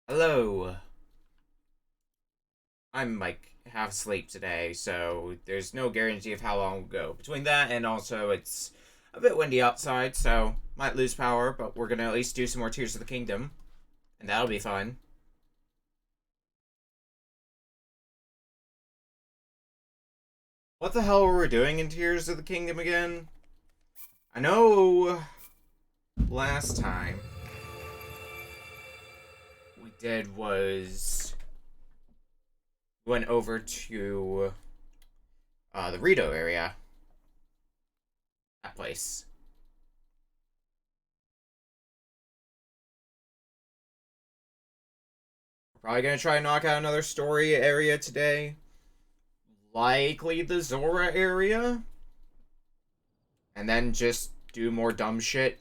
Hello. I'm like half asleep today, so there's no guarantee of how long we'll go. Between that and also it's a bit windy outside, so might lose power, but we're gonna at least do some more Tears of the Kingdom, and that'll be fun. What the hell were we doing in Tears of the Kingdom again? I know last time we did was we went over to the Rito area. That place. Probably gonna try and knock out another story area today. Likely the Zora area. And then just do more dumb shit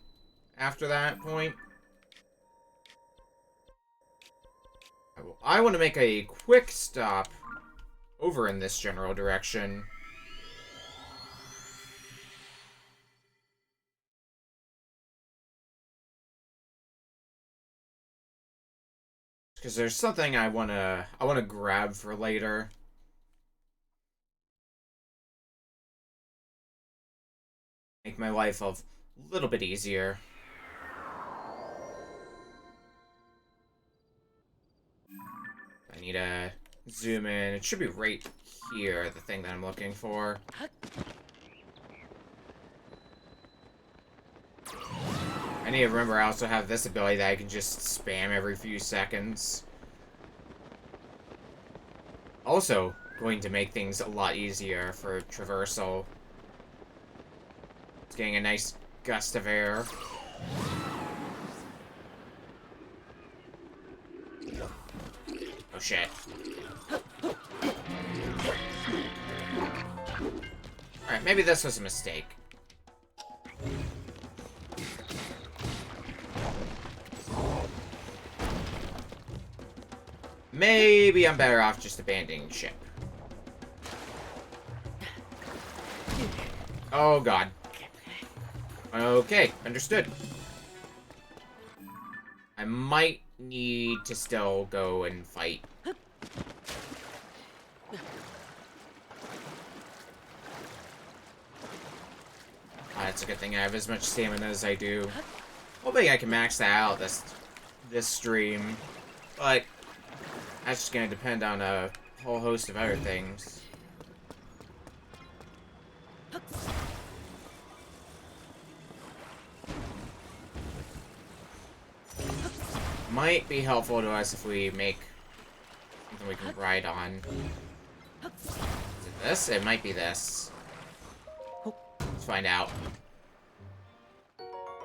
after that point. I want to make a quick stop over in this general direction. Because there's something I wanna grab for later. Make my life a little bit easier. I need to zoom in. It should be right here, the thing that I'm looking for. I need to remember I also have this ability that I can just spam every few seconds. Also, going to make things a lot easier for traversal. It's getting a nice gust of air. Oh shit. Alright, maybe this was a mistake. Maybe I'm better off just abandoning ship. Oh god. Okay, understood. I might need to still go and fight. That's a good thing I have as much stamina as I do. Hoping I can max that out this stream. But that's just gonna depend on a whole host of other things. Might be helpful to us if we make something we can ride on. Is it this? It might be this. Let's find out.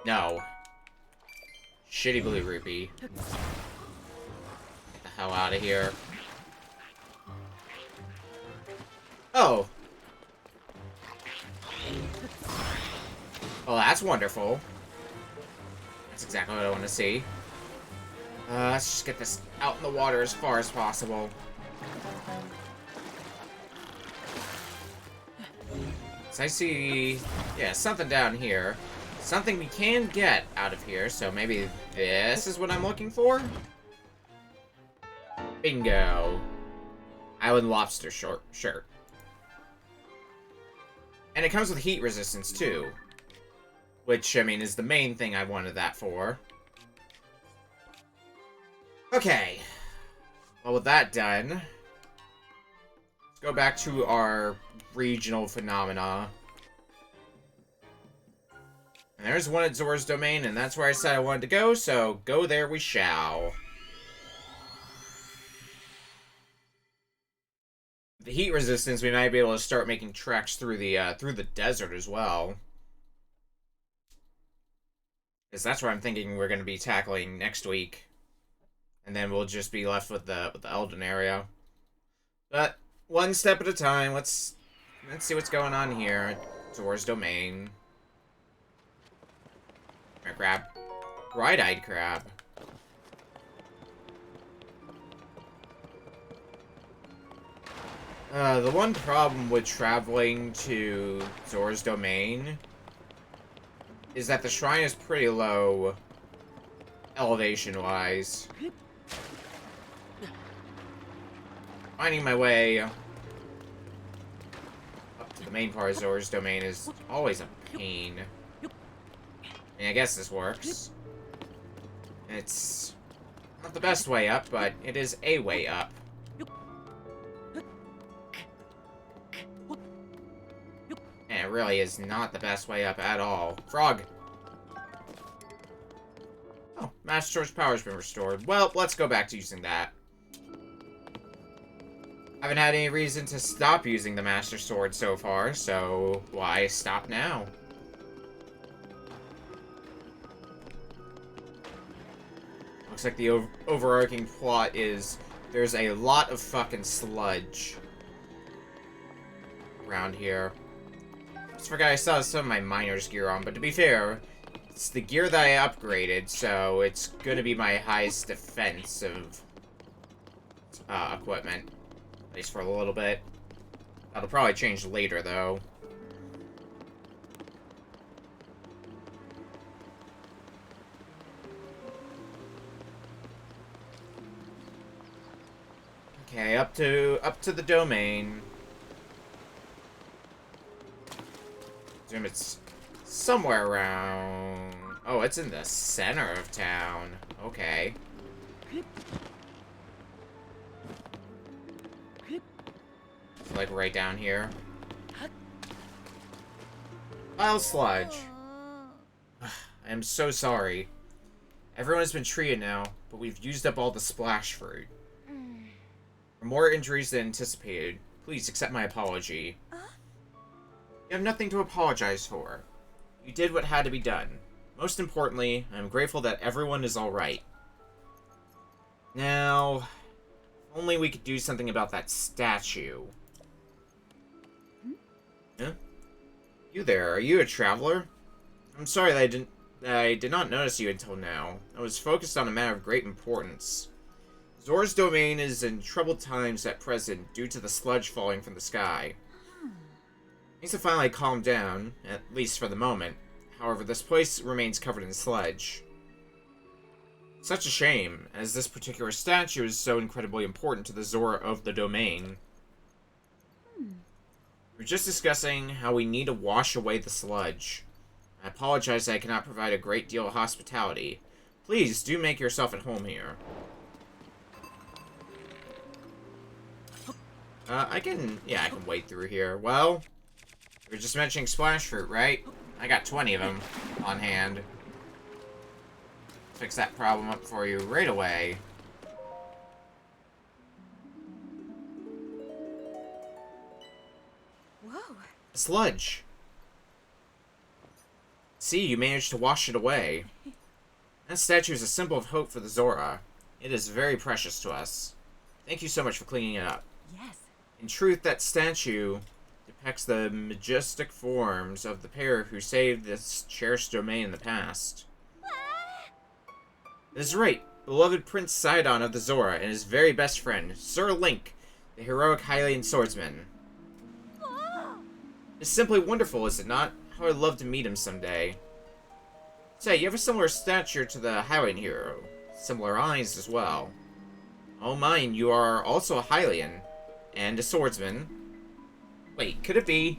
No. Shitty blue rupee. Get the hell out of here. Oh. Well, that's wonderful. That's exactly what I want to see. Let's just get this out in the water as far as possible. So I see, yeah, something down here. Something we can get out of here, so maybe this is what I'm looking for? Bingo. Island lobster shirt. And it comes with heat resistance, too. Which, I mean, is the main thing I wanted that for. Okay. Well, with that done, let's go back to our regional phenomena. And there's one at Zora's Domain, and that's where I said I wanted to go, so go there we shall. The heat resistance, we might be able to start making treks through the desert as well. Because that's what I'm thinking we're going to be tackling next week. And then we'll just be left with the Elden area. But one step at a time. Let's see what's going on here. Zora's Domain. Crab. Bright-eyed crab. The one problem with traveling to Zora's Domain is that the shrine is pretty low elevation-wise. Finding my way up to the main part of Zora's domain is always a pain. I mean, I guess this works. It's not the best way up, but it is a way up. And it really is not the best way up at all. Frog! Oh, Master Sword's power's been restored. Well, let's go back to using that. I haven't had any reason to stop using the Master Sword so far, so why stop now? Looks like the overarching plot is there's a lot of fucking sludge around here. I just forgot I still have some of my miner's gear on, but to be fair, it's the gear that I upgraded, so it's gonna be my highest defensive equipment. At least for a little bit. That'll probably change later, though. Okay, up to the domain. Assume it's somewhere around... Oh, it's in the center of town. Okay. It's like right down here. Pile sludge. I am so sorry. Everyone has been treated now, but we've used up all the splash fruit. For more injuries than anticipated, please accept my apology. You have nothing to apologize for. You did what had to be done. Most importantly, I am grateful that everyone is alright. Now, if only we could do something about that statue. Huh? You there, are you a traveler? I'm sorry that I did not notice you until now. I was focused on a matter of great importance. Zora's domain is in troubled times at present due to the sludge falling from the sky. Things have finally calmed down, at least for the moment. However, this place remains covered in sludge. Such a shame, as this particular statue is so incredibly important to the Zora of the domain. We're just discussing how we need to wash away the sludge. I apologize that I cannot provide a great deal of hospitality. Please, do make yourself at home here. I can wade through here. Well, we were just mentioning splash fruit, right? I got 20 of them on hand. Fix that problem up for you right away. Whoa. Sludge. See, you managed to wash it away. That statue is a symbol of hope for the Zora. It is very precious to us. Thank you so much for cleaning it up. Yes. In truth, that statue depicts the majestic forms of the pair who saved this cherished domain in the past. It is right, beloved Prince Sidon of the Zora and his very best friend, Sir Link, the heroic Hylian swordsman. It's simply wonderful, is it not? How I'd love to meet him someday. Say, you have a similar stature to the Hylian hero. Similar eyes as well. Oh mine, you are also a Hylian. And a swordsman. Wait, could it be?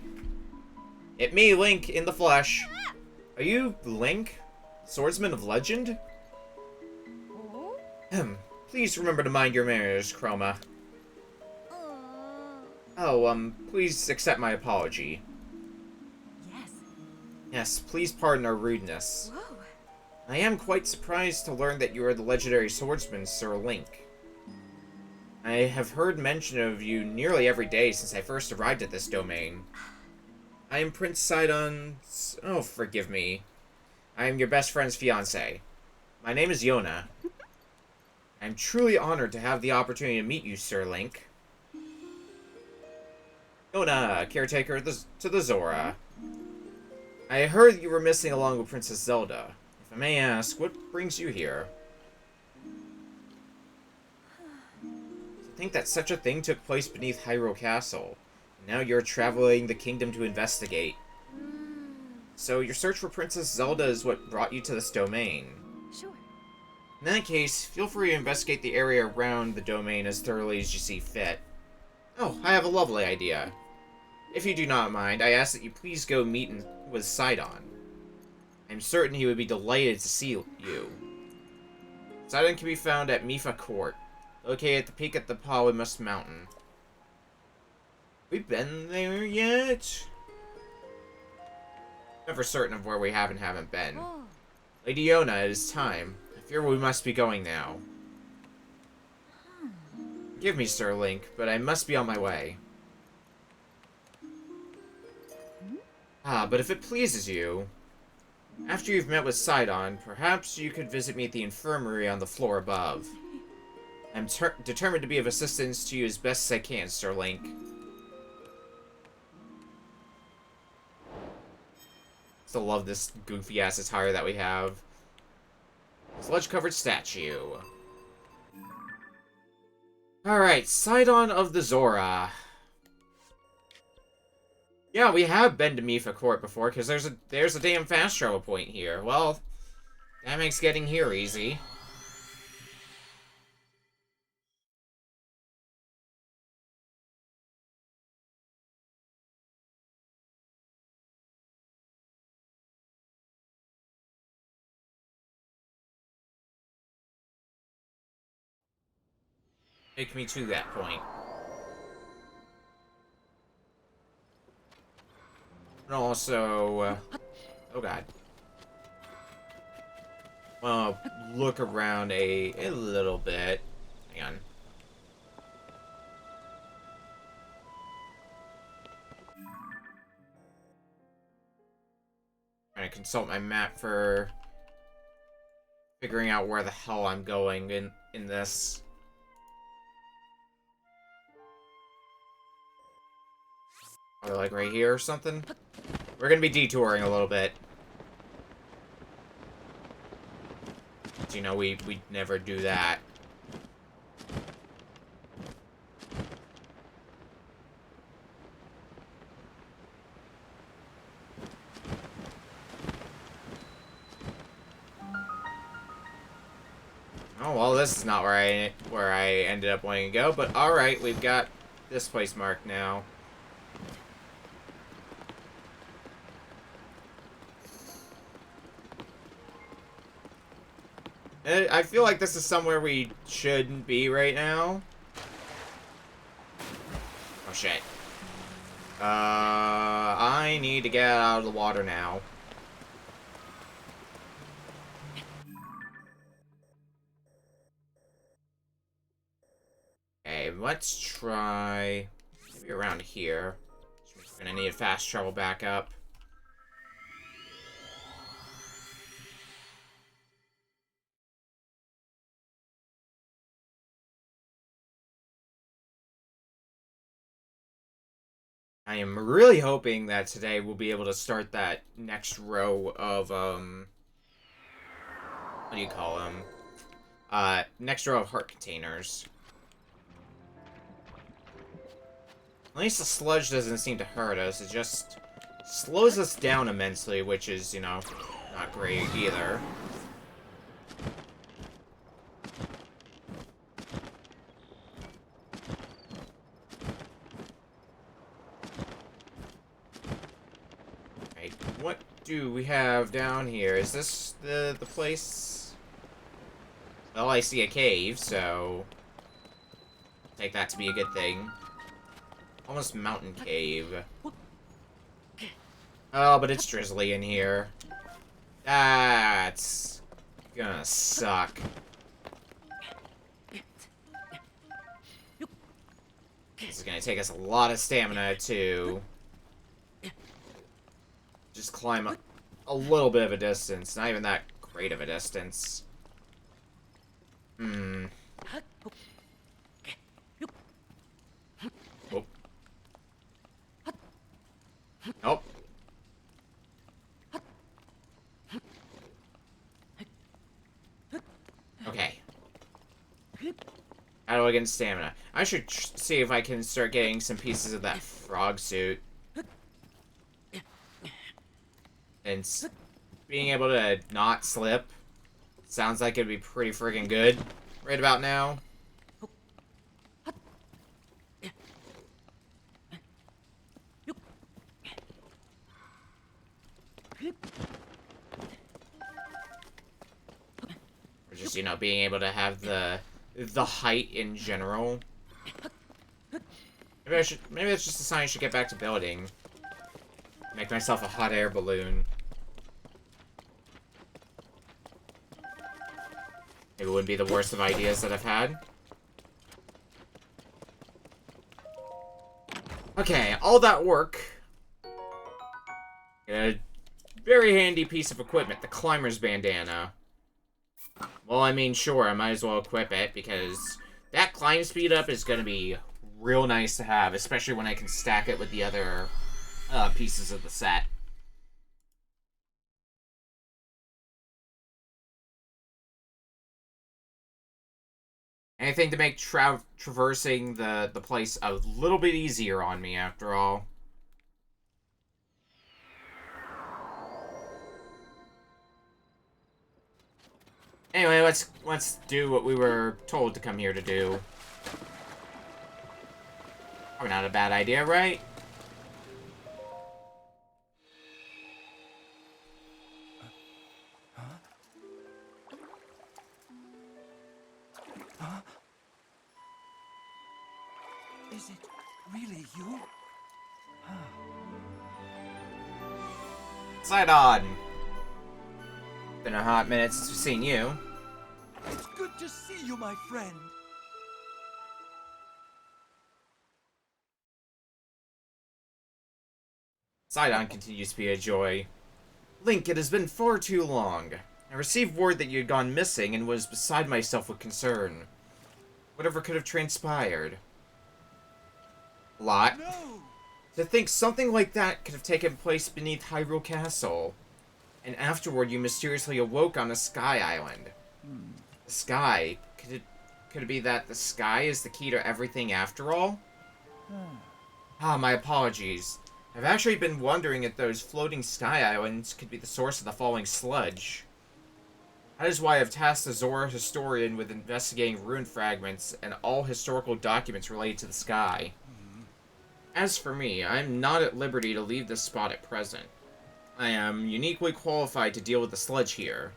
It me, Link, in the flesh. Are you Link? Swordsman of legend? Please remember to mind your manners, Chroma. Oh, please accept my apology. Yes. Yes, please pardon our rudeness. Whoa. I am quite surprised to learn that you are the legendary swordsman, Sir Link. I have heard mention of you nearly every day since I first arrived at this domain. I am Prince Sidon's... Oh, forgive me. I am your best friend's fiancé. My name is Yona. I am truly honored to have the opportunity to meet you, Sir Link. Yona, caretaker to the Zora. I heard you were missing along with Princess Zelda. If I may ask, what brings you here? To think that such a thing took place beneath Hyrule Castle. And now you're traveling the kingdom to investigate. So your search for Princess Zelda is what brought you to this domain. Sure. In that case, feel free to investigate the area around the domain as thoroughly as you see fit. Oh, I have a lovely idea. If you do not mind, I ask that you please go meet with Sidon. I'm certain he would be delighted to see you. Sidon can be found at Mifa Court, located at the peak of the Polymus Mountain. We've been there yet? Never certain of where we have and haven't been. Oh. Lady Yona, it is time. I fear we must be going now. Forgive me, Sir Link, but I must be on my way. Ah, but if it pleases you, after you've met with Sidon, perhaps you could visit me at the infirmary on the floor above. I'm determined to be of assistance to you as best as I can, Sir Link. Still love this goofy-ass attire that we have. Sludge-covered statue. Alright, Sidon of the Zora. Yeah, we have been to Mifa Court before, because there's a damn fast travel point here. Well, that makes getting here easy. Take me to that point. And also, oh god. Look around a little bit. Hang on. Trying to consult my map for figuring out where the hell I'm going in this. Or like right here or something? We're gonna be detouring a little bit. You know, we never do that. Oh well, this is not where I ended up wanting to go, but all right, we've got this place marked now. I feel like this is somewhere we shouldn't be right now. Oh shit. I need to get out of the water now. Okay, let's try maybe around here. We're gonna need fast travel back up. I am really hoping that today we'll be able to start that next row of, what do you call them? Next row of heart containers. At least the sludge doesn't seem to hurt us, it just slows us down immensely, which is, you know, not great either. What do we have down here? Is this the place? Well, I see a cave, so take that to be a good thing. Almost mountain cave. Oh, but it's drizzly in here. That's gonna suck. This is gonna take us a lot of stamina to just climb up a little bit of a distance. Not even that great of a distance. Hmm. Oh. Nope. Okay. How do I get stamina? I should see if I can start getting some pieces of that frog suit. And being able to not slip sounds like it'd be pretty freaking good right about now. just, you know, being able to have the height in general. Maybe that's just a sign I should get back to building. Make myself a hot air balloon. Maybe it wouldn't be the worst of ideas that I've had. Okay, all that work. A very handy piece of equipment, the climber's bandana. Well, I mean, sure, I might as well equip it, because that climb speed up is going to be real nice to have, especially when I can stack it with the other pieces of the set. Anything to make traversing the place a little bit easier on me, after all. Anyway, let's do what we were told to come here to do. Probably not a bad idea, right? Is it really you? Slide on. Been a hot minute since we've seen you. It's good to see you, my friend. Sidon continues to be a joy. Link, it has been far too long. I received word that you had gone missing and was beside myself with concern. Whatever could have transpired? A lot. No! To think something like that could have taken place beneath Hyrule Castle. And afterward you mysteriously awoke on a sky island. The sky? Could it be that the sky is the key to everything after all? My apologies. I've actually been wondering if those floating sky islands could be the source of the falling sludge. That is why I've tasked the Zora historian with investigating rune fragments and all historical documents related to the sky. As for me, I am not at liberty to leave this spot at present. I am uniquely qualified to deal with the sludge here.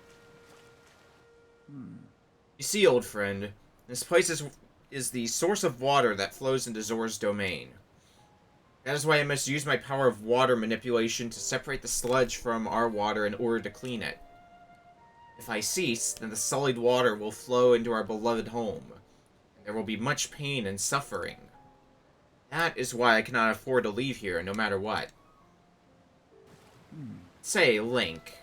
You see, old friend, this place is the source of water that flows into Zora's domain. That is why I must use my power of water manipulation to separate the sludge from our water in order to clean it. If I cease, then the sullied water will flow into our beloved home, and there will be much pain and suffering. That is why I cannot afford to leave here, no matter what. Say, Link,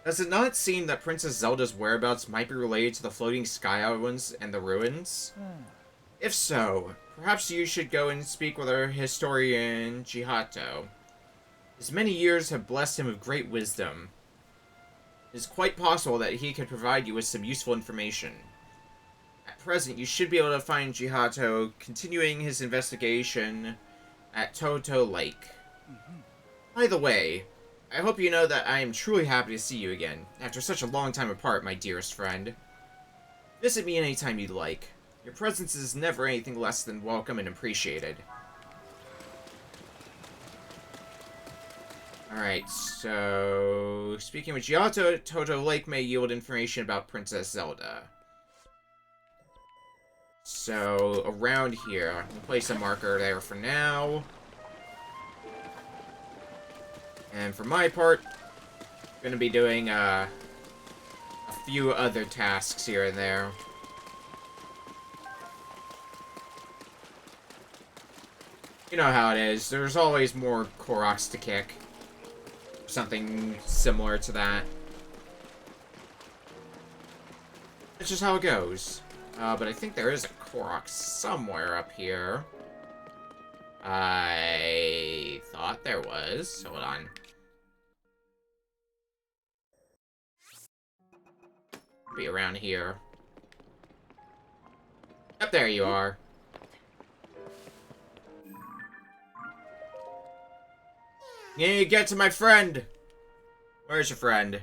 does it not seem that Princess Zelda's whereabouts might be related to the floating sky islands and the ruins? If so, perhaps you should go and speak with our historian, Jihato. His many years have blessed him with great wisdom. It is quite possible that he could provide you with some useful information. At present, you should be able to find Jihato continuing his investigation at Toto Lake. By the way, I hope you know that I am truly happy to see you again, after such a long time apart, my dearest friend. Visit me anytime you'd like. Your presence is never anything less than welcome and appreciated. Alright, so... speaking with Giotto, Toto Lake may yield information about Princess Zelda. So, around here, we'll place a marker there for now. And for my part, I'm going to be doing a few other tasks here and there. You know how it is. There's always more Koroks to kick. Something similar to that. It's just how it goes. But I think there is a Korok somewhere up here. I thought there was. Hold on. Be around here. Up there you are. You get to my friend. Where's your friend?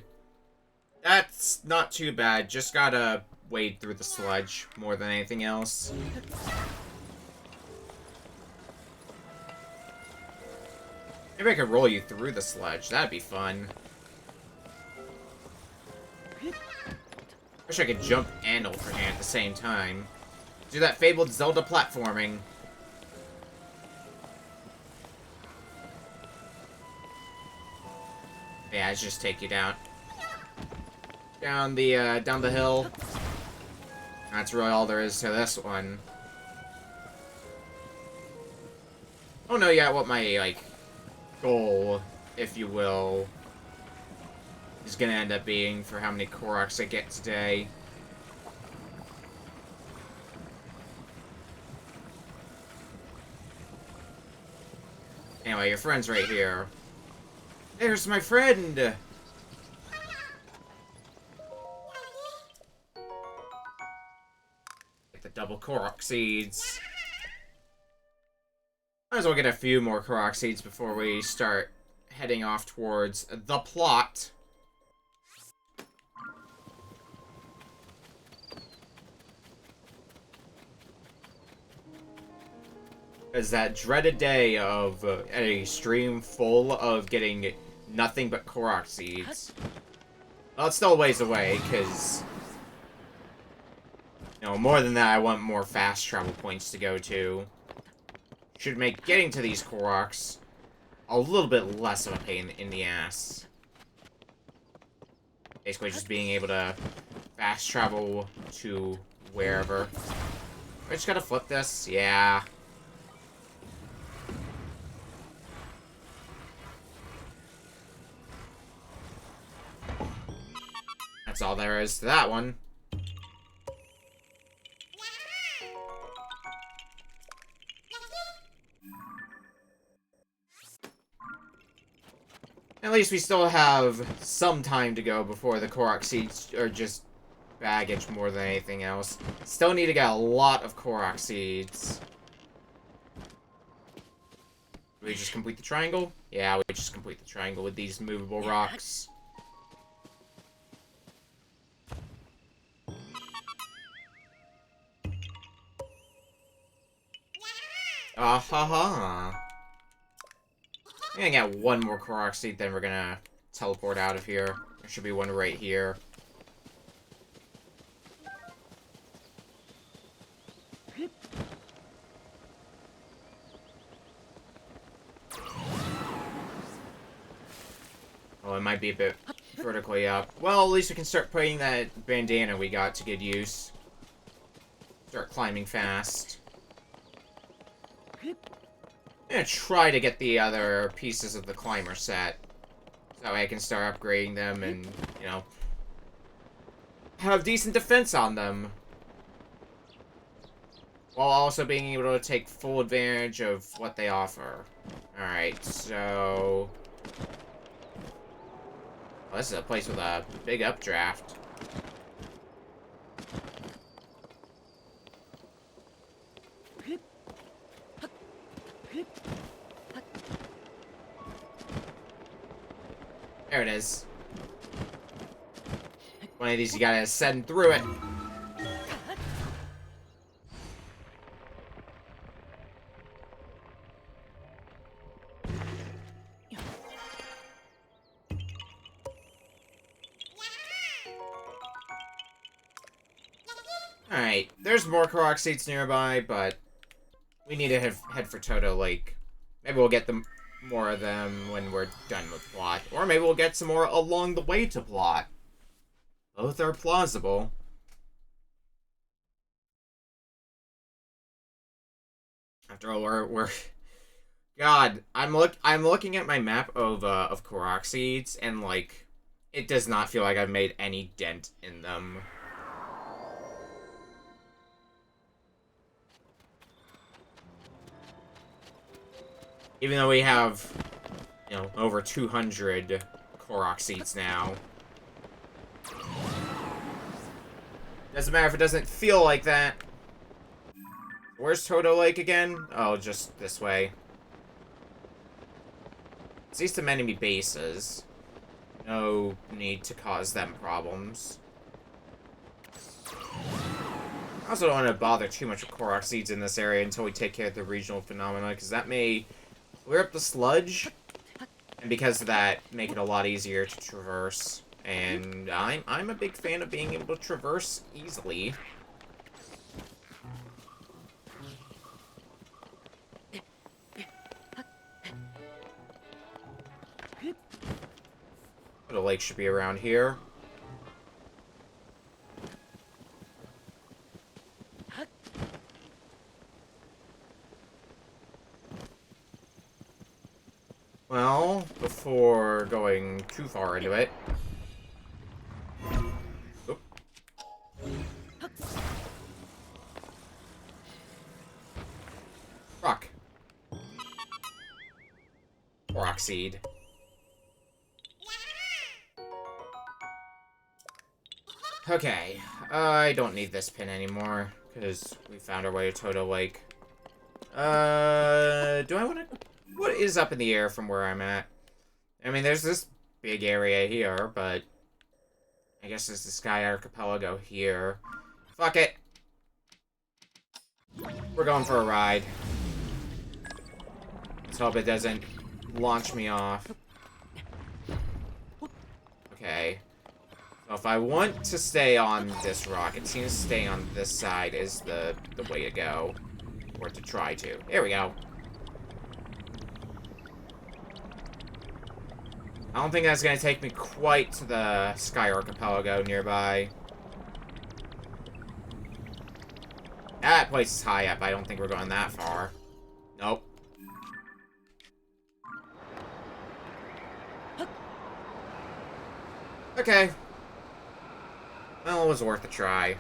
That's not too bad. Just gotta wade through the sludge more than anything else. Maybe I could roll you through the sludge. That'd be fun. Wish I could jump and Ultra Hand at the same time. Do that fabled Zelda platforming. Yeah, it's just take you down. Down the hill. That's really all there is to this one. I don't know yet what my, like, goal, if you will, is gonna end up being for how many Koroks I get today. Anyway, your friend's right here. There's my friend! Get the double Korok seeds. Might as well get a few more Korok seeds before we start heading off towards the plot. It's that dreaded day of a stream full of getting nothing but Korok seeds. Well, it's still a ways away, because... You know, more than that, I want more fast travel points to go to. Should make getting to these Koroks a little bit less of a pain in the ass. Basically, just being able to fast travel to wherever. I just gotta flip this? Yeah. That's all there is to that one. At least we still have some time to go before the Korok seeds are just baggage more than anything else. Still need to get a lot of Korok seeds. Do we just complete the triangle? Yeah, we just complete the triangle with these movable rocks. Ah ha ha. I'm gonna get one more Korok seed, then we're gonna teleport out of here. There should be one right here. Oh, it might be a bit vertically up. Well, at least we can start putting that bandana we got to good use. Start climbing fast. I'm gonna try to get the other pieces of the climber set. So I can start upgrading them and, you know, have decent defense on them. While also being able to take full advantage of what they offer. Alright, so... Well, this is a place with a big updraft. There it is. One of these you gotta send through it. Alright, there's more Korok seeds nearby, but we need to head for Toto Lake. Maybe we'll get them more of them when we're done with plot. Or maybe we'll get some more along the way to plot. Both are plausible. After all, we're God, I'm looking at my map of Korok seeds, and like, it does not feel like I've made any dent in them. Even though we have, you know, over 200 Korok seeds now. Doesn't matter if it doesn't feel like that. Where's Toto Lake again? Oh, just this way. See some enemy bases. No need to cause them problems. I also don't want to bother too much with Korok seeds in this area until we take care of the regional phenomena, because that may clear up the sludge, and because of that, make it a lot easier to traverse And I'm a big fan of being able to traverse easily. The lake should be around here. Well, before going too far into it. Oop. Rock. Rock seed. Okay, I don't need this pin anymore, because we found our way to Toto Lake. Do I want to... What is up in the air from where I'm at? I mean, there's this big area here, but... I guess there's the Sky Archipelago here. Fuck it! We're going for a ride. Let's hope it doesn't launch me off. Okay. So if I want to stay on this rock, it seems staying on this side is the way to go. Or to try to. There we go. I don't think that's going to take me quite to the Sky Archipelago nearby. That place is high up. I don't think we're going that far. Nope. Okay. Well, it was worth a try.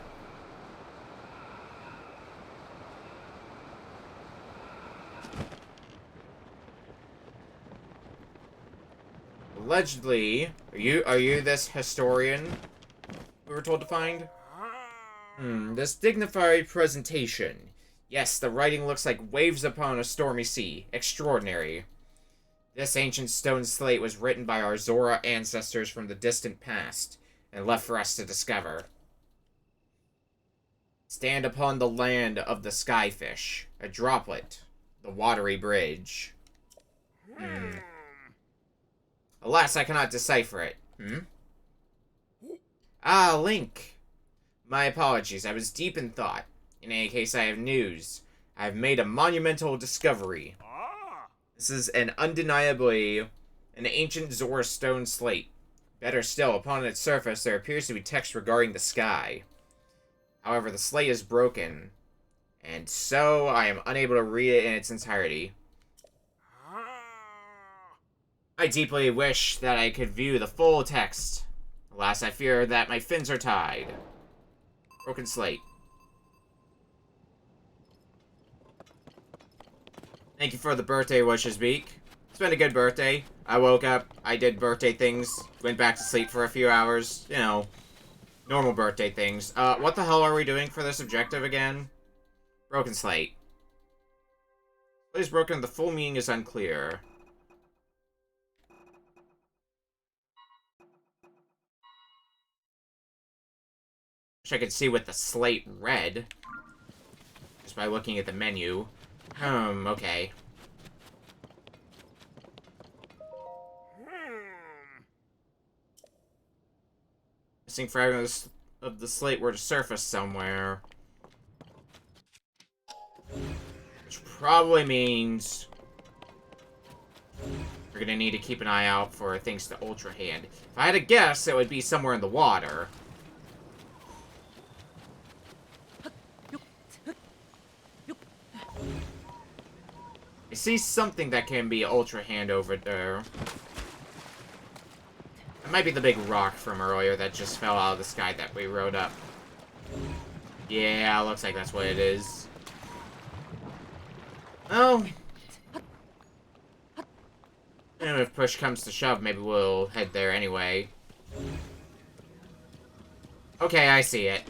Allegedly, are you this historian we were told to find? This dignified presentation. Yes, the writing looks like waves upon a stormy sea. Extraordinary. This ancient stone slate was written by our Zora ancestors from the distant past, and left for us to discover. Stand upon the land of the skyfish, a droplet, the watery bridge. Alas, I cannot decipher it. Ah, Link. My apologies, I was deep in thought. In any case, I have news. I have made a monumental discovery. This is undeniably an ancient Zora stone slate. Better still, upon its surface, there appears to be text regarding the sky. However, the slate is broken, and so I am unable to read it in its entirety. I deeply wish that I could view the full text. Alas, I fear that my fins are tied. Broken slate. Thank you for the birthday wishes, Beak. It's been a good birthday. I woke up, I did birthday things, went back to sleep for a few hours. You know, normal birthday things. What the hell are we doing for this objective again? Broken slate. What is broken? The full meaning is unclear. Wish I could see with the slate red. Just by looking at the menu. Okay. Missing fragments of the slate were to surface somewhere. Which probably means we're gonna need to keep an eye out for things to Ultra Hand. If I had to guess, it would be somewhere in the water. I see something that can be Ultra Hand over there. It might be the big rock from earlier that just fell out of the sky that we rode up. Yeah, looks like that's what it is. Oh. And if push comes to shove, maybe we'll head there anyway. Okay, I see it.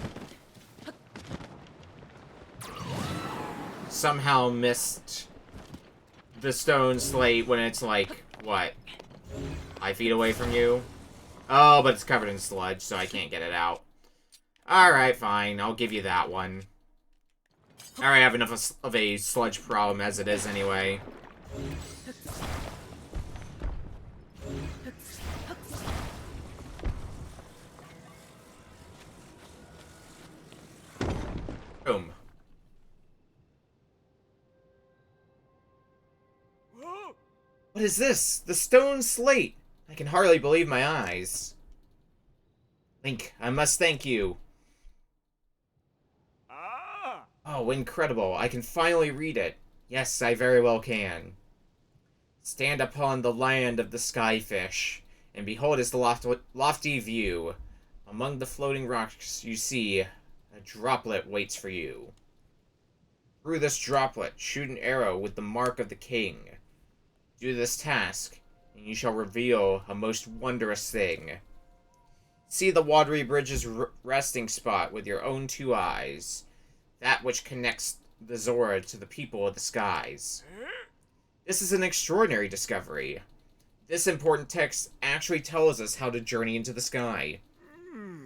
Somehow missed the stone slate when it's like, what? 5 feet away from you? Oh, but it's covered in sludge, so I can't get it out. Alright, fine. I'll give you that one. I already have enough of a sludge problem as it is anyway. What is this? The stone slate! I can hardly believe my eyes. Link, I must thank you. Ah! Oh, incredible. I can finally read it. Yes, I very well can. Stand upon the land of the skyfish, and behold its lofty view. Among the floating rocks you see, a droplet waits for you. Through this droplet, shoot an arrow with the mark of the king. Do this task, and you shall reveal a most wondrous thing. See the watery bridge's resting spot with your own two eyes, that which connects the Zora to the people of the skies. This is an extraordinary discovery. This important text actually tells us how to journey into the sky.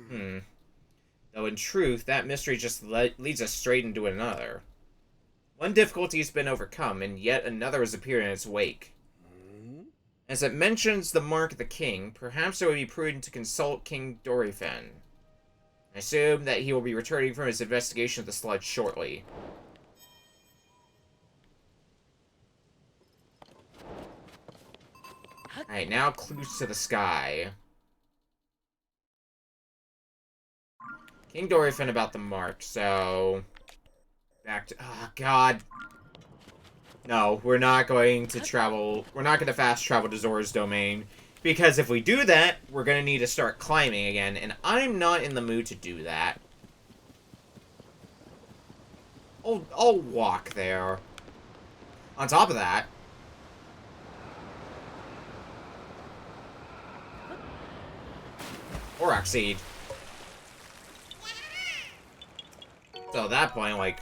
Though in truth, that mystery just leads us straight into another. One difficulty has been overcome, and yet another has appeared in its wake. As it mentions the mark of the king, perhaps it would be prudent to consult King Doriphen. I assume that he will be returning from his investigation of the sludge shortly. Alright, now clues to the sky. King Doriphen about the mark, so... Back to... Oh, God. No, we're not going to travel... We're not going to fast travel to Zora's domain. Because if we do that, we're going to need to start climbing again. And I'm not in the mood to do that. I'll walk there. On top of that... Auroch Seed. So at that point, like...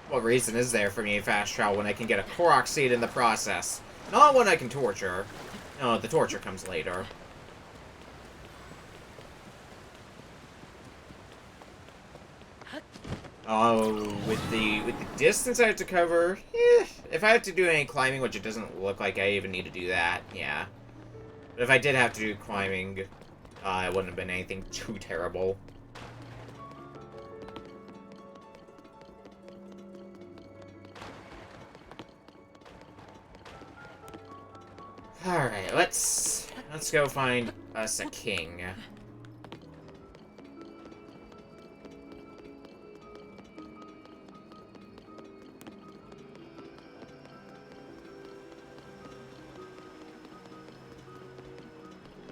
What reason is there for me to fast travel when I can get a Korok Seed in the process? Not when I can torture. No, the torture comes later. Oh, with the distance I have to cover, if I have to do any climbing, which it doesn't look like I even need to do that, yeah. But if I did have to do climbing, it wouldn't have been anything too terrible. Alright, let's go find us a king.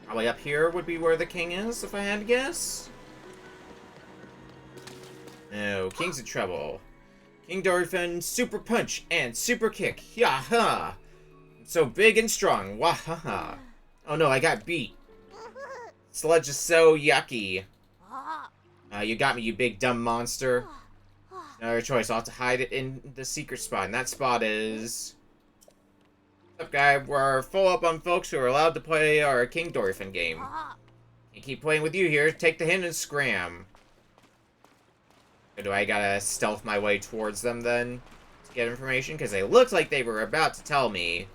Probably up here would be where the king is, if I had to guess. No, king's in trouble. King Doriphen, super punch and super kick. Yaha! So big and strong. Wahaha. Oh no, I got beat. Sludge is so yucky. You got me, you big dumb monster. No other choice. I'll have to hide it in the secret spot. And that spot is... What's up, guy? We're full up on folks who are allowed to play our King Doriphen game. Can't keep playing with you here. Take the hint and scram. Or do I gotta stealth my way towards them, then? To get information? Because they looked like they were about to tell me.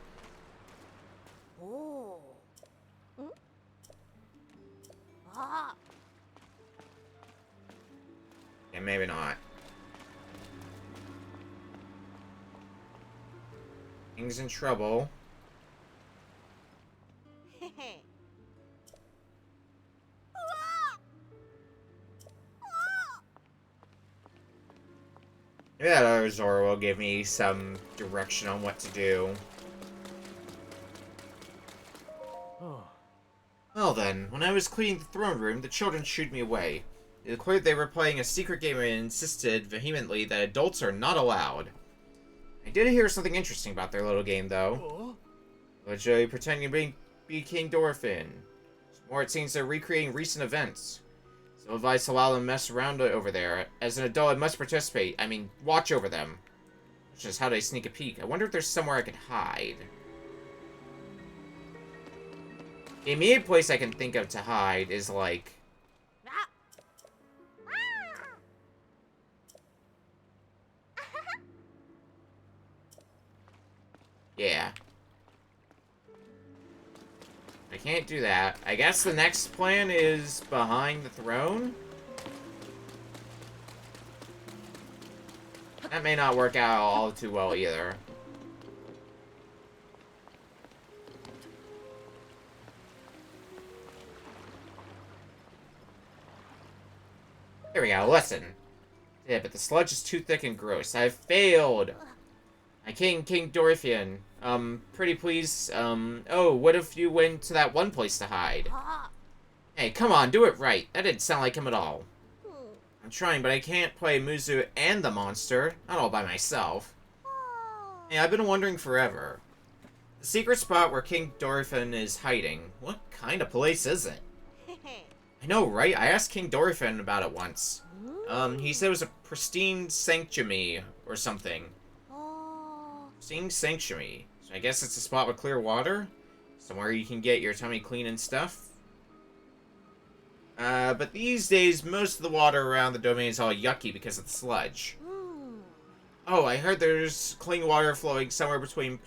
Yeah, maybe not. King's in trouble. Maybe that other Zora will give me some direction on what to do. Well then, when I was cleaning the throne room, the children shooed me away. It declared they were playing a secret game and insisted vehemently that adults are not allowed. I did hear something interesting about their little game, though. Literally pretending to be King Doriphen. More, it seems they're recreating recent events. So advised to allow them to mess around over there. As an adult, I must participate. I mean, watch over them. Which is how they sneak a peek. I wonder if there's somewhere I could hide. The immediate place I can think of to hide is, like... Yeah. I can't do that. I guess the next plan is behind the throne? That may not work out all too well either. There we go, listen. Yeah, but the sludge is too thick and gross. I've failed. King Dorothian. Pretty please, oh, what if you went to that one place to hide? Hey, come on, do it right. That didn't sound like him at all. I'm trying, but I can't play Muzu and the monster. Not all by myself. Hey, I've been wondering forever. The secret spot where King Dorothian is hiding. What kind of place is it? I know, right? I asked King Dorothian about it once. He said it was a pristine sanctuary or something. Pristine sanctuary. So I guess it's a spot with clear water? Somewhere you can get your tummy clean and stuff? But these days, most of the water around the domain is all yucky because of the sludge. Oh, I heard there's clean water flowing somewhere between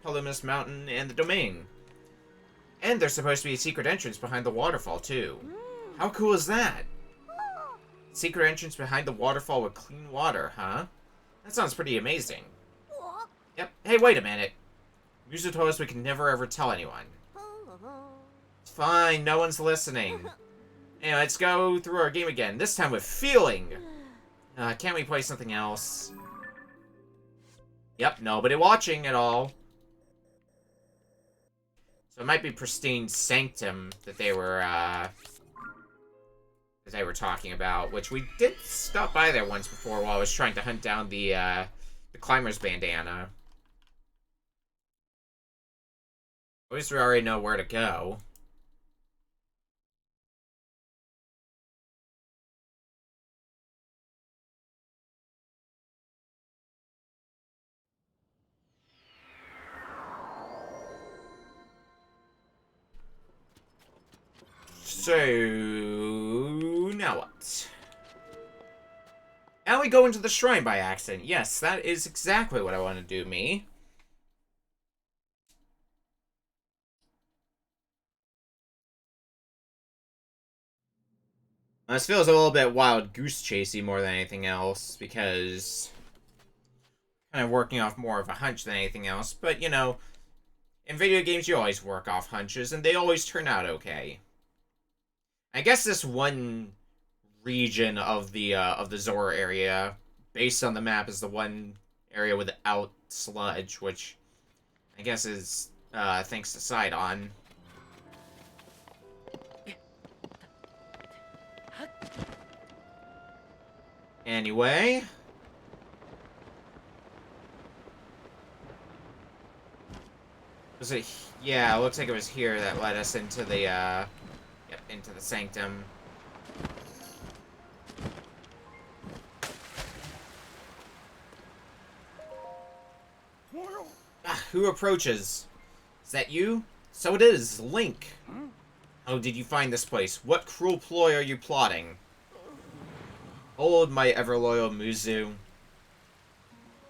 Polymus Mountain and the domain. And there's supposed to be a secret entrance behind the waterfall, too. How cool is that? Secret entrance behind the waterfall with clean water, huh? That sounds pretty amazing. Yep. Hey, wait a minute. Muzu told us we can never ever tell anyone. It's fine, no one's listening. Anyway, let's go through our game again, this time with feeling. Can't we play something else? Yep, nobody watching at all. So it might be Pristine Sanctum that they were talking about, which we did stop by there once before while I was trying to hunt down the climber's bandana. At least we already know where to go. So, now what? Now we go into the shrine by accident. Yes, that is exactly what I want to do, me. This feels a little bit wild goose chasey more than anything else, because kind of working off more of a hunch than anything else. But, you know, in video games you always work off hunches, and they always turn out okay. I guess this one region of the Zora area, based on the map, is the one area without sludge, which I guess is things to decide on. Anyway. Was it? Yeah, it looks like it was here that led us into the, yep, into the sanctum. Ah, who approaches? Is that you? So it is, Link. How did you find this place? What cruel ploy are you plotting? Hold, my ever-loyal Muzu.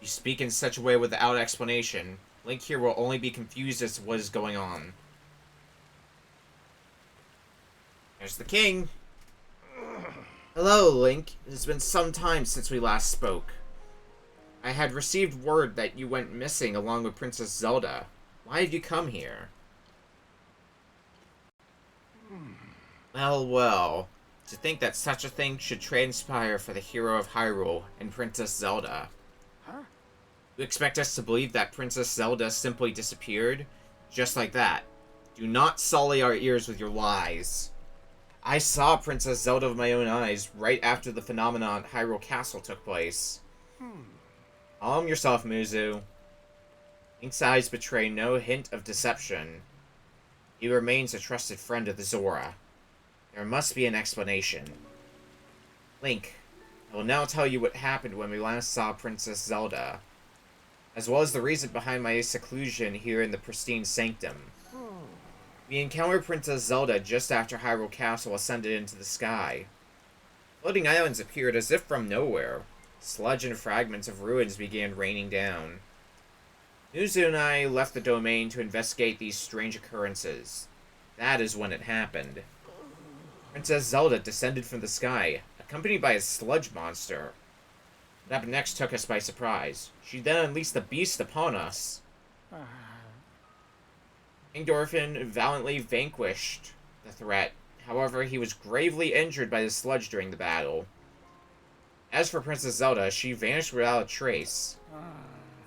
You speak in such a way without explanation. Link here will only be confused as to what is going on. There's the king. Hello, Link. It has been some time since we last spoke. I had received word that you went missing along with Princess Zelda. Why have you come here? Well, well. To think that such a thing should transpire for the hero of Hyrule and Princess Zelda. Huh? You expect us to believe that Princess Zelda simply disappeared? Just like that. Do not sully our ears with your lies. I saw Princess Zelda with my own eyes right after the phenomenon at Hyrule Castle took place. Calm yourself, Muzu. Link's eyes betray no hint of deception. He remains a trusted friend of the Zora. There must be an explanation. Link, I will now tell you what happened when we last saw Princess Zelda, as well as the reason behind my seclusion here in the pristine sanctum. We encountered Princess Zelda just after Hyrule Castle ascended into the sky. Floating islands appeared as if from nowhere. Sludge and fragments of ruins began raining down. Muzu and I left the domain to investigate these strange occurrences. That is when it happened. Princess Zelda descended from the sky, accompanied by a sludge monster. What happened next took us by surprise. She then unleashed the beast upon us. King Dorothian valiantly vanquished the threat. However, he was gravely injured by the sludge during the battle. As for Princess Zelda, she vanished without a trace.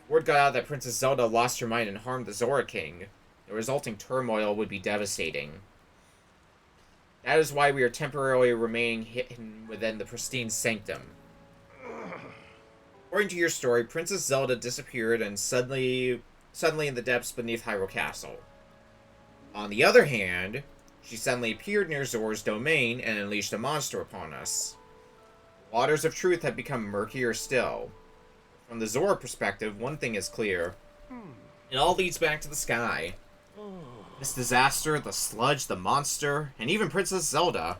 Word got out that Princess Zelda lost her mind and harmed the Zora King. The resulting turmoil would be devastating. That is why we are temporarily remaining hidden within the pristine sanctum. According to your story, Princess Zelda disappeared and suddenly in the depths beneath Hyrule Castle. On the other hand, she suddenly appeared near Zora's domain and unleashed a monster upon us. The waters of truth have become murkier still. From the Zora perspective, one thing is clear. It all leads back to the sky. This disaster, the sludge, the monster, and even Princess Zelda.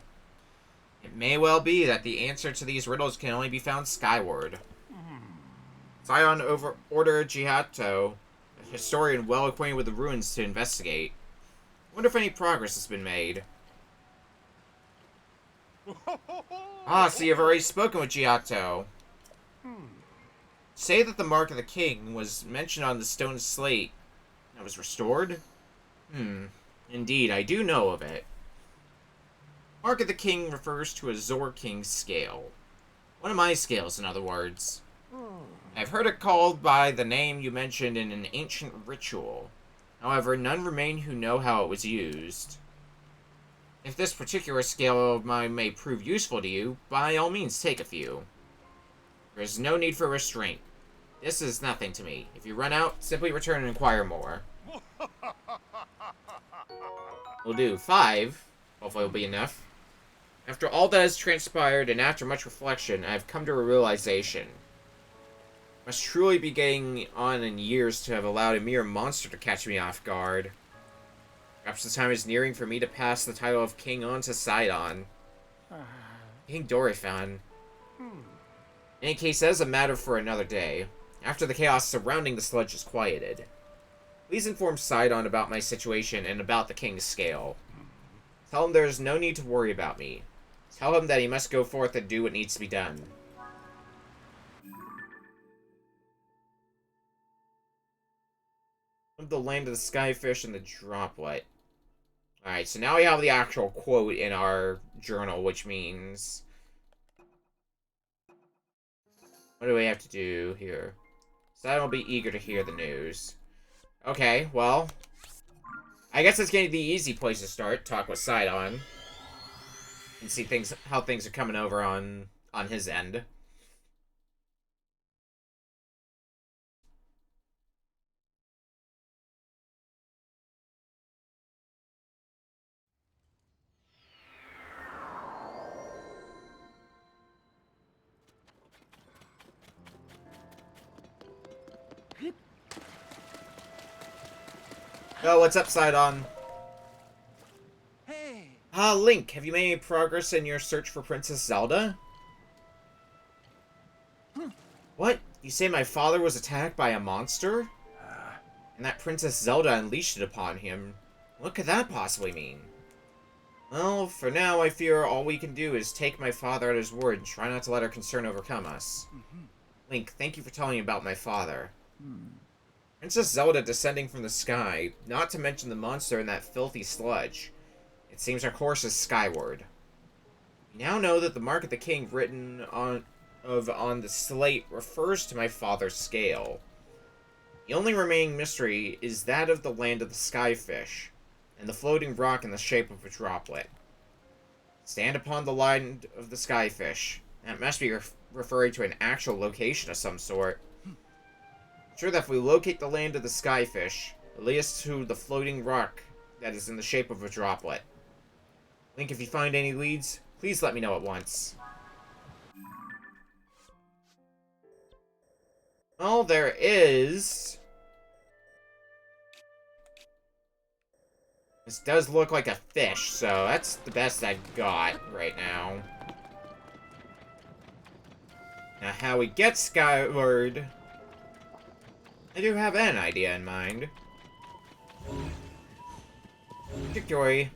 It may well be that the answer to these riddles can only be found skyward. Scion ordered Giotto, a historian well acquainted with the ruins, to investigate. I wonder if any progress has been made. Ah, so you've already spoken with Giotto. Say that the Mark of the King was mentioned on the stone slate that was restored? Indeed, I do know of it. Mark of the King refers to a Zora King scale. One of my scales, in other words. I've heard it called by the name you mentioned in an ancient ritual. However, none remain who know how it was used. If this particular scale of mine may prove useful to you, by all means take a few. There is no need for restraint. This is nothing to me. If you run out, simply return and inquire more. We'll do 5. Hopefully it'll be enough. After all that has transpired, and after much reflection, I have come to a realization. I must truly be getting on in years to have allowed a mere monster to catch me off guard. Perhaps the time is nearing for me to pass the title of King on to Sidon. King Dorephan. In any case, that is a matter for another day, after the chaos surrounding the sludge is quieted. Please inform Sidon about my situation and about the King's scale. Tell him there is no need to worry about me. Tell him that he must go forth and do what needs to be done. The land of the skyfish and the droplet. Alright, so now we have the actual quote in our journal, which means... What do we have to do here? Sidon will be eager to hear the news. Okay, well... I guess it's going to be the easy place to start. Talk with Sidon. And see how things are coming over on his end. Oh, what's up, Sidon? Hey! Ah, Link, have you made any progress in your search for Princess Zelda? What? You say my father was attacked by a monster? And that Princess Zelda unleashed it upon him? What could that possibly mean? Well, for now, I fear all we can do is take my father at his word and try not to let our concern overcome us. Link, thank you for telling me about my father. Princess Zelda descending from the sky, not to mention the monster and that filthy sludge. It seems our course is skyward. We now know that the Mark of the King written on the slate refers to my father's scale. The only remaining mystery is that of the land of the skyfish, and the floating rock in the shape of a droplet. Stand upon the land of the skyfish. That must be referring to an actual location of some sort. I'm sure that if we locate the land of the skyfish, it leads us to the floating rock that is in the shape of a droplet. Link, if you find any leads, please let me know at once. Well, there is... This does look like a fish, so that's the best I've got right now. Now, how we get skyward... I do have an idea in mind. Particularly...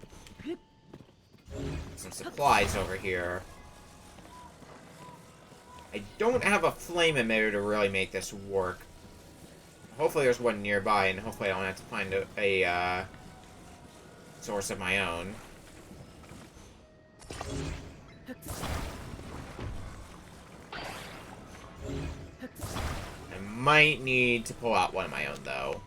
some supplies over here. I don't have a flame emitter to really make this work. Hopefully there's one nearby, and hopefully I don't have to find a source of my own. I might need to pull out one of my own, though.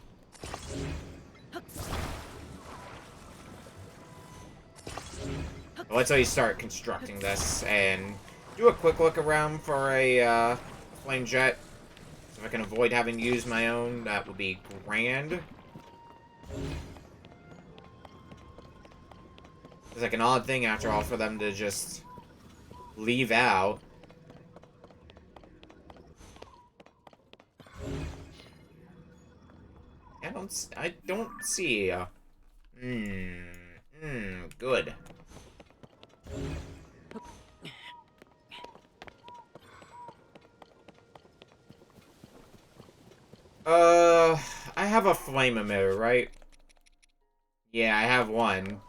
But let's always start constructing this and do a quick look around for a flame jet. So if I can avoid having to use my own, that would be grand. It's like an odd thing, after all, for them to just leave out. I don't see. Good. I have a flame emitter, right? Yeah, I have one.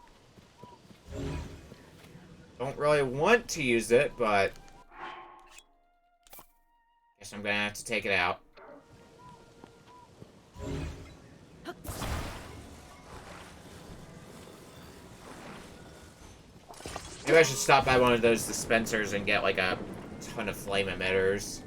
Don't really want to use it, but guess I'm gonna have to take it out. Maybe I should stop by one of those dispensers and get like a ton of flame emitters.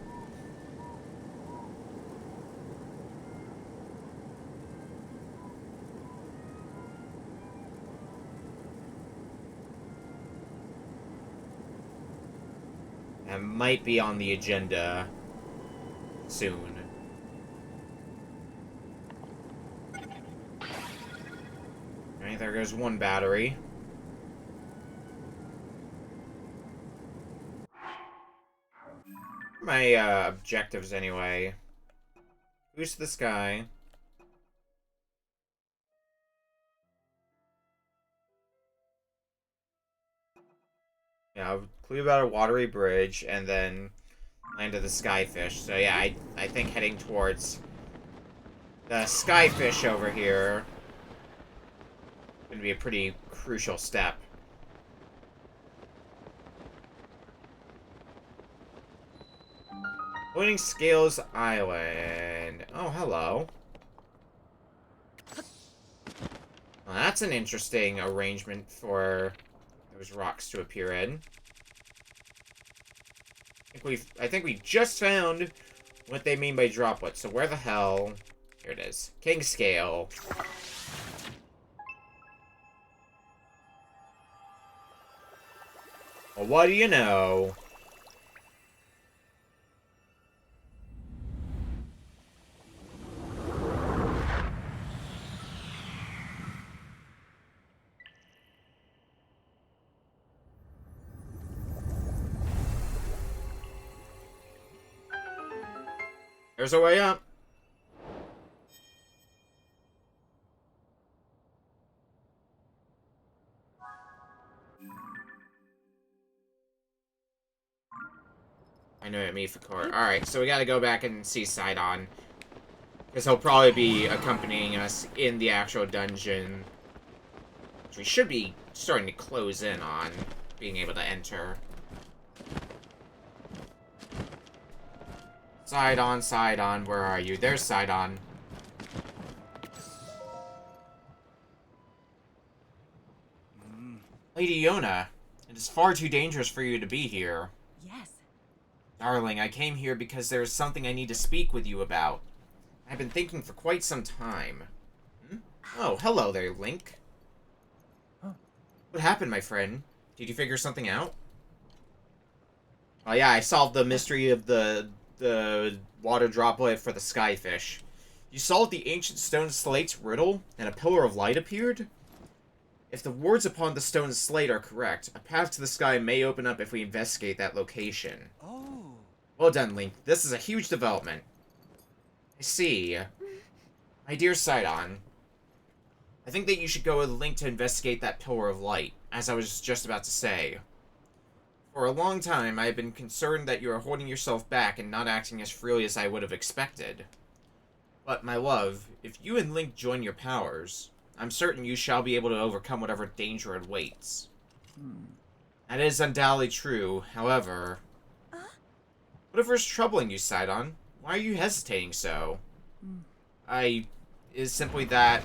That might be on the agenda soon. Alright, there goes one battery. My objectives anyway. Boost the sky. Yeah, clear out a watery bridge and then land of the skyfish. So yeah, I think heading towards the skyfish over here is going to be a pretty crucial step. Pointing Scales Island. Oh, hello. Well, that's an interesting arrangement for those rocks to appear in. I think we just found what they mean by droplet. So where the hell? Here it is. King Scale. Well, what do you know? There's a way up. I know it, me for court. Alright, so we gotta go back and see Sidon. Because he'll probably be accompanying us in the actual dungeon. Which we should be starting to close in on being able to enter. Sidon, where are you? There's Sidon. Lady Yona, it is far too dangerous for you to be here. Yes. Darling, I came here because there is something I need to speak with you about. I've been thinking for quite some time. Oh, hello there, Link. What happened, my friend? Did you figure something out? Oh yeah, I solved the mystery of the water droplet for the skyfish. You solved the ancient stone slate's riddle, and a pillar of light appeared? If the words upon the stone slate are correct, a path to the sky may open up if we investigate that location. Oh. Well done, Link. This is a huge development. I see. My dear Sidon, I think that you should go with Link to investigate that pillar of light, as I was just about to say. For a long time, I have been concerned that you are holding yourself back and not acting as freely as I would have expected. But, my love, if you and Link join your powers, I'm certain you shall be able to overcome whatever danger awaits. That is undoubtedly true, however... Whatever is troubling you, Sidon? Why are you hesitating so? Is simply that...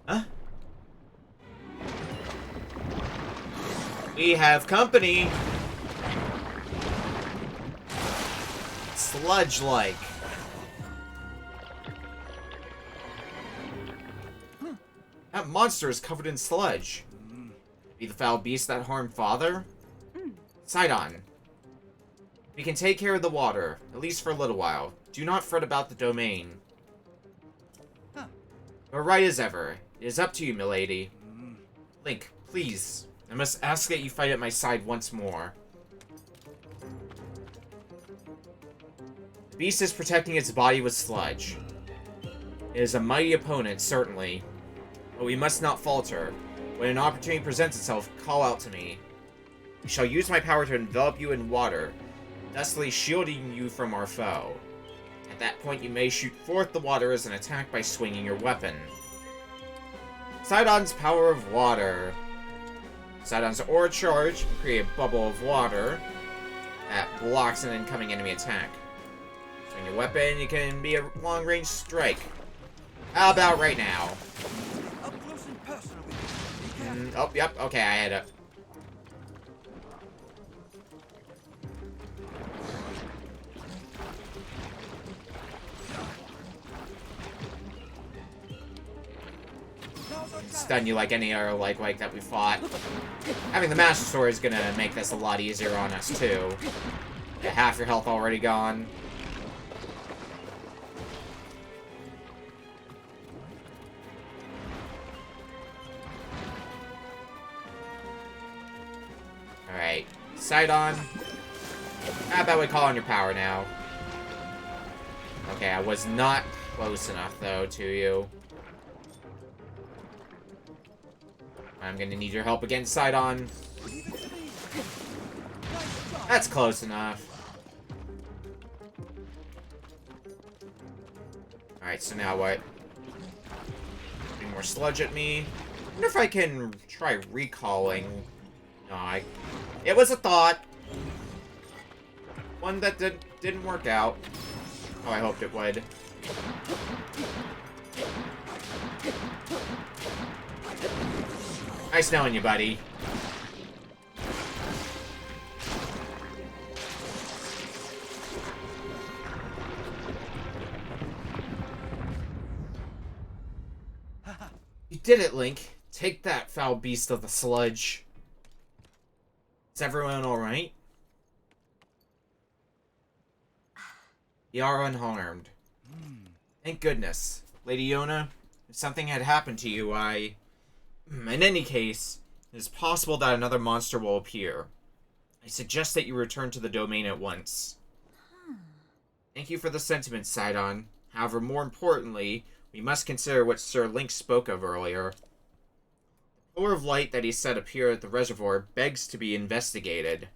Huh? We have company! sludge-like. That monster is covered in sludge. Be the foul beast that harmed Father? Sidon. We can take care of the water, at least for a little while. Do not fret about the domain. You're right as ever. It is up to you, milady. Link, please. I must ask that you fight at my side once more. The beast is protecting its body with sludge. It is a mighty opponent, certainly. But we must not falter. When an opportunity presents itself, call out to me. I shall use my power to envelop you in water, thusly shielding you from our foe. At that point, you may shoot forth the water as an attack by swinging your weapon. Sidon's Power of Water. Sidon's Aura Charge can create a bubble of water that blocks an incoming enemy attack. Swing your weapon, it can be a long-range strike. How about right now? Up close and personal with you. Be careful. Oh, yep, okay, I had it. Now's our time. Stun you like any other like that we fought. Having the Master Sword is gonna make this a lot easier on us, too. Yeah, half your health already gone. Alright. Sidon. How about we call on your power now? Okay, I was not close enough, though, to you. I'm gonna need your help against Sidon. That's close enough. Alright, so now what? Any more sludge at me? I wonder if I can try recalling. No, it was a thought. One that didn't work out. Oh, I hoped it would. Nice knowing you, buddy. You did it, Link. Take that, foul beast of the sludge. Is everyone alright? You are unharmed. Thank goodness. Lady Yona, if something had happened to you, in any case, it is possible that another monster will appear. I suggest that you return to the domain at once. Thank you for the sentiment, Sidon. However, more importantly, we must consider what Sir Link spoke of earlier. The pillar of light that he said appeared at the reservoir begs to be investigated.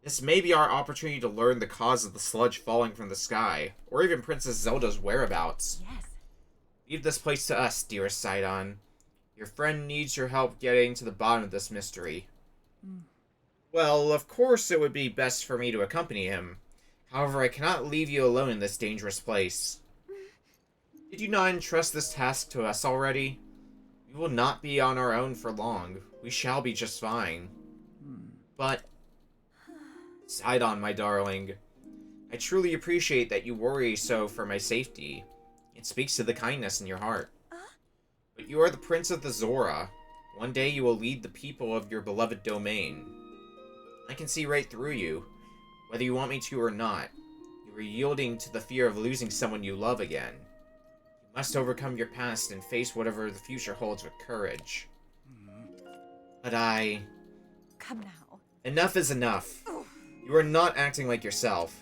This may be our opportunity to learn the cause of the sludge falling from the sky, or even Princess Zelda's whereabouts. Yes. Leave this place to us, dearest Sidon. Your friend needs your help getting to the bottom of this mystery. Well, of course it would be best for me to accompany him. However, I cannot leave you alone in this dangerous place. Did you not entrust this task to us already? We will not be on our own for long. We shall be just fine. But, Sidon, my darling, I truly appreciate that you worry so for my safety. It speaks to the kindness in your heart. But you are the Prince of the Zora. One day you will lead the people of your beloved domain. I can see right through you, whether you want me to or not. You are yielding to the fear of losing someone you love again. You must overcome your past and face whatever the future holds with courage. But Come now. Enough is enough. You are not acting like yourself.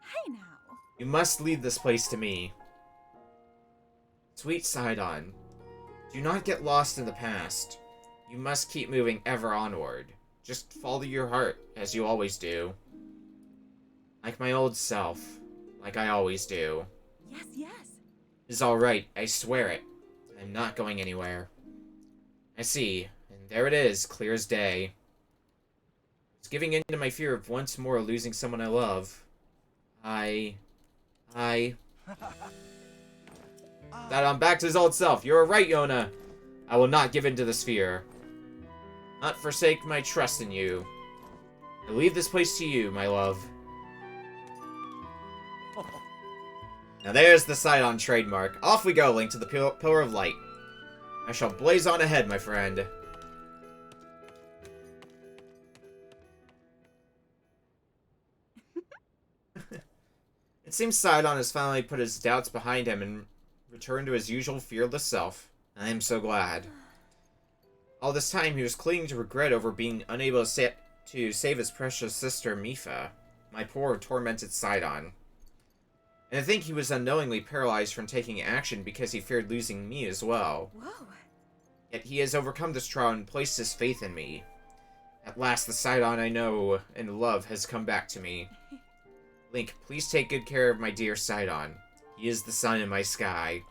Hey now. You must leave this place to me. Sweet Sidon, do not get lost in the past. You must keep moving ever onward. Just follow your heart, as you always do. Like my old self. Like I always do. Yes, yes. It's alright, I swear it. I'm not going anywhere. I see, and there it is, clear as day. It's giving in to my fear of once more losing someone I love. That I'm back to his old self. You're right, Yona. I will not give in to this fear. Not forsake my trust in you. I leave this place to you, my love. Now there's the Sidon trademark. Off we go, Link, to the Pillar of Light. I shall blaze on ahead, my friend. It seems Sidon has finally put his doubts behind him and returned to his usual fearless self. I am so glad. All this time, he was clinging to regret over being unable to save his precious sister, Mipha. My poor, tormented Sidon. And I think he was unknowingly paralyzed from taking action because he feared losing me as well. Whoa. Yet he has overcome this trial and placed his faith in me. At last, the Sidon I know and love has come back to me. Link, please take good care of my dear Sidon. He is the sun in my sky.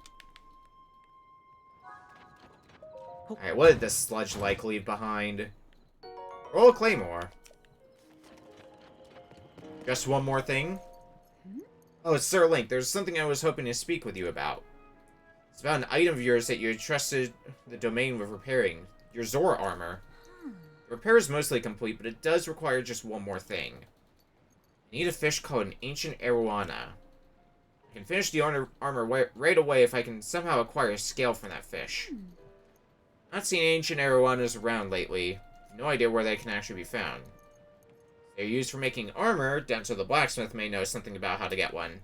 Alright, what did this sludge like leave behind? Roll a claymore. Just one more thing? Oh, Sir Link, there's something I was hoping to speak with you about. It's about an item of yours that you entrusted the domain with repairing. Your Zora armor. The repair is mostly complete, but it does require just one more thing. I need a fish called an ancient arowana. I can finish the armor right away if I can somehow acquire a scale from that fish. Not seen ancient arowanas around lately. No idea where they can actually be found. They're used for making armor, down to the blacksmith may know something about how to get one.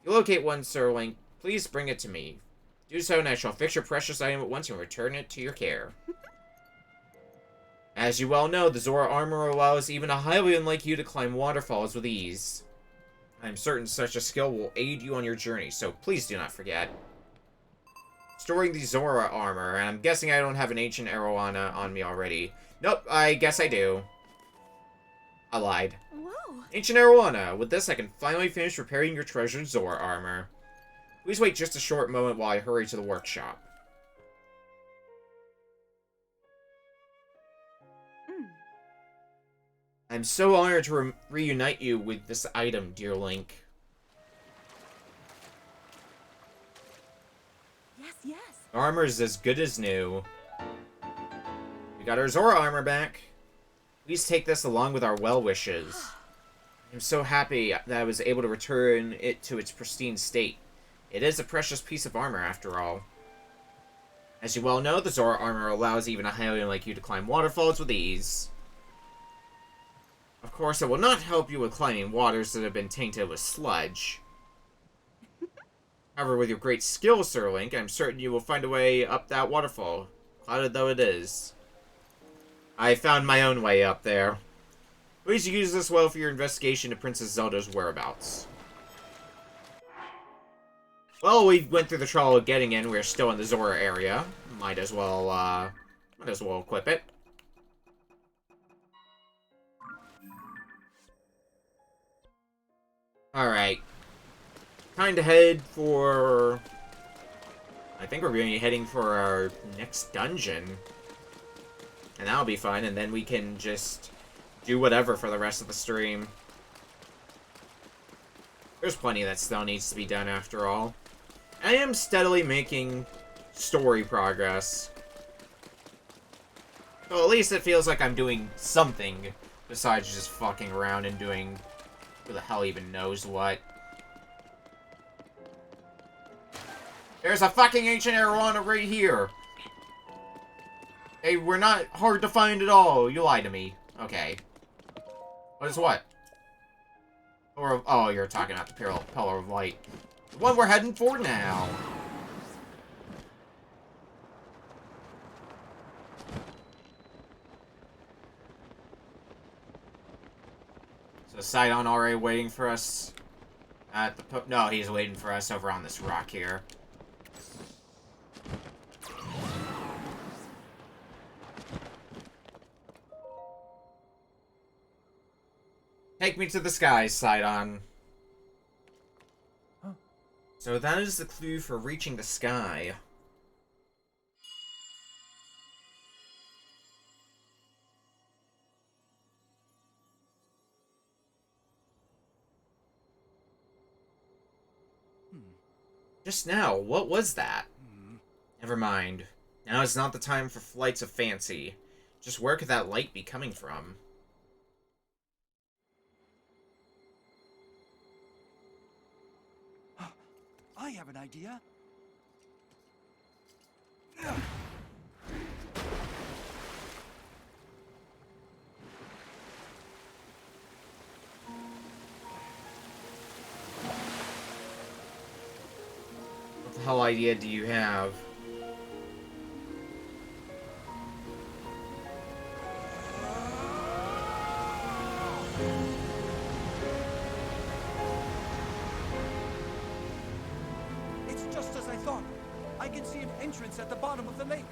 If you locate one, Sir Link, please bring it to me. Do so and I shall fix your precious item at once and return it to your care. As you well know, the Zora armor allows even a highwayman like you to climb waterfalls with ease. I am certain such a skill will aid you on your journey, so please do not forget. Storing the Zora armor, and I'm guessing I don't have an ancient arowana on me already. Nope, I guess I do. I lied. Whoa. Ancient arowana. With this, I can finally finish repairing your treasured Zora armor. Please wait just a short moment while I hurry to the workshop. I'm so honored to reunite you with this item, dear Link. Yes, yes. Armor is as good as new. We got our Zora armor back. Please take this along with our well wishes. I'm so happy that I was able to return it to its pristine state. It is a precious piece of armor, after all. As you well know, the Zora armor allows even a highwayman like you to climb waterfalls with ease. Of course, it will not help you with climbing waters that have been tainted with sludge. However, with your great skill, Sir Link, I'm certain you will find a way up that waterfall, clouded though it is. I found my own way up there. Please use this well for your investigation of Princess Zelda's whereabouts. Well, we went through the trouble of getting in. We're still in the Zora area. Might as well equip it. Alright. Time to head for... I think we're going to be heading for our next dungeon. And that'll be fun, and then we can just do whatever for the rest of the stream. There's plenty that still needs to be done after all. I am steadily making story progress. So at least it feels like I'm doing something besides just fucking around and doing who the hell even knows what. There's a fucking ancient arowana right here. Hey, we're not hard to find at all. You lied to me. Okay. What is what? Or, oh, you're talking about the Pillar of Light. The one we're heading for now. So Sidon already waiting for us at the... No, he's waiting for us over on this rock here. Take me to the skies, Sidon. Huh. So that is the clue for reaching the sky. Just now, what was that? Never mind. Now is not the time for flights of fancy. Just where could that light be coming from? I have an idea. What the hell idea do you have? It's just as I thought. I can see an entrance at the bottom of the lake.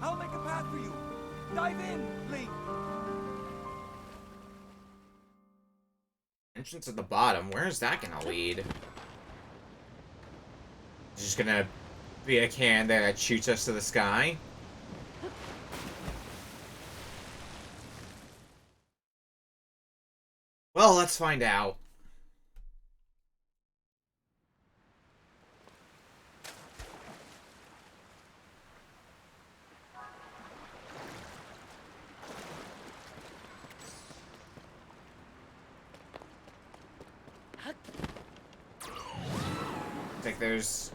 I'll make a path for you. Dive in, Link. Entrance at the bottom. Where is that gonna lead? Just gonna be a can that shoots us to the sky? Well, let's find out. I think there's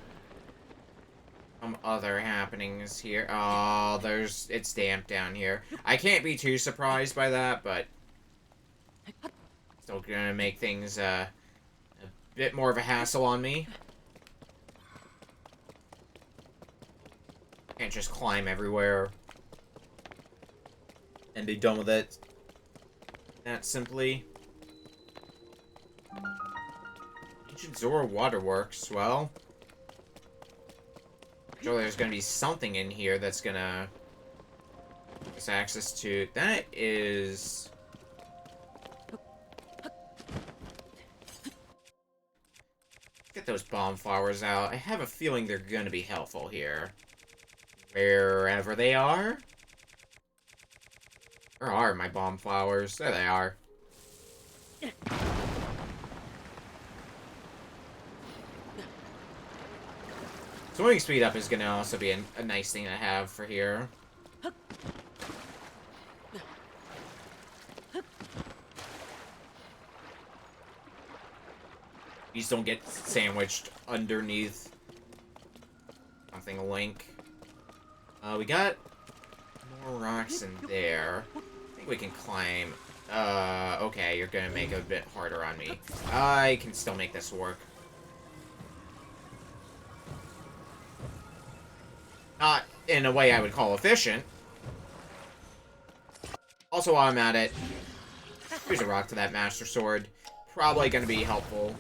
some other happenings here. Oh, it's damp down here. I can't be too surprised by that, but still gonna make things a bit more of a hassle on me. Can't just climb everywhere and be done with it that simply. Ancient Zora Waterworks. Well, surely there's gonna be something in here that's gonna give us access to. That is. Get those bomb flowers out. I have a feeling they're gonna be helpful here. Wherever they are. Where are my bomb flowers? There they are. Swimming speed up is gonna also be a nice thing to have for here. These don't get sandwiched underneath something Link. We got more rocks in there. I think we can climb. Okay, you're gonna make it a bit harder on me. I can still make this work. Not in a way I would call efficient. Also, while I'm at it, here's a rock to that Master Sword. Probably gonna be helpful.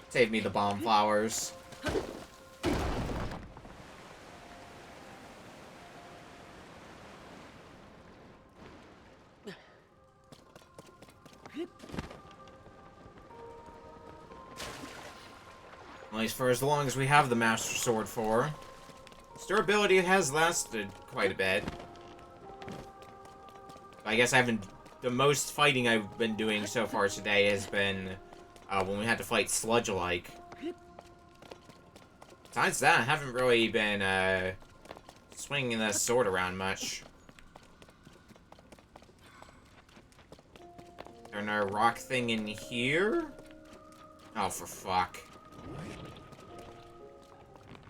Save me the bomb flowers. At least for as long as we have the Master Sword for. Its durability has lasted quite a bit. I guess I haven't... The most fighting I've been doing so far today has been when we had to fight Sludge-alike. Besides that, I haven't really been swinging the sword around much. Is there a rock thing in here? Oh, for fuck.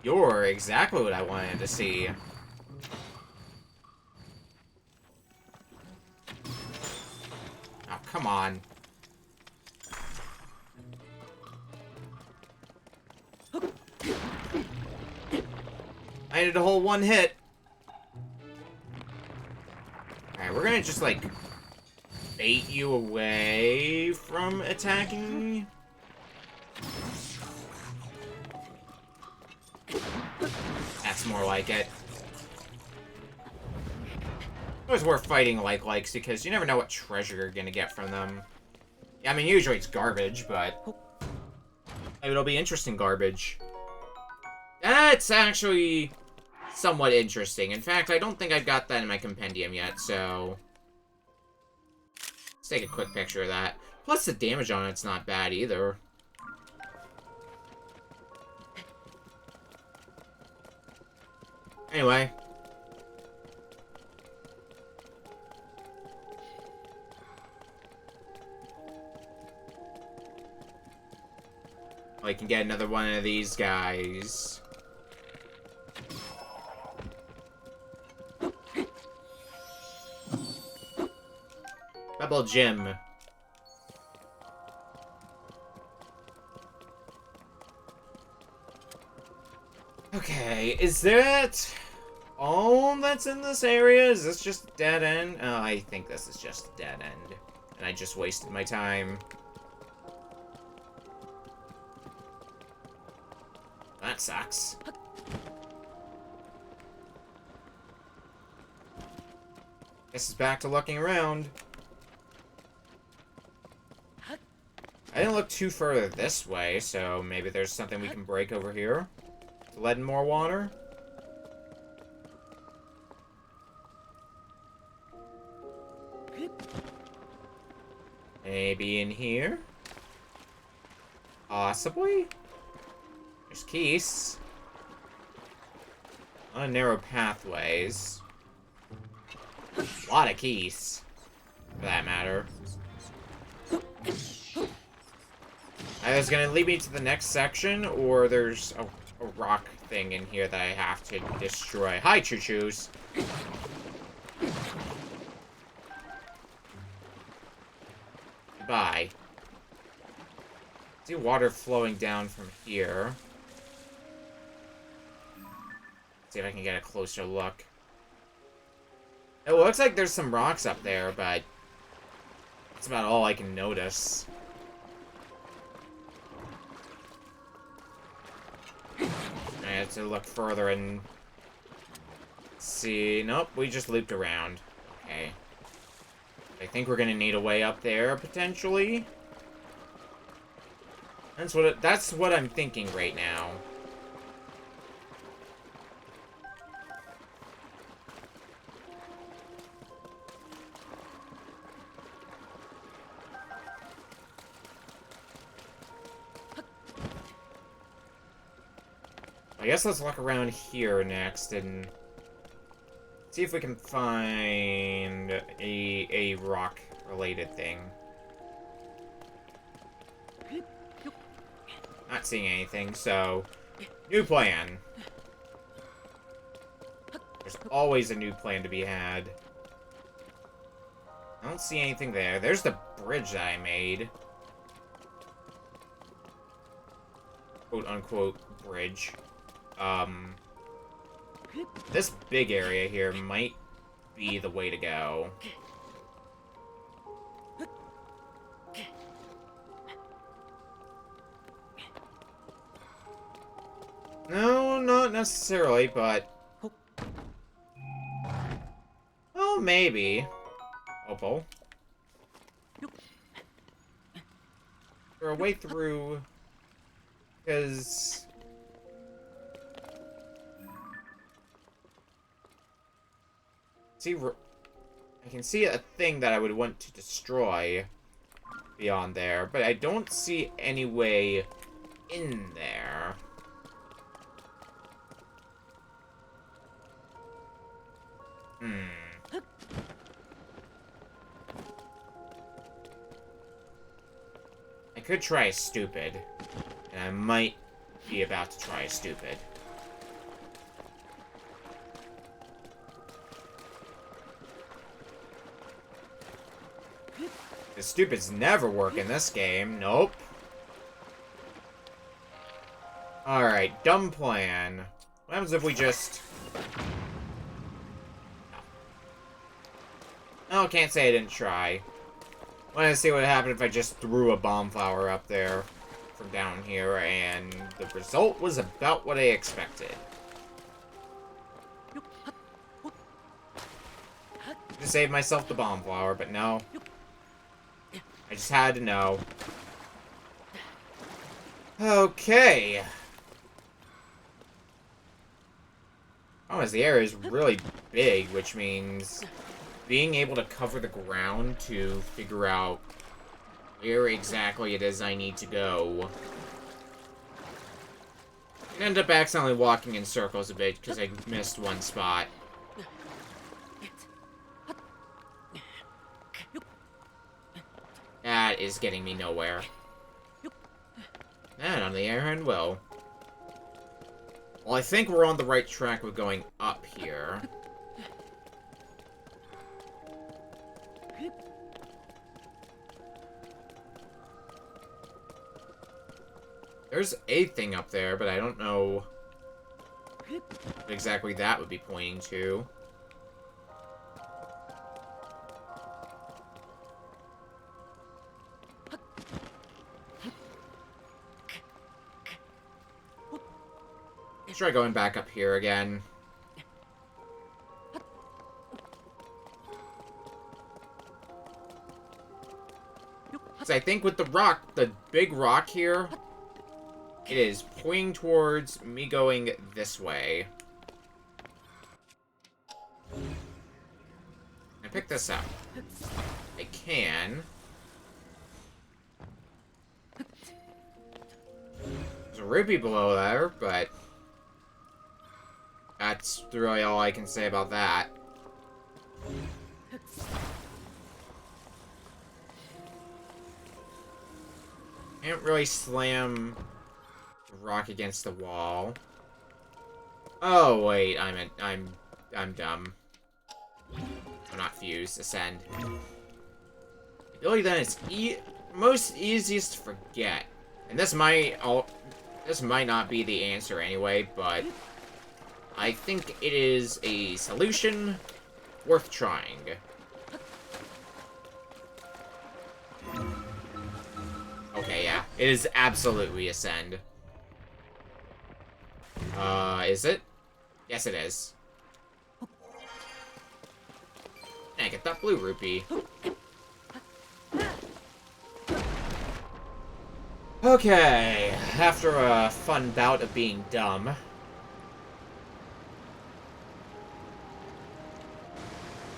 You're exactly what I wanted to see. Oh, come on. I needed a whole one hit. Alright, we're gonna just, like, bait you away from attacking. That's more like it. It was worth fighting like-likes because you never know what treasure you're gonna get from them. Yeah, I mean, usually it's garbage, but it'll be interesting garbage. That's actually somewhat interesting. In fact, I don't think I've got that in my compendium yet, so let's take a quick picture of that. Plus, the damage on it's not bad, either. Anyway. I can get another one of these guys. Rebel Jim. Okay, is that all that's in this area? Is this just a dead end? Oh, I think this is just a dead end. And I just wasted my time. That sucks. Guess it's back to looking around. I didn't look too further this way, so maybe there's something we can break over here to let in more water. Maybe in here? Possibly? There's keys. A lot of narrow pathways. A lot of keys, for that matter. Either it's gonna lead me to the next section, or there's a rock thing in here that I have to destroy. Hi, choo-choos. Bye. See water flowing down from here. See if I can get a closer look. It looks like there's some rocks up there, but that's about all I can notice. I have to look further and see. Nope, we just looped around. Okay. I think we're gonna need a way up there, potentially. That's what I'm thinking right now. I guess let's look around here next and see if we can find a rock-related thing. Not seeing anything, so new plan. There's always a new plan to be had. I don't see anything there. There's the bridge that I made. Quote-unquote bridge. This big area here might be the way to go. No, not necessarily, but... Oh, maybe. Opal. Or a way through... Because... See, I can see a thing that I would want to destroy beyond there, but I don't see any way in there. I could try stupid, and I might be about to try stupid. The stupids never work in this game. Nope. Alright, dumb plan. What happens if we just... Oh, can't say I didn't try. Wanted to see what happened if I just threw a bomb flower up there from down here, and the result was about what I expected. To save myself the bomb flower, but no. I just had to know. Okay. Oh, as the area is really big, which means being able to cover the ground to figure out where exactly it is I need to go I end up accidentally walking in circles a bit because I missed one spot. That is getting me nowhere. And on the air and well. Well, I think we're on the right track with going up here. There's a thing up there, but I don't know what exactly that would be pointing to. Let's try going back up here again. So I think with the rock, the big rock here, it is pointing towards me going this way. I pick this up. I can. There's a rupee below there, but that's really all I can say about that. Can't really slam the rock against the wall. Oh wait, I'm dumb. I'm not fused. Ascend. Ability then is most easiest to forget, and this might not be the answer anyway, but I think it is a solution worth trying. Okay, yeah. It is absolutely Ascend. Is it? Yes, it is. And get that blue rupee. Okay, after a fun bout of being dumb,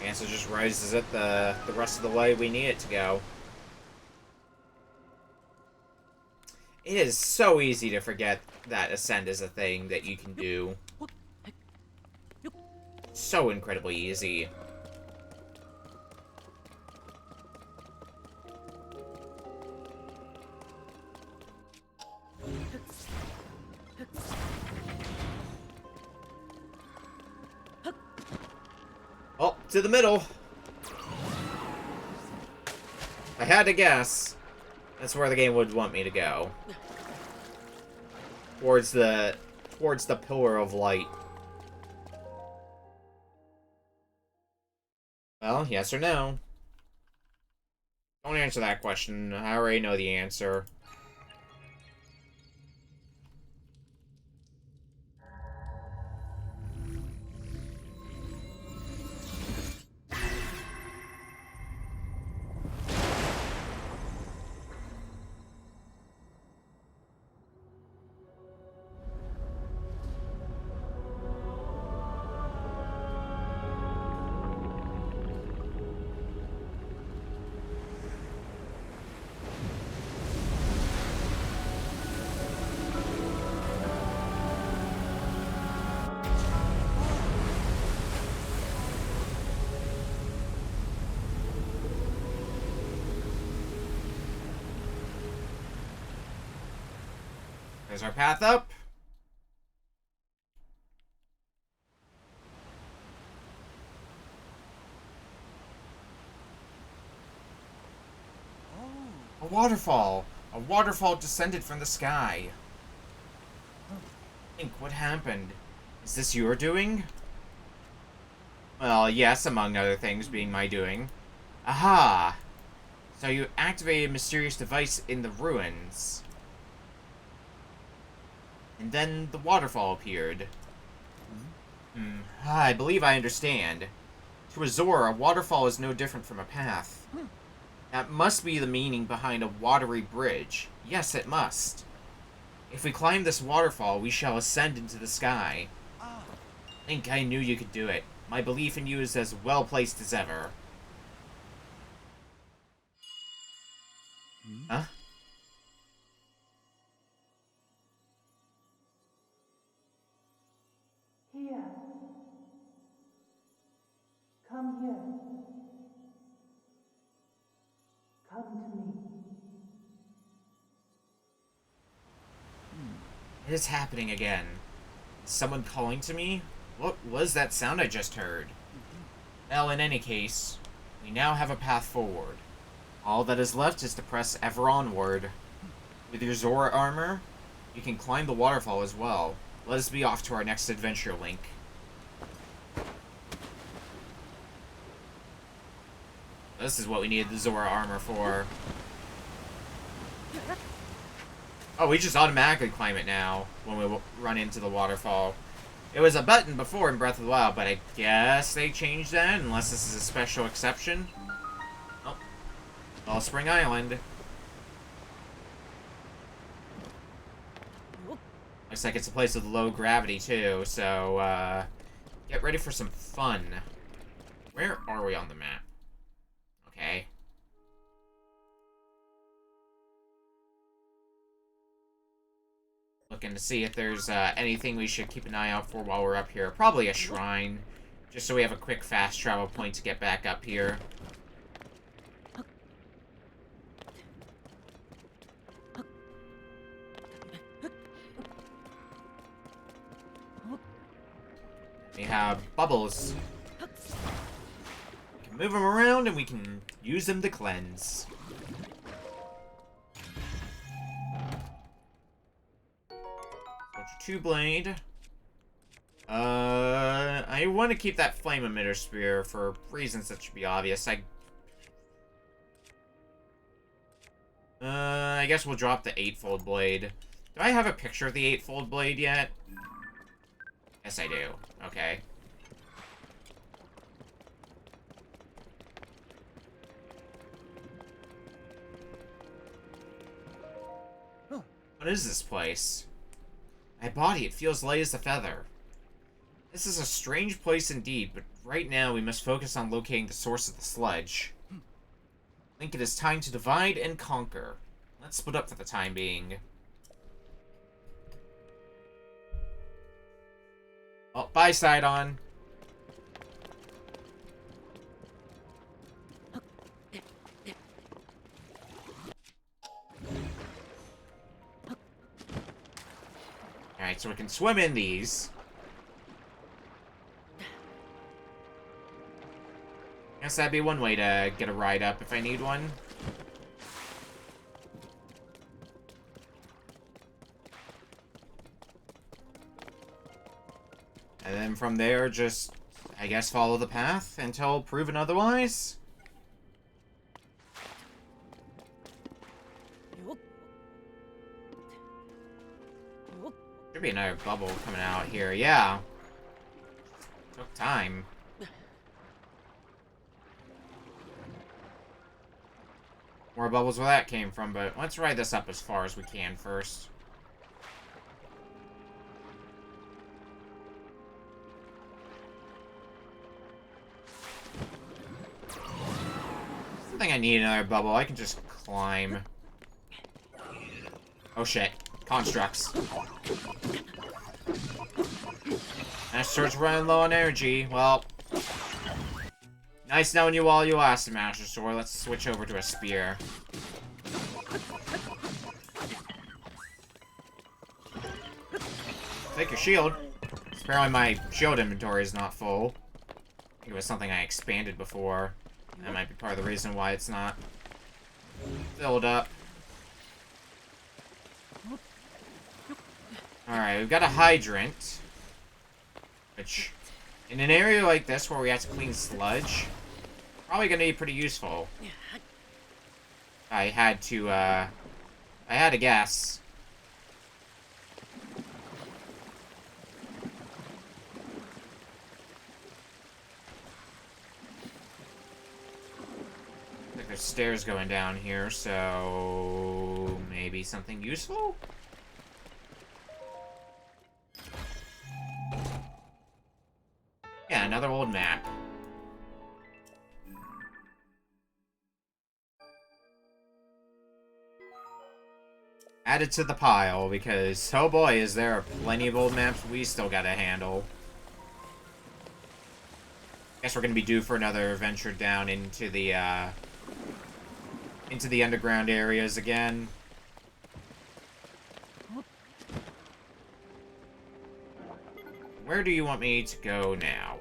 the answer just rises it the rest of the way we need it to go. It is so easy to forget that Ascend is a thing that you can do. So incredibly easy. Oh, to the middle. I had to guess. That's where the game would want me to go. Towards the pillar of light. Well, yes or no? Don't answer that question. I already know the answer. There's our path up. A waterfall. A waterfall descended from the sky. Think, what happened? Is this your doing? Well, yes, among other things being my doing. Aha! So you activated a mysterious device in the ruins. And then the waterfall appeared. I believe I understand. To Azor, a waterfall is no different from a path. That must be the meaning behind a watery bridge. Yes, it must. If we climb this waterfall, we shall ascend into the sky. Link, I knew you could do it. My belief in you is as well placed as ever. Huh? Come here. Come to me. It is happening again. Is someone calling to me? What was that sound I just heard? Well, in any case, we now have a path forward. All that is left is to press ever onward. With your Zora armor, you can climb the waterfall as well. Let us be off to our next adventure, Link. This is what we needed the Zora armor for. Oh, we just automatically climb it now when we run into the waterfall. It was a button before in Breath of the Wild, but I guess they changed that, unless this is a special exception. Oh. Well, Spring Island. Looks like it's a place with low gravity, too, so, get ready for some fun. Where are we on the map? Okay. Looking to see if there's anything we should keep an eye out for while we're up here. Probably a shrine, just so we have a quick fast travel point to get back up here. We have bubbles. We can move them around and we can use them to cleanse. Two blade. I want to keep that flame emitter spear for reasons that should be obvious. I guess we'll drop the 8-fold blade. Do I have a picture of the 8-fold blade yet? Yes, I do. Okay. What is this place? My body, it feels light as a feather. This is a strange place indeed, but right now we must focus on locating the source of the sludge. I think it is time to divide and conquer. Let's split up for the time being. Oh, bye, Sidon. Alright, so we can swim in these. Guess that'd be one way to get a ride up if I need one. And then from there, just, I guess, follow the path until proven otherwise. Should be another bubble coming out here. Yeah. Took time. More bubbles where that came from, but let's ride this up as far as we can first. I think I need another bubble. I can just climb. Oh shit. Constructs. That starts running low on energy. Well, nice knowing you while you last, Master Sword. Let's switch over to a spear. Take your shield. Apparently my shield inventory is not full. I think it was something I expanded before. That might be part of the reason why it's not filled up. Alright, we've got a hydrant. Which, in an area like this where we have to clean sludge, probably gonna be pretty useful. I had to guess. I think there's stairs going down here, so maybe something useful? Yeah, another old map. Added to the pile, because, oh boy, is there plenty of old maps we still gotta handle. Guess we're gonna be due for another venture down into the underground areas again. Where do you want me to go now?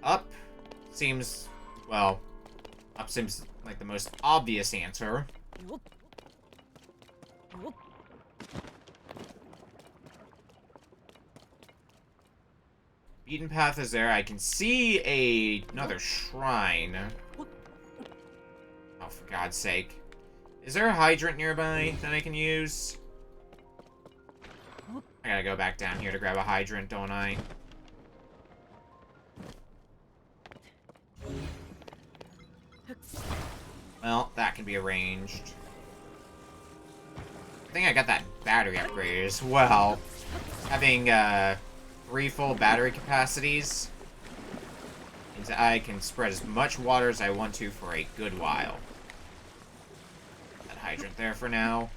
Up seems, well, up seems like the most obvious answer. Beaten path is there. I can see another shrine. Oh, for God's sake. Is there a hydrant nearby that I can use? I gotta go back down here to grab a hydrant, don't I? Well, that can be arranged. I think I got that battery upgrade as well. Having, 3 full battery capacities means that I can spread as much water as I want to for a good while. That hydrant there for now.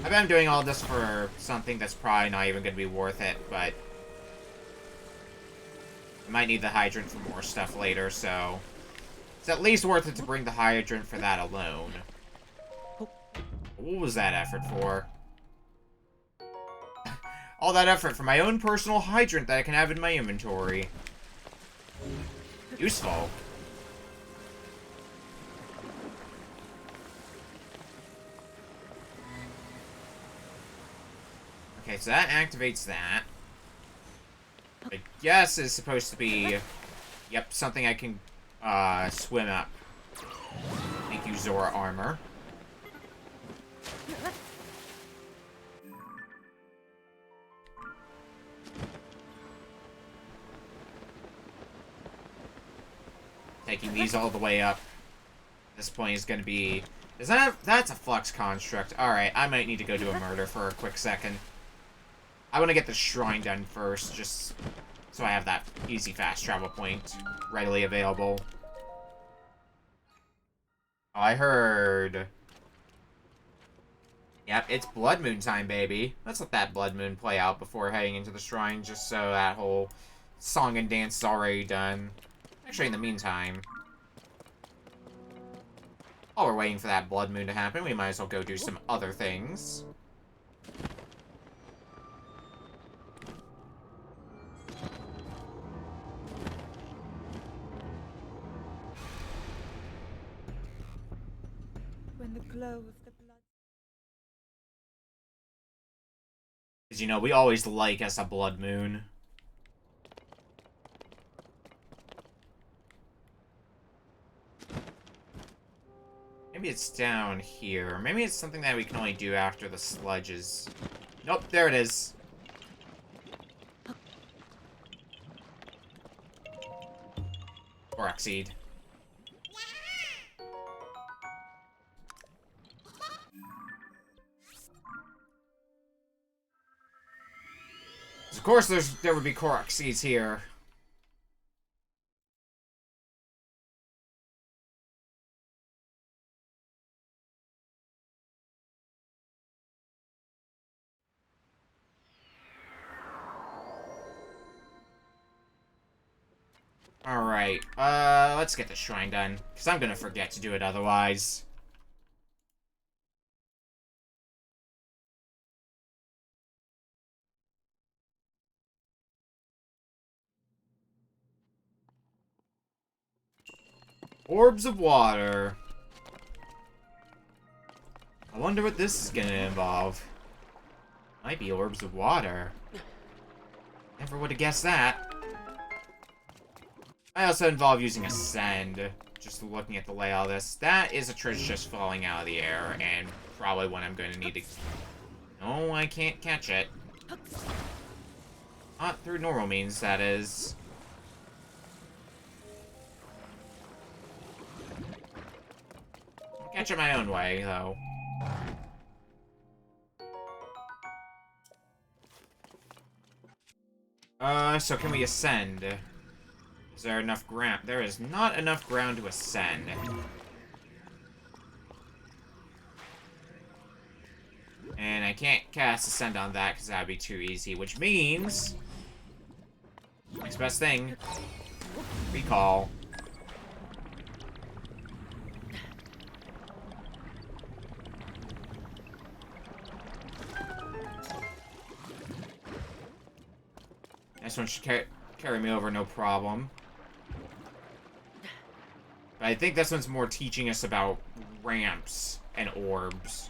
I bet I'm doing all this for something that's probably not even going to be worth it, but I might need the hydrant for more stuff later, so it's at least worth it to bring the hydrant for that alone. What was that effort for? All that effort for my own personal hydrant that I can have in my inventory. Useful. Okay, so that activates that. I guess it's supposed to be, yep, something I can, swim up. Thank you, Zora armor. Taking these all the way up. This point is gonna be... That's a flux construct. Alright, I might need to go do a murder for a quick second. I want to get the shrine done first, just so I have that easy fast travel point readily available. Oh, I heard... Yep, it's Blood Moon time, baby. Let's let that Blood Moon play out before heading into the shrine, just so that whole song and dance is already done. Actually, in the meantime, while we're waiting for that Blood Moon to happen, we might as well go do some other things. When the glow of the blood. Because, you know, we always like us a Blood Moon. Maybe it's down here. Maybe it's something that we can only do after the sludge is... Nope, there it is. Korok seed. Of course there would be Korok seeds here. Alright, let's get the shrine done, because I'm gonna forget to do it otherwise. Orbs of water. I wonder what this is gonna involve. Might be orbs of water. Never would have guessed that. I also involve using Ascend. Just looking at the layout of this. That is a treasure just falling out of the air, and probably one I'm going to need to... No, I can't catch it. Not through normal means, that is. I'll catch it my own way, though. So can we ascend? Is there enough ground? There is not enough ground to ascend. And I can't cast Ascend on that because that would be too easy, which means... Next best thing. Recall. This one should carry me over, no problem. But I think this one's more teaching us about ramps and orbs.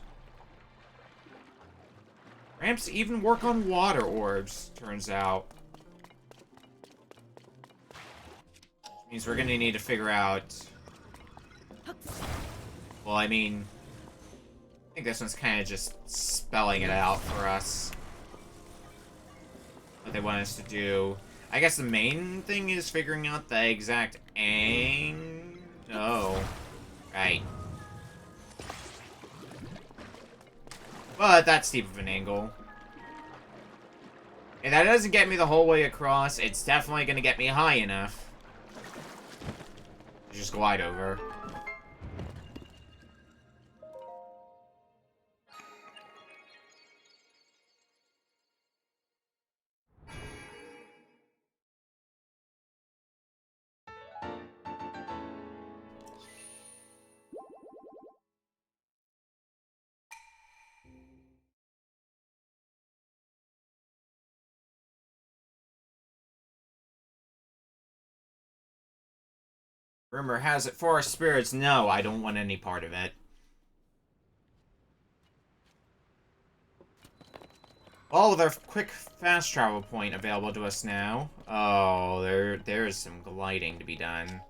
Ramps even work on water orbs, turns out. Which means we're gonna need to figure out... Well, I mean... I think this one's kind of just spelling it out for us. What they want us to do. I guess the main thing is figuring out the exact Oh. Right. But that's steep of an angle. If that doesn't get me the whole way across, it's definitely gonna get me high enough to just glide over. Rumor has it forest spirits. No, I don't want any part of it. Well, with our quick fast travel point available to us now. Oh, there is some gliding to be done.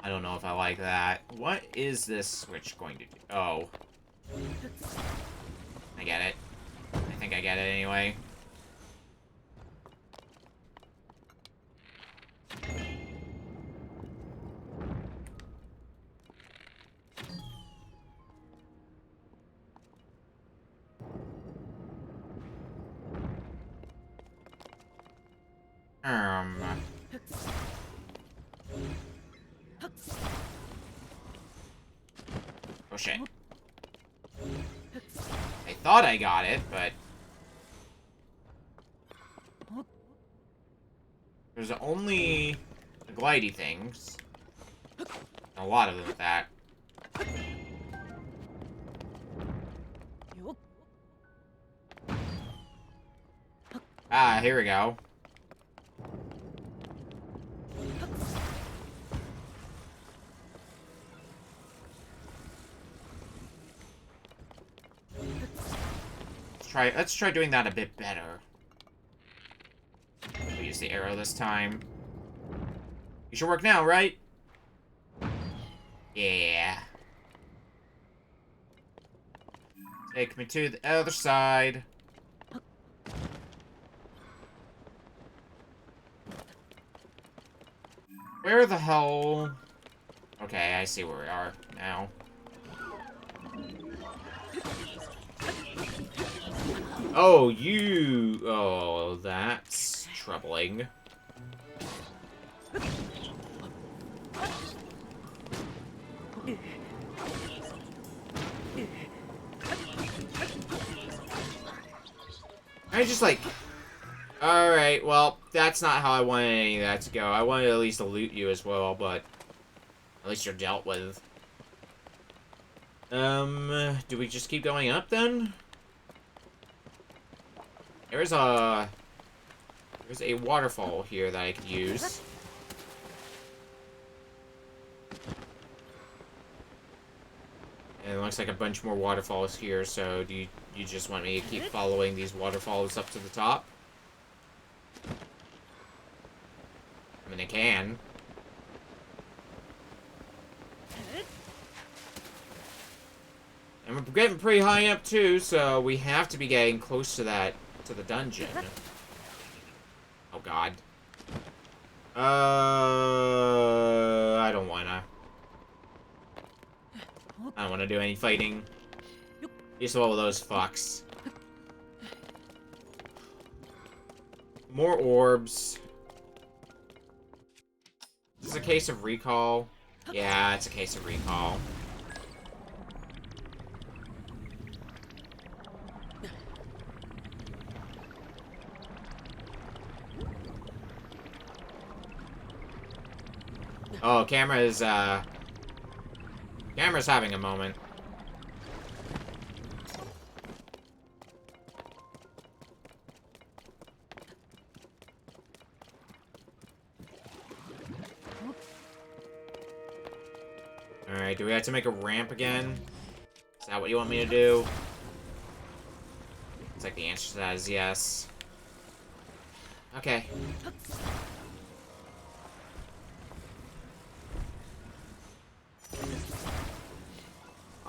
I don't know if I like that. What is this switch going to do? Oh. I get it. I think I get it anyway. Oh shit. I thought I got it, but... There's only the glidey things. A lot of them with that. Ah, here we go. Let's try doing that a bit better. We'll use the arrow this time. You should work now, right? Yeah. Take me to the other side. Where the hell... Okay, I see where we are now. Oh, you... Oh, that's troubling. I just like... Alright, well, that's not how I wanted any of that to go. I wanted at least to loot you as well, but... At least you're dealt with. Do we just keep going up, then? There's a waterfall here that I could use. And it looks like a bunch more waterfalls here, so do you just want me to keep following these waterfalls up to the top? I mean, I can. And we're getting pretty high up, too, so we have to be getting close to that, to the dungeon. Oh, God. I don't wanna. I don't wanna do any fighting. Use all of those fucks. More orbs. Is this a case of recall? Yeah, it's a case of recall. Oh, camera's having a moment. Alright, do we have to make a ramp again? Is that what you want me to do? It's like the answer to that is yes. Okay.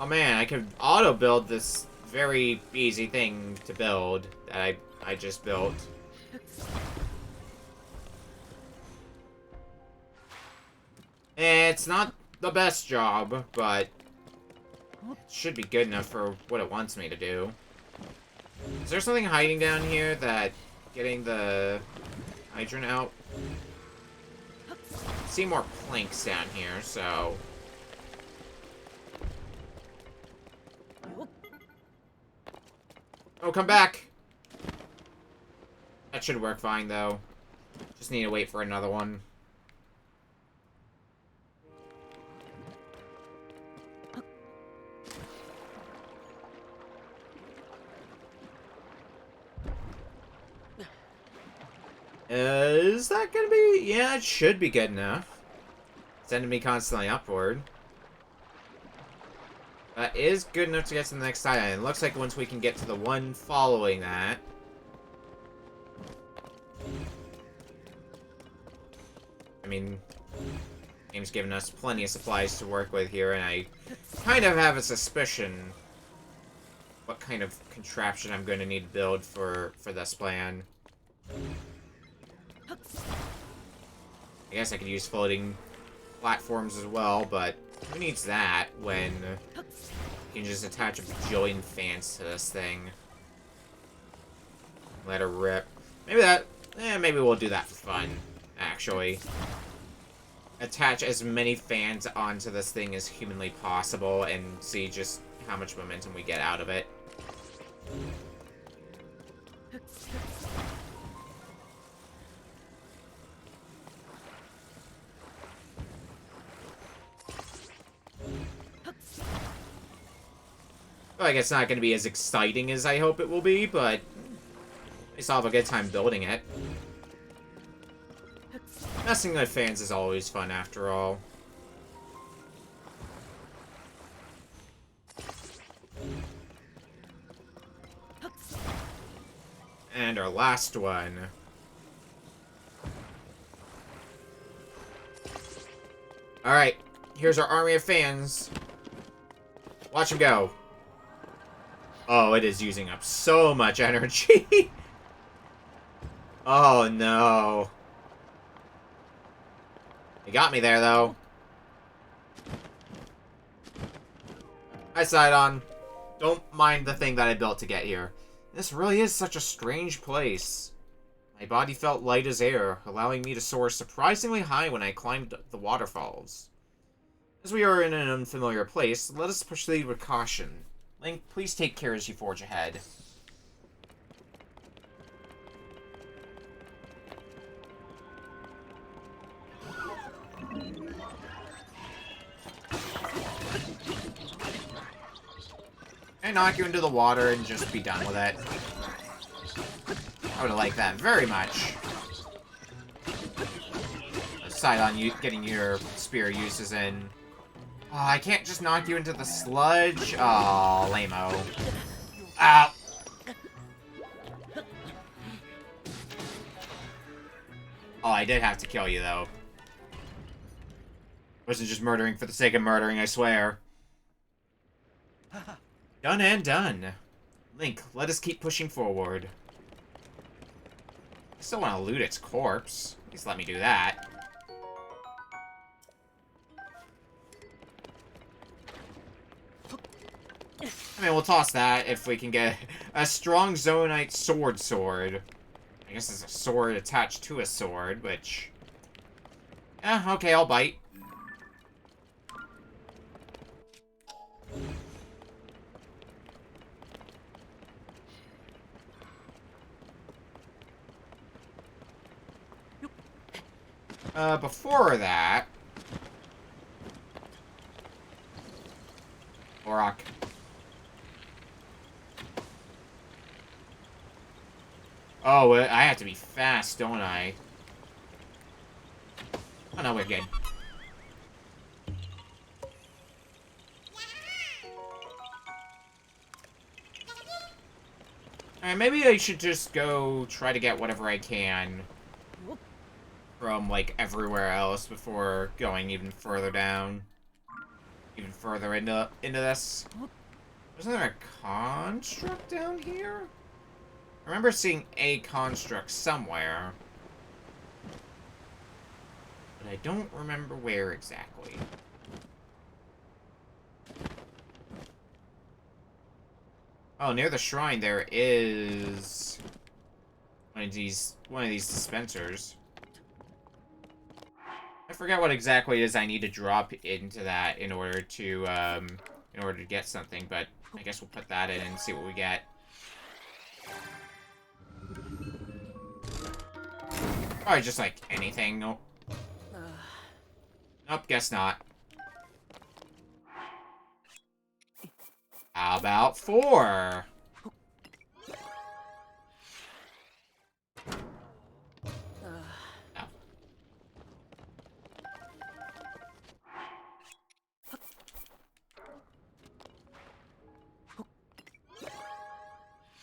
Oh man, I could auto-build this very easy thing to build that I just built. It's not the best job, but it should be good enough for what it wants me to do. Is there something hiding down here that getting the hydrant out? I see more planks down here, so... Oh, come back! That should work fine, though. Just need to wait for another one. Is that gonna be... Yeah, it should be good enough. Sending me constantly upward. That is good enough to get to the next side. And it looks like once we can get to the one following that... I mean... Game's given us plenty of supplies to work with here, and I kind of have a suspicion what kind of contraption I'm going to need to build for this plan. I guess I could use floating platforms as well, but who needs that when you can just attach a bajillion fans to this thing? Let her rip. Maybe that... maybe we'll do that for fun, actually. Attach as many fans onto this thing as humanly possible and see just how much momentum we get out of it. Like, it's not going to be as exciting as I hope it will be, but I still have a good time building it. Messing with fans is always fun, after all. And our last one. Alright, here's our army of fans. Watch them go. Oh, it is using up so much energy. Oh, no. You got me there, though. Hi, Sidon. Don't mind the thing that I built to get here. This really is such a strange place. My body felt light as air, allowing me to soar surprisingly high when I climbed the waterfalls. As we are in an unfamiliar place, let us proceed with caution. Link, please take care as you forge ahead. And knock you into the water and just be done with it. I would like that very much. Aside on you getting your spear uses in. Oh, I can't just knock you into the sludge. Oh, lame-o. Ow! Oh, I did have to kill you, though. Wasn't just murdering for the sake of murdering, I swear. Done and done. Link, let us keep pushing forward. I still want to loot its corpse. Please let me do that. I mean, we'll toss that if we can get a strong Zonite sword. I guess it's a sword attached to a sword, which... yeah, okay, I'll bite. Before that... Auroch. Oh, I have to be fast, don't I? Oh, no, we're good. Alright, maybe I should just go try to get whatever I can from, like, everywhere else before going even further down. Even further into this. Wasn't there a construct down here? I remember seeing a construct somewhere. But I don't remember where exactly. Oh, near the shrine there is one of these dispensers. I forgot what exactly it is I need to drop into that in order to get something, but I guess we'll put that in and see what we get. Probably just like anything. Nope. Nope, guess not. How about 4? No.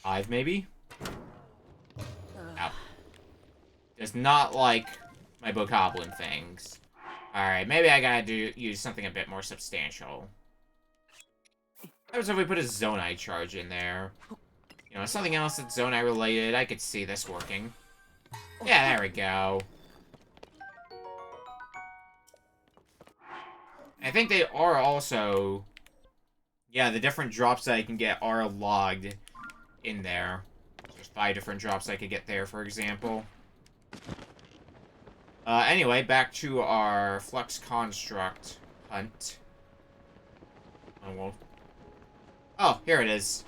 5, maybe? No. Does not like my bokoblin things. Alright, maybe I gotta use something a bit more substantial. How about if we put a Zonai charge in there? You know, something else that's Zonai related. I could see this working. Yeah, there we go. I think they are also... Yeah, the different drops that I can get are logged in there. There's 5 different drops I could get there, for example. Anyway, back to our Flux Construct hunt. Oh, well. Oh, here it is.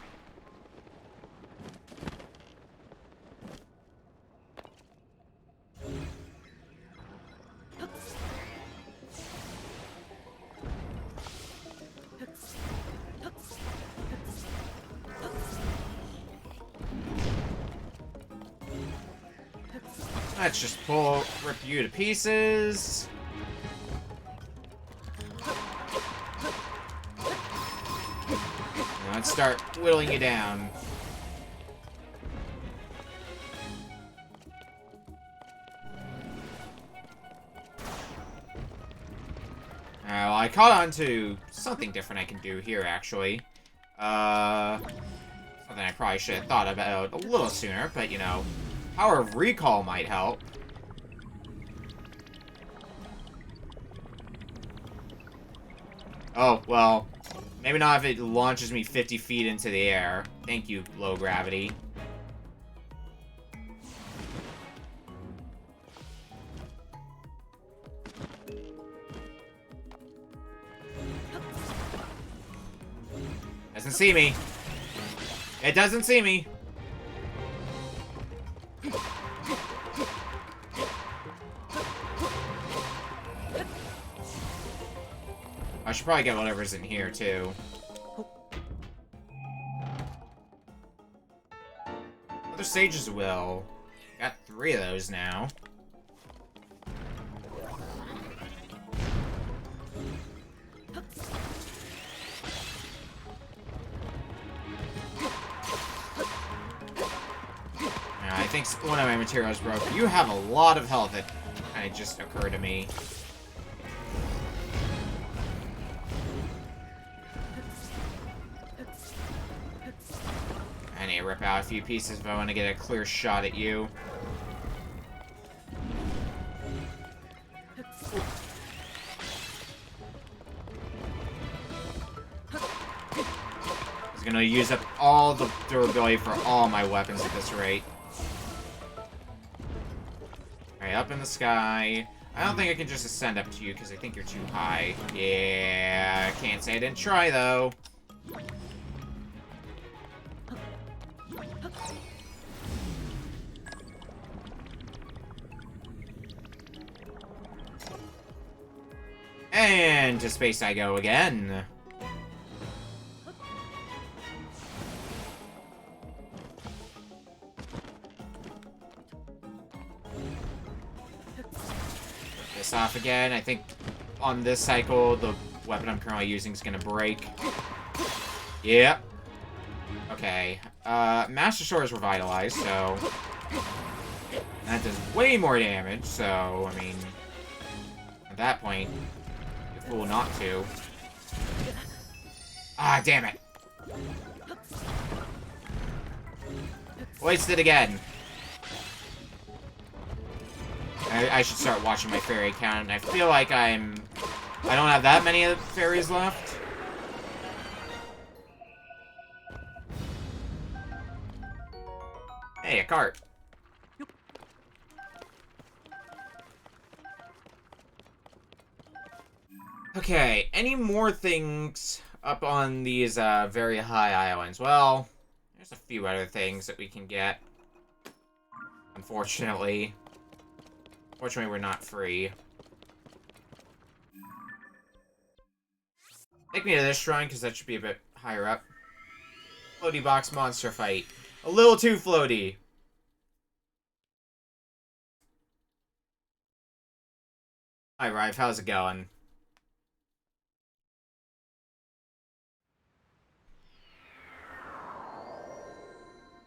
Let's just rip you to pieces. Let's start whittling you down. Well, I caught on to something different I can do here, actually. Something I probably should have thought about a little sooner, but, you know, Power of Recall might help. Oh, well, maybe not if it launches me 50 feet into the air. Thank you, low gravity. Doesn't see me. It doesn't see me. I should probably get whatever's in here, too. Other Sage's Will. Got 3 of those now. I think one of my materials broke. You have a lot of health that kind of just occurred to me. I need to rip out a few pieces if I want to get a clear shot at you. He's gonna use up all the durability for all my weapons at this rate. Alright, up in the sky. I don't think I can just ascend up to you because I think you're too high. Yeah, can't say I didn't try, though. And to space I go again. this off again. I think on this cycle, the weapon I'm currently using is gonna break. Yep. Okay. Master Sword is revitalized, so that does way more damage, so, I mean, at that point, you're fool not to. Ah, damn it. Wasted again. I should start watching my fairy count. I feel like I don't have that many of the fairies left. Hey, a cart. Okay, any more things up on these very high islands? Well, there's a few other things that we can get. Unfortunately. Fortunately, we're not free. Take me to this shrine, because that should be a bit higher up. Floaty box monster fight. A little too floaty. Hi, Rive. How's it going?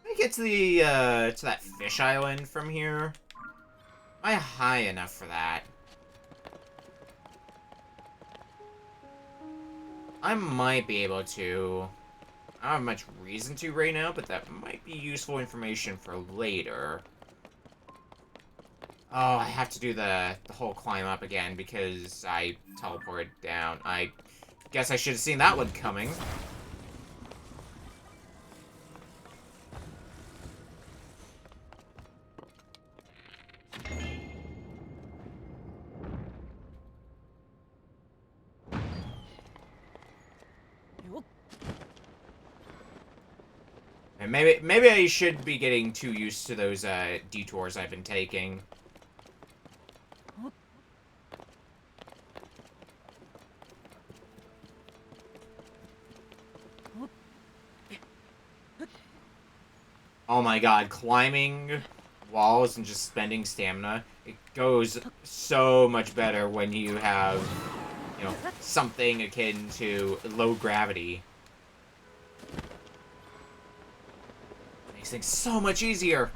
Can I get to the, to that fish island from here? Am I high enough for that? I might be able to. I don't have much reason to right now, but that might be useful information for later. Oh, I have to do the whole climb up again because I teleported down. I guess I should have seen that one coming. And maybe I should be getting too used to those detours I've been taking. Oh my god, climbing walls and just spending stamina, it goes so much better when you have, you know, something akin to low gravity. Makes things so much easier.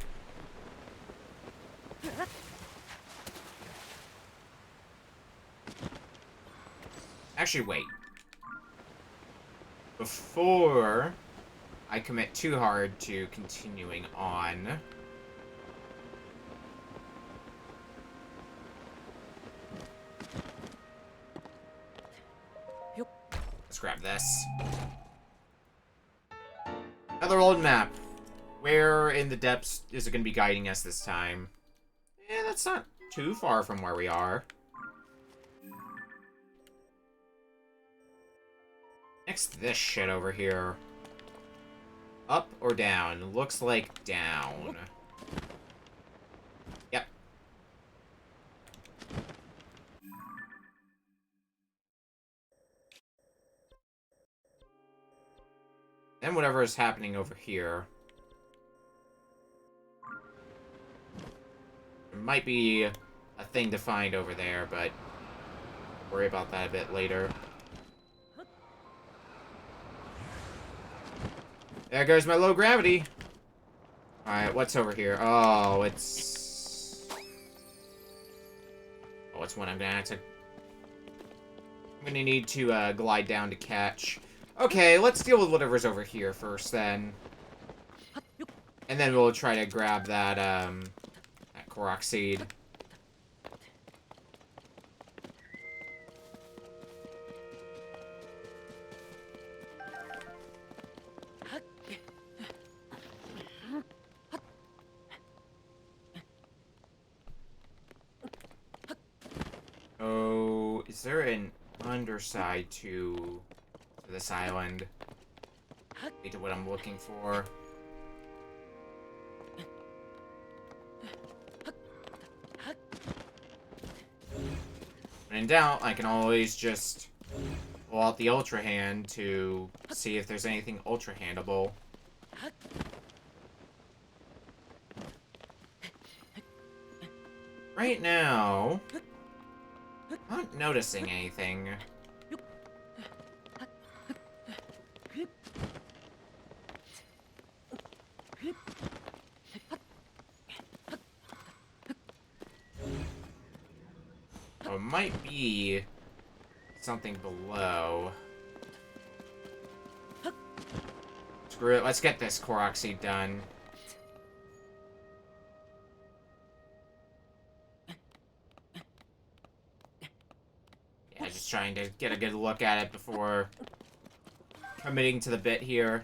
Actually, wait. Before I commit too hard to continuing on, let's grab this. Another old map. Where in the depths is it going to be guiding us this time? Yeah, that's not too far from where we are. Next to this shit over here. Up or down? Looks like down. Yep. Then whatever is happening over here. There might be a thing to find over there, but worry about that a bit later. There goes my low gravity. Alright, what's over here? Oh, it's... Oh, it's one I'm gonna have to... I'm gonna need to glide down to catch. Okay, let's deal with whatever's over here first, then. And then we'll try to grab that, that Korok seed. Oh, is there an underside to this island? To what I'm looking for. When in doubt, I can always just pull out the Ultra Hand to see if there's anything Ultra Handable. Right now, I'm not noticing anything. Oh, it might be something below. Screw it, let's get this Korok seed done. Yeah, just trying to get a good look at it before committing to the bit here.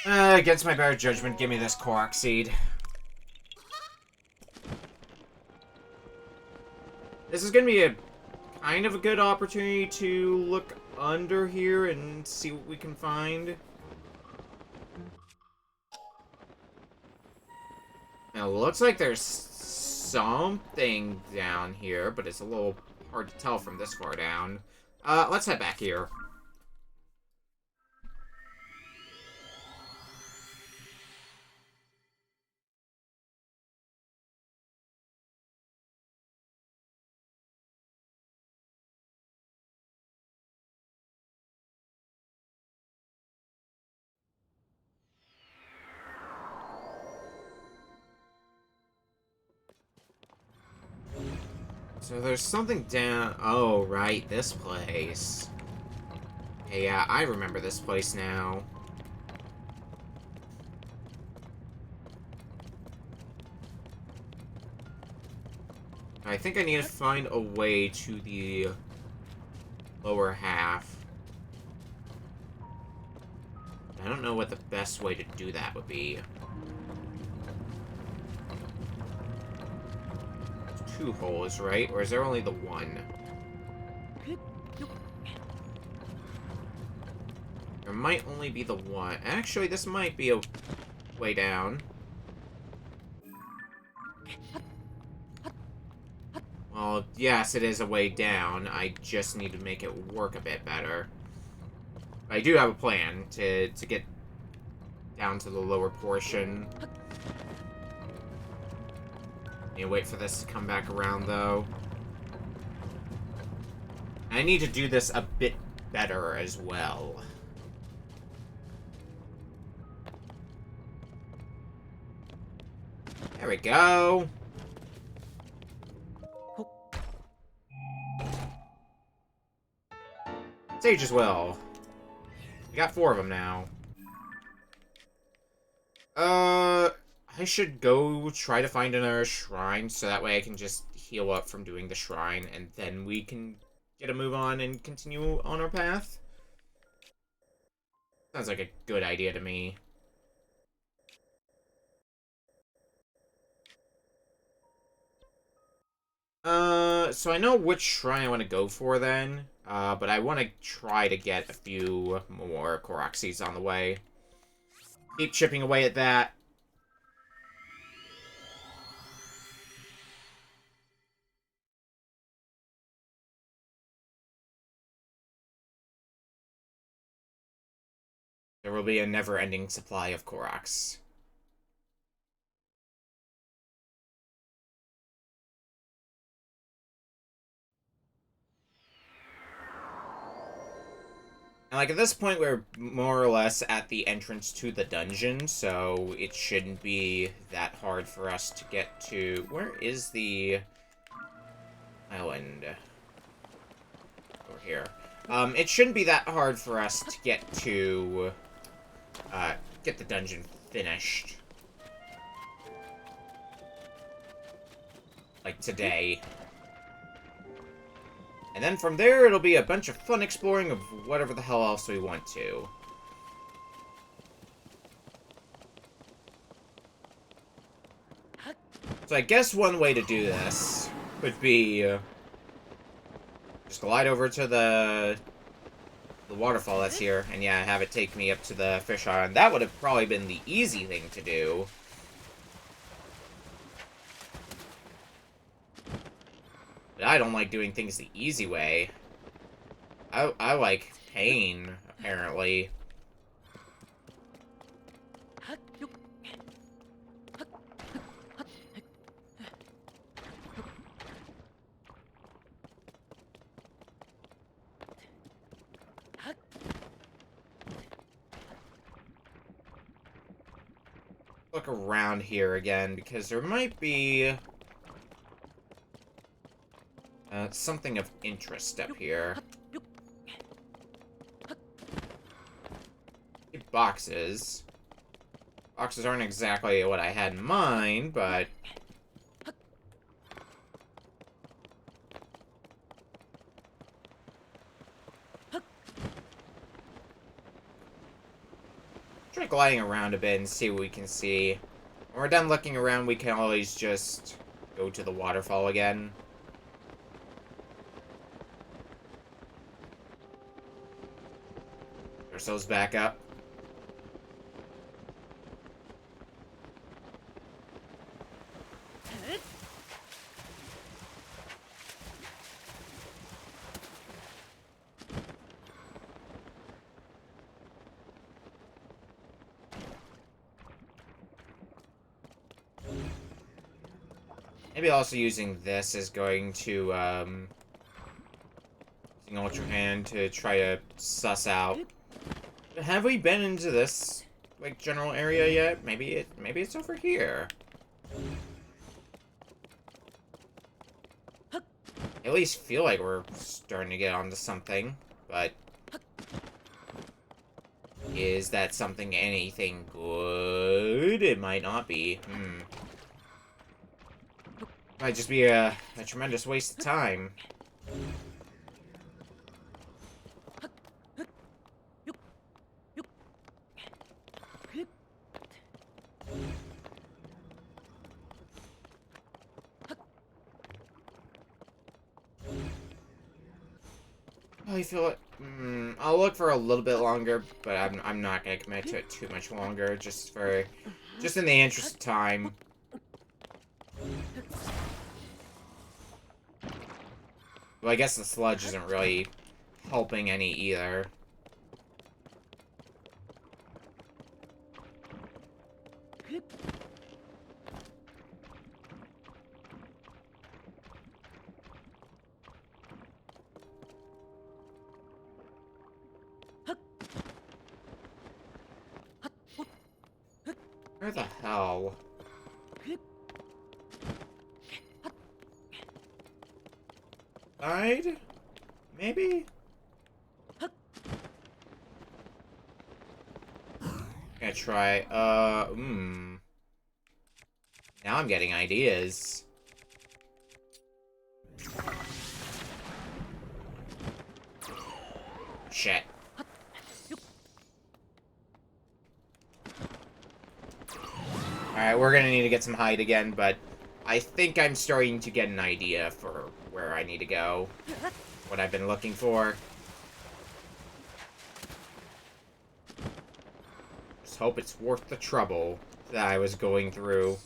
Against my better judgment, give me this Korok seed. This is gonna be a kind of a good opportunity to look under here and see what we can find. Now, it looks like there's something down here, but it's a little hard to tell from this far down. Let's head back here. So there's something down... Oh, right, this place. Hey, yeah, I remember this place now. I think I need to find a way to the lower half. I don't know what the best way to do that would be. Two holes, right? Or is there only the one? There might only be the one. Actually, this might be a way down. Well, yes, it is a way down. I just need to make it work a bit better. I do have a plan to get down to the lower portion. Need to wait for this to come back around, though. I need to do this a bit better as well. There we go. Sage as well. We got 4 of them now. I should go try to find another shrine, so that way I can just heal up from doing the shrine, and then we can get a move on and continue on our path. Sounds like a good idea to me. So I know which shrine I want to go for then, but I want to try to get a few more Korok seeds on the way. Keep chipping away at that. There will be a never-ending supply of Koroks. And, like, at this point, we're more or less at the entrance to the dungeon, so it shouldn't be that hard for us to get to... Where is the island? Over here. It shouldn't be that hard for us to get to... get the dungeon finished. Like, today. And then from there, it'll be a bunch of fun exploring of whatever the hell else we want to. So I guess one way to do this would be... just glide over to the waterfall that's here, and yeah, have it take me up to the fish island. That would have probably been the easy thing to do. But I don't like doing things the easy way. I like pain, apparently. look around here again, because there might be something of interest up here. Boxes. Boxes aren't exactly what I had in mind, but... try gliding around a bit and see what we can see. When we're done looking around, we can always just go to the waterfall again. Get ourselves back up. Maybe also using this is going to, using Ultra Hand to try to suss out. Have we been into this, like, general area yet? Maybe it's over here. At least feel like we're starting to get onto something, but... is that something anything good? It might not be. Might just be a tremendous waste of time. I feel like I'll look for a little bit longer, but I'm not gonna commit to it too much longer, just in the interest of time. Well, I guess the sludge isn't really helping any either. Where the hell? Side? Maybe? Gonna try, Now I'm getting ideas. Shit. Alright, we're gonna need to get some hide again, but I think I'm starting to get an idea for where I need to go. What I've been looking for. Just hope it's worth the trouble that I was going through.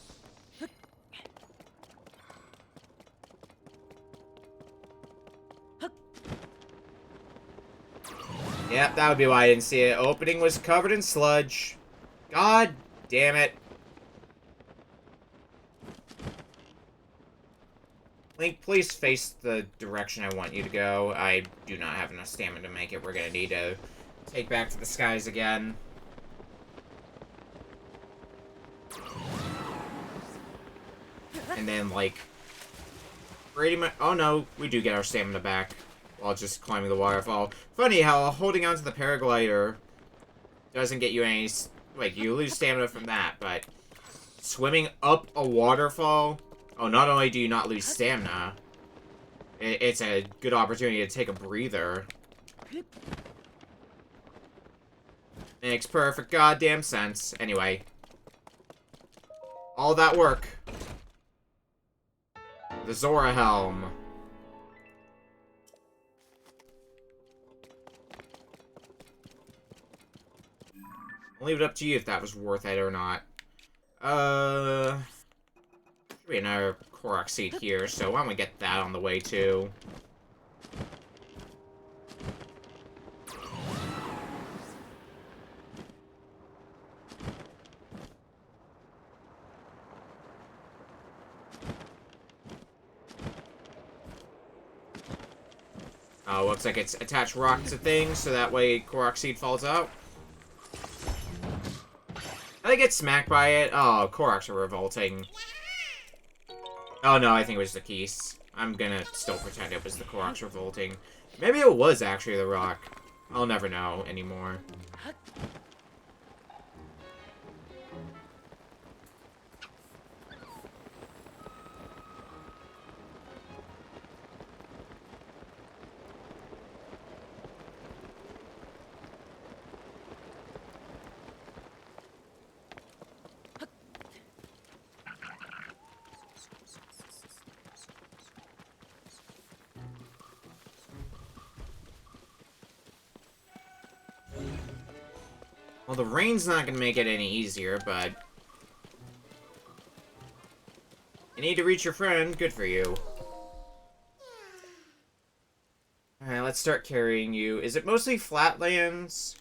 Yep, that would be why I didn't see it. Opening was covered in sludge. God damn it. Link, please face the direction I want you to go. I do not have enough stamina to make it. We're gonna need to take back to the skies again. And then, like, pretty much... oh no, we do get our stamina back while just climbing the waterfall. Funny how holding onto the paraglider doesn't get you any... like, you lose stamina from that, but swimming up a waterfall... oh, not only do you not lose stamina, it's a good opportunity to take a breather. Makes perfect goddamn sense. Anyway. All that work. The Zora Helm. I'll leave it up to you if that was worth it or not. Should be another Korok seed here, so why don't we get that on the way too? Oh, looks like it's attached rock to things, so that way Korok seed falls out. I I get smacked by it? Oh, Koroks are revolting. Oh no, I think it was the keys. I'm gonna still pretend it was the Koroks revolting. Maybe it was actually the rock. I'll never know anymore. Well, the rain's not gonna make it any easier, but... You need to reach your friend. Good for you. Alright, let's start carrying you. Is it mostly flatlands?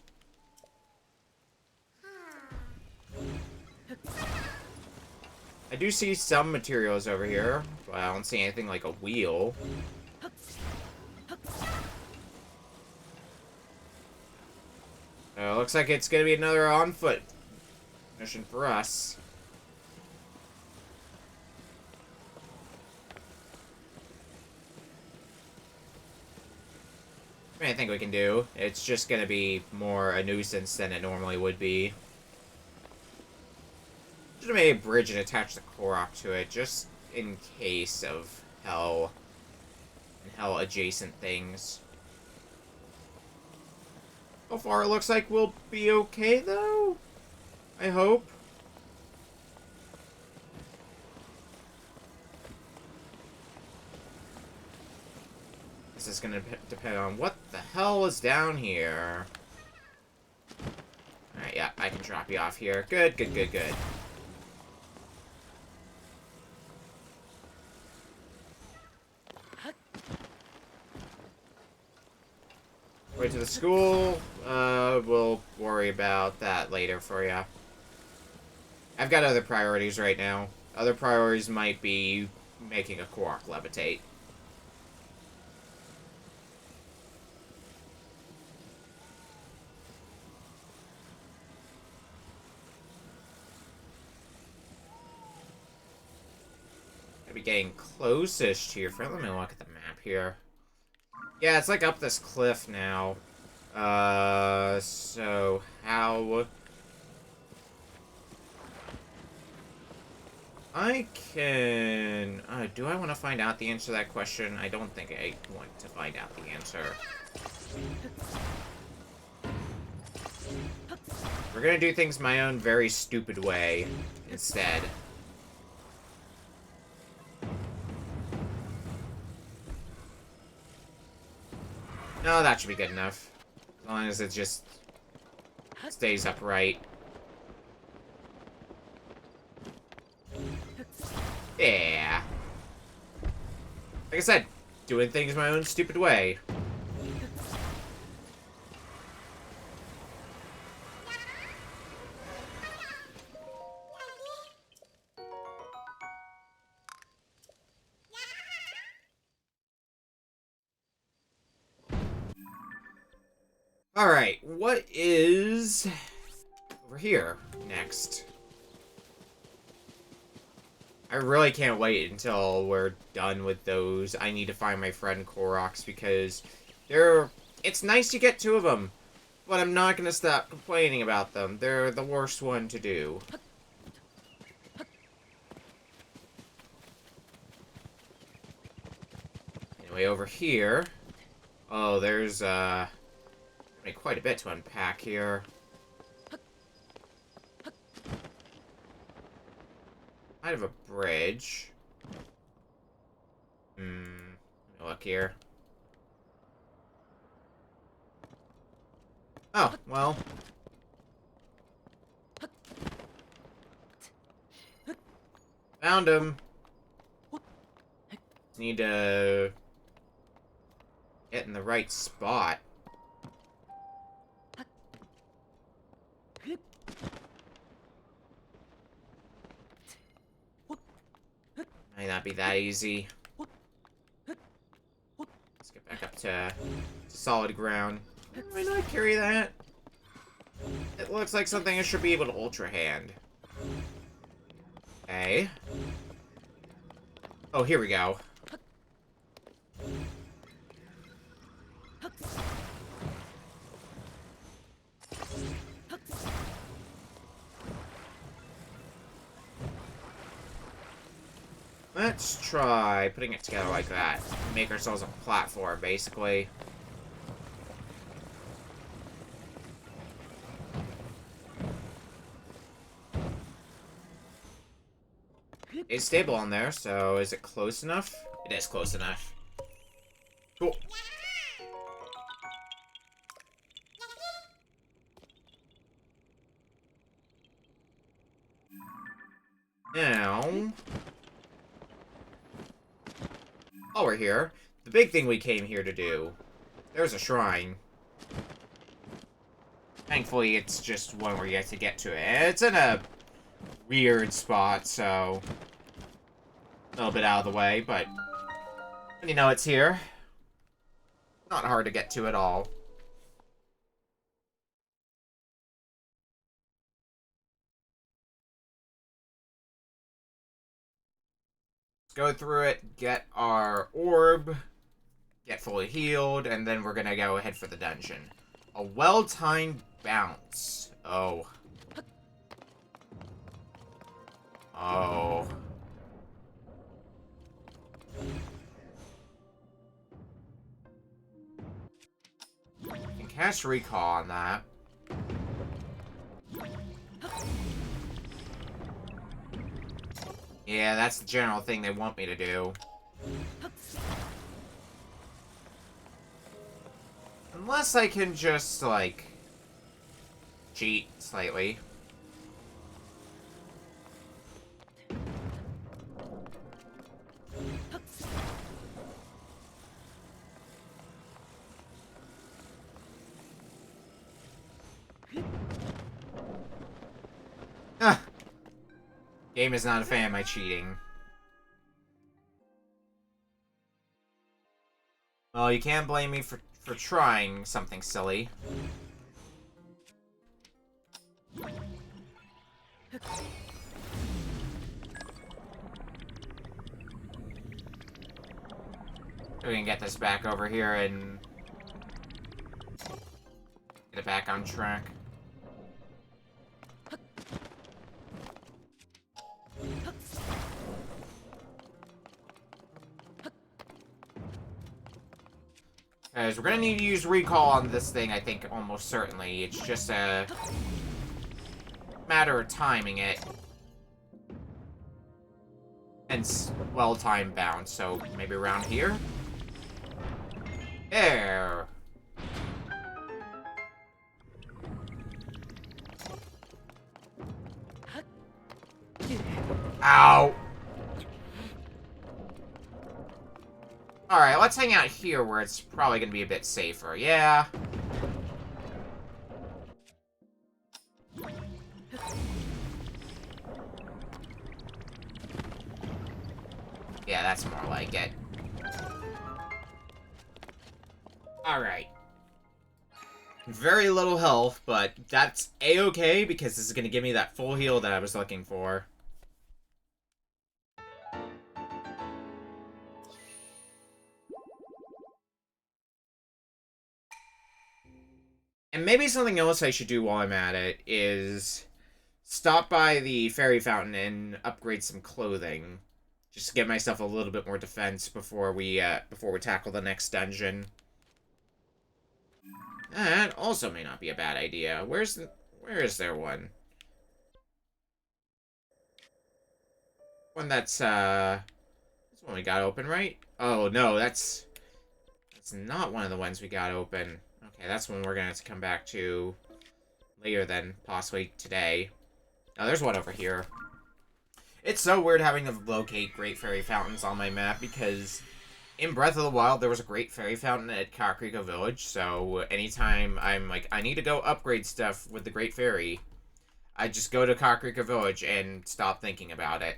I do see some materials over here, but I don't see anything like a wheel. Looks like it's gonna be another on-foot mission for us. I think we can do. It's just gonna be more a nuisance than it normally would be. Should have made a bridge and attached the Korok to it, just in case of hell and hell adjacent things. So far, it looks like we'll be okay, though. I hope. This is gonna depend on what the hell is down here. Alright, yeah, I can drop you off here. Good, good, good, good. Way to the school. We'll worry about that later for ya. I've got other priorities right now. Other priorities might be making a Korok levitate. I'll be getting closest to your friend. Let me look at the map here. Yeah, it's like up this cliff now. So how... I can... do I want to find out the answer to that question? I don't think I want to find out the answer. We're gonna do things my own very stupid way instead. No, that should be good enough. As long as it just stays upright. Yeah. Like I said, doing things my own stupid way. Alright, what is over here next? I really can't wait until we're done with those. I need to find my friend Koroks because it's nice to get 2 of them, but I'm not going to stop complaining about them. They're the worst one to do. Anyway, over here. Oh, there's quite a bit to unpack here. I have a bridge. Let me look here. Oh, well. Found him. Need to get in the right spot. Might not be that easy. Let's get back up to solid ground. Why not carry that? It looks like something I should be able to Ultra Hand. Okay. Oh, here we go. Let's try putting it together like that. Make ourselves a platform, basically. It's stable on there, so is it close enough? It is close enough. Cool. Now, while we're here, the big thing we came here to do, there's a shrine. Thankfully, it's just one where you have to get to it. And it's in a weird spot, so a little bit out of the way, but when you know it's here, not hard to get to at all. Let's go through it, get our orb, get fully healed, and then we're gonna go ahead for the dungeon. A well-timed bounce. Oh. Oh. Can cast recall on that. Yeah, that's the general thing they want me to do. Unless I can just, like, cheat slightly. Ah! Game is not a fan of my cheating. Well, you can't blame me for trying something silly. We can get this back over here and get it back on track. Because we're gonna need to use recall on this thing, I think, almost certainly. It's just a matter of timing it. And well-timed bounce, so maybe around here? There! Ow! Alright, let's hang out here where it's probably gonna be a bit safer. Yeah. Yeah, that's more like it. Alright. Very little health, but that's a-okay because this is gonna give me that full heal that I was looking for. And maybe something else I should do while I'm at it is stop by the fairy fountain and upgrade some clothing. Just to get myself a little bit more defense before we tackle the next dungeon. That also may not be a bad idea. Where is there one? One that's one we got open, right? Oh no, that's not one of the ones we got open. Okay, that's one we're gonna have to come back to later then, possibly today. Oh, there's one over here. It's so weird having to locate Great Fairy Fountains on my map, because in Breath of the Wild, there was a Great Fairy Fountain at Kakariko Village, so anytime I'm like, I need to go upgrade stuff with the Great Fairy, I just go to Kakariko Village and stop thinking about it.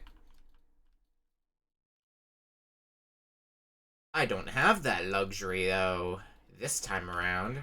I don't have that luxury, though, this time around.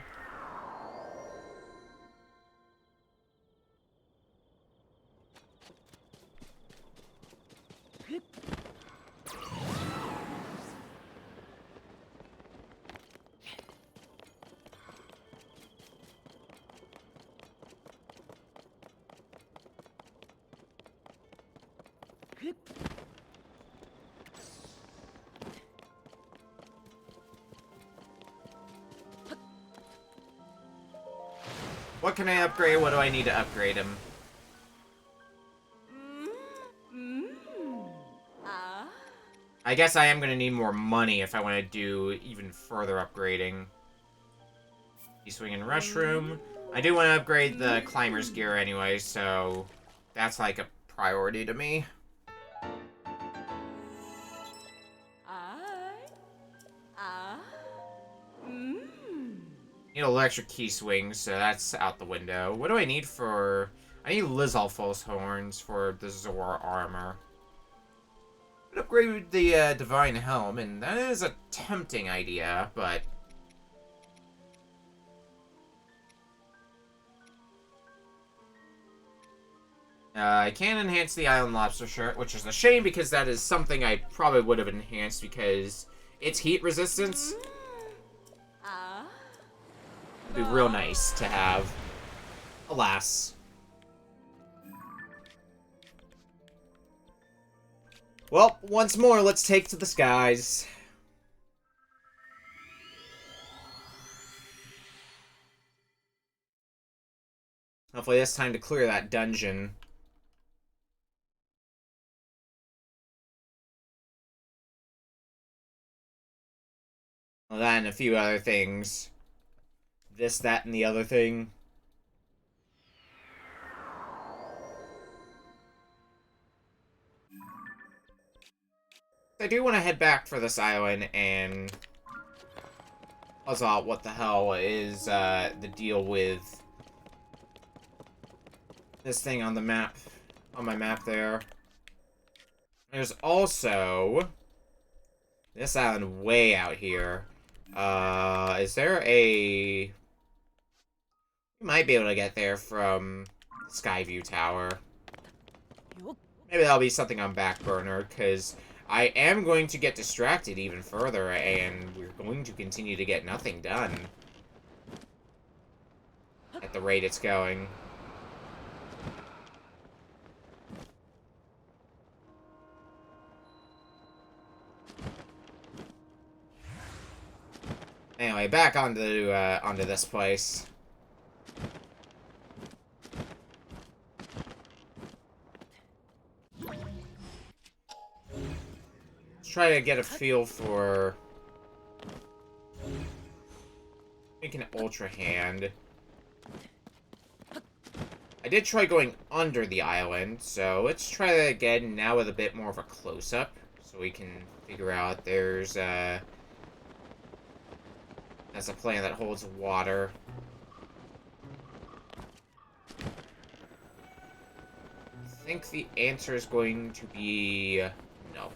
What can I upgrade? What do I need to upgrade him? I guess I am going to need more money if I want to do even further upgrading. Swing and Rush Room. I do want to upgrade the Climber's Gear anyway, so that's like a priority to me. Need electric key swings, so that's out the window. What do I need for... I need Lizalfos horns for the Zora armor. I'd upgrade the Divine Helm, and that is a tempting idea, but... I can enhance the Island Lobster shirt, which is a shame because that is something I probably would have enhanced because it's heat resistance. It'd be real nice to have. Alas. Well, once more, let's take to the skies. Hopefully it's time to clear that dungeon. Well, that and a few other things. This, that, and the other thing. I do want to head back for this island and puzzle out what the hell is the deal with this thing on the map, on my map there. There's also this island way out here. Is there a... You might be able to get there from Skyview Tower. Maybe that'll be something on back burner, because I am going to get distracted even further, and we're going to continue to get nothing done at the rate it's going. Anyway, back onto this place. Let's try to get a feel for making an Ultra Hand. I did try going under the island, so let's try that again now with a bit more of a close-up, so we can figure out there's that's a plant that holds water. I think the answer is going to be no.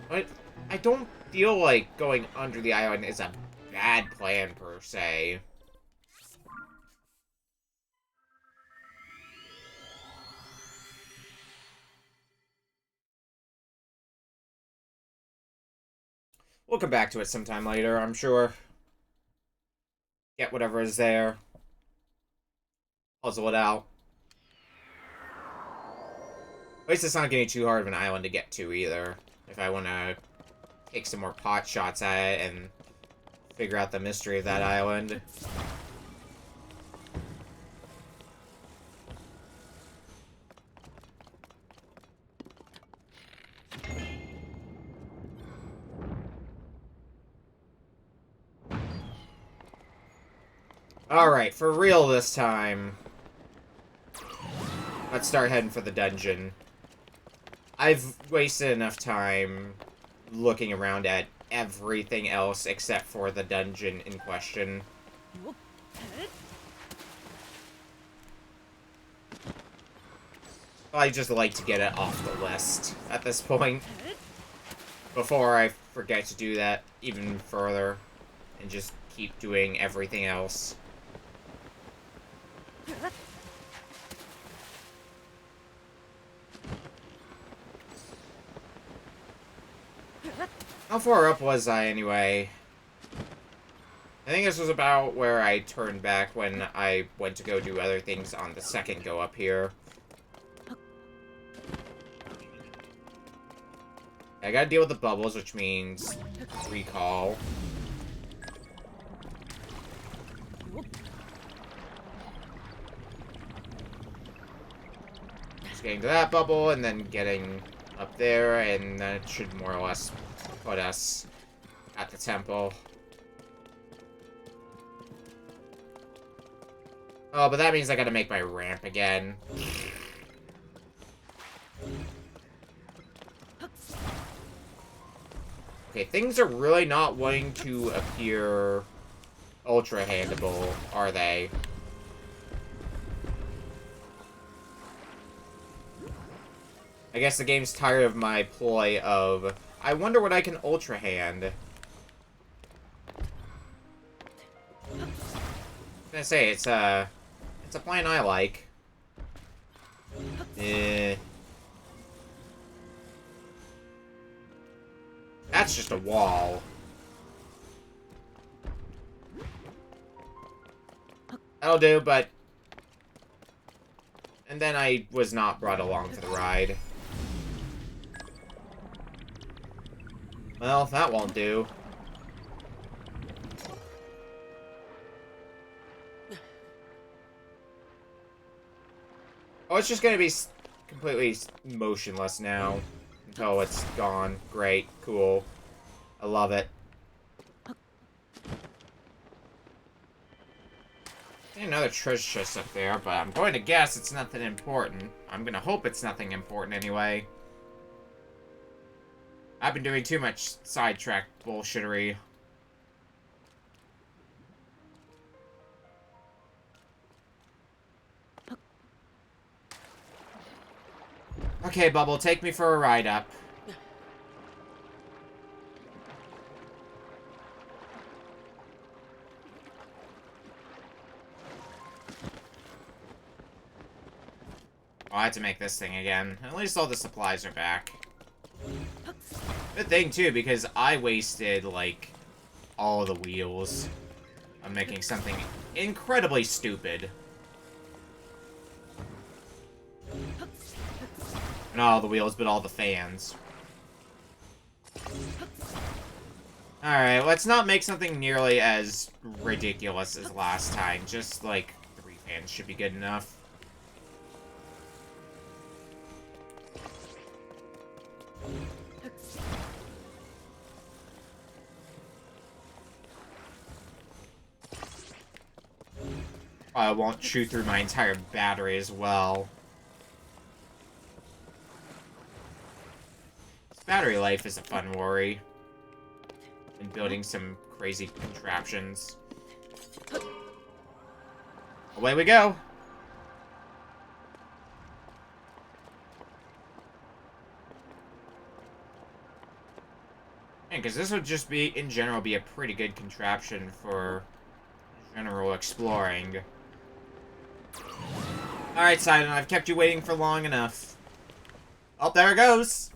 But I don't feel like going under the island is a bad plan, per se. We'll come back to it sometime later, I'm sure. Get whatever is there. Puzzle it out. At least it's not getting too hard of an island to get to, either. If I want to take some more pot shots at it and figure out the mystery of that island. Alright, for real this time. Let's start heading for the dungeon. I've wasted enough time looking around at everything else except for the dungeon in question. I just like to get it off the list at this point. Before I forget to do that even further. And just keep doing everything else. How far up was I, anyway? I think this was about where I turned back when I went to go do other things on the second go up here. I gotta deal with the bubbles, which means recall. Just getting to that bubble, and then getting up there, and that should more or less put us at the temple. Oh, but that means I gotta make my ramp again. Okay, things are really not wanting to appear ultra-handable, are they? I guess the game's tired of my ploy of, I wonder what I can ultra-hand. I was gonna say, it's a plan I like. That's just a wall. That'll do, but... And then I was not brought along for the ride. Well, that won't do. Oh, it's just gonna be completely motionless now. Until it's gone. Great. Cool. I love it. Another treasure chest up there, but I'm going to guess it's nothing important. I'm gonna hope it's nothing important anyway. I've been doing too much sidetrack bullshittery. Okay, Bubble, take me for a ride up. Oh, I had to make this thing again. At least all the supplies are back. Good thing, too, because I wasted, like, all of the wheels on making something incredibly stupid. Not all the wheels, but all the fans. Alright, let's not make something nearly as ridiculous as last time. Just, like, 3 fans should be good enough. I won't chew through my entire battery as well. Battery life is a fun worry. And building some crazy contraptions. Away we go! Yeah, because this would just be, in general, be a pretty good contraption for general exploring. Alright, Sidon, I've kept you waiting for long enough. Oh, there it goes!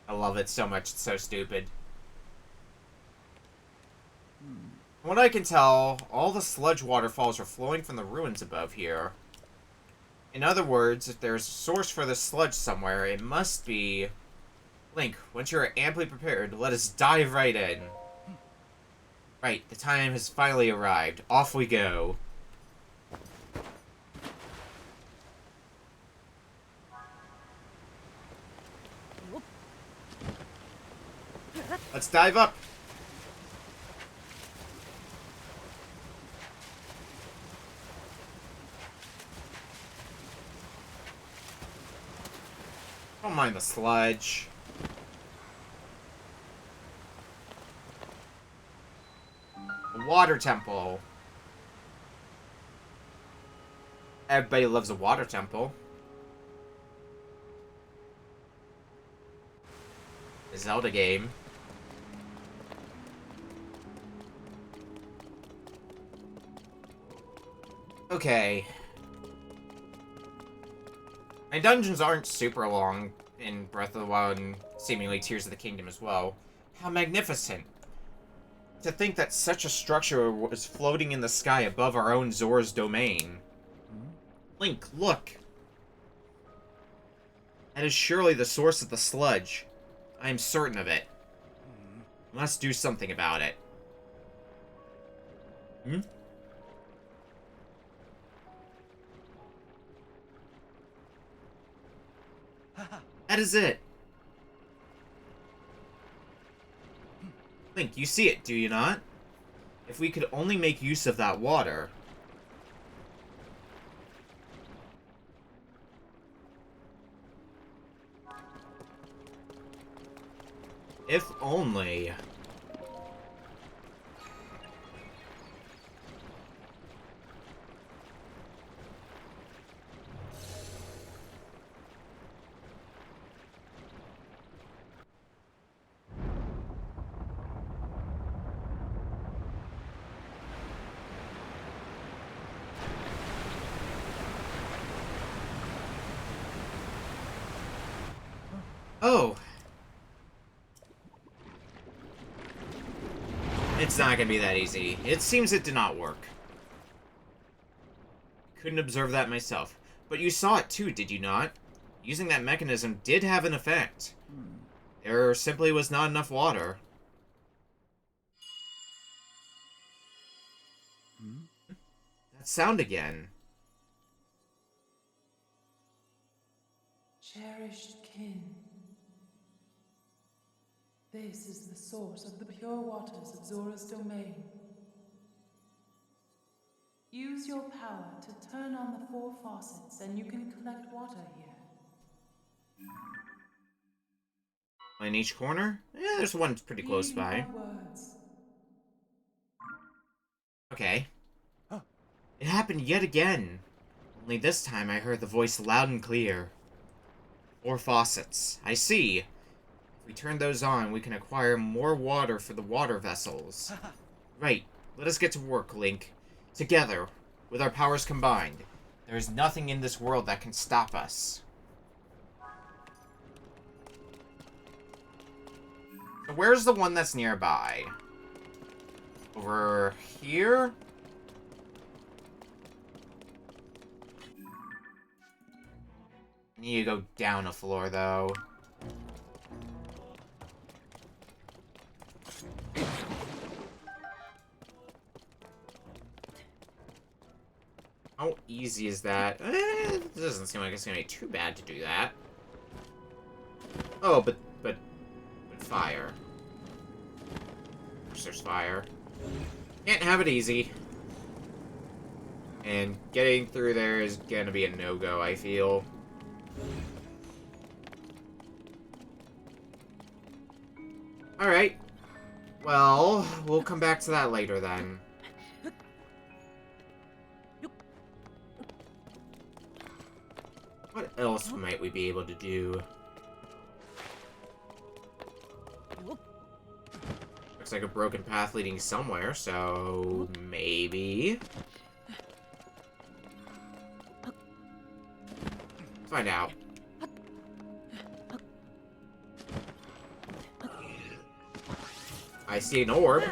I love it so much, it's so stupid. From what I can tell, all the sludge waterfalls are flowing from the ruins above here. In other words, if there's a source for the sludge somewhere, it must be... Link, once you are amply prepared, let us dive right in. Right, the time has finally arrived. Off we go. Let's dive up. Don't mind the sludge. The water temple. Everybody loves a water temple. A Zelda game. Okay. My dungeons aren't super long in Breath of the Wild and seemingly Tears of the Kingdom as well. How magnificent. To think that such a structure was floating in the sky above our own Zora's domain. Link, look! That is surely the source of the sludge. I am certain of it. We must do something about it. Hmm? That is it. Link, you see it, do you not? If we could only make use of that water. If only. Oh. It's not gonna be that easy. It seems it did not work. Couldn't observe that myself. But you saw it too, did you not? Using that mechanism did have an effect. There simply was not enough water. That sound again. Cherished kin. This is the source of the pure waters of Zora's domain. Use your power to turn on the 4 faucets and you can collect water here. In each corner? Yeah, there's one pretty close Heed by. my words. Okay. It happened yet again. Only this time I heard the voice loud and clear. 4 faucets. I see. If we turn those on, we can acquire more water for the water vessels. Right. Let us get to work, Link. Together, with our powers combined. There is nothing in this world that can stop us. So where's the one that's nearby? Over here? I need to go down a floor, though. How easy is that? It doesn't seem like it's gonna be too bad to do that. Oh, but fire. Of course there's fire. Can't have it easy. And getting through there is gonna be a no-go, I feel. Alright. Well, we'll come back to that later then. What else might we be able to do? Looks like a broken path leading somewhere, so maybe. Find out. I see an orb.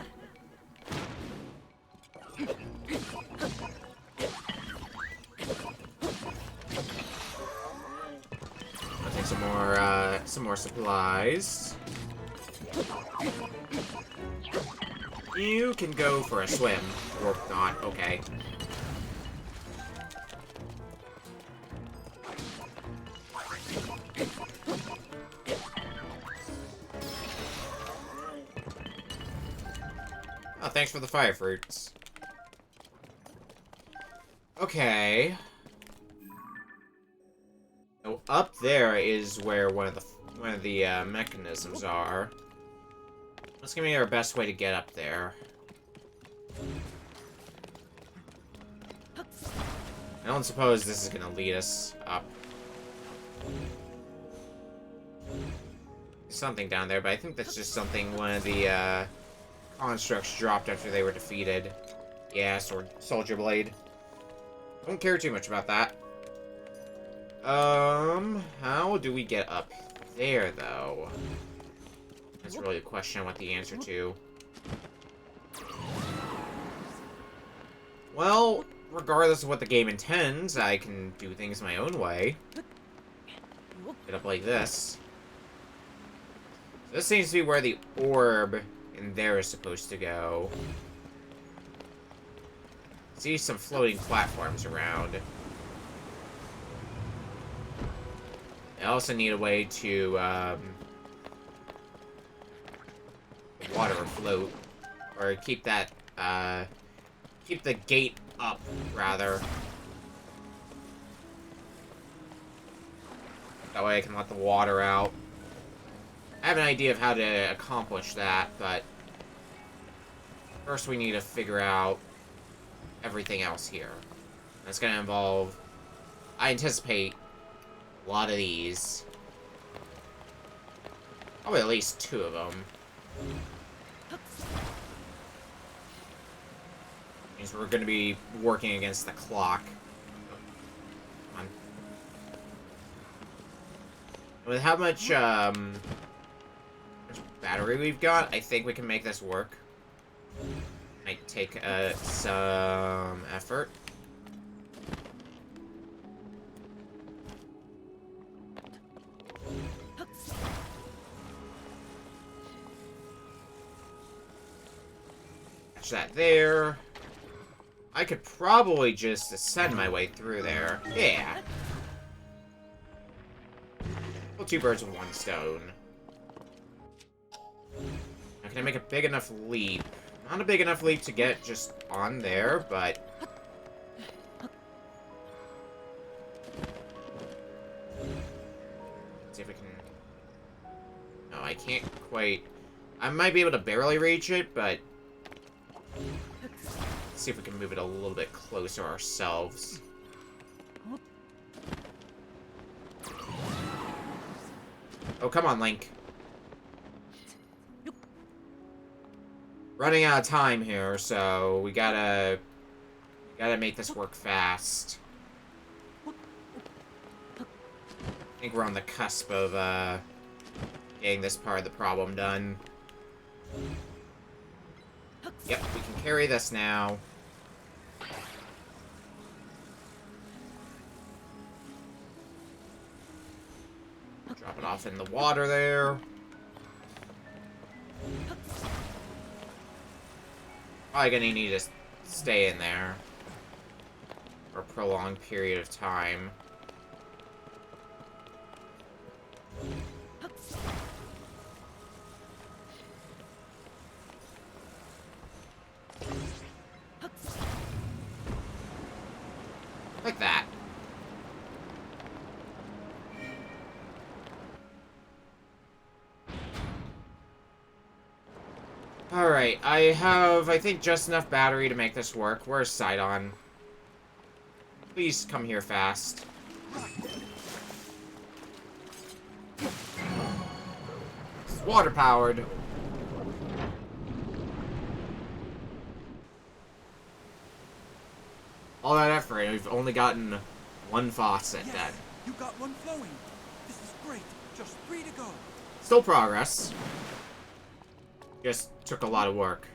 I'll take some more supplies. You can go for a swim, or not, okay. Oh, thanks for the fire fruits. Okay. So up there is where one of the mechanisms are. Let's give me our best way to get up there. I don't suppose this is gonna lead us up. There's something down there, but I think that's just something one of the constructs dropped after they were defeated. Yeah, soldier blade. Don't care too much about that. How do we get up there, though? That's really a question I want the answer to. Well, regardless of what the game intends, I can do things my own way. Get up like this. So this seems to be where the orb in there is supposed to go. See some floating platforms around. I also need a way to, water afloat. Or keep that, keep the gate up, rather. That way I can let the water out. I have an idea of how to accomplish that, but first we need to figure out everything else here. That's gonna involve, I anticipate, a lot of these. Probably at least 2 of them. Means we're gonna be working against the clock. Come on. With how much battery we've got, I think we can make this work. Might take some effort. Catch that there. I could probably just ascend my way through there. Yeah. Well, 2 birds with 1 stone. Now, can I make a big enough leap? Not a big enough leap to get just on there, but... Let's see if we can... No, I can't quite... I might be able to barely reach it, but... Let's see if we can move it a little bit closer ourselves. Oh, come on, Link. Running out of time here, so we gotta make this work fast. I think we're on the cusp of getting this part of the problem done. Yep, we can carry this now. Drop it off in the water there. Probably gonna need to stay in there for a prolonged period of time. Like that. Alright, I have, I think, just enough battery to make this work. Where's Sidon? Please come here fast. It's water-powered. All that effort, and we've only gotten 1 faucet Yes, dead. you got one flowing. This is great. Just 3 to go. Still progress. Just took a lot of work.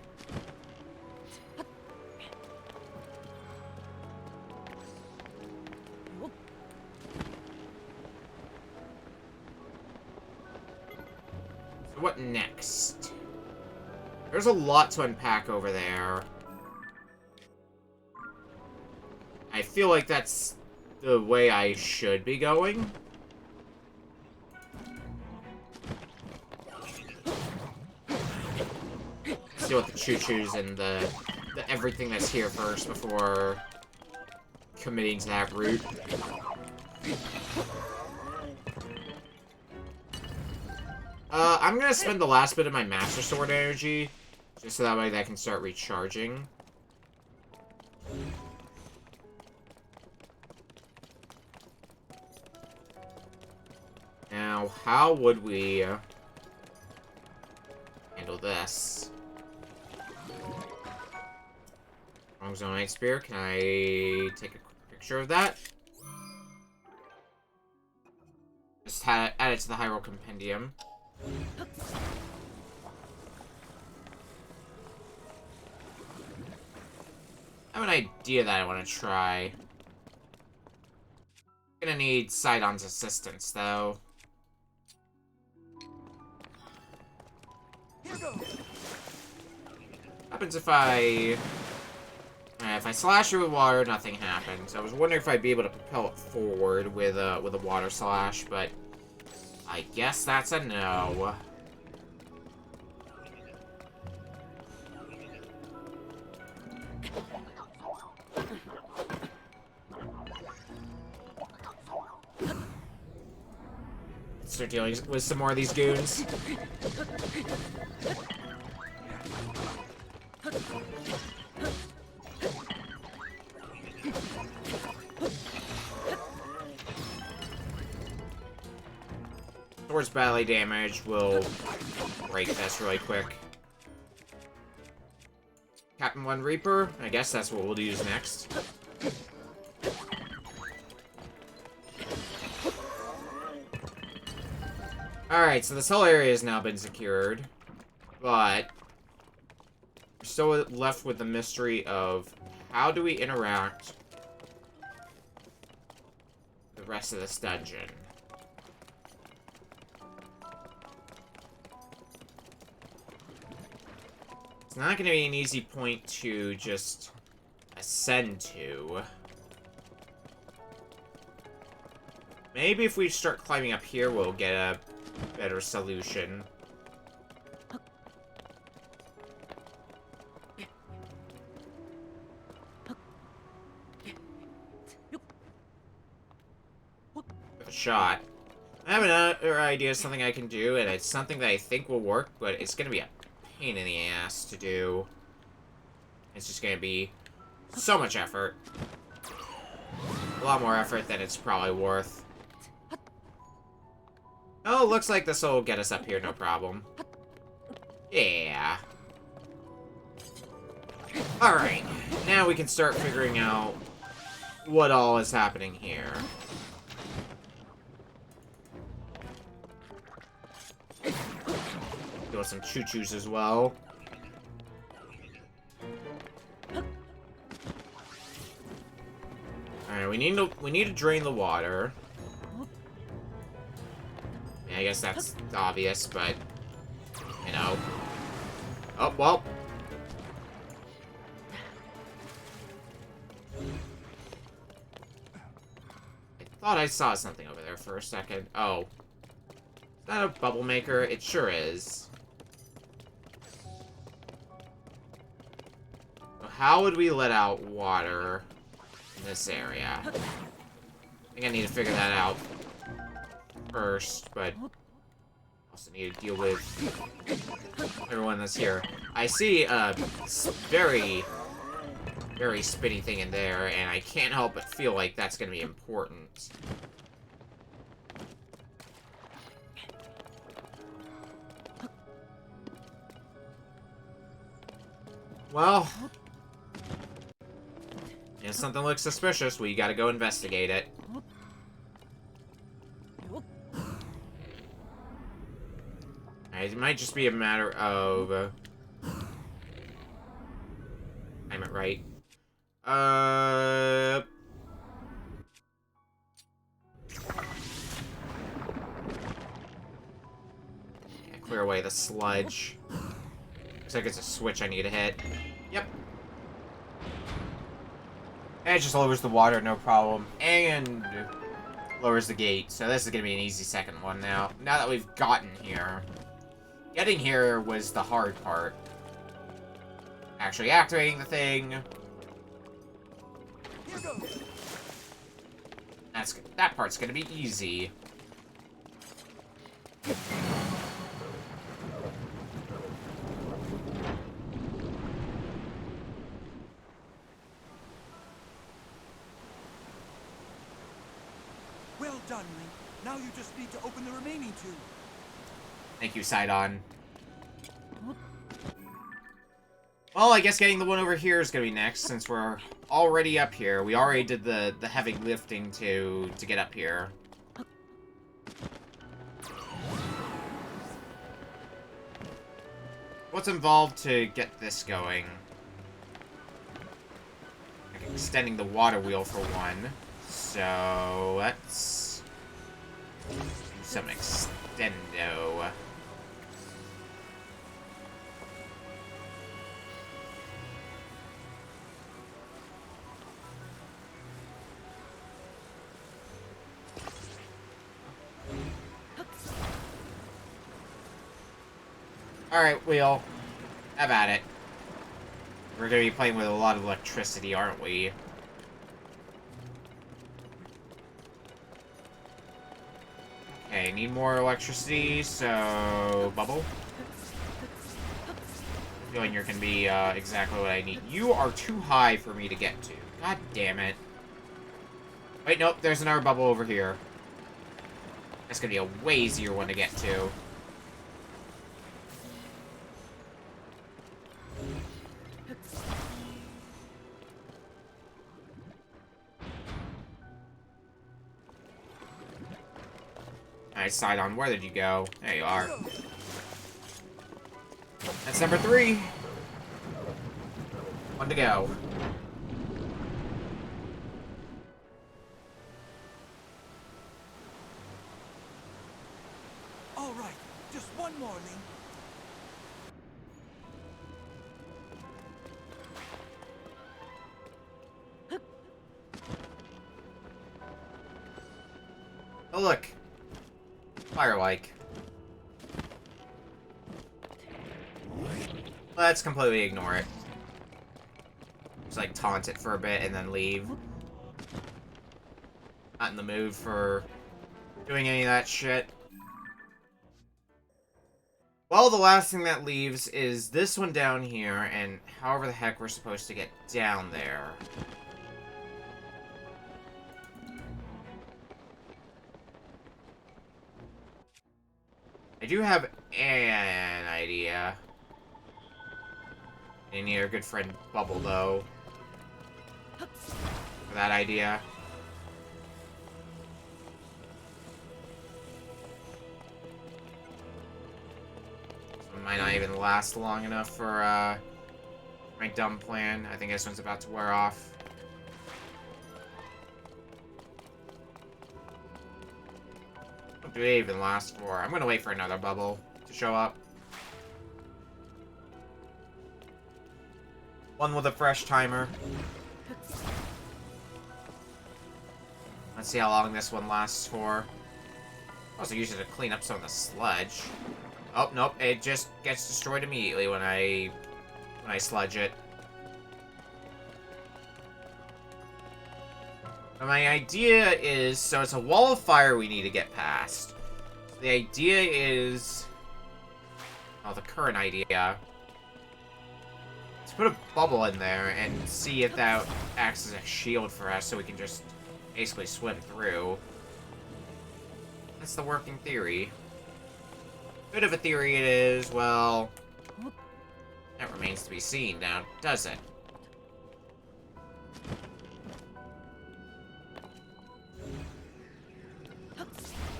So what next? There's a lot to unpack over there. I feel like that's the way I should be going. See what the choo-choos and the everything that's here first before committing to that route. I'm gonna spend the last bit of my Master Sword energy, just so that way I can start recharging. Now, how would we handle this? Wrong Zonite Spear. Can I take a quick picture of that? Just add it to the Hyrule Compendium. I have an idea that I want to try. Gonna need Sidon's assistance, though. Here goes. Happens if I... if I slash it with water, nothing happens. I was wondering if I'd be able to propel it forward with a water slash, but I guess that's a no. Start dealing with some more of these goons. Towards ballet damage will break this really quick. Captain One Reaper, I guess that's what we'll use next. Alright, so this whole area has now been secured, but we're still left with the mystery of how do we interact with the rest of this dungeon. It's not going to be an easy point to just ascend to. Maybe if we start climbing up here, we'll get a better solution. With a shot. I have another idea of something I can do, and it's something that I think will work, but it's going to be a pain in the ass to do. It's just going to be so much effort. A lot more effort than it's probably worth. Oh, looks like this will get us up here, no problem. Yeah. Alright, now we can start figuring out what all is happening here. Doing some choo-choos as well. Alright, we need to drain the water. I guess that's obvious, but, you know. Oh, well. I thought I saw something over there for a second. Oh. Is that a bubble maker? It sure is. How would we let out water in this area? I think I need to figure that out first, but also need to deal with everyone that's here. I see a very, very spinny thing in there, and I can't help but feel like that's going to be important. Well, if something looks suspicious, we gotta go investigate it. It might just be a matter of... I'm it right. Yeah, clear away the sludge. Looks like it's a switch I need to hit. Yep. And it just lowers the water, no problem. And lowers the gate. So this is going to be an easy second one now. Now that we've gotten here. Getting here was the hard part. Actually activating the thing. Here goes. That part's going to be easy. Well done, Link. Now you just need to open the remaining two. Thank you, Sidon. Well, I guess getting the one over here is going to be next, since we're already up here. We already did the heavy lifting to get up here. What's involved to get this going? extending the water wheel for one. So let's do some extendo. Alright, wheel. Have at it. We're gonna be playing with a lot of electricity, aren't we? Okay, need more electricity, so... Bubble? Feeling you're gonna be exactly what I need. You are too high for me to get to. God damn it. Wait, nope, there's another bubble over here. That's gonna be a way easier one to get to. Alright, Sidon, where did you go? There you are. That's number 3. One to go. All right, just one more, Link. Oh, look. Fire-like. Let's completely ignore it. Just, like, taunt it for a bit and then leave. Not in the mood for doing any of that shit. Well, the last thing that leaves is this one down here, and however the heck we're supposed to get down there. I do have an idea. I need our good friend Bubble, though, for that idea. This one might not even last long enough for my dumb plan. I think this one's about to wear off. What do they even last for? I'm gonna wait for another bubble to show up. One with a fresh timer. Let's see how long this one lasts for. Also use it to clean up some of the sludge. Oh, nope, it just gets destroyed immediately when I sludge it. But my idea is, so it's a wall of fire we need to get past. So the idea is, oh, the current idea, let's put a bubble in there and see if that acts as a shield for us so we can just basically swim through. That's the working theory. Good of a theory it is, well, that remains to be seen now, does it?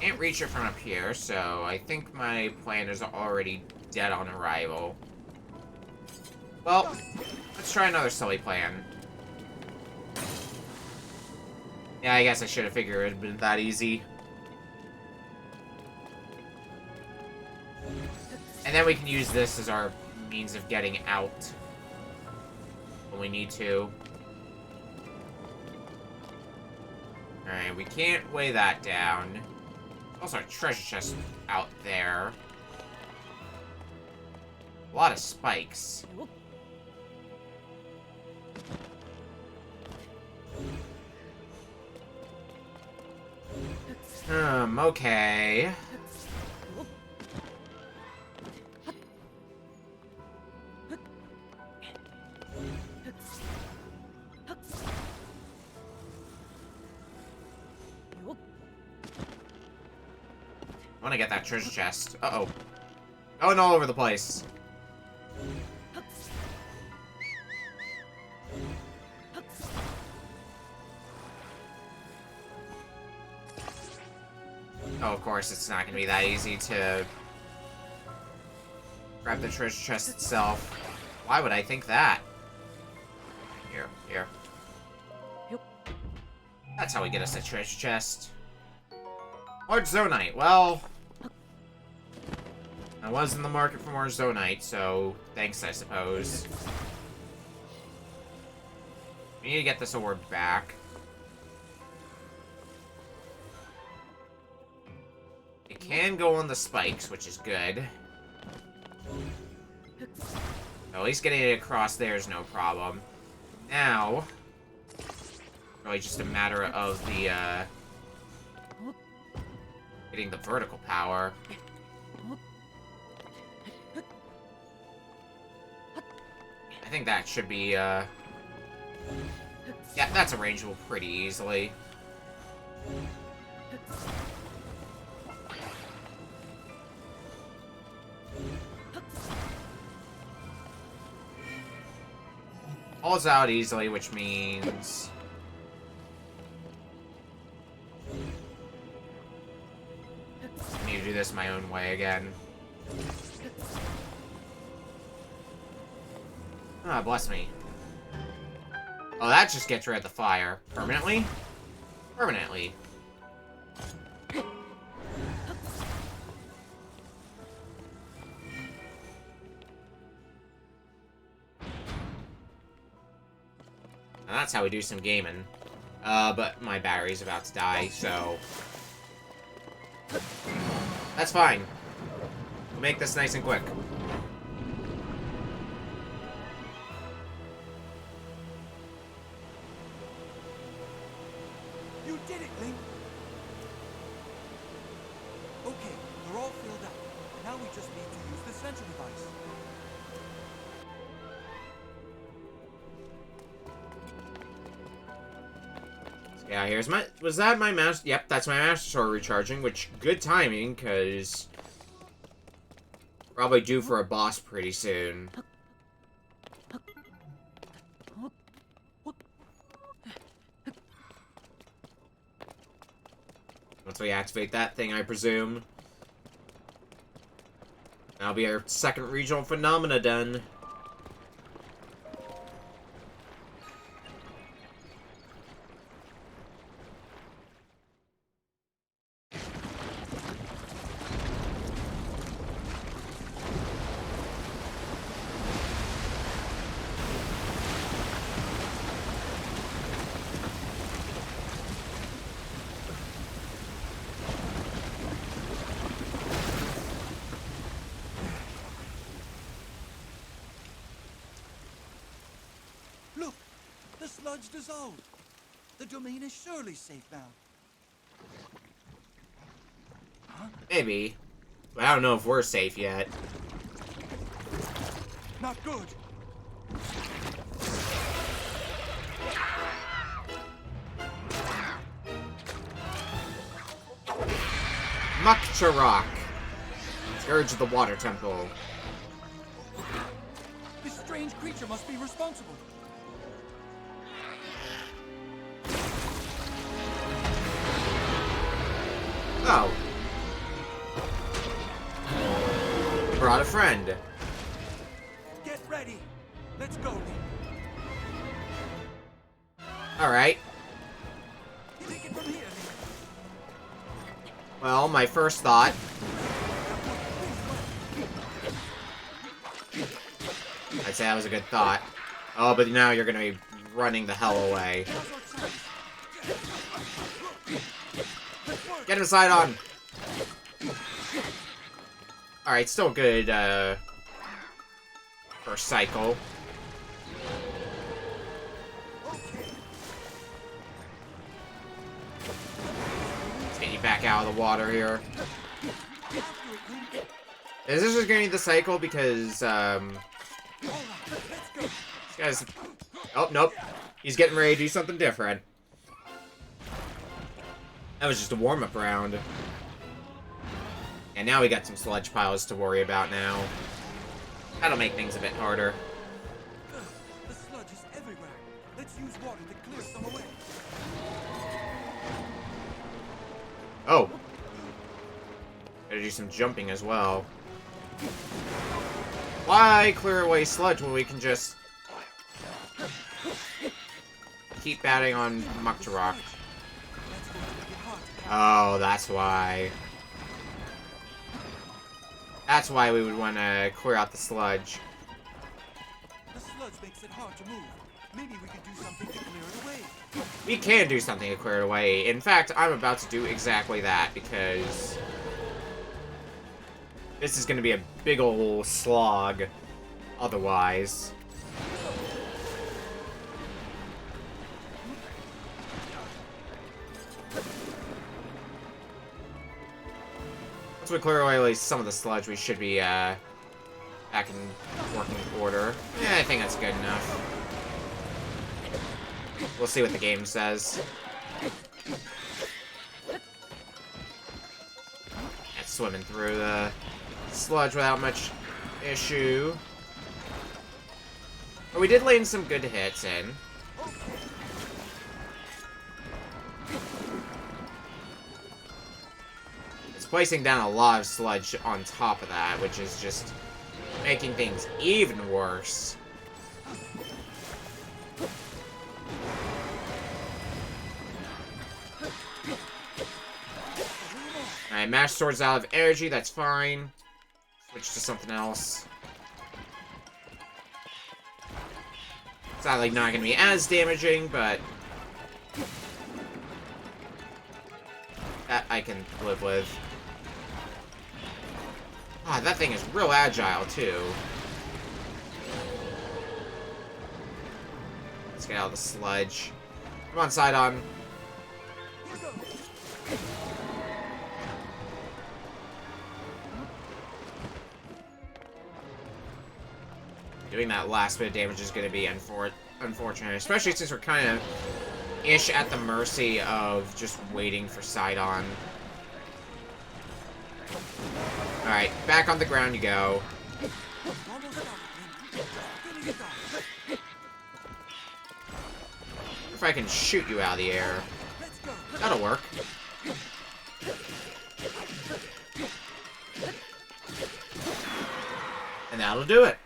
Can't reach it from up here, so I think my plan is already dead on arrival. Well, let's try another silly plan. Yeah, I guess I should have figured it had been that easy. And then we can use this as our means of getting out when we need to. Alright, we can't weigh that down. Also, a treasure chest out there. A lot of spikes. Okay. I want to get that treasure chest. Uh-oh. Going all over the place. Oh, of course, it's not going to be that easy to grab the treasure chest itself. Why would I think that? Here, here. That's how we get us a treasure chest. Large Zonite. Well, I was in the market for more Zonite, so thanks, I suppose. We need to get this orb back. It can go on the spikes, which is good. At least getting it across there is no problem. Now, really just a matter of the, getting the vertical power. I think that should be, yeah, that's arrangeable pretty easily. Falls out easily, which means... I need to do this my own way again. Ah, bless me. Oh, that just gets rid of the fire. Permanently? Permanently. And that's how we do some gaming. But my battery's about to die, so... That's fine. We'll make this nice and quick. You did it, Link! Okay, they're all filled up. Now we just need to use the sensor device. Yeah, here's my... Was that my master... Yep, that's my Master Sword recharging, which... Good timing, because... Probably due for a boss pretty soon. Once we activate that thing, I presume. That'll be our second regional phenomena done. Look! The sludge dissolved! The domain is surely safe now. Maybe. But I don't know if we're safe yet. Not good! Mukcharok. Scourge of the Water Temple. This strange creature must be responsible. Oh. Brought a friend. Get ready! Let's go, Link. Alright. Take it from here, Link. Well, my first thought... I'd say that was a good thought. Oh, but now you're gonna be running the hell away. Get him side on! Alright, still good, first cycle. Let's get you back out of the water here. Is this just gonna be the cycle? Because, this guy's... Oh, nope. He's getting ready to do something different. That was just a warm-up round. And now we got some sludge piles to worry about now. That'll make things a bit harder. The sludge is everywhere. Let's use water to clear some away. Oh. Gotta do some jumping as well. Why clear away sludge when we can just... keep batting on Mukcharok? Oh, that's why. That's why we would want to clear out the sludge. The sludge makes it hard to move. Maybe we could do something to clear it away. We can do something to clear it away. In fact, I'm about to do exactly that, because this is going to be a big ol' slog otherwise. Once we clear away at least some of the sludge, we should be back in working order. Yeah, I think that's good enough. We'll see what the game says. That's swimming through the sludge without much issue. But we did lay in some good hits in. It's placing down a lot of sludge on top of that, which is just making things even worse. Alright, mash swords out of energy, that's fine. Switch to something else. It's not like not gonna be as damaging, but that I can live with. Ah, that thing is real agile too. Let's get out of the sludge. Come on, Sidon. Doing that last bit of damage is going to be unfortunate, especially since we're kind of ish at the mercy of just waiting for Sidon. Alright, back on the ground you go. If I can shoot you out of the air. That'll work. And that'll do it.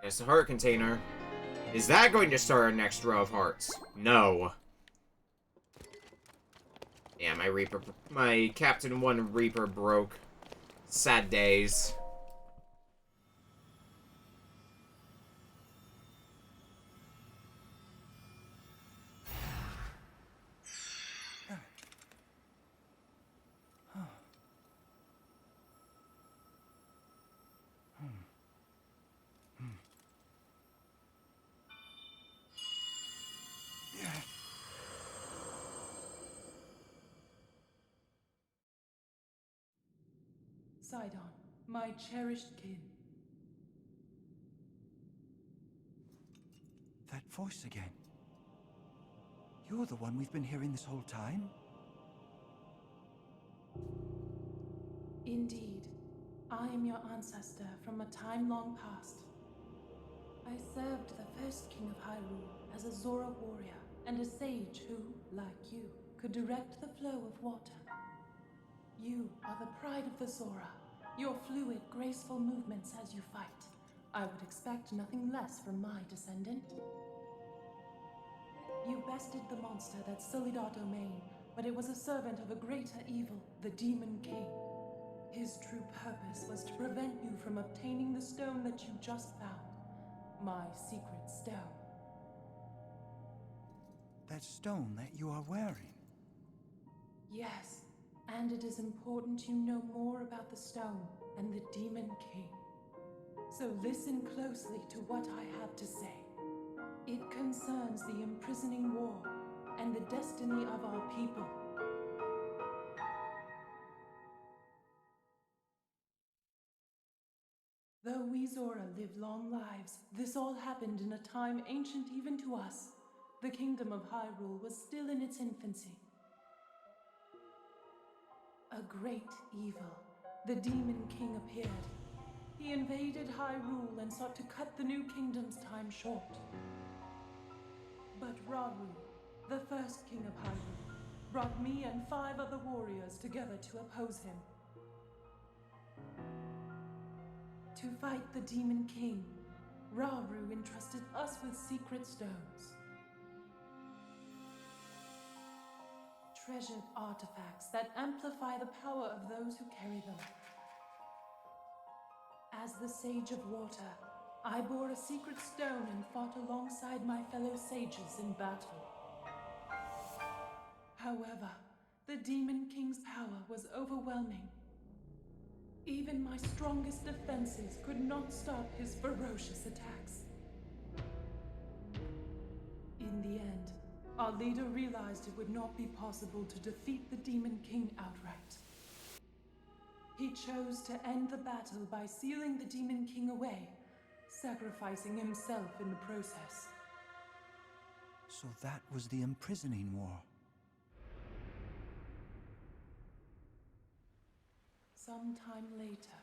It's a heart container. Is that going to start our next row of hearts? No. Yeah, my Captain 1 Reaper broke. Sad days. Sidon, my cherished kin. That voice again. You're the one we've been hearing this whole time? Indeed, I am your ancestor from a time long past. I served the first king of Hyrule as a Zora warrior and a sage who, like you, could direct the flow of water. You are the pride of the Zora, your fluid, graceful movements as you fight. I would expect nothing less from my descendant. You bested the monster that sullied our domain, but it was a servant of a greater evil, the Demon King. His true purpose was to prevent you from obtaining the stone that you just found. My secret stone. that stone that you are wearing? Yes, and it is important you know more about the stone and the Demon King. So listen closely to what I have to say. It concerns the imprisoning war and the destiny of our people. Though we Zora live long lives, this all happened in a time ancient even to us. The kingdom of Hyrule was still in its infancy. A great evil, the Demon King, appeared. He invaded Hyrule and sought to cut the new kingdom's time short. But Rauru, the first king of Hyrule, brought me and 5 other warriors together to oppose him. To fight the Demon King, Rauru entrusted us with secret stones. Treasured artifacts that amplify the power of those who carry them. As the Sage of Water, I bore a secret stone and fought alongside my fellow sages in battle. However, the Demon King's power was overwhelming. Even my strongest defenses could not stop his ferocious attacks. In the end, our leader realized it would not be possible to defeat the Demon King outright. He chose to end the battle by sealing the Demon King away, sacrificing himself in the process. So that was the imprisoning war. Sometime later,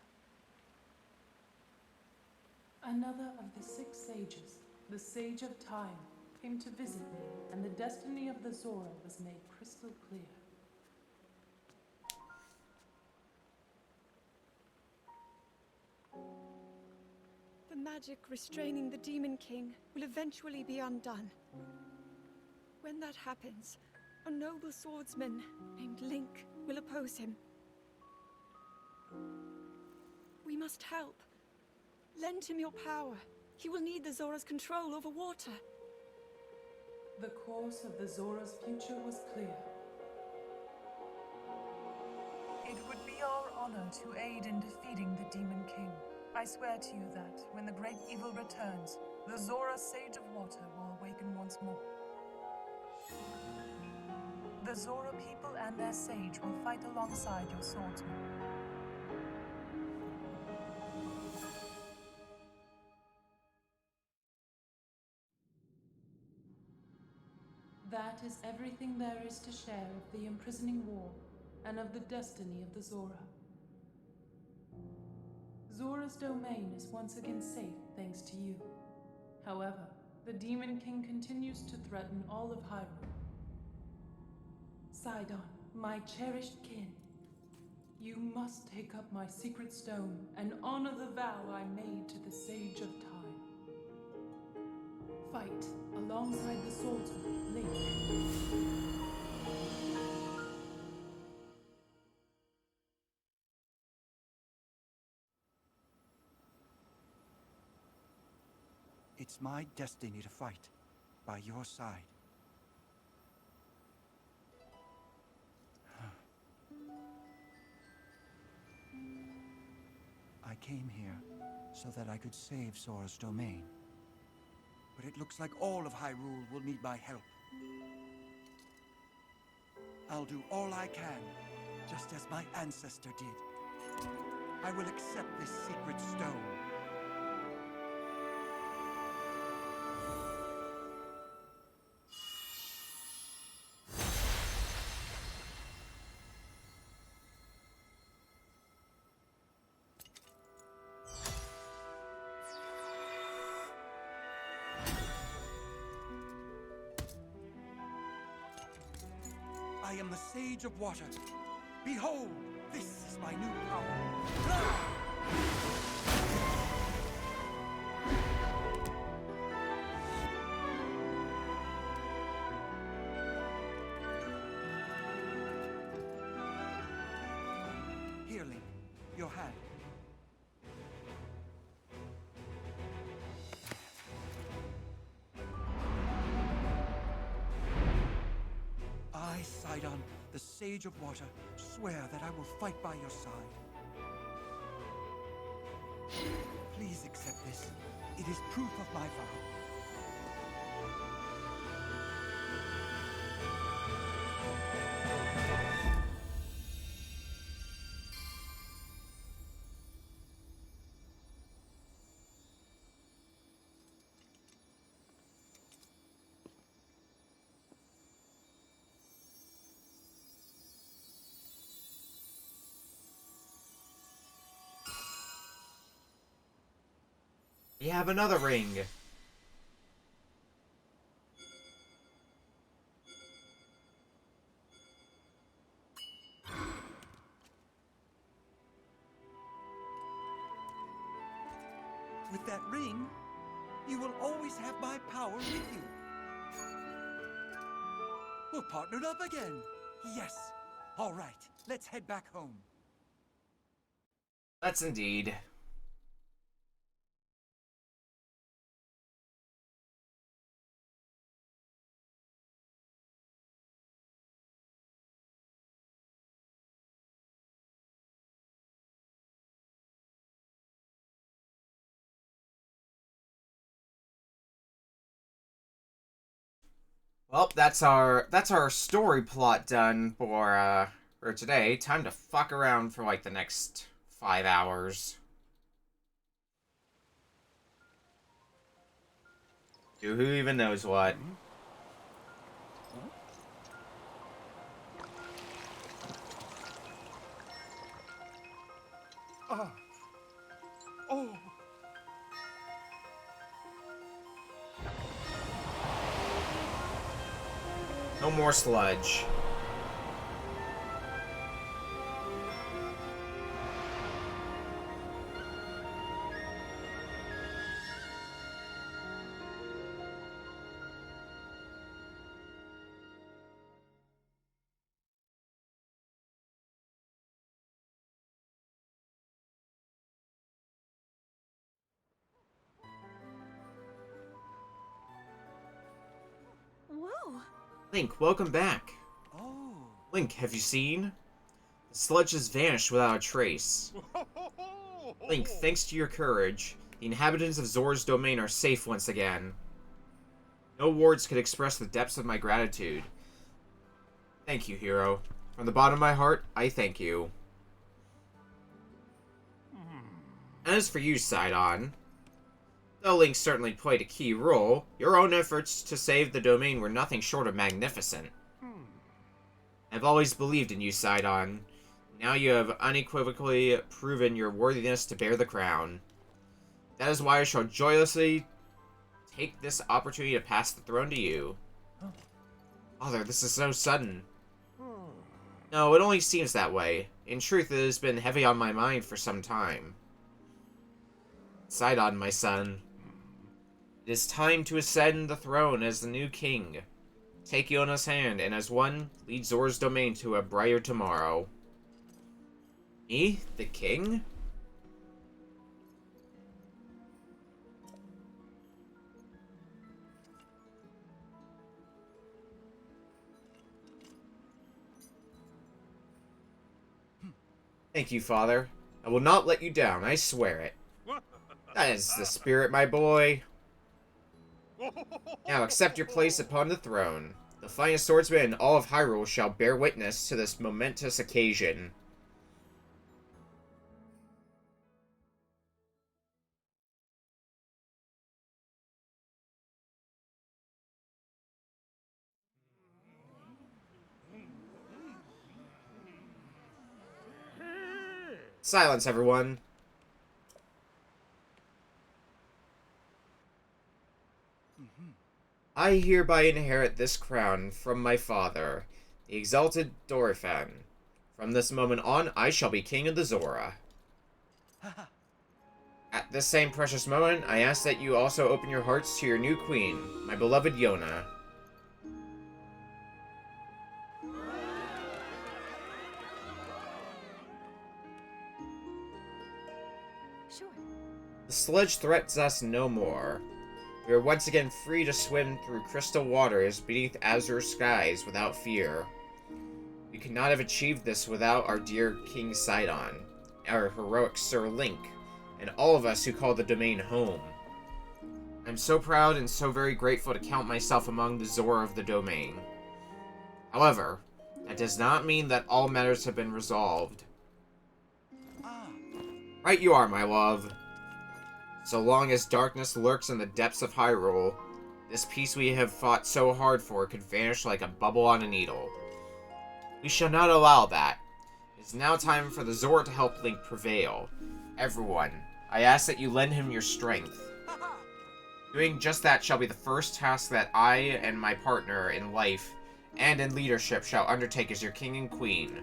another of the 6 sages, the Sage of Time, came to visit me, and the destiny of the Zora was made crystal clear. The magic restraining the Demon King will eventually be undone. When that happens, a noble swordsman named Link will oppose him. We must help. Lend him your power. He will need the Zora's control over water. The course of the Zora's future was clear. It would be our honor to aid in defeating the Demon King. I swear to you that, when the great evil returns, the Zora Sage of Water will awaken once more. The Zora people and their sage will fight alongside your swordsman. That is everything there is to share of the imprisoning war and of the destiny of the Zora. Zora's domain is once again safe thanks to you. However, the Demon King continues to threaten all of Hyrule. Sidon, my cherished kin, you must take up my secret stone and honor the vow I made to the Sage of Time. Fight alongside the swordsman, Link. It's my destiny to fight by your side. I came here so that I could save Sora's domain. But it looks like all of Hyrule will need my help. I'll do all I can, just as my ancestor did. I will accept this secret stone. I am the Sage of Water. Behold, this is my new power. Here, Link, your hand. Sidon, the Sage of Water, swear that I will fight by your side. Please accept this. It is proof of my vow. We have another ring. With that ring, you will always have my power with you. We're partnered up again. Yes. All right, let's head back home. Let's indeed. Well, that's our story plot done for today. Time to fuck around for like the next 5 hours. Do who even knows what? Ah. Oh. No more sludge. Whoa! Link, welcome back. Oh. Link, have you seen? The sludge has vanished without a trace. Link, thanks to your courage, the inhabitants of Zora's domain are safe once again. No words could express the depths of my gratitude. Thank you, hero. From the bottom of my heart, I thank you. As for you, Sidon, though Link certainly played a key role, your own efforts to save the domain were nothing short of magnificent. I've always believed in you, Sidon. Now you have unequivocally proven your worthiness to bear the crown. That is why I shall joyously take this opportunity to pass the throne to you. Father, this is so sudden. No, it only seems that way. In truth, it has been heavy on my mind for some time. Sidon, my son. It is time to ascend the throne as the new king. Take Yona's hand, and as one, lead Zora's domain to a brighter tomorrow. Me? The king? Thank you, Father. I will not let you down, I swear it. That is the spirit, my boy. Now accept your place upon the throne. The finest swordsman in all of Hyrule shall bear witness to this momentous occasion. Silence, everyone. I hereby inherit this crown from my father, the exalted Dorephan. From this moment on, I shall be king of the Zora. At this same precious moment, I ask that you also open your hearts to your new queen, my beloved Yona. Sure. The sludge threatens us no more. We are once again free to swim through crystal waters beneath azure skies without fear. We could not have achieved this without our dear King Sidon, our heroic Sir Link, and all of us who call the domain home. I'm so proud and so very grateful to count myself among the Zora of the domain. However, that does not mean that all matters have been resolved. Right you are, my love. So long as darkness lurks in the depths of Hyrule, this peace we have fought so hard for could vanish like a bubble on a needle. We shall not allow that. It is now time for the Zora to help Link prevail. Everyone, I ask that you lend him your strength. Doing just that shall be the first task that I and my partner in life and in leadership shall undertake as your king and queen.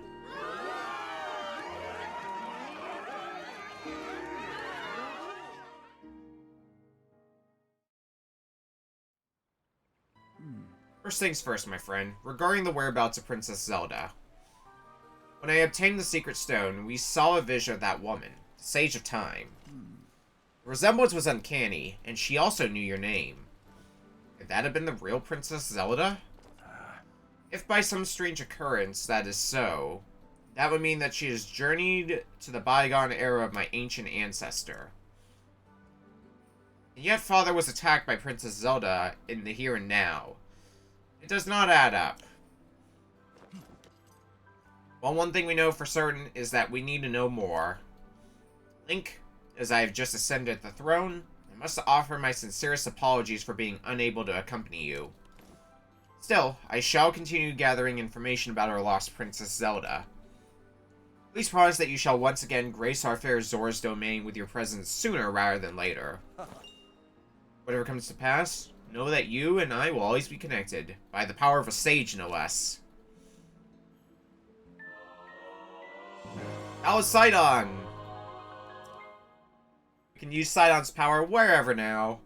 First things first, my friend, regarding the whereabouts of Princess Zelda. When I obtained the Secret Stone, we saw a vision of that woman, the Sage of Time. The resemblance was uncanny, and she also knew your name. Could that have been the real Princess Zelda? If by some strange occurrence that is so, that would mean that she has journeyed to the bygone era of my ancient ancestor. And yet Father was attacked by Princess Zelda in the here and now. It does not add up. Well, one thing we know for certain is that we need to know more. Link, as I have just ascended the throne, I must offer my sincerest apologies for being unable to accompany you. Still, I shall continue gathering information about our lost Princess Zelda. Please promise that you shall once again grace our fair Zora's domain with your presence sooner rather than later. Whatever comes to pass, know that you and I will always be connected, by the power of a sage no less. How is Sidon? We can use Sidon's power wherever now.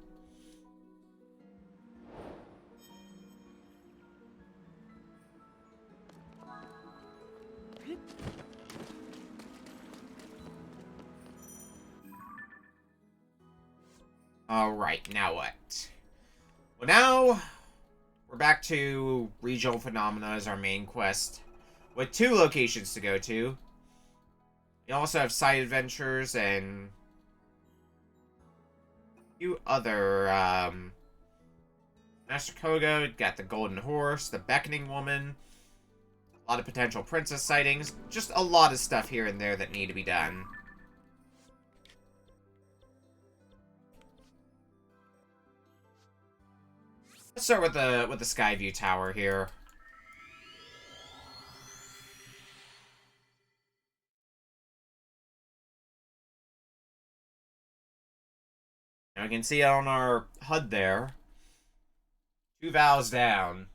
Alright, now what? Well, now we're back to Regional Phenomena as our main quest, with 2 locations to go to. You also have side adventures and a few other, Master Koga, got the Golden Horse, the Beckoning Woman, a lot of potential princess sightings, just a lot of stuff here and there that need to be done. Let's start with the Skyview Tower here. Now you can see on our HUD there, 2 valves down.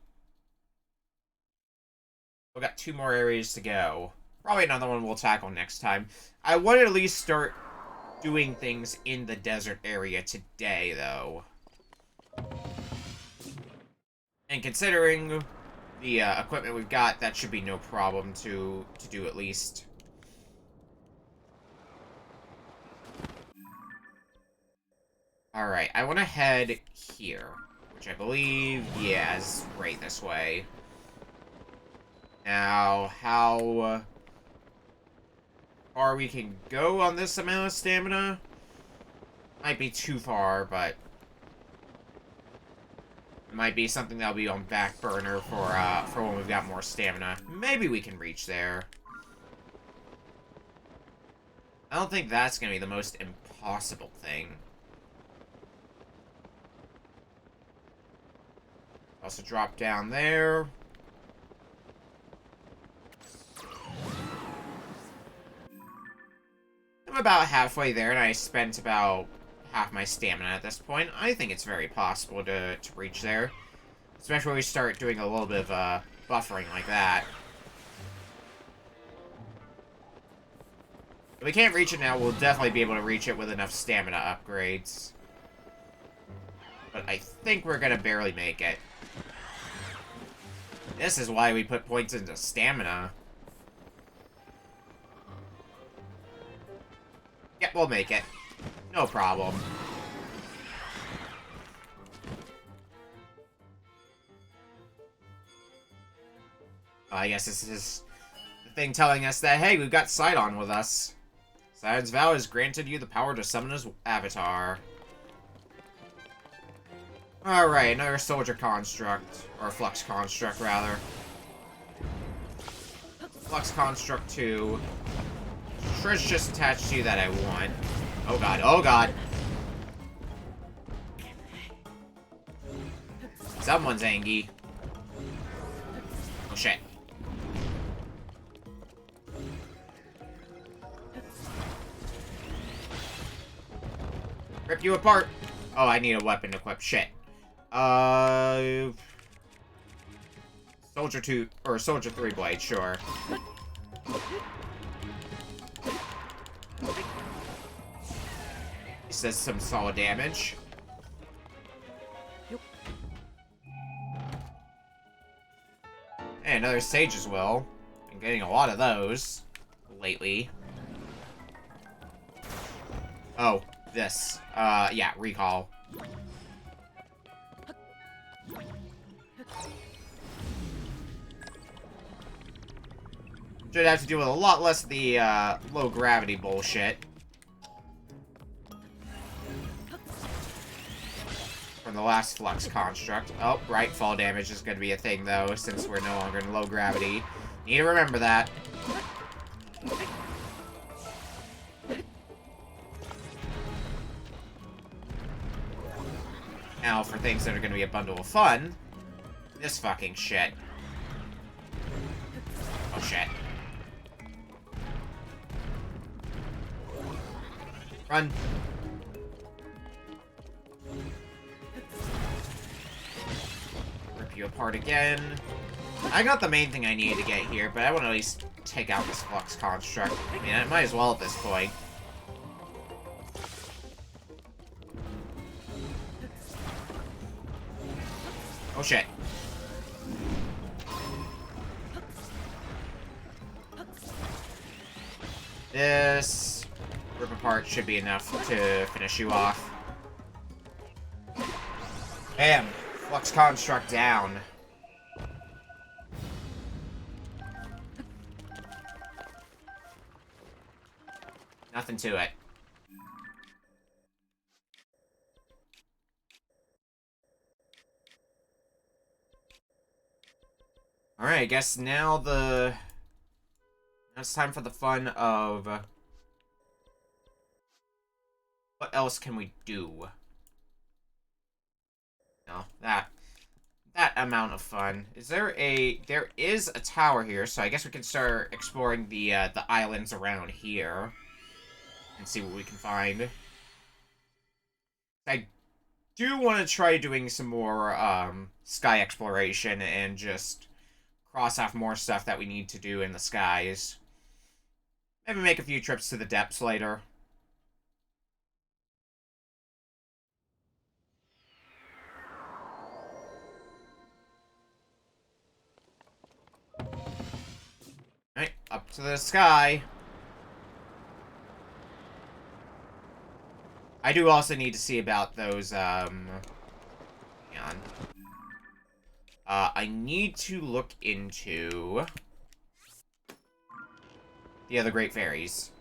We've got 2 more areas to go. Probably another one we'll tackle next time. I want to at least start doing things in the desert area today, though. And considering the equipment we've got, that should be no problem to do at least. Alright, I want to head here, which I believe, yeah, is right this way. Now, how far we can go on this amount of stamina might be too far, but it might be something that'll be on back burner for when we've got more stamina. Maybe we can reach there. I don't think that's gonna be the most impossible thing. Also drop down there. I'm about halfway there, and I spent about half my stamina at this point. I think it's very possible to reach there. Especially when we start doing a little bit of buffering like that. If we can't reach it now, we'll definitely be able to reach it with enough stamina upgrades. But I think we're gonna barely make it. This is why we put points into stamina. Yep, we'll make it. No problem. I guess this is thing telling us that, hey, we've got Sidon with us. Sidon's vow has granted you the power to summon his avatar. Alright, another soldier construct. Or flux construct, rather. Flux construct 2. Treasure just attached to you that I want. Oh god, oh god. Someone's angry. Oh shit. Rip you apart. Oh, I need a weapon equipped. Shit. Soldier 2, or Soldier 3 blade, sure. This does some solid damage. And another sage as well. Been getting a lot of those lately. Oh, this. Yeah, recall. Should have to deal with a lot less of the, low gravity bullshit. From the last flux construct. Oh, right, fall damage is gonna be a thing, though, since we're no longer in low gravity. Need to remember that. Now, for things that are gonna be a bundle of fun, this fucking shit. Oh, shit. Run. Rip you apart again. I got the main thing I needed to get here, but I want to at least take out this flux construct. I mean, I might as well at this point. Oh shit. This rip apart should be enough to finish you off. Bam! Flux construct down. Nothing to it. Alright, I guess now it's time for the fun of... what else can we do? No, that amount of fun. There is a tower here, so I guess we can start exploring the islands around here. And see what we can find. I do want to try doing some more, sky exploration and just cross off more stuff that we need to do in the skies. Maybe make a few trips to the depths later. Alright, up to the sky. I do also need to see about those, hang on. I need to look into the other Great Fairies.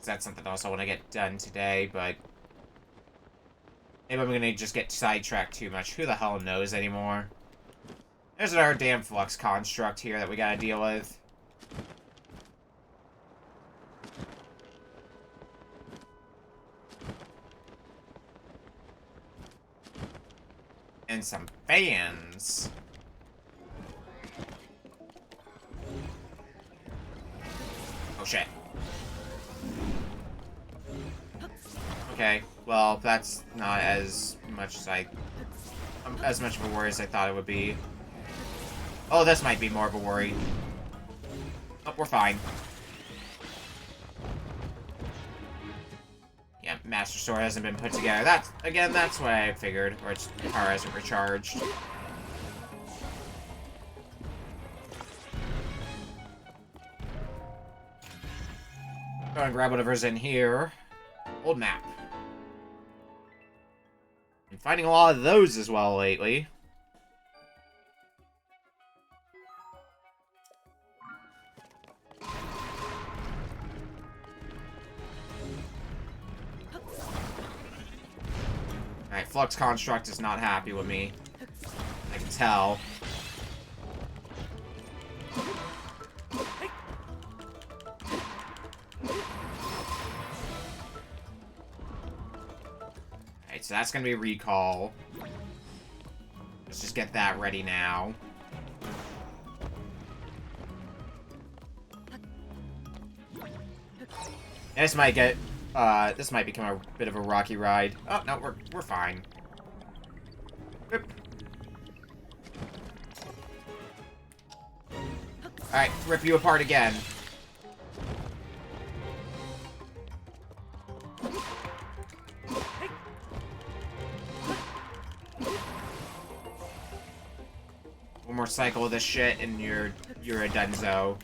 That's something else I want to get done today, but maybe I'm gonna just get sidetracked too much. Who the hell knows anymore? There's another damn flux construct here that we gotta deal with. And some fans. Oh shit. Okay, well, that's not as much as as much of a worry as I thought it would be. Oh, this might be more of a worry. Oh, we're fine. Yeah, Master Sword hasn't been put together. That's what I figured. Or its power hasn't recharged. Go and grab whatever's in here. Old map. Been finding a lot of those as well lately. Flux Construct is not happy with me. I can tell. Alright, so that's gonna be recall. Let's just get that ready now. This might get, this might become a bit of a rocky ride. Oh, no, we're fine. Oop. Alright, rip you apart again. One more cycle of this shit and you're a dunzo.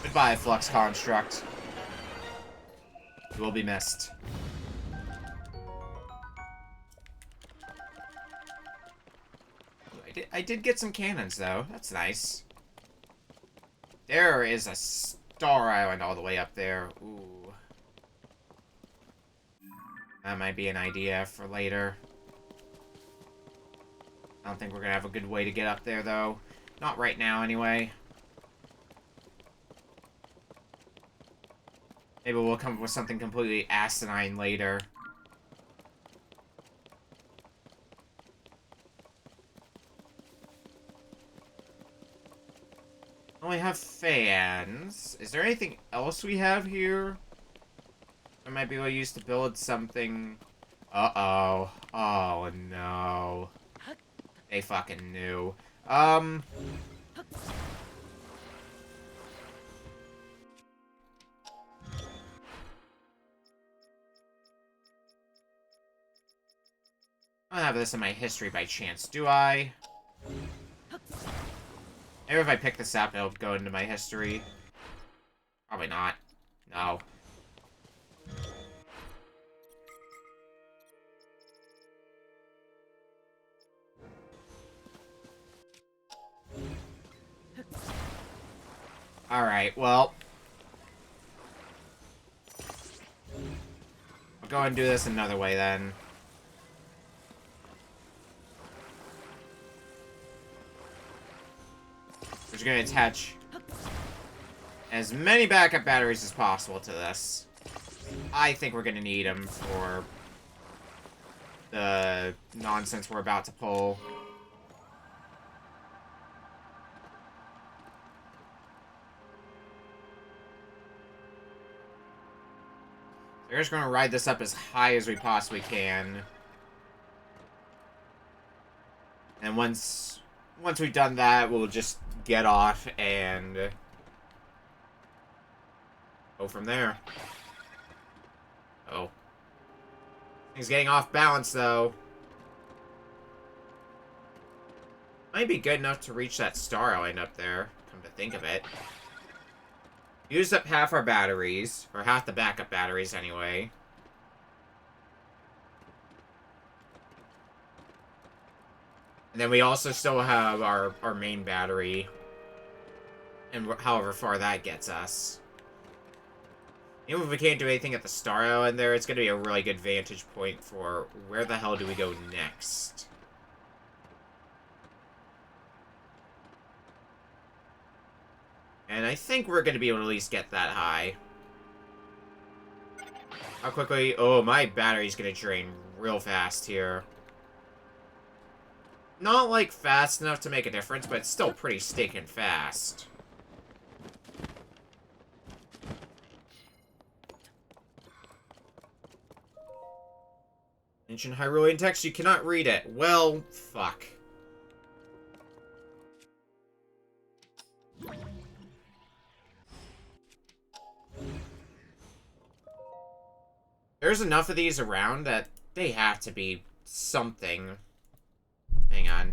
Goodbye, Flux Construct. You will be missed. I did get some cannons, though. That's nice. There is a star island all the way up there. Ooh. That might be an idea for later. I don't think we're gonna have a good way to get up there, though. Not right now, anyway. Maybe we'll come up with something completely asinine later. Only have fans. Is there anything else we have here? I might be able to use to build something. Uh-oh. Oh, no. They fucking knew. I don't have this in my history by chance, do I? Maybe if I pick this up, it'll go into my history. Probably not. No. Alright, well. I'll go and do this another way then. We're just gonna attach as many backup batteries as possible to this. I think we're gonna need them for the nonsense we're about to pull. We're just gonna ride this up as high as we possibly can. And once we've done that, we'll just get off and go from there. Oh. He's getting off balance, though. Might be good enough to reach that star island up there, come to think of it. Used up half our batteries, or half the backup batteries anyway. And then we also still have our main battery. And however far that gets us. Even if we can't do anything at the Star Island there, it's going to be a really good vantage point for where the hell do we go next. And I think we're going to be able to at least get that high. How quickly? Oh, my battery's going to drain real fast here. Not, like, fast enough to make a difference, but it's still pretty stinking fast. Ancient Hyrulean text, you cannot read it. Well, fuck. There's enough of these around that they have to be something. Hang on.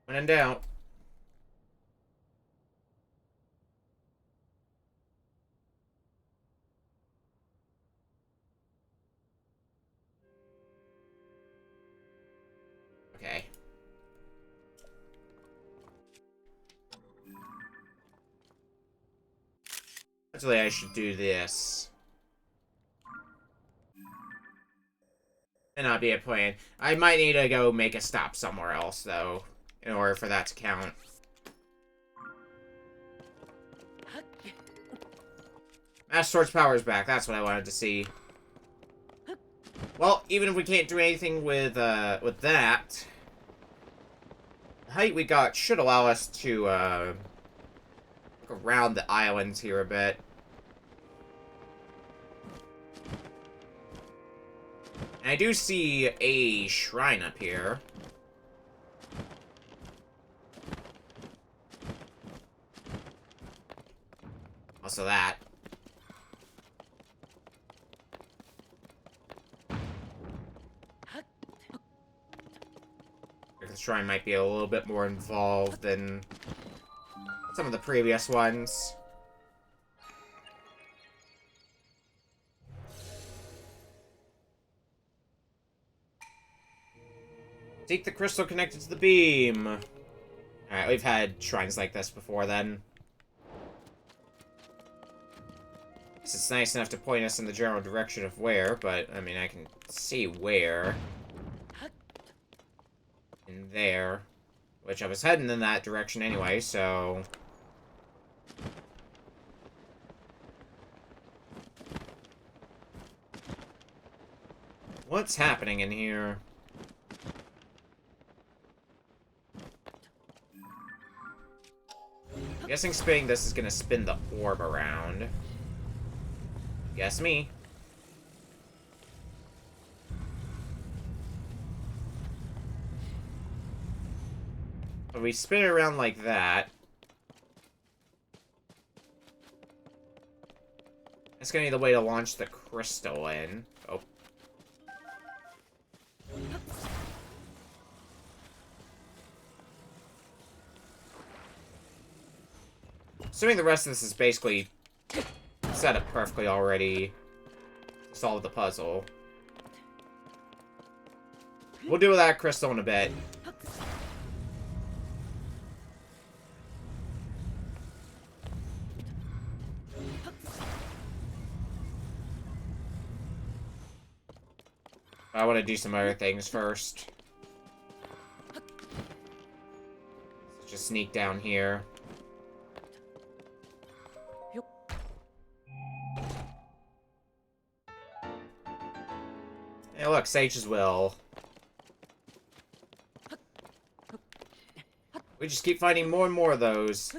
When in doubt. Actually, I should do this. May not be a plan. I might need to go make a stop somewhere else, though, in order for that to count. Master Sword's power is back. That's what I wanted to see. Well, even if we can't do anything with that, the height we got should allow us to, look around the islands here a bit. And I do see a shrine up here. Also that. The shrine might be a little bit more involved than some of the previous ones. Seek the crystal connected to the beam. Alright, we've had shrines like this before then. Guess it's nice enough to point us in the general direction of where, but, I mean, I can see where. In there. Which I was heading in that direction anyway, so... What's happening in here? I'm guessing spinning this is gonna spin the orb around. Guess me. If we spin it around like that, it's gonna be the way to launch the crystal in. Oh. Assuming the rest of this is basically set up perfectly already to solve the puzzle. We'll deal with that crystal in a bit. I want to do some other things first. Let's just sneak down here. Hey, look, Sage's Will. We just keep finding more and more of those.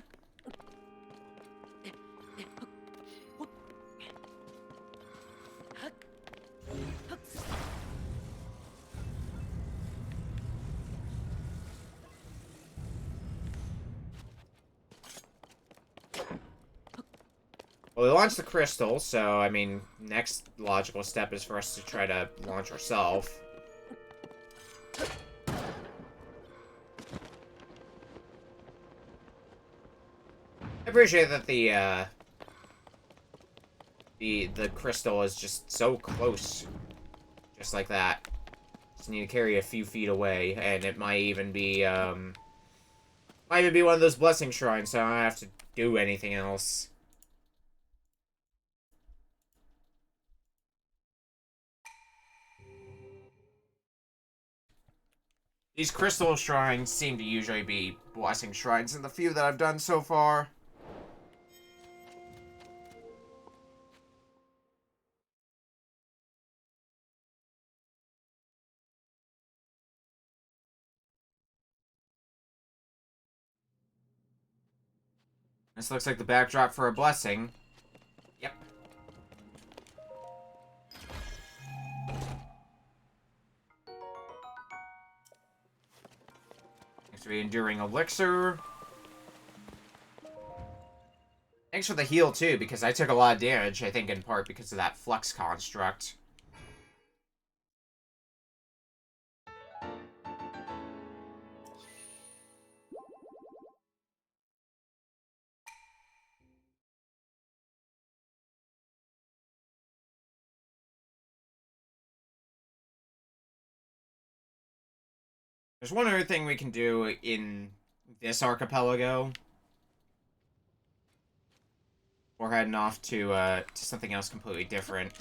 Well, we launched the crystal, so, I mean, next logical step is for us to try to launch ourselves. I appreciate that the crystal is just so close. Just like that. Just need to carry a few feet away, and it might even be, one of those blessing shrines, so I don't have to do anything else. These crystal shrines seem to usually be blessing shrines in the few that I've done so far. This looks like the backdrop for a blessing. Yep. Thanks for the enduring elixir. Thanks for the heal, too, because I took a lot of damage, I think in part because of that flux construct. There's one other thing we can do in this archipelago. We're heading off to something else completely different.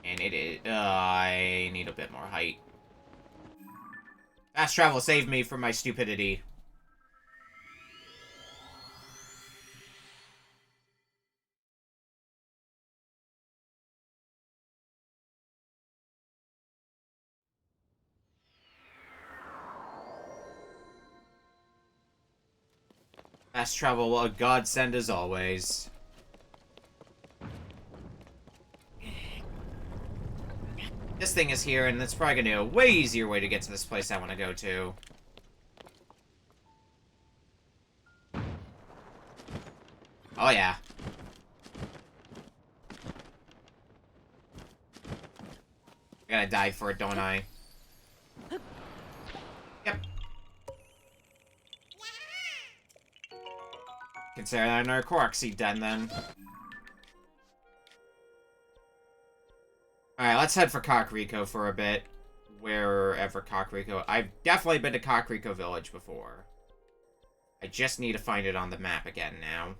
And it is... I need a bit more height. Fast travel saved me from my stupidity. Fast travel, a godsend as always. This thing is here, and it's probably gonna be a way easier way to get to this place I want to go to. Oh yeah. I gotta dive for it, don't I? Yep. Consider that another Korok seed den, then. Alright, let's head for Kakariko for a bit. Wherever Kakariko... I've definitely been to Kakariko Village before. I just need to find it on the map again now.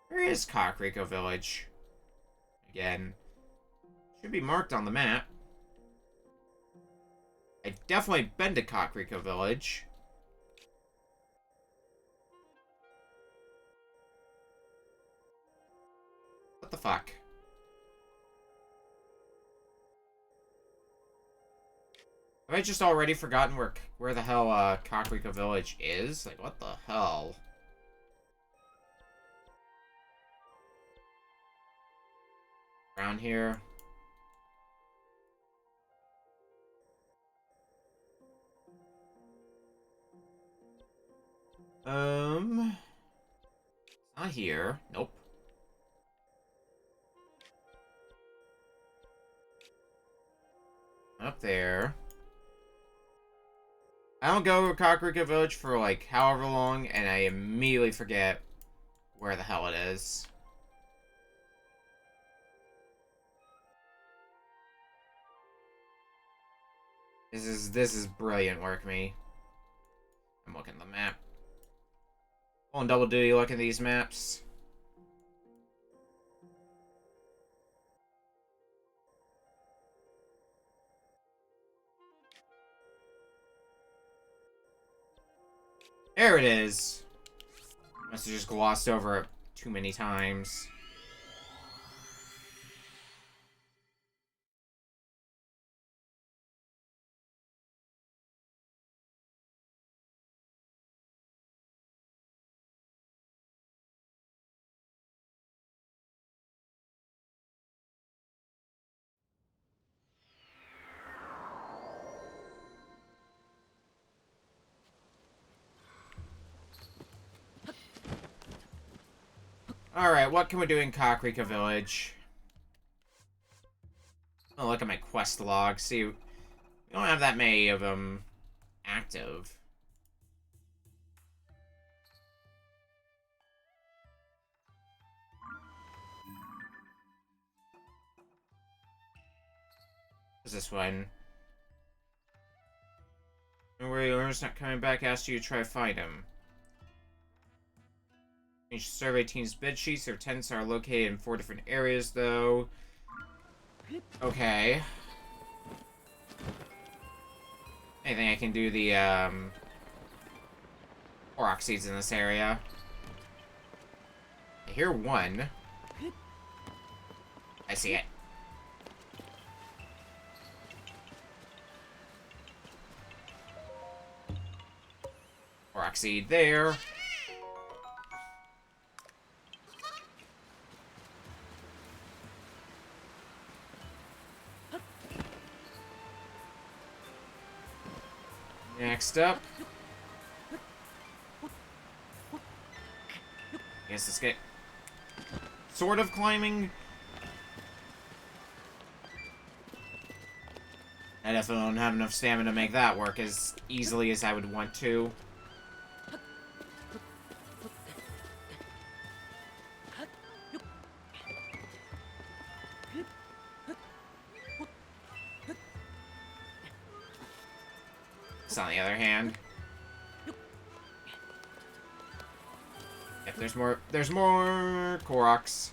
Where is Kakariko Village? Again. Should be marked on the map. I've definitely been to Kakariko Village. What the fuck? Have I just already forgotten where the hell Kakariko Village is? Like, what the hell? Around here. Not here. Nope. Up there. I don't go to Kakariko Village for, like, however long, and I immediately forget where the hell it is. This is brilliant work, me. I'm looking at the map. Pulling double duty looking at these maps. There it is. Must have just glossed over it too many times. Alright, what can we do in Kakariko Village? I'll look at my quest log, see... We don't have that many of them active. What's this one? Don't worry, Lerner's not coming back. Asked you to try to find him. Each survey team's bed sheets. Their tents are located in 4 different areas, though. Okay. Anything I can do the, Korok seeds in this area. I hear one. I see it. Korok seed there. Next up. I guess let's get sort of climbing. I definitely don't have enough stamina to make that work as easily as I would want to. Koroks, on the other hand. Yep, there's more Koroks.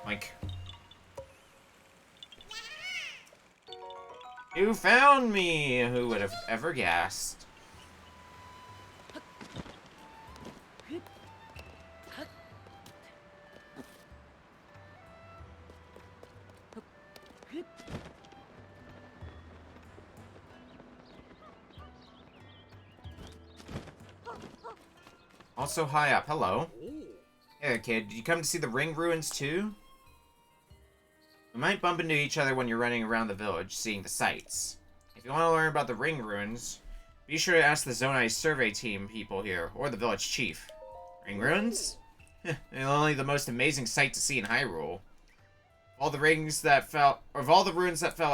Like, you found me! Who would have ever guessed? Also high up. Hello. Hey there, kid. Did you come to see the ring ruins too? We might bump into each other when you're running around the village, seeing the sights. If you want to learn about the ring ruins, be sure to ask the Zonai survey team people here, or the village chief. Ring ruins? They're only the most amazing sight to see in Hyrule. Of all the ruins that fell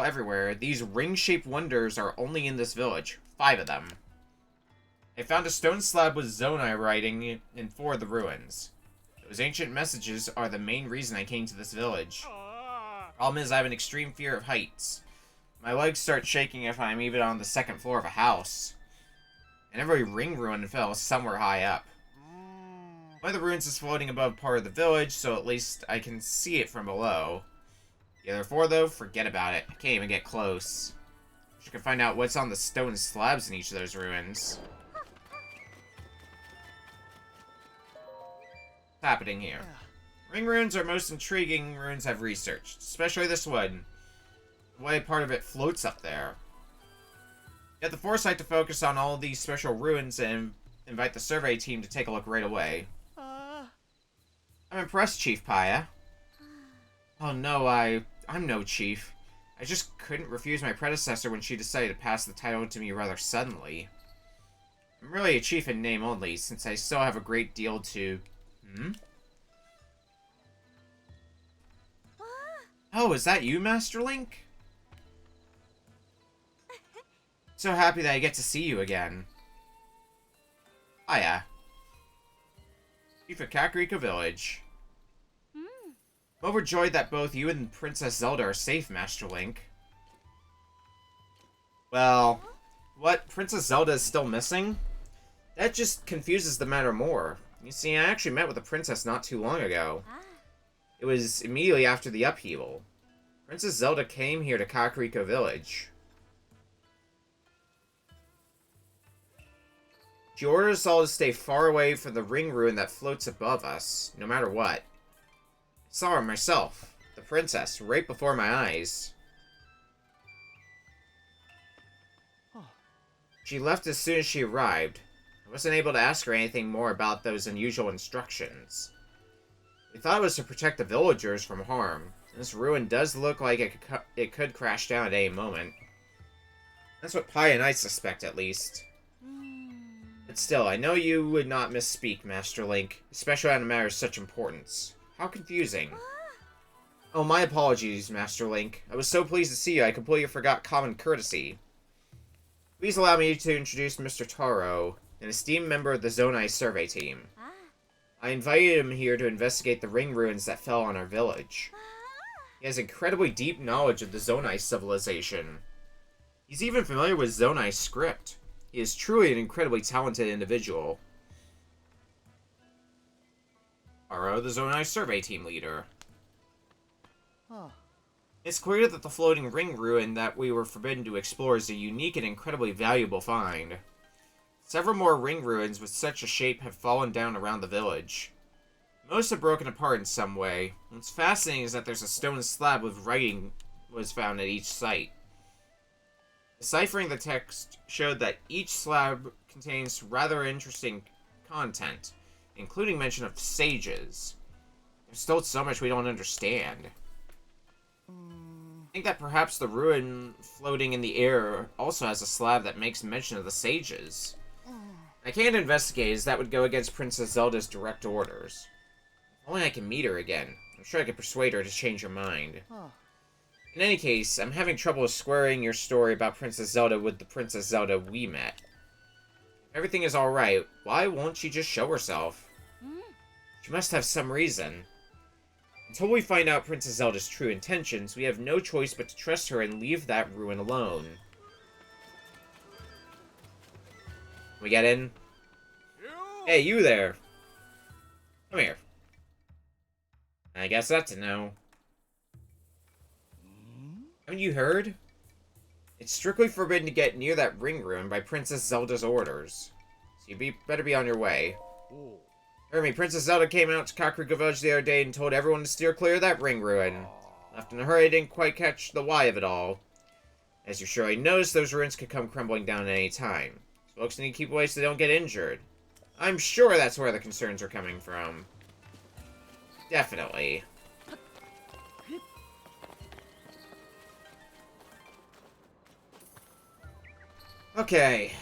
everywhere, these ring-shaped wonders are only in this village. 5 of them. I found a stone slab with Zonai writing in 4 of the ruins. Those ancient messages are the main reason I came to this village. Problem is, I have an extreme fear of heights. My legs start shaking if I'm even on the 2nd floor of a house. And every ring ruin fell somewhere high up. One of the ruins is floating above part of the village, so at least I can see it from below. The other 4, though, forget about it. I can't even get close. Wish I could find out what's on the stone slabs in each of those ruins. What's happening here? Ring ruins are most intriguing ruins I've researched, especially this one. The way part of it floats up there. You had the foresight to focus on all these special ruins and invite the survey team to take a look right away. I'm impressed, Chief Paya. Oh no, I'm no chief. I just couldn't refuse my predecessor when she decided to pass the title to me rather suddenly. I'm really a chief in name only, since I still have a great deal to... Oh, is that you, Master Link? So happy that I get to see you again. Hiya. Chief of Kakariko Village. I'm overjoyed that both you and Princess Zelda are safe, Master Link. Well, what? Princess Zelda is still missing? That just confuses the matter more. You see, I actually met with the princess not too long ago. It was immediately after the upheaval. Princess Zelda came here to Kakariko Village. She ordered us all to stay far away from the ring ruin that floats above us, no matter what. I saw her myself, the princess, right before my eyes. She left as soon as she arrived. I wasn't able to ask her anything more about those unusual instructions. We thought it was to protect the villagers from harm. This ruin does look like it could crash down at any moment. That's what Pi and I suspect, at least. But still, I know you would not misspeak, Master Link, especially on a matter of such importance. How confusing. Oh, my apologies, Master Link. I was so pleased to see you, I completely forgot common courtesy. Please allow me to introduce Mr. Taro, an esteemed member of the Zonai survey team. I invited him here to investigate the ring ruins that fell on our village. He has incredibly deep knowledge of the Zonai civilization. He's even familiar with Zonai script. He is truly an incredibly talented individual. Taro, the Zonai survey team leader. It's clear that the floating ring ruin that we were forbidden to explore is a unique and incredibly valuable find. Several more ring ruins with such a shape have fallen down around the village. Most have broken apart in some way. What's fascinating is that there's a stone slab with writing was found at each site. Deciphering the text showed that each slab contains rather interesting content, including mention of sages. There's still so much we don't understand. I think that perhaps the ruin floating in the air also has a slab that makes mention of the sages. I can't investigate, as that would go against Princess Zelda's direct orders. If only I can meet her again. I'm sure I could persuade her to change her mind. In any case, I'm having trouble squaring your story about Princess Zelda with the Princess Zelda we met. If everything is alright, why won't she just show herself? She must have some reason. Until we find out Princess Zelda's true intentions, we have no choice but to trust her and leave that ruin alone. we get in? Hey, you there! Come here. I guess that's a no. Haven't you heard? It's strictly forbidden to get near that ring ruin by Princess Zelda's orders. So you better be on your way. Heard me, Princess Zelda came out to Kakariko Village the other day and told everyone to steer clear of that ring ruin. Left in a hurry, didn't quite catch the why of it all. As you surely noticed, those ruins could come crumbling down at any time. So folks need to keep away so they don't get injured. I'm sure that's where the concerns are coming from. Definitely. Okay.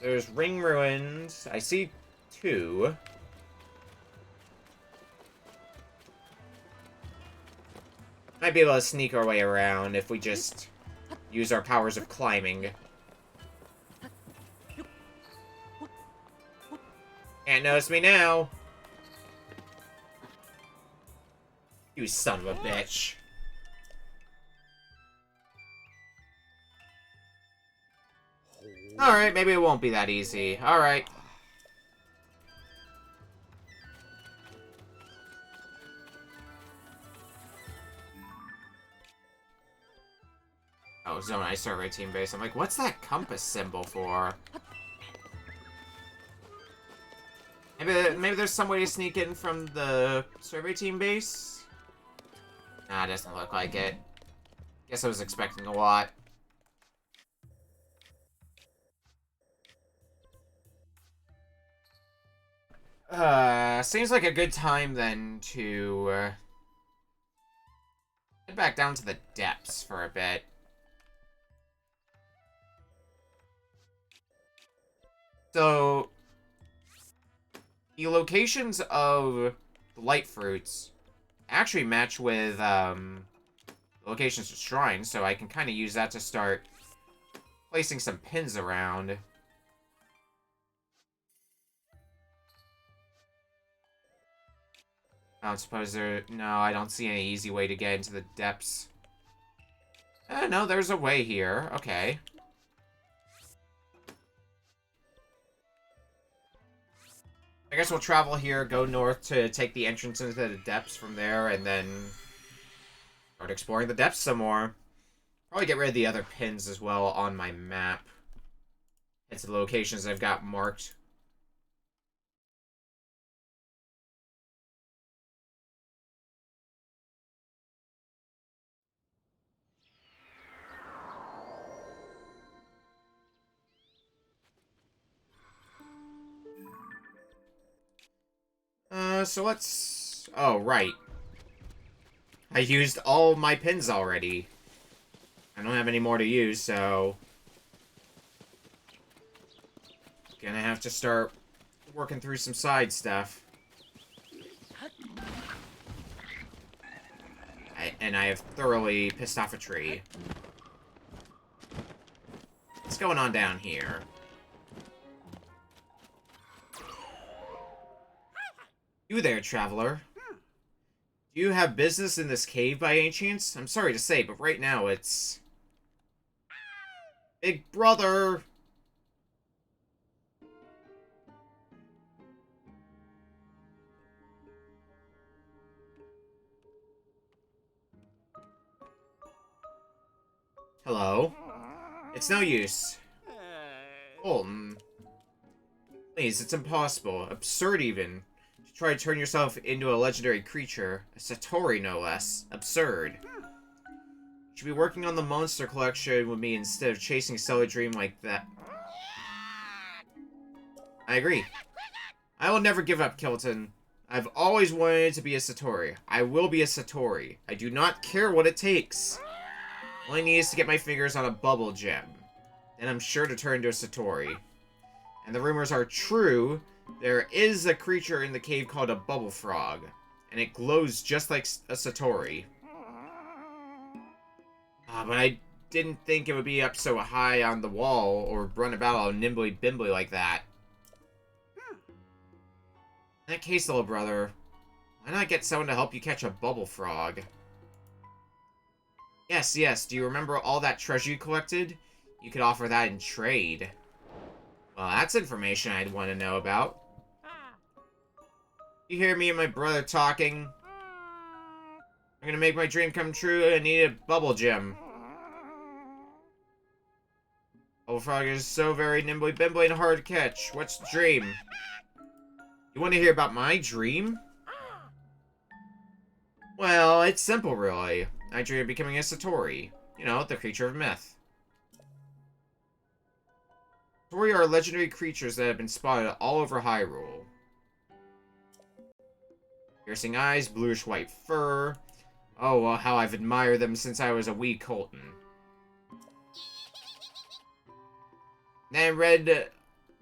There's ring ruins. I see 2. Might be able to sneak our way around if we just use our powers of climbing. Can't notice me now. You son of a bitch. Alright, maybe it won't be that easy. Alright. Oh, Zone I survey team base. I'm like, what's that compass symbol for? Maybe there's some way to sneak in from the survey team base? Nah, it doesn't look like it. Guess I was expecting a lot. Seems like a good time then to head back down to the depths for a bit. So, the locations of the light fruits actually match with locations of shrines, so I can kind of use that to start placing some pins around. I don't suppose there... No, I don't see any easy way to get into the depths. No, there's a way here. Okay. I guess we'll travel here, go north to take the entrance into the depths from there, and then start exploring the depths some more. Probably get rid of the other pins as well on my map. It's the locations I've got marked. So let's... Oh, right. I used all my pins already. I don't have any more to use, so... Gonna have to start working through some side stuff. And I have thoroughly pissed off a tree. What's going on down here? You there, traveler. Do you have business in this cave by any chance? I'm sorry to say, but right now it's... Big brother! Hello? It's no use. Colton. Please, it's impossible. Absurd, even. To try to turn yourself into a legendary creature. A Satori, no less. Absurd. You should be working on the monster collection with me instead of chasing a silly dream like that. I agree. I will never give up, Kilton. I've always wanted to be a Satori. I will be a Satori. I do not care what it takes. All I need is to get my fingers on a bubble gem. Then I'm sure to turn into a Satori. And the rumors are true. There is a creature in the cave called a bubble frog. And it glows just like a Satori. But I didn't think it would be up so high on the wall or run about all nimbly-bimbly like that. In that case, little brother, why not get someone to help you catch a bubble frog? Yes, yes, do you remember all that treasure you collected? You could offer that in trade. Well, that's information I'd want to know about. You hear me and my brother talking? I'm gonna make my dream come true. I need a bubble gem. Bubble Frog is so very nimbly bimbly and hard to catch. What's the dream? You want to hear about my dream? Well, it's simple, really. I dream of becoming a Satori. You know, the creature of myth. Satori are legendary creatures that have been spotted all over Hyrule. Piercing eyes, bluish-white fur. Oh, well, how I've admired them since I was a wee Colton. Then I read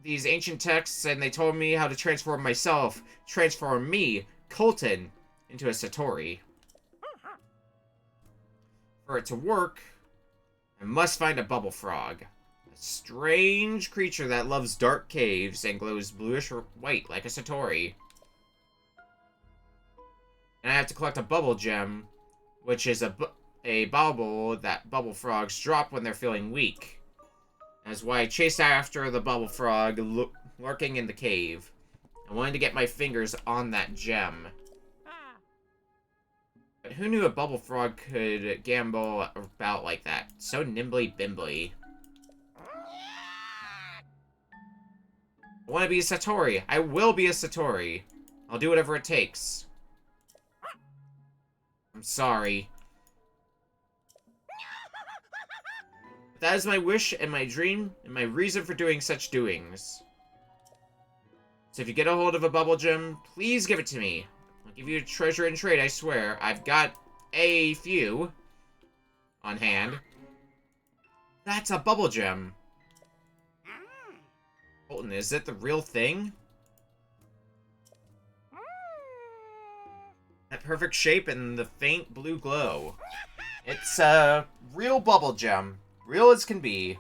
these ancient texts, and they told me how to transform myself, transform me, Colton, into a Satori. For it to work, I must find a bubble frog. A strange creature that loves dark caves and glows bluish or white like a Satori. And I have to collect a bubble gem, which is a bubble that bubble frogs drop when they're feeling weak. That's why I chased after the bubble frog lurking in the cave. I wanted to get my fingers on that gem. But who knew a bubble frog could gamble about like that? So nimbly bimbly. I want to be a Satori. I will be a Satori. I'll do whatever it takes. I'm sorry. But that is my wish and my dream and my reason for doing such doings. So if you get a hold of a bubble gem, please give it to me. I'll give you a treasure in trade, I swear. I've got a few on hand. That's a bubble gem. Colton, is it the real thing? That perfect shape and the faint blue glow. It's a real bubble gem. Real as can be.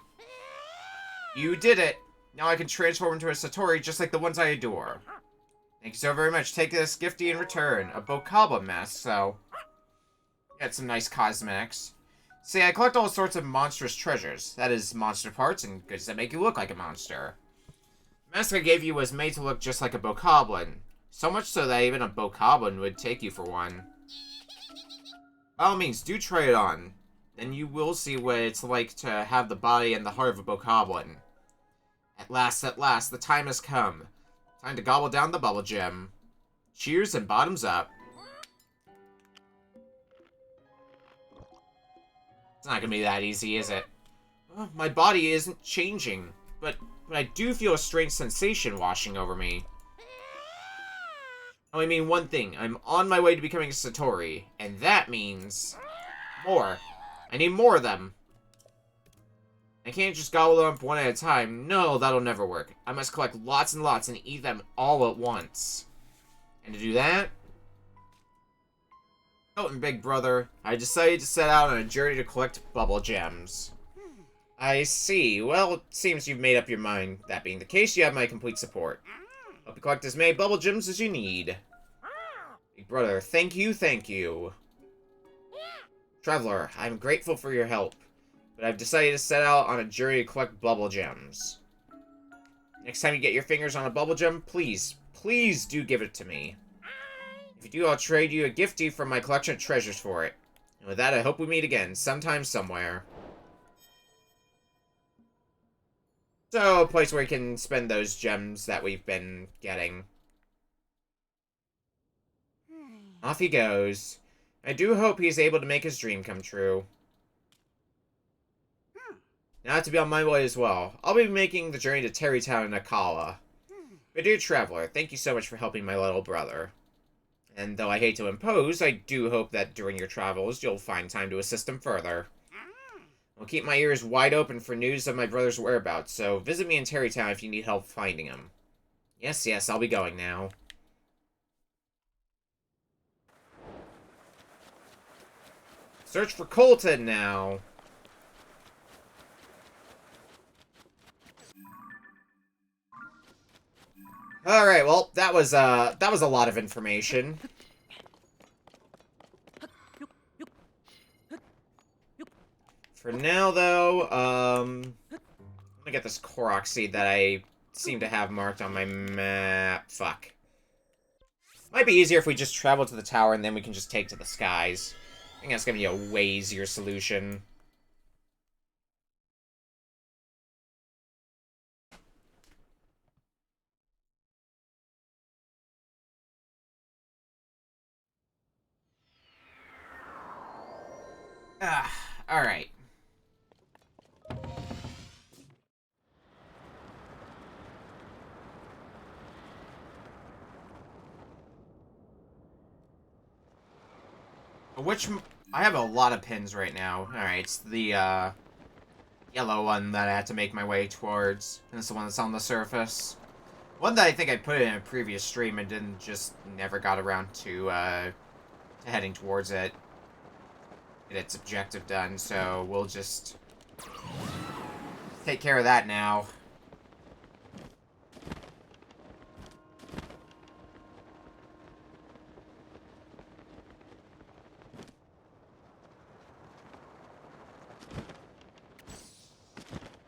You did it. Now I can transform into a Satori just like the ones I adore. Thank you so very much. Take this gifty in return. A Bokoblin mask, so... Got some nice cosmetics. See, I collect all sorts of monstrous treasures. That is, monster parts and goods that make you look like a monster. The mask I gave you was made to look just like a Bokoblin. So much so that even a Bokoblin would take you for one. By all means, do try it on. Then you will see what it's like to have the body and the heart of a Bokoblin. At last, the time has come. Time to gobble down the bubble gem. Cheers and bottoms up. It's not gonna be that easy, is it? Oh, my body isn't changing, but I do feel a strange sensation washing over me. I only mean one thing. I'm on my way to becoming a Satori, and that means more. I need more of them. I can't just gobble them up one at a time. No, that'll never work. I must collect lots and lots and eat them all at once. And to do that... Colton, big brother, I decided to set out on a journey to collect bubble gems. I see. Well, it seems you've made up your mind. That being the case, you have my complete support. Hope you collect as many bubble gems as you need. Big brother, thank you, thank you. Traveler, I'm grateful for your help. But I've decided to set out on a journey to collect bubble gems. Next time you get your fingers on a bubble gem, please, please do give it to me. If you do, I'll trade you a gifty from my collection of treasures for it. And with that, I hope we meet again, sometime, somewhere. So, a place where we can spend those gems that we've been getting. Off he goes. I do hope he's able to make his dream come true. Now I have to be on my way as well. I'll be making the journey to Terrytown in Akala. But dear traveler, thank you so much for helping my little brother. And though I hate to impose, I do hope that during your travels, you'll find time to assist him further. I'll keep my ears wide open for news of my brother's whereabouts, so visit me in Terrytown if you need help finding him. Yes, yes, I'll be going now. Search for Colton now. Alright, well, that was a lot of information. For now, though, I'm gonna get this Korok seed that I seem to have marked on my map. Fuck. Might be easier if we just travel to the tower and then we can just take to the skies. I think that's gonna be a way easier solution. Ah, alright. I have a lot of pins right now. Alright, it's the, yellow one that I had to make my way towards. And it's the one that's on the surface. One that I think I put in a previous stream and didn't just never got around to heading towards it. Get its objective done, so we'll just take care of that now.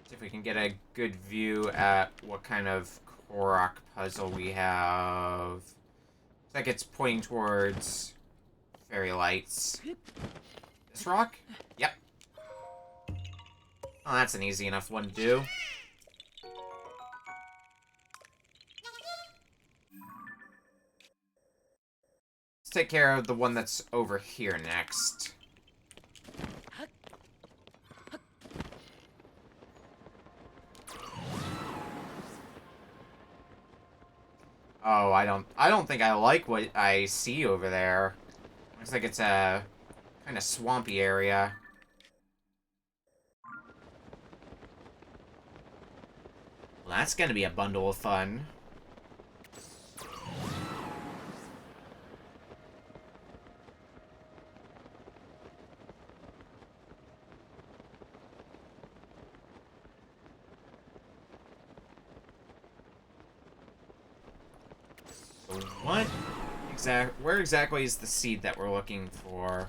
See if we can get a good view at what kind of Korok puzzle we have. Looks like it's pointing towards fairy lights. This rock? Yep. Oh, that's an easy enough one to do. Let's take care of the one that's over here next. Oh, I don't think I like what I see over there. Looks like it's a kind of swampy area. Well, that's gonna be a bundle of fun. So where exactly is the seed that we're looking for?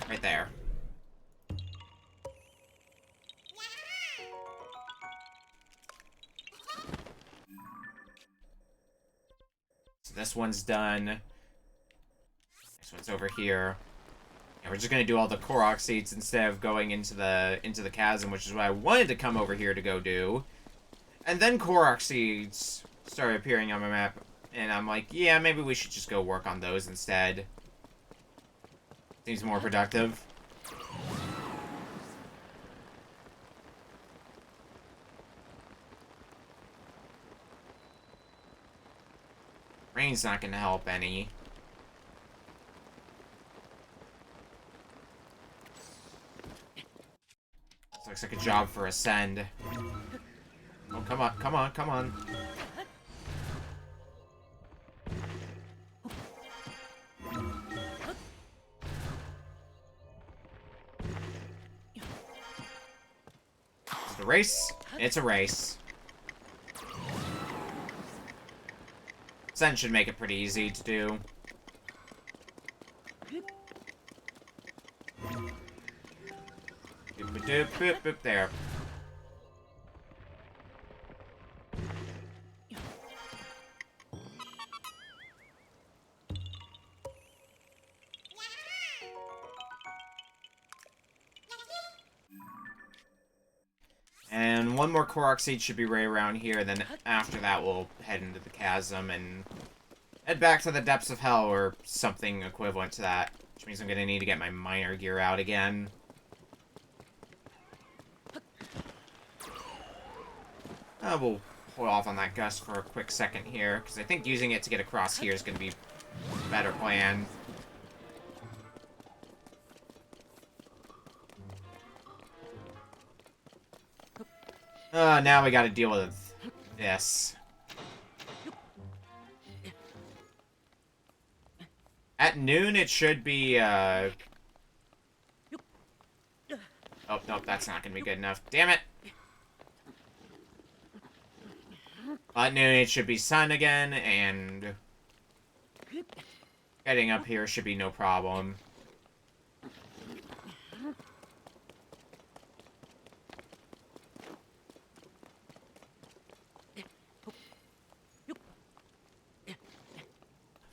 Right there. So this one's done. This one's over here. And we're just gonna do all the Korok seeds instead of going into the chasm, which is what I wanted to come over here to go do. And then Korok seeds started appearing on my map, and I'm like, yeah, maybe we should just go work on those instead. Seems more productive. Rain's not gonna help any. This looks like a job for Ascend. Oh, come on, come on, come on. It's a race. It's a race. Ascend should make it pretty easy to do. Boop, boop, boop, boop, there. And one more Korok seed should be right around here, then after that we'll head into the chasm and head back to the depths of hell or something equivalent to that. Which means I'm gonna need to get my miner gear out again. We'll hold off on that gust for a quick second here, because I think using it to get across here is gonna be a better plan. Now we gotta deal with this. At noon, it should be, Oh, nope, that's not gonna be good enough. Damn it! At noon it should be sun again, and getting up here should be no problem.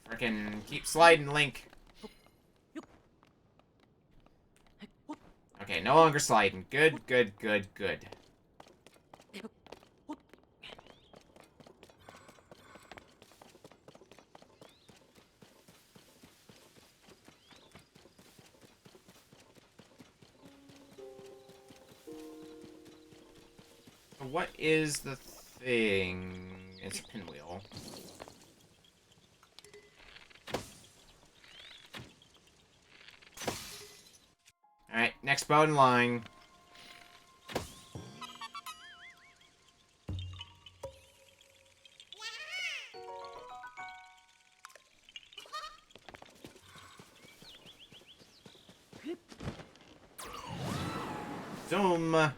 Frickin' keep sliding, Link. Okay, no longer sliding. Good, good, good, good. What is the thing? It's a pinwheel. Alright, next boat in line. Zoom.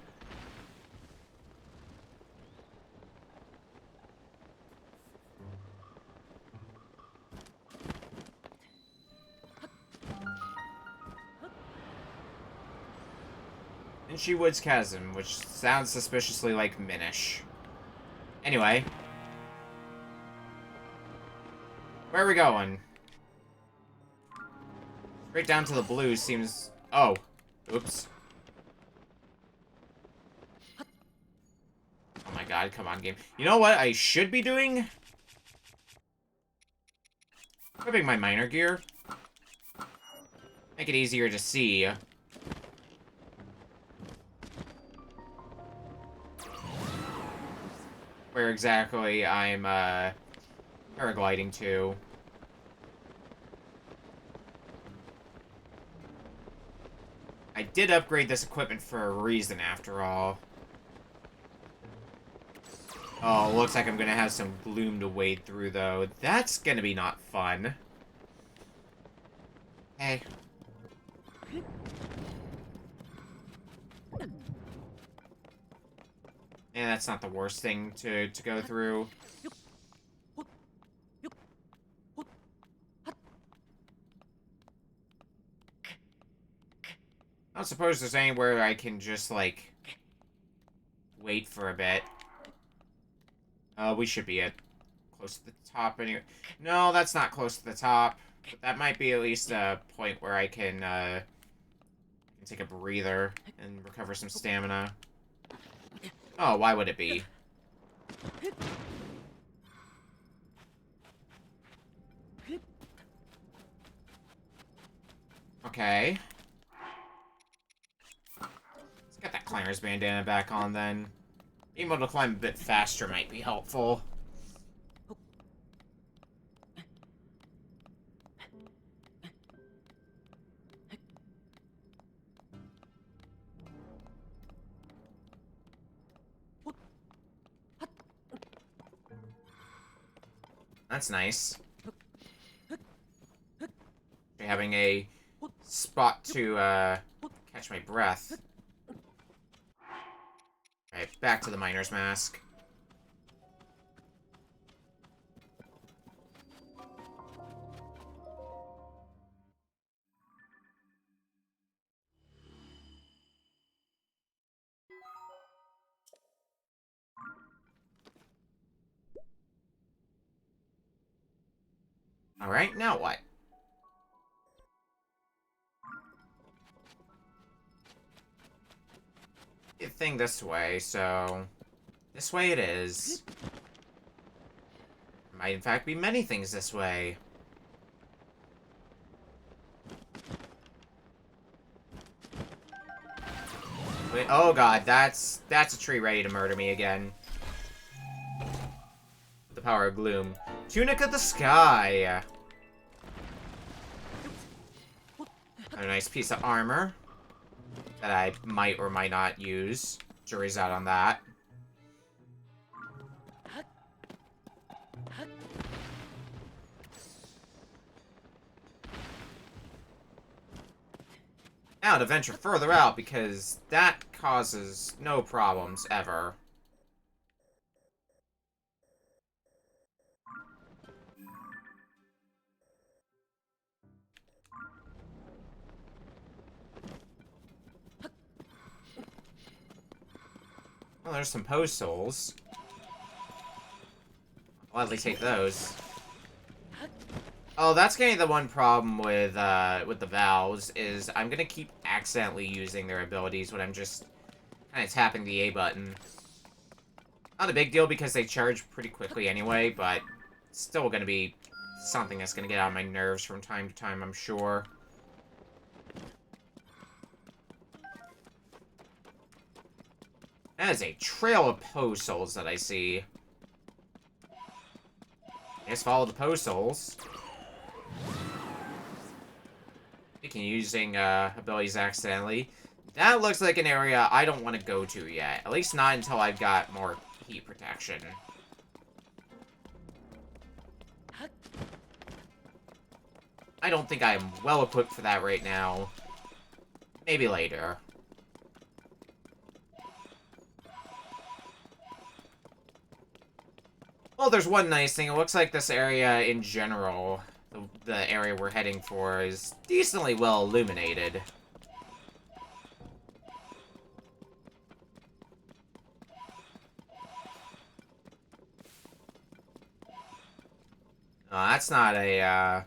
She Woods Chasm, which sounds suspiciously like Minish. Anyway. Where are we going? Straight down to the blue seems... Oh. Oops. Oh my god, come on, game. You know what I should be doing? Equipping my minor gear. Make it easier to see. Where exactly I'm, paragliding to. I did upgrade this equipment for a reason, after all. Oh, looks like I'm gonna have some gloom to wade through, though. That's gonna be not fun. Hey. Yeah, that's not the worst thing to go through. I don't suppose there's anywhere I can just, like, wait for a bit. We should be at close to the top anyway. No, that's not close to the top. But that might be at least a point where I can take a breather and recover some stamina. Oh, why would it be? Okay. Let's get that climber's bandana back on, then. Being able to climb a bit faster might be helpful. That's nice. Having a spot to, catch my breath. Alright, back to the miner's mask. Alright, now what? The thing this way, so... This way it is. Might in fact be many things this way. Wait, oh god, that's a tree ready to murder me again. The power of gloom. Tunic of the Sky! A nice piece of armor that I might or might not use. Jury's out on that. Now to venture further out, because that causes no problems ever. Oh, there's some post souls. I'll gladly take those. Oh, that's gonna be the one problem with the valves, is I'm gonna keep accidentally using their abilities when I'm just kind of tapping the A button. Not a big deal because they charge pretty quickly anyway, but still gonna be something that's gonna get on my nerves from time to time, I'm sure. That is a trail of post souls that I see. Just follow the post souls. Speaking of using abilities accidentally, that looks like an area I don't want to go to yet. At least not until I've got more heat protection. I don't think I am well equipped for that right now. Maybe later. Well, there's one nice thing. It looks like this area in general, the area we're heading for, is decently well illuminated. No, that's not a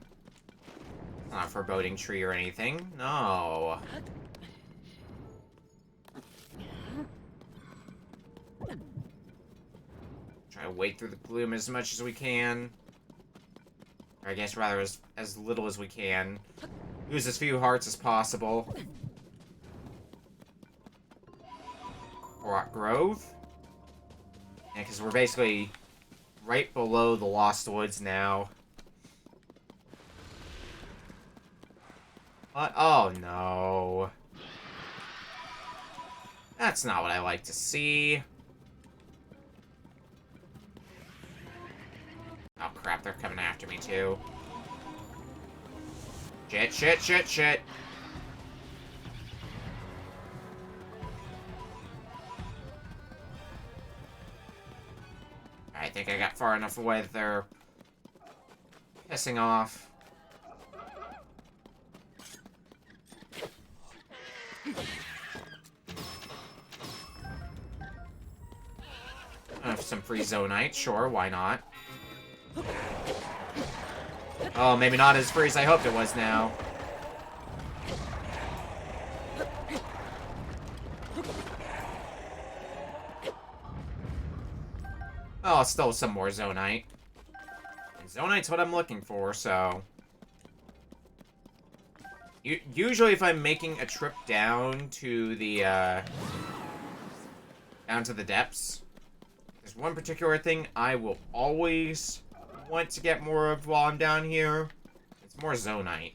foreboding tree or anything. No. Try to wade through the gloom as much as we can. Or I guess rather as little as we can. Lose as few hearts as possible. Rock Grove. Yeah, because we're basically right below the Lost Woods now. What? Oh, no. That's not what I like to see. Oh, crap. They're coming after me, too. Shit, shit, shit, shit. I think I got far enough away that they're pissing off. Some free Zonite, sure, why not? Oh, maybe not as free as I hoped it was now. Oh, still some more Zonite. And Zonite's what I'm looking for, so... Usually if I'm making a trip down to the depths, there's one particular thing I will always want to get more of while I'm down here. It's more Zonite.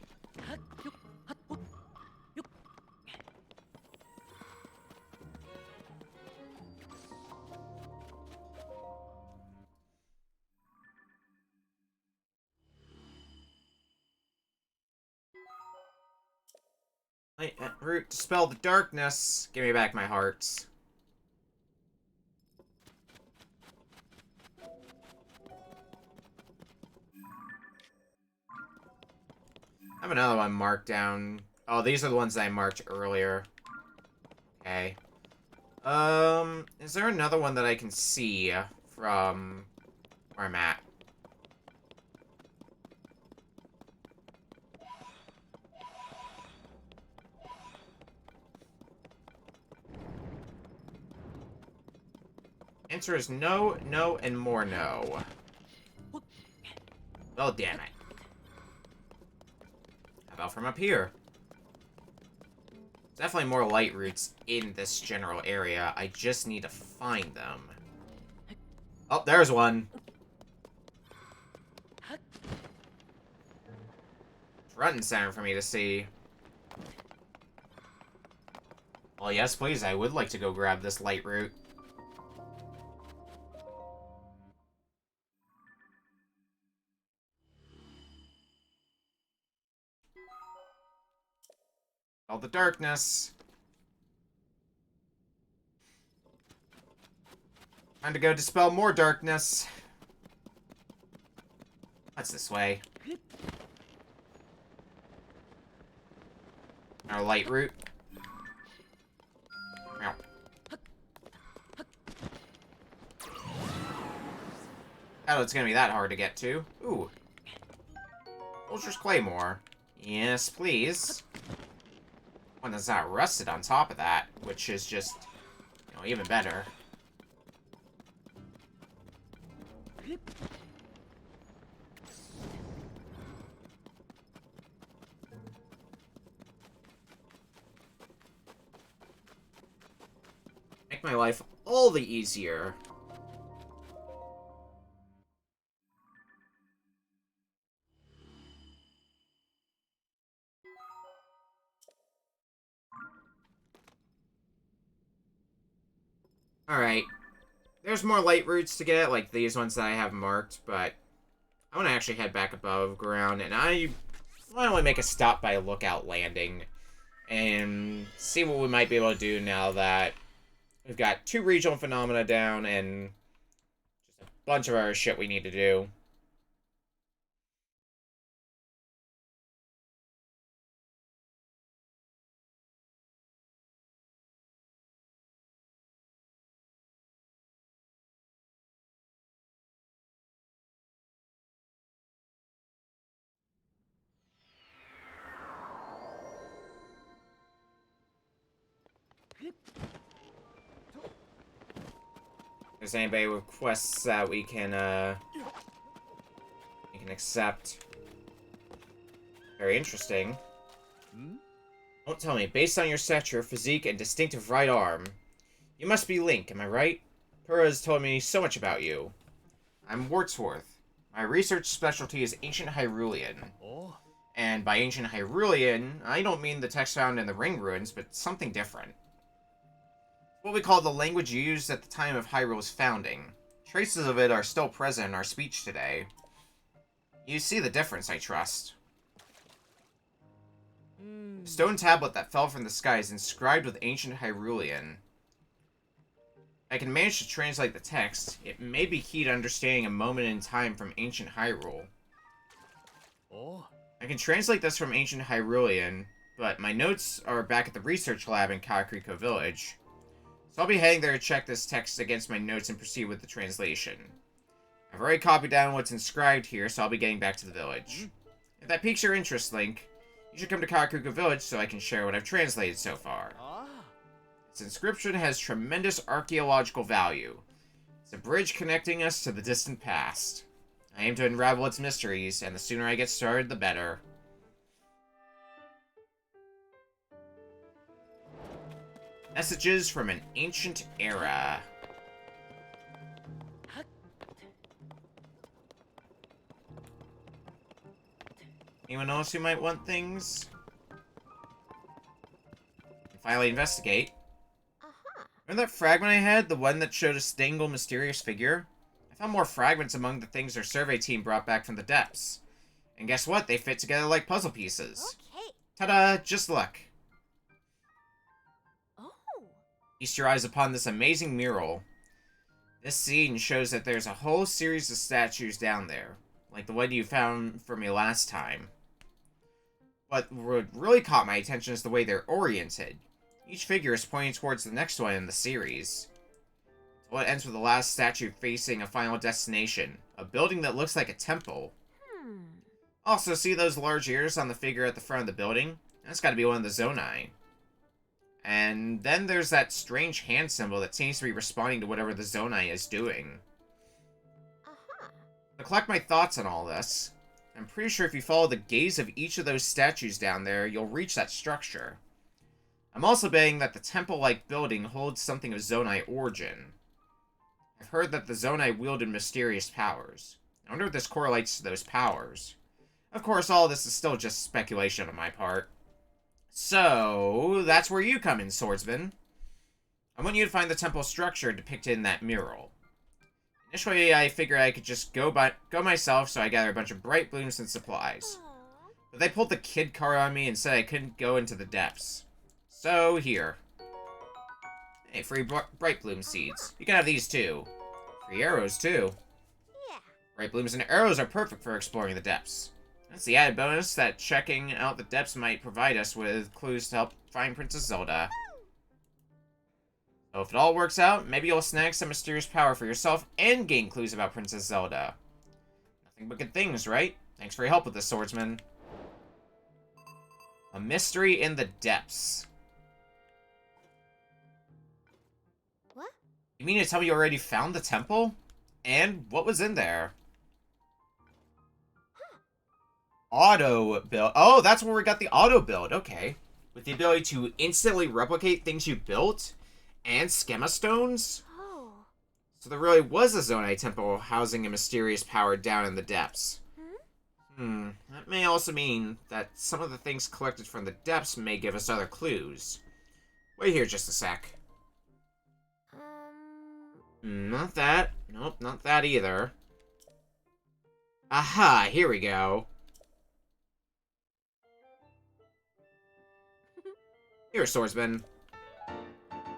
Light at root, dispel the darkness. Give me back my hearts. I have another one marked down. Oh, these are the ones I marked earlier. Okay. Is there another one that I can see from where I'm at? Answer is no, no, and more no. Well, damn it. How about from up here? Definitely more light roots in this general area. I just need to find them. Oh, there's one. Front and center for me to see. Well, yes, please. I would like to go grab this light root. All the darkness. Time to go dispel more darkness. What's this way? Our light root. Meow. Doubt it's gonna be that hard to get to. Ooh. Soldier's Claymore. Yes, please. One that's not rusted on top of that, which is just, you know, even better. Make my life all the easier. Alright. There's more light routes to get, like these ones that I have marked, but I want to actually head back above ground, and I want to only make a stop by Lookout Landing and see what we might be able to do now that we've got 2 regional phenomena down and just a bunch of our shit we need to do. If there's anybody with quests that we can accept. Very interesting. Don't tell me, based on your stature, physique, and distinctive right arm, you must be Link, am I right? Pura has told me so much about you. I'm Wordsworth. My research specialty is Ancient Hyrulean. Oh? And by Ancient Hyrulean, I don't mean the text found in the Ring Ruins, but something different. What we call the language used at the time of Hyrule's founding. Traces of it are still present in our speech today. You see the difference, I trust. The stone tablet that fell from the sky is inscribed with Ancient Hyrulean. I can manage to translate the text. It may be key to understanding a moment in time from Ancient Hyrule. Oh? I can translate this from Ancient Hyrulean, but my notes are back at the research lab in Kakariko Village. So I'll be heading there to check this text against my notes and proceed with the translation. I've already copied down what's inscribed here, so I'll be getting back to the village. If that piques your interest, Link, you should come to Kakariko Village so I can share what I've translated so far. Its inscription has tremendous archaeological value. It's a bridge connecting us to the distant past. I aim to unravel its mysteries, and the sooner I get started, the better. Messages from an ancient era. Anyone else who might want things? Finally investigate. Remember that fragment I had? The one that showed a Stangle mysterious figure? I found more fragments among the things our survey team brought back from the depths. And guess what? They fit together like puzzle pieces. Okay. Ta-da! Just luck. Oh. Feast your eyes upon this amazing mural. This scene shows that there's a whole series of statues down there, like the one you found for me last time. What really caught my attention is the way they're oriented. Each figure is pointing towards the next one in the series. So it ends with the last statue facing a final destination, a building that looks like a temple. Also, see those large ears on the figure at the front of the building? That's gotta be one of the Zonai. And then there's that strange hand symbol that seems to be responding to whatever the Zonai is doing. To collect my thoughts on all this, I'm pretty sure if you follow the gaze of each of those statues down there, you'll reach that structure. I'm also betting that the temple-like building holds something of Zonai origin. I've heard that the Zonai wielded mysterious powers. I wonder if this correlates to those powers. Of course, all this is still just speculation on my part. So, that's where you come in, Swordsman. I want you to find the temple structure depicted in that mural. Initially, I figured I could just go myself, so I gathered a bunch of bright blooms and supplies. But they pulled the kid card on me and said I couldn't go into the depths. So, here. Hey, free bright bloom seeds. You can have these too. Free arrows too. Yeah. Bright blooms and arrows are perfect for exploring the depths. That's the added bonus that checking out the depths might provide us with clues to help find Princess Zelda. So if it all works out, maybe you'll snag some mysterious power for yourself and gain clues about Princess Zelda. Nothing but good things, right? Thanks for your help with this, swordsman. A mystery in the depths. What? You mean to tell me you already found the temple? And what was in there? Auto build. Oh, that's where we got the auto build. Okay. With the ability to instantly replicate things you built and schema stones. Oh. So there really was a Zonai temple housing a mysterious power down in the depths. That may also mean that some of the things collected from the depths may give us other clues. Wait here just a sec. Not that. Nope, not that either. Aha, here we go. Here, swordsman.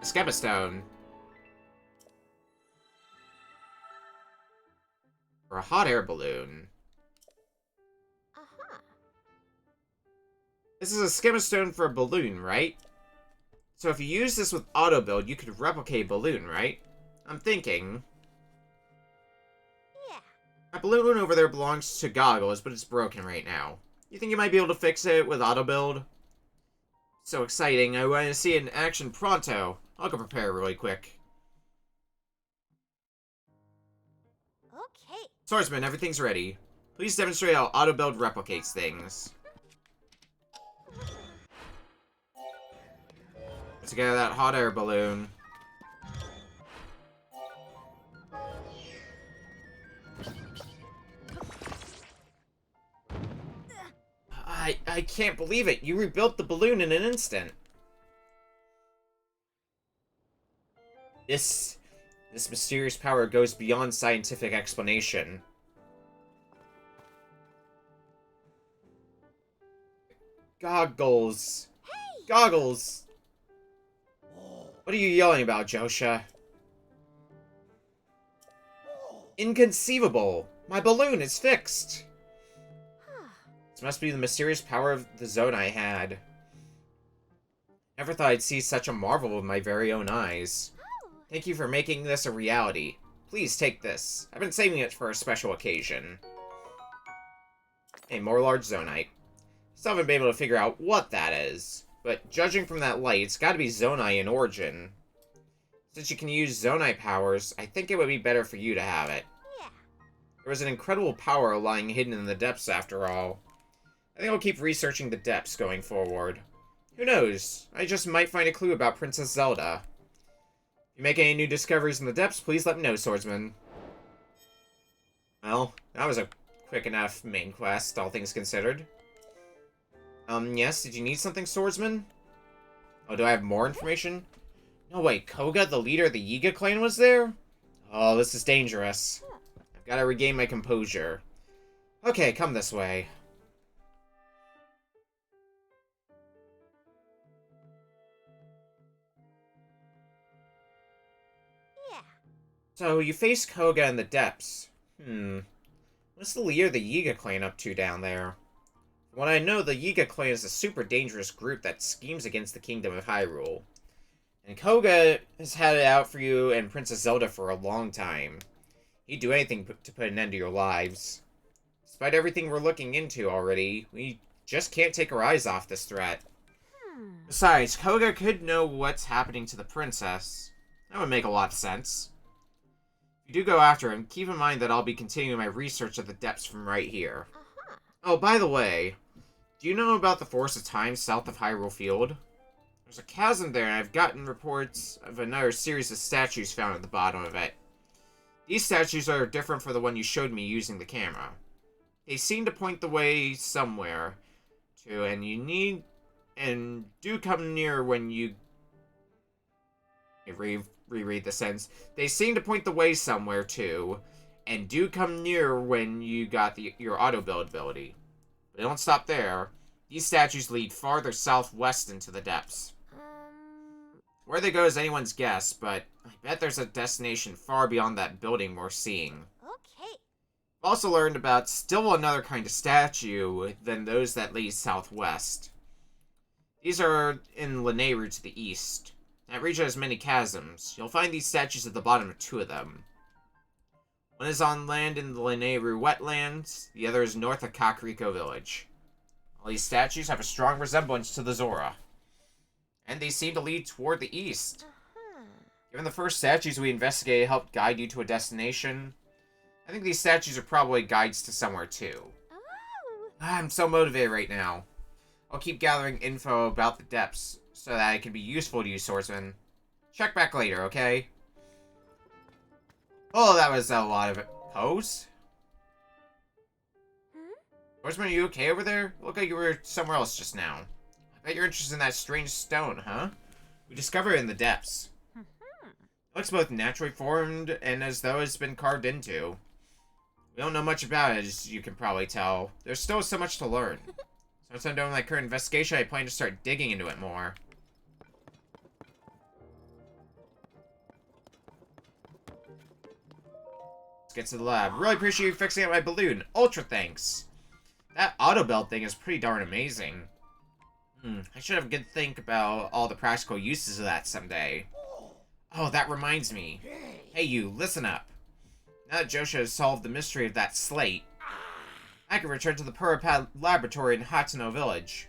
A schema stone. Or a hot air balloon. Aha. This is a schema stone for a balloon, right? So if you use this with auto build, you could replicate a balloon, right? I'm thinking. Yeah. My balloon over there belongs to Goggles, but it's broken right now. You think you might be able to fix it with auto build? So exciting, I want to see it in action pronto. I'll go prepare really quick. Okay. Swordsman, everything's ready. Please demonstrate how auto build replicates things. Put together that hot air balloon. I can't believe it. You rebuilt the balloon in an instant. This mysterious power goes beyond scientific explanation. Goggles. Hey! Goggles! What are you yelling about, Josha? Inconceivable! My balloon is fixed! This must be the mysterious power of the zone I had. Never thought I'd see such a marvel with my very own eyes. Thank you for making this a reality. Please take this. I've been saving it for a special occasion. A more large zonite. Still haven't been able to figure out what that is, but judging from that light, it's gotta be zonite in origin. Since you can use zonite powers, I think it would be better for you to have it. Yeah. There was an incredible power lying hidden in the depths after all. I think I'll keep researching the depths going forward. Who knows? I just might find a clue about Princess Zelda. If you make any new discoveries in the depths, please let me know, swordsman. Well, that was a quick enough main quest, all things considered. Yes, did you need something, swordsman? Oh, do I have more information? No, wait, Koga, the leader of the Yiga clan, was there? Oh, this is dangerous. I've got to regain my composure. Okay, come this way. Yeah. So, you face Koga in the depths. What's the leader of the Yiga clan up to down there? From what I know, the Yiga clan is a super dangerous group that schemes against the Kingdom of Hyrule. And Koga has had it out for you and Princess Zelda for a long time. He'd do anything to put an end to your lives. Despite everything we're looking into already, we just can't take our eyes off this threat. Besides, Koga could know what's happening to the princess. That would make a lot of sense. If you do go after him, keep in mind that I'll be continuing my research of the depths from right here. Oh, by the way, do you know about the Forest of Time south of Hyrule Field? There's a chasm there, and I've gotten reports of another series of statues found at the bottom of it. These statues are different from the one you showed me using the camera. They seem to point the way somewhere to, and do come near when you... Reread the sentence. They seem to point the way somewhere to, and do come near when you got your auto build ability. But don't stop there. These statues lead farther southwest into the depths. Where they go is anyone's guess, but I bet there's a destination far beyond that building we're seeing. Okay. I've also learned about still another kind of statue than those that lead southwest. These are in Lanayru to the east. That region has many chasms. You'll find these statues at the bottom of two of them. One is on land in the Lineru wetlands, the other is north of Kakariko village. All these statues have a strong resemblance to the Zora, and they seem to lead toward the east. Uh-huh. Given the first statues we investigated helped guide you to a destination, I think these statues are probably guides to somewhere too. Oh. I'm so motivated right now. I'll keep gathering info about the depths so that it can be useful to you, swordsman. Check back later, okay? Oh, that was a lot of it. Pose? Hmm? Swordsman, are you okay over there? Look like you were somewhere else just now. I bet you're interested in that strange stone, huh? We discovered it in the depths. Mhm. It looks both naturally formed and as though it's been carved into. We don't know much about it, as you can probably tell. There's still so much to learn. Since I'm done with my current investigation, I plan to start digging into it more. Let's get to the lab. Really appreciate you fixing up my balloon. Ultra thanks. That auto belt thing is pretty darn amazing. I should have a good think about all the practical uses of that someday. Oh, that reminds me. Hey you, listen up. Now that Josha has solved the mystery of that slate, I can return to the Purapad laboratory in Hatano village.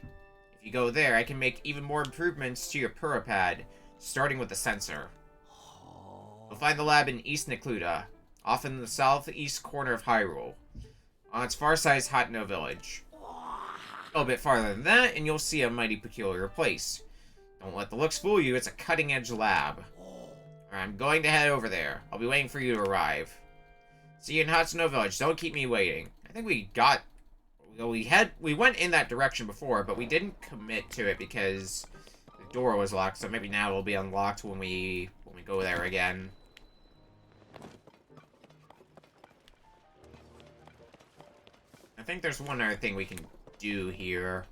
If you go there, I can make even more improvements to your Purapad, starting with the sensor. You'll find the lab in East Necluda, off in the southeast corner of Hyrule. On its far side is Hatano village. A bit farther than that, and you'll see a mighty peculiar place. Don't let the looks fool you, it's a cutting-edge lab. I'm going to head over there. I'll be waiting for you to arrive. See you in Hatsuno Village. Don't keep me waiting. I think we got... We went in that direction before, but we didn't commit to it because the door was locked, so maybe now it'll be unlocked when we go there again. I think there's one other thing we can do here.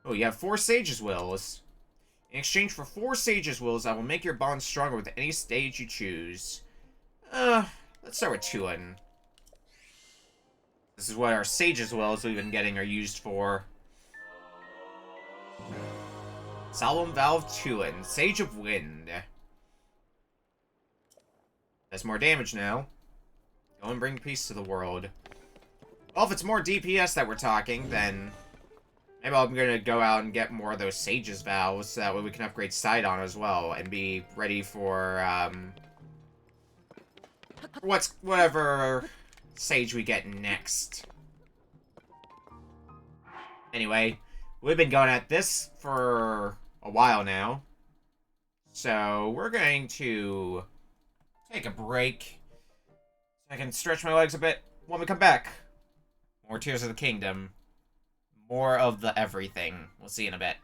Oh, you have 4 Sage's Wills. In exchange for 4 Sage's Wills, I will make your bond stronger with any stage you choose. Let's start with Tulin. This is what our Sage's Wills we've been getting are used for. Solemn Valve Tulin, Sage of Wind. That's more damage now. Go and bring peace to the world. Well, if it's more DPS that we're talking, then maybe I'm gonna go out and get more of those Sage's Vows, so that way we can upgrade Sidon as well, and be ready for, whatever Sage we get next. Anyway, we've been going at this for a while now, so we're going to take a break so I can stretch my legs a bit. When we come back, more Tears of the Kingdom. More of the everything. We'll see in a bit.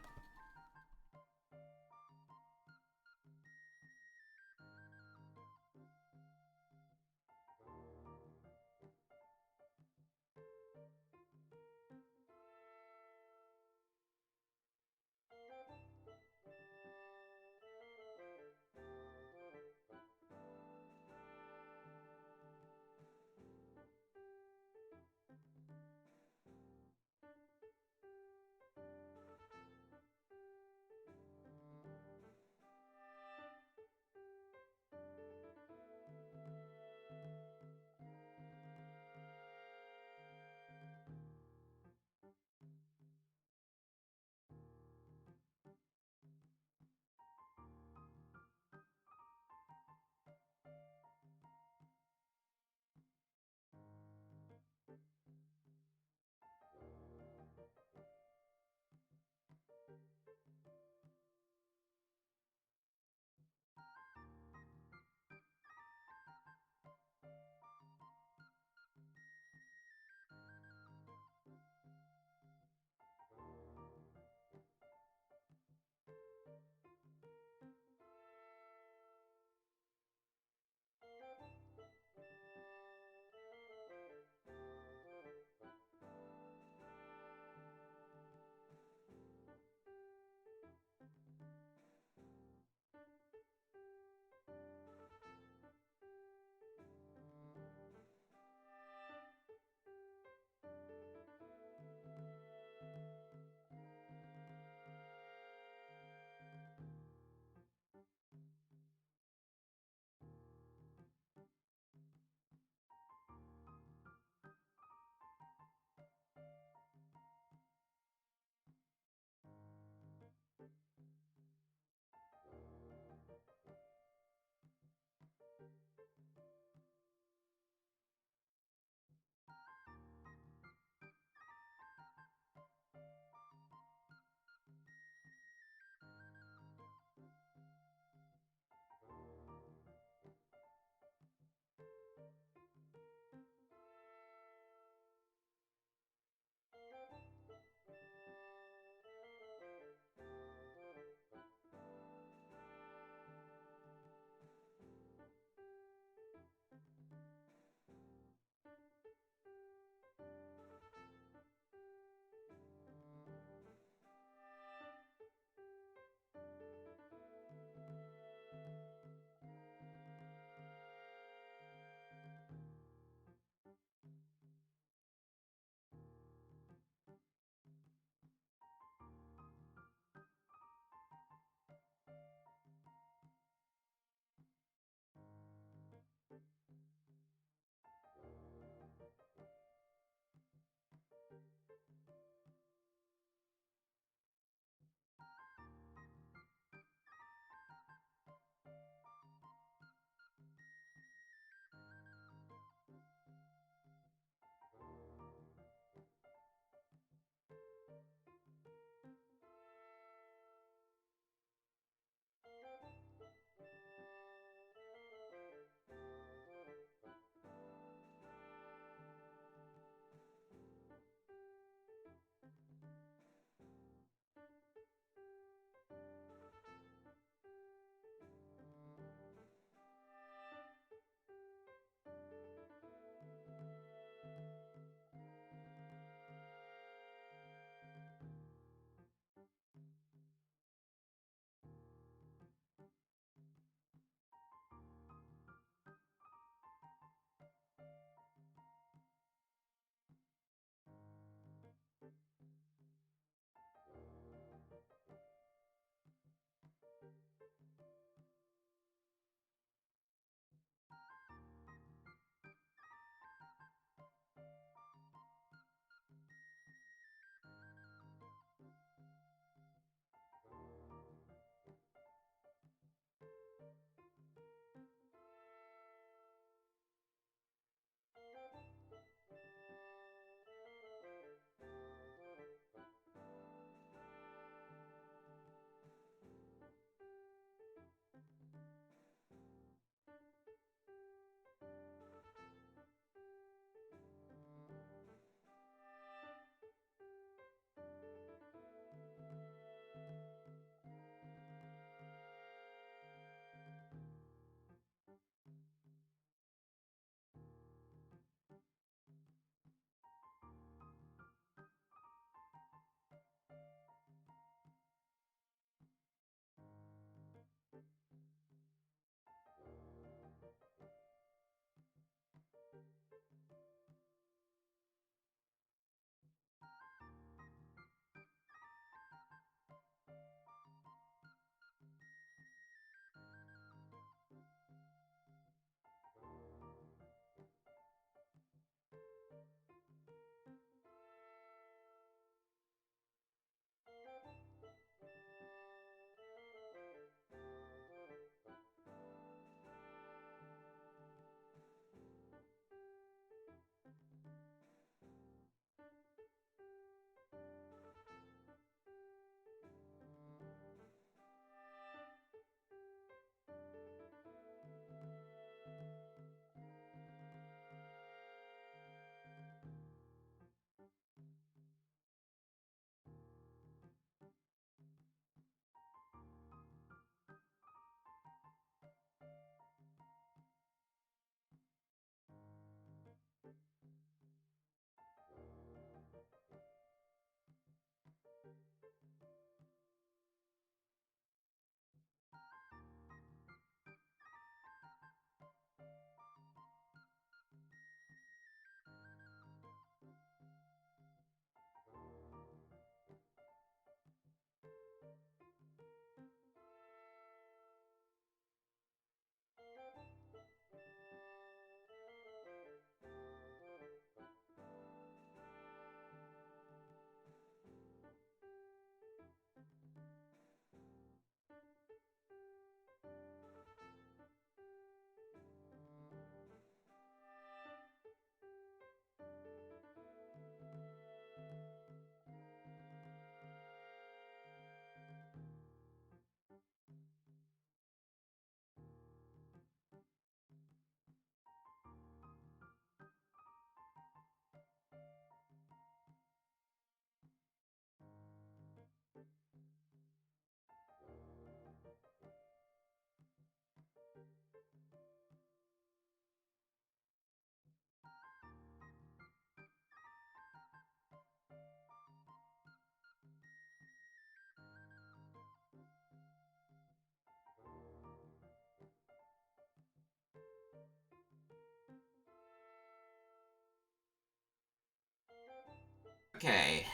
Okay.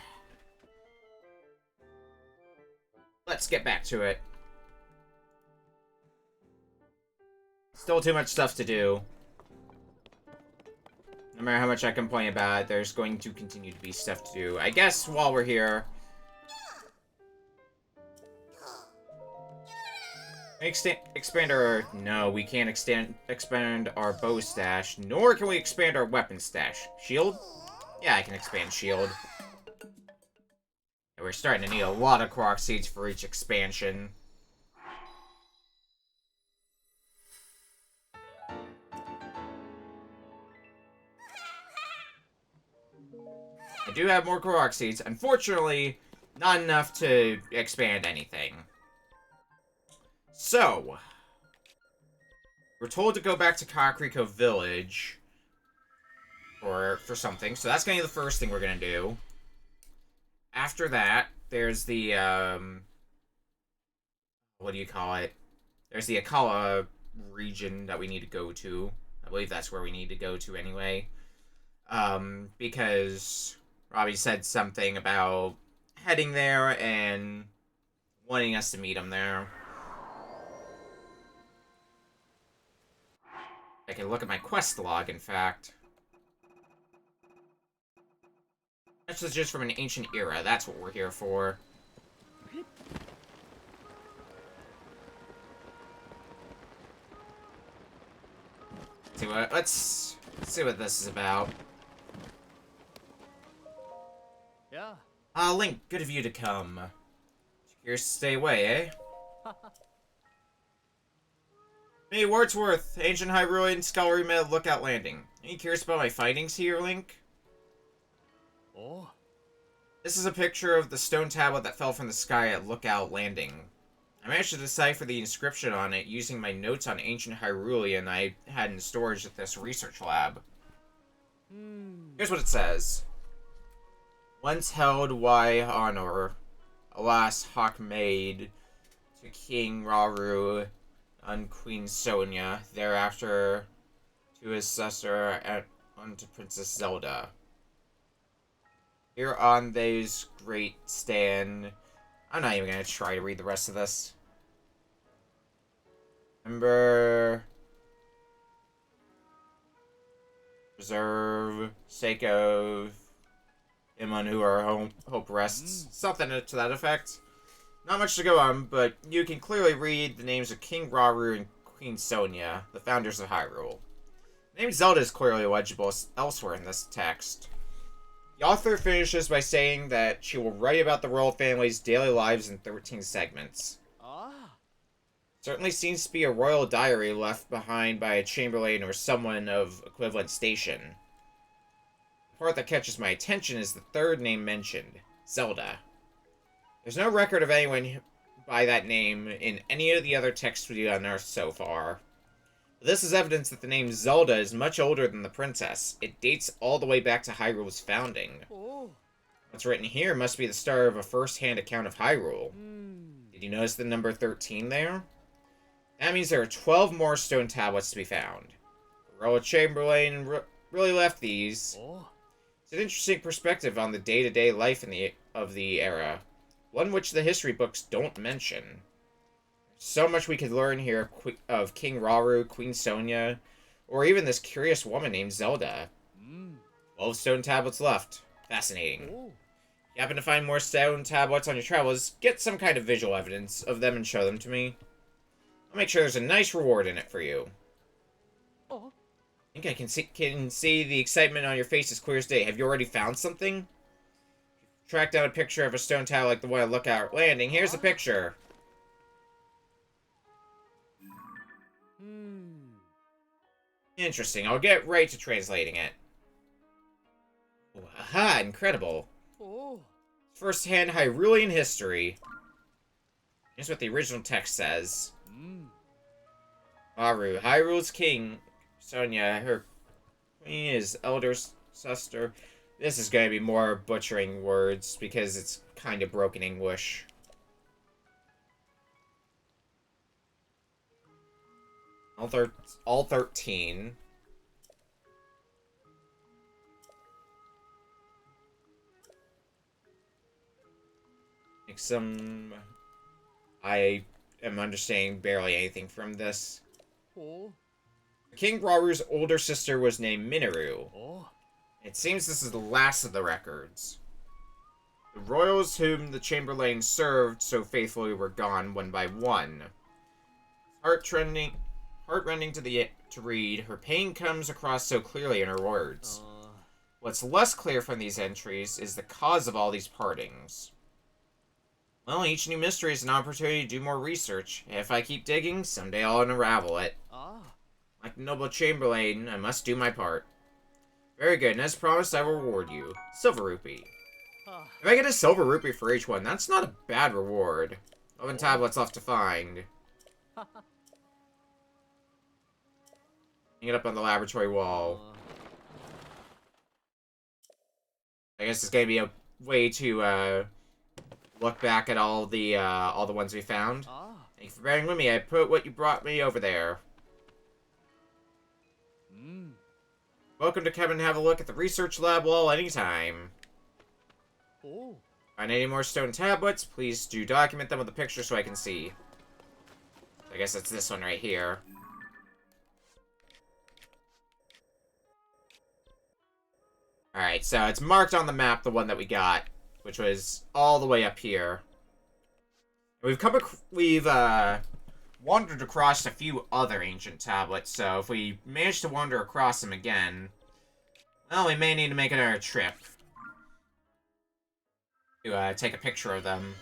Let's get back to it. Still too much stuff to do. No matter how much I complain about it, there's going to continue to be stuff to do. I guess while we're here... expand our... No, we can't expand our bow stash, nor can we expand our weapon stash. Shield? Yeah, I can expand shield. And we're starting to need a lot of Korok seeds for each expansion. I do have more Korok seeds. Unfortunately, not enough to expand anything. So, we're told to go back to Kakariko Village for something. So that's going to be the first thing we're going to do. After that, there's the, what do you call it? There's the Akala region that we need to go to. I believe that's where we need to go to anyway. Because Robbie said something about heading there and wanting us to meet him there. I can look at my quest log, in fact. This is just from an ancient era. That's what we're here for. Let's see what this is about. Yeah. Ah, Link, good of you to come. Curious to stay away, eh? Hey, Wordsworth, ancient Hyrulean scholarly met at Lookout Landing. Any curious about my findings here, Link? Oh. This is a picture of the stone tablet that fell from the sky at Lookout Landing. I managed to decipher the inscription on it using my notes on ancient Hyrulean I had in storage at this research lab. Here's what it says. Once held why honor, alas Hawk made to King Rauru and Queen Sonia, thereafter to his successor and unto Princess Zelda. Here on these great stand. I'm not even gonna try to read the rest of this. Remember, preserve, sake of him on who our hope rests. Something to that effect. Not much to go on, but you can clearly read the names of King Rauru and Queen Sonia, the founders of Hyrule. The name Zelda is clearly legible elsewhere in this text. The author finishes by saying that she will write about the royal family's daily lives in 13 segments. Certainly seems to be a royal diary left behind by a chamberlain or someone of equivalent station. The part that catches my attention is the third name mentioned, Zelda. There's no record of anyone by that name in any of the other texts we unearthed so far. But this is evidence that the name Zelda is much older than the princess. It dates all the way back to Hyrule's founding. What's written here must be the start of a first-hand account of Hyrule. Did you notice the number 13 there? That means there are 12 more stone tablets to be found. The royal chamberlain really left these. It's an interesting perspective on the day-to-day life of the era, one which the history books don't mention. So much we could learn here of King Rauru, Queen Sonia, or even this curious woman named Zelda. 12 stone tablets left. Fascinating. If you happen to find more stone tablets on your travels, get some kind of visual evidence of them and show them to me. I'll make sure there's a nice reward in it for you. I think I can see the excitement on your face as clear as day. Have you already found something? Track down a picture of a stone tablet like the one at Lookout Landing. Here's the picture. Interesting. I'll get right to translating it. Aha! Incredible. First-hand Hyrulean history. Here's what the original text says. Rauru, Hyrule's king. Sonia, her queen, his elder sister. This is going to be more butchering words because it's kind of broken English. All 13. Like some... I am understanding barely anything from this. Oh. King Raru's older sister was named Minoru. Oh. It seems this is the last of the records. The royals whom the Chamberlain served so faithfully were gone one by one. Heartrending to read, her pain comes across so clearly in her words. What's less clear from these entries is the cause of all these partings. Well, each new mystery is an opportunity to do more research. If I keep digging, someday I'll unravel it. Like the noble Chamberlain, I must do my part. Very good, and as promised, I will reward you. Silver Rupee. If I get a Silver Rupee for each one, that's not a bad reward. 11 tablets left to find. Hang it up on the laboratory wall. I guess it's gonna be a way to, look back at all the ones we found. Thank you for bearing with me. I put what you brought me over there. Welcome to come and have a look at the research lab wall anytime. Find any more stone tablets, please do document them with a picture so I can see. I guess it's this one right here. Alright, so it's marked on the map, the one that we got, which was all the way up here. We've wandered across a few other ancient tablets, so if we manage to wander across them again, well, we may need to make another trip to take a picture of them.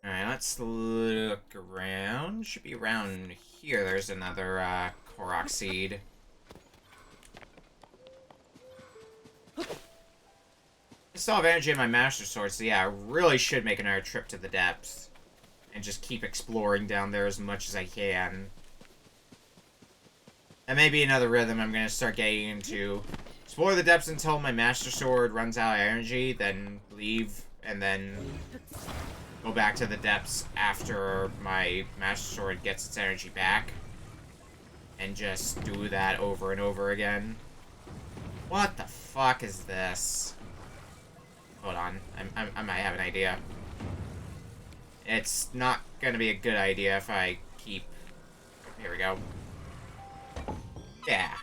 Alright, let's look around. Should be around here. There's another, Korok seed. I still have energy in my Master Sword, so yeah, I really should make another trip to the depths. And just keep exploring down there as much as I can. That may be another rhythm I'm gonna start getting into. Explore the depths until my Master Sword runs out of energy, then leave, and then go back to the depths after my Master Sword gets its energy back. And just do that over and over again. What the fuck is this? Hold on, I might have an idea. It's not gonna be a good idea if I keep... Here we go. Yeah.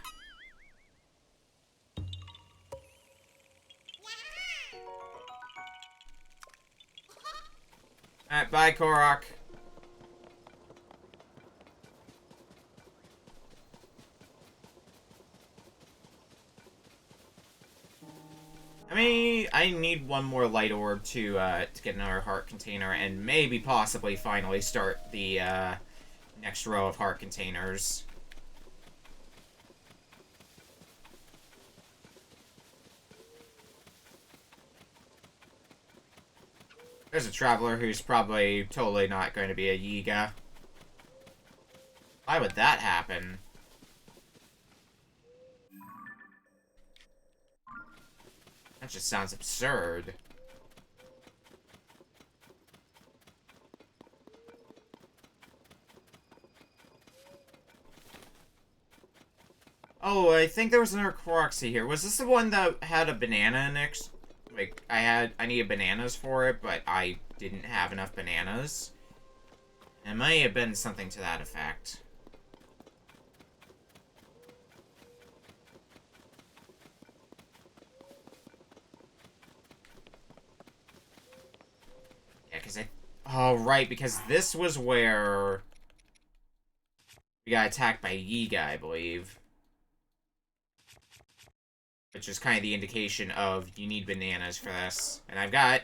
Alright, bye, Korok. I mean, I need one more light orb to get another heart container, and maybe possibly finally start the next row of heart containers. There's a traveler who's probably totally not going to be a Yiga. Why would that happen? That just sounds absurd. Oh, I think there was another Koroxy here. Was this the one that had a banana next? Like, I needed bananas for it, but I didn't have enough bananas. It may have been something to that effect. Yeah, because oh, right, because this was where we got attacked by Yiga, I believe. Which is kind of the indication of you need bananas for this. And I've got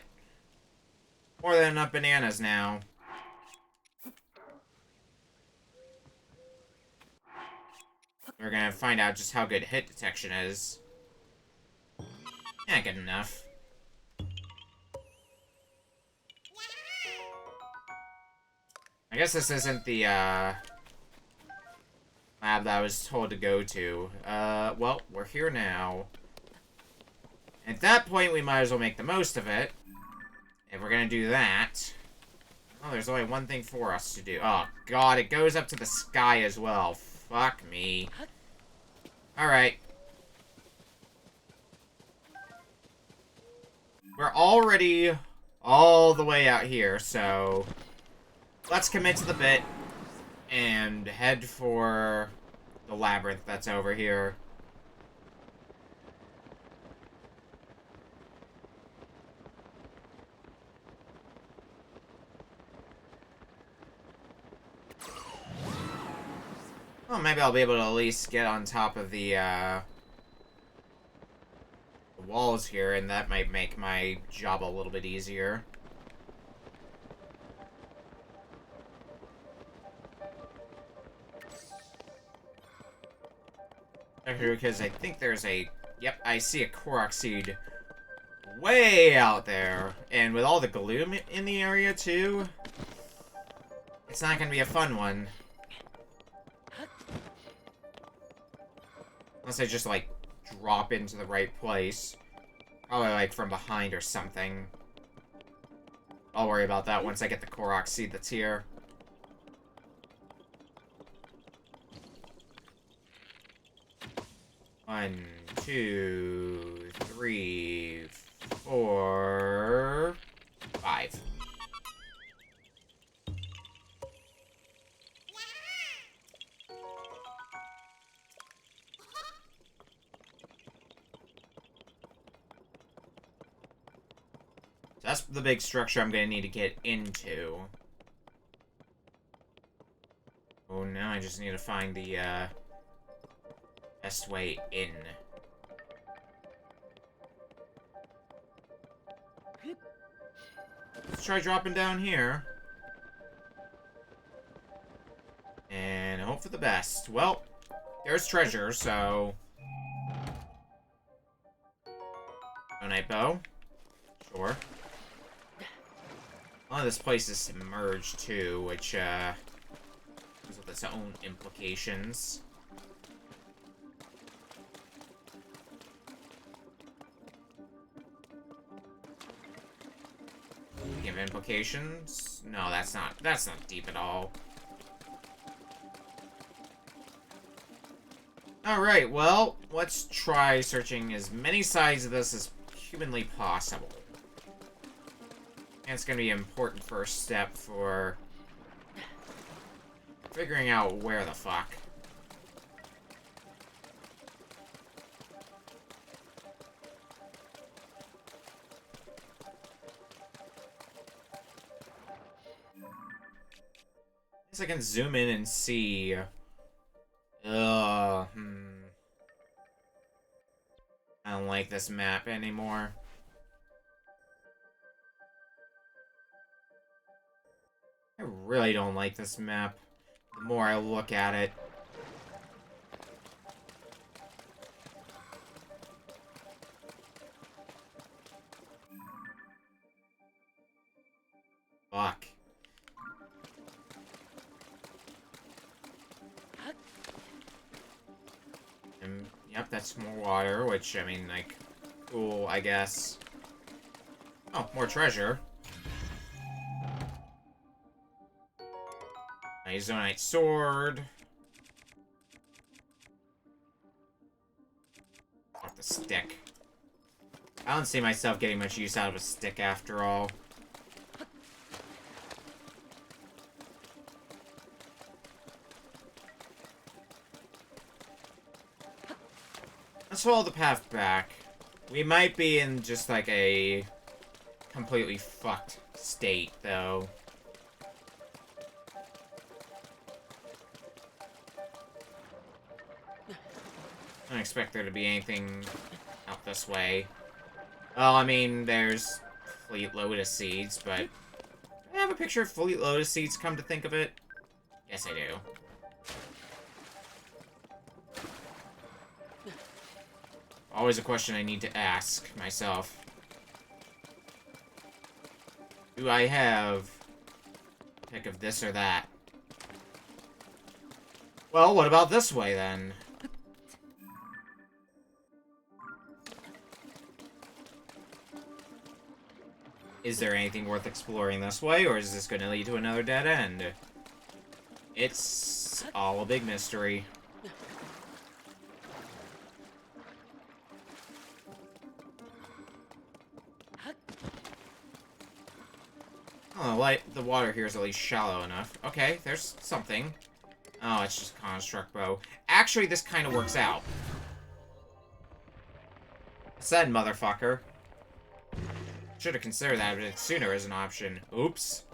more than enough bananas now. We're gonna find out just how good hit detection is. Yeah, good enough. I guess this isn't the, lab that I was told to go to. Well, we're here now. At that point, we might as well make the most of it. If we're gonna do that... Oh, there's only one thing for us to do. Oh, God, it goes up to the sky as well. Fuck me. Alright. We're already all the way out here, so... Let's commit to the bit and head for the labyrinth that's over here. Well, maybe I'll be able to at least get on top of the walls here, and that might make my job a little bit easier. Because I think there's a... Yep, I see a Korok seed way out there. And with all the gloom in the area, too, it's not going to be a fun one. Unless I just, like, drop into the right place. Probably, like, from behind or something. I'll worry about that once I get the Korok seed that's here. One, 2, 3, 4, 5. That's the big structure I'm gonna need to get into. Oh, now I just need to find the, best way in. Let's try dropping down here. And hope for the best. Well, there's treasure, so... Donate bow. Sure. Oh, this place is submerged, too, which, comes with its own implications. Give implications? No, that's not deep at all. Alright, well, let's try searching as many sides of this as humanly possible. And it's gonna be an important first step for figuring out where the fuck. I can zoom in and see. I don't like this map anymore. I really don't like this map. The more I look at it. Fuck. Yep, that's more water, which, I mean, like, cool, I guess. Oh, more treasure. A Zonite sword. Off the stick. I don't see myself getting much use out of a stick after all. Let's follow the path back. We might be in just like a completely fucked state, though. I don't expect there to be anything out this way. Well, I mean, there's Fleet Lotus Seeds, but... Do I have a picture of Fleet Lotus Seeds, come to think of it? Yes, I do. Always a question I need to ask myself. Do I have pick of this or that. Well, what about this way, then? Is there anything worth exploring this way, or is this going to lead to another dead end? It's all a big mystery. Oh, the water here is at least shallow enough. Okay, there's something. Oh, it's just construct bow. Actually, this kind of works out. Said motherfucker. Should have considered that a bit sooner as an option. Oops.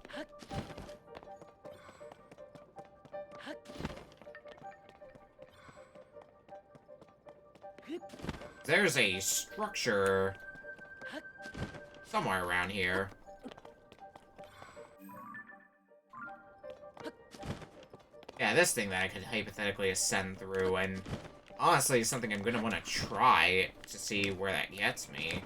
There's a structure somewhere around here. Yeah, this thing that I could hypothetically ascend through, and honestly, it's something I'm gonna want to try to see where that gets me.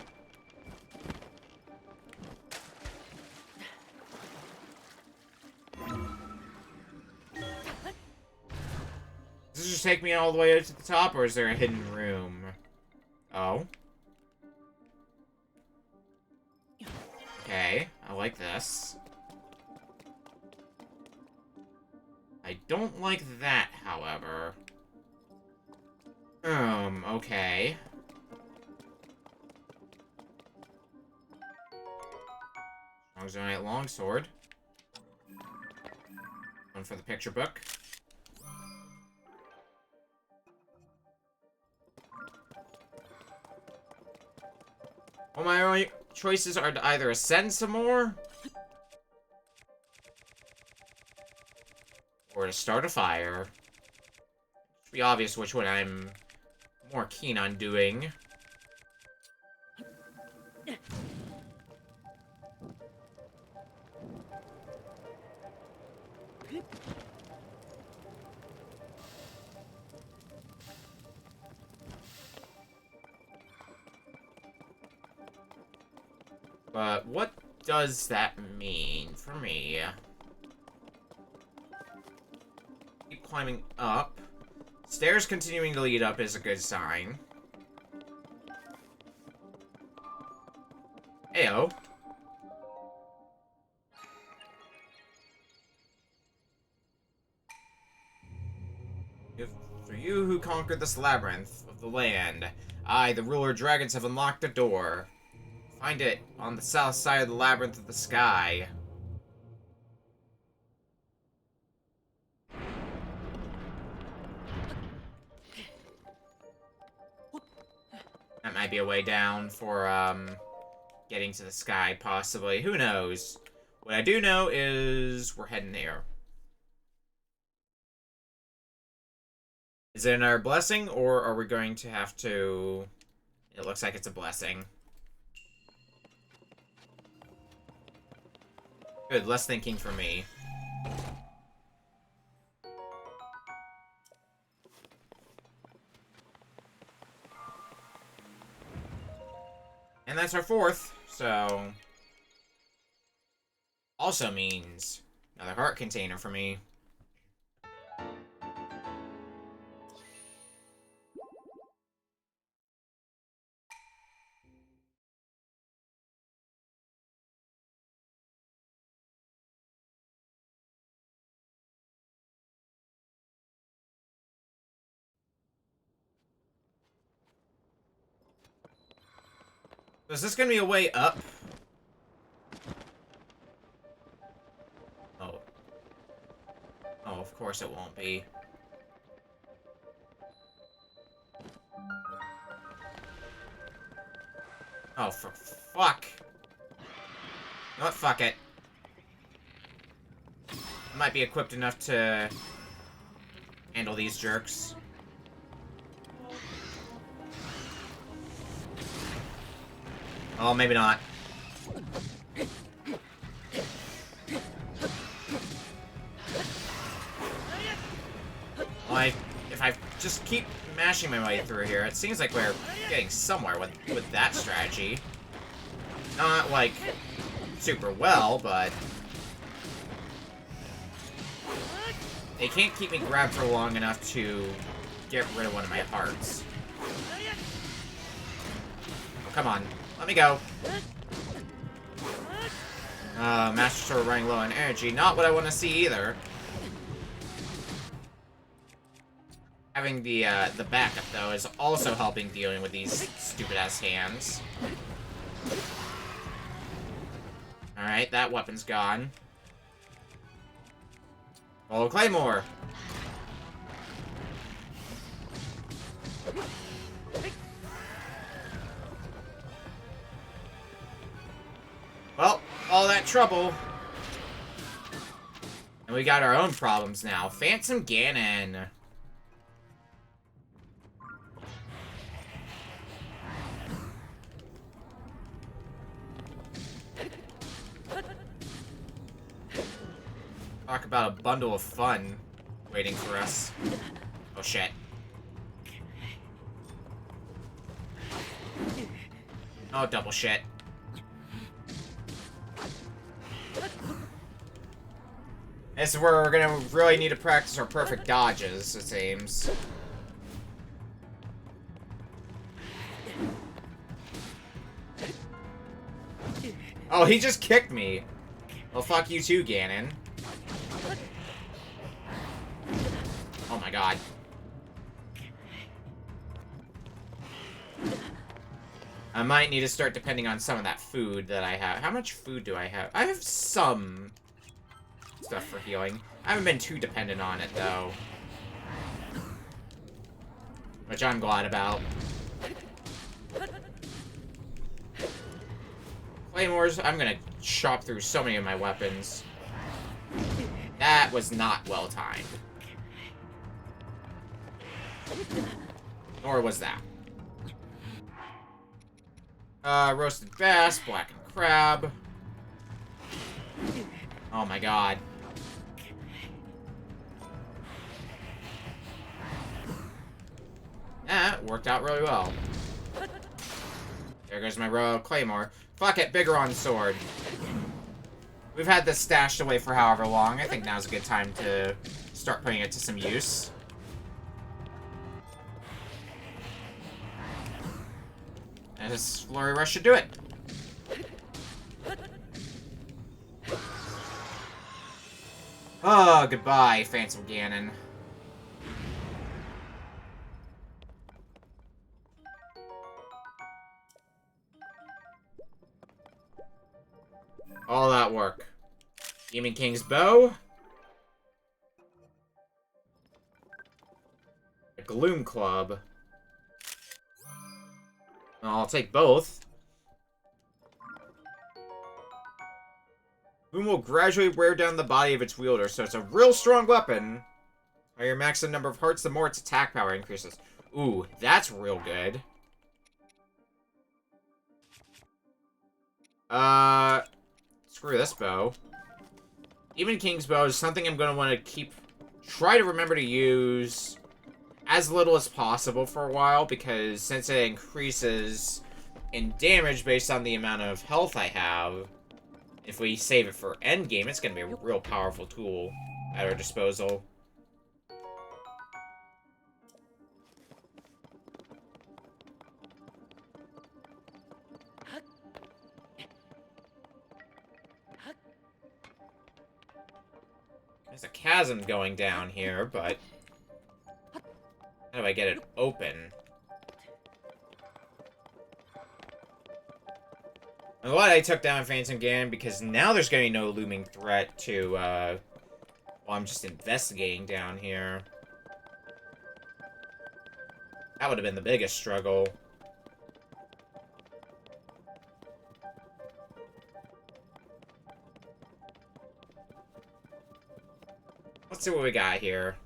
Does this just take me all the way to the top, or is there a hidden room? Oh. Okay, I like this. I don't like that, however. Okay. Strong's longsword. One for the picture book. Well, my only choices are to either ascend some more, or to start a fire. It should be obvious which one I'm more keen on doing. But what does that mean for me? Keep climbing up. Stairs continuing to lead up is a good sign. Heyo. For you who conquered this labyrinth of the land, I, the ruler dragons, have unlocked a door. Find it on the south side of the labyrinth of the sky. That might be a way down for, getting to the sky, possibly. Who knows? What I do know is we're heading there. Is it another blessing, or are we going to have to... It looks like it's a blessing. Good, less thinking for me. And that's our fourth, so... Also means another heart container for me. Is this gonna be a way up? Oh. Oh, of course it won't be. Oh, for fuck. You know what? Fuck it. I might be equipped enough to handle these jerks. Oh, maybe not. Like, if I just keep mashing my way through here, it seems like we're getting somewhere with that strategy. Not, like, super well, but... They can't keep me grabbed for long enough to get rid of one of my hearts. Oh, come on. Let me go. Master Sword running low on energy. Not what I want to see either. Having the backup, though, is also helping dealing with these stupid-ass hands. Alright, that weapon's gone. Oh, Claymore! Well, all that trouble. And we got our own problems now. Phantom Ganon. Talk about a bundle of fun waiting for us. Oh, shit. Oh, double shit. This is where we're gonna really need to practice our perfect dodges, it seems. Oh, he just kicked me. Well, fuck you too, Ganon. Oh my god. I might need to start depending on some of that food that I have. How much food do I have? I have some stuff for healing. I haven't been too dependent on it, though. Which I'm glad about. Claymores, I'm gonna chop through so many of my weapons. That was not well timed. Nor was that. Roasted bass, blackened crab. Oh my god. That worked out really well. There goes my royal claymore. Fuck it, Bigoron sword. We've had this stashed away for however long. I think now's a good time to start putting it to some use. And this Flurry Rush should do it. Oh, goodbye, Phantom Ganon. All that work. Demon King's bow. A Gloom Club. I'll take both. Boom will gradually wear down the body of its wielder, so it's a real strong weapon. Higher maximum number of hearts, the more its attack power increases. Ooh, that's real good. Screw this bow. Demon King's bow is something I'm going to want to try to remember to use as little as possible for a while, because since it increases in damage based on the amount of health I have, if we save it for endgame, it's going to be a real powerful tool at our disposal. There's a chasm going down here, but how do I get it open? I'm glad I took down Phantom Ganon, because now there's going to be no looming threat to, well, I'm just investigating down here. That would have been the biggest struggle. Let's see what we got here.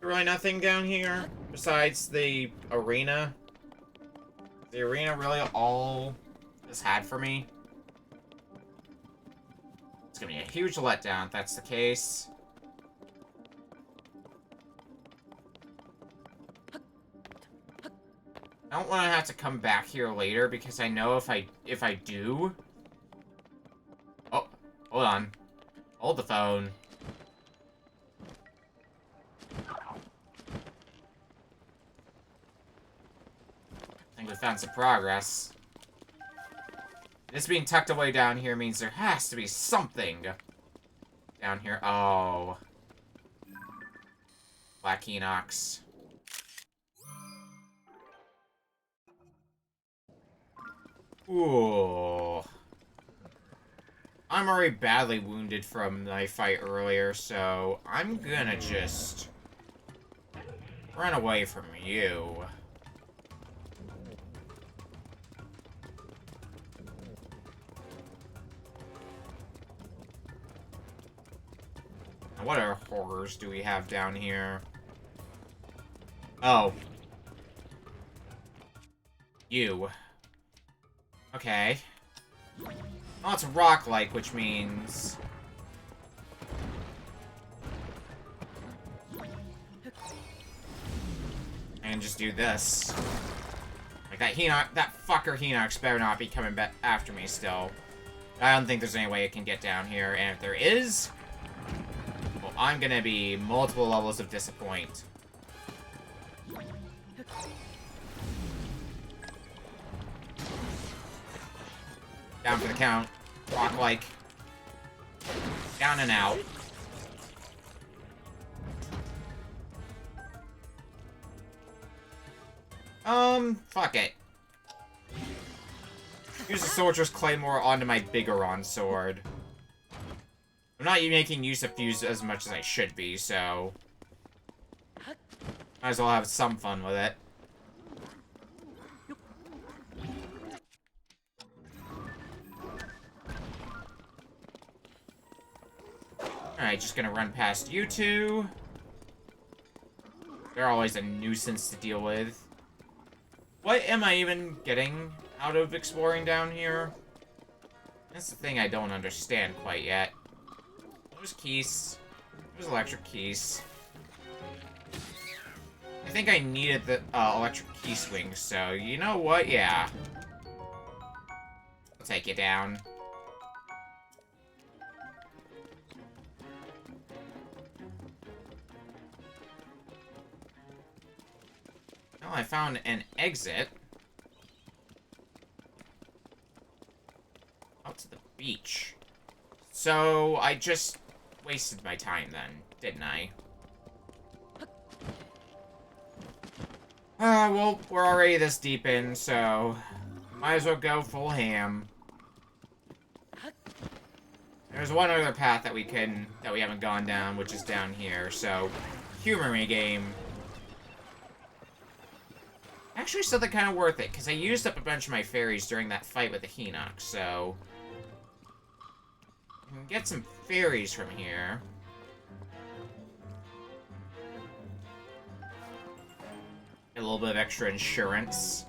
Really nothing down here besides the arena. The arena really all this had for me. It's gonna be a huge letdown if that's the case. I don't want to have to come back here later because I know if I do... Oh, hold on. Hold the phone. I think we found some progress. This being tucked away down here means there has to be something down here. Oh. Black Enox. Ooh. I'm already badly wounded from my fight earlier, so I'm gonna just run away from you. Now, what other horrors do we have down here? Oh. You. Okay. Oh, it's rock-like, which means... I can just do this. Like, that fucker Hinox better not be coming back after me still. I don't think there's any way it can get down here, and if there is... well, I'm gonna be multiple levels of disappoint. Down for the count. Rock-like. Down and out. Fuck it. Use the Soldier's Claymore onto my Bigoron sword. I'm not making use of Fuse as much as I should be, so... might as well have some fun with it. Alright, just gonna run past you two. They're always a nuisance to deal with. What am I even getting out of exploring down here? That's the thing I don't understand quite yet. There's keys. There's electric keys. I think I needed the electric key swing, so you know what? Yeah. I'll take you down. Well, I found an exit. Out to the beach. So, I just wasted my time then, didn't I? Well, we're already this deep in, so... might as well go full ham. There's one other path that we haven't gone down, which is down here, so... humor me, game. Actually, something kind of worth it, because I used up a bunch of my fairies during that fight with the Hinox, so... I can get some fairies from here. Get a little bit of extra insurance.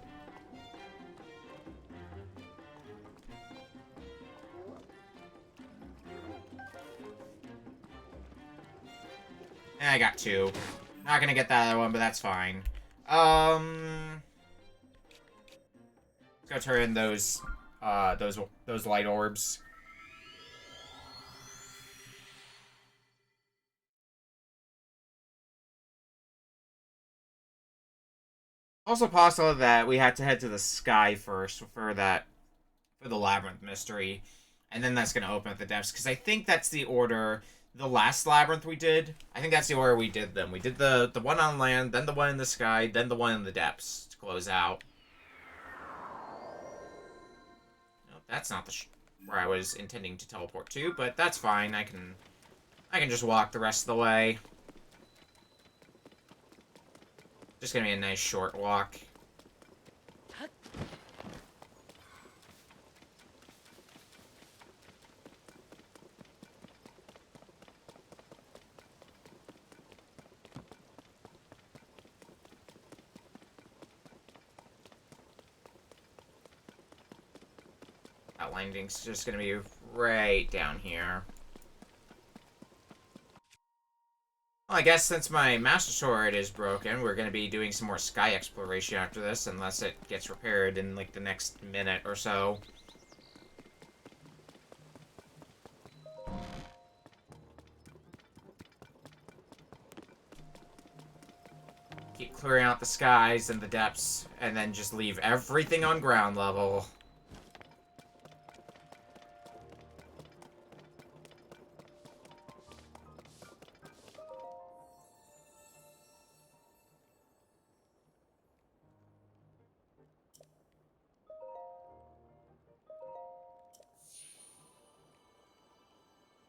And I got two. Not gonna get that other one, but that's fine. Let's go turn in those light orbs. Also possible that we had to head to the sky first for the labyrinth mystery, and then that's gonna open up the depths, because I think that's the order. The last labyrinth we did, I think that's the order we did them. We did the one on land, then the one in the sky, then the one in the depths to close out. Nope, that's not where I was intending to teleport to, but that's fine. I can just walk the rest of the way. Just gonna be a nice short walk. That landing's just gonna be right down here. Well, I guess since my Master Sword is broken, we're going to be doing some more sky exploration after this, unless it gets repaired in, like, the next minute or so. Keep clearing out the skies and the depths, and then just leave everything on ground level.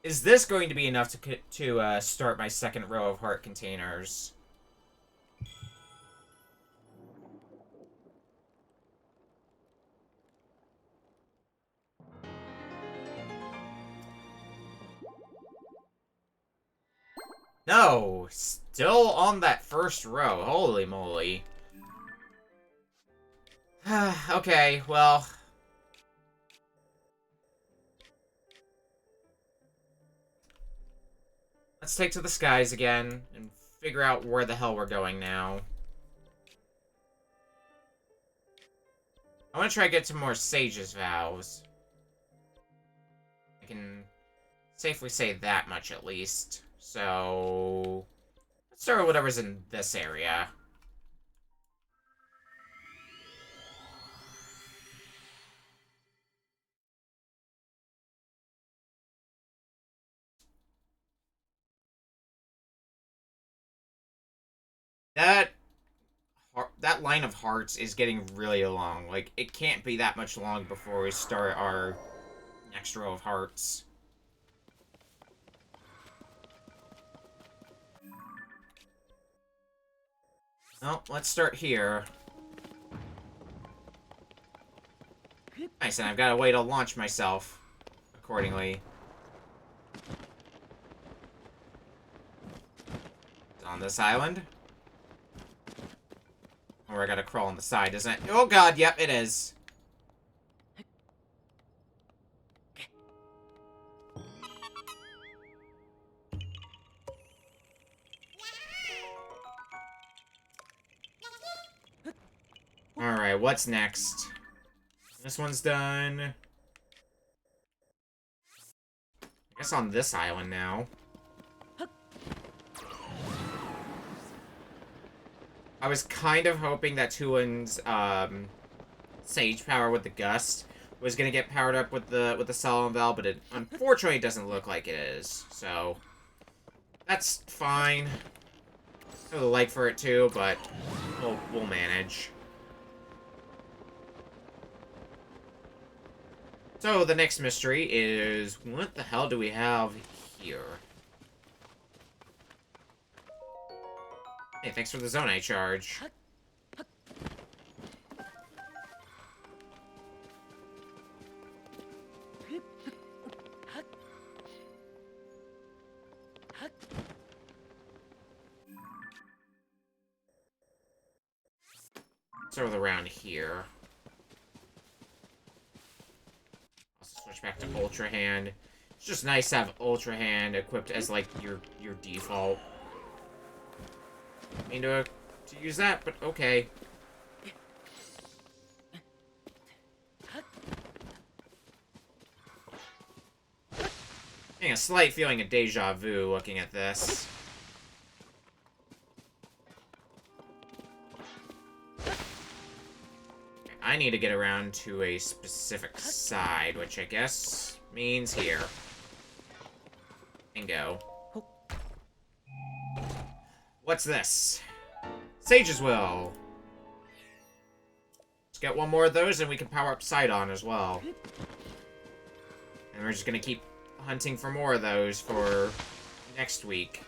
Is this going to be enough to start my second row of heart containers? No! Still on that first row. Holy moly. Okay, well... let's take to the skies again, and figure out where the hell we're going now. I want to try to get to more Sage's Vows. I can safely say that much, at least. So... let's start with whatever's in this area. That line of hearts is getting really long. Like, it can't be that much long before we start our next row of hearts. Well, let's start here. Nice, and I've got a way to launch myself accordingly. On this island. Or I gotta crawl on the side, isn't it? Oh god, yep, it is. Alright, what's next? This one's done. I guess on this island now. I was kind of hoping that Tulin's Sage power with the Gust was gonna get powered up with the Solemn Bell, but it unfortunately doesn't look like it is. So that's fine. I have a like for it too, but we'll manage. So the next mystery is, what the hell do we have here? Hey, thanks for the Zonai charge. Start with around here. Also switch back to Ultra Hand. It's just nice to have Ultra Hand equipped as like your default. I mean to use that, but okay. Getting a slight feeling of deja vu looking at this. I need to get around to a specific side, which I guess means here. Bingo. What's this? Sage's Will. Let's get one more of those and we can power up Sidon as well. And we're just gonna keep hunting for more of those for next week.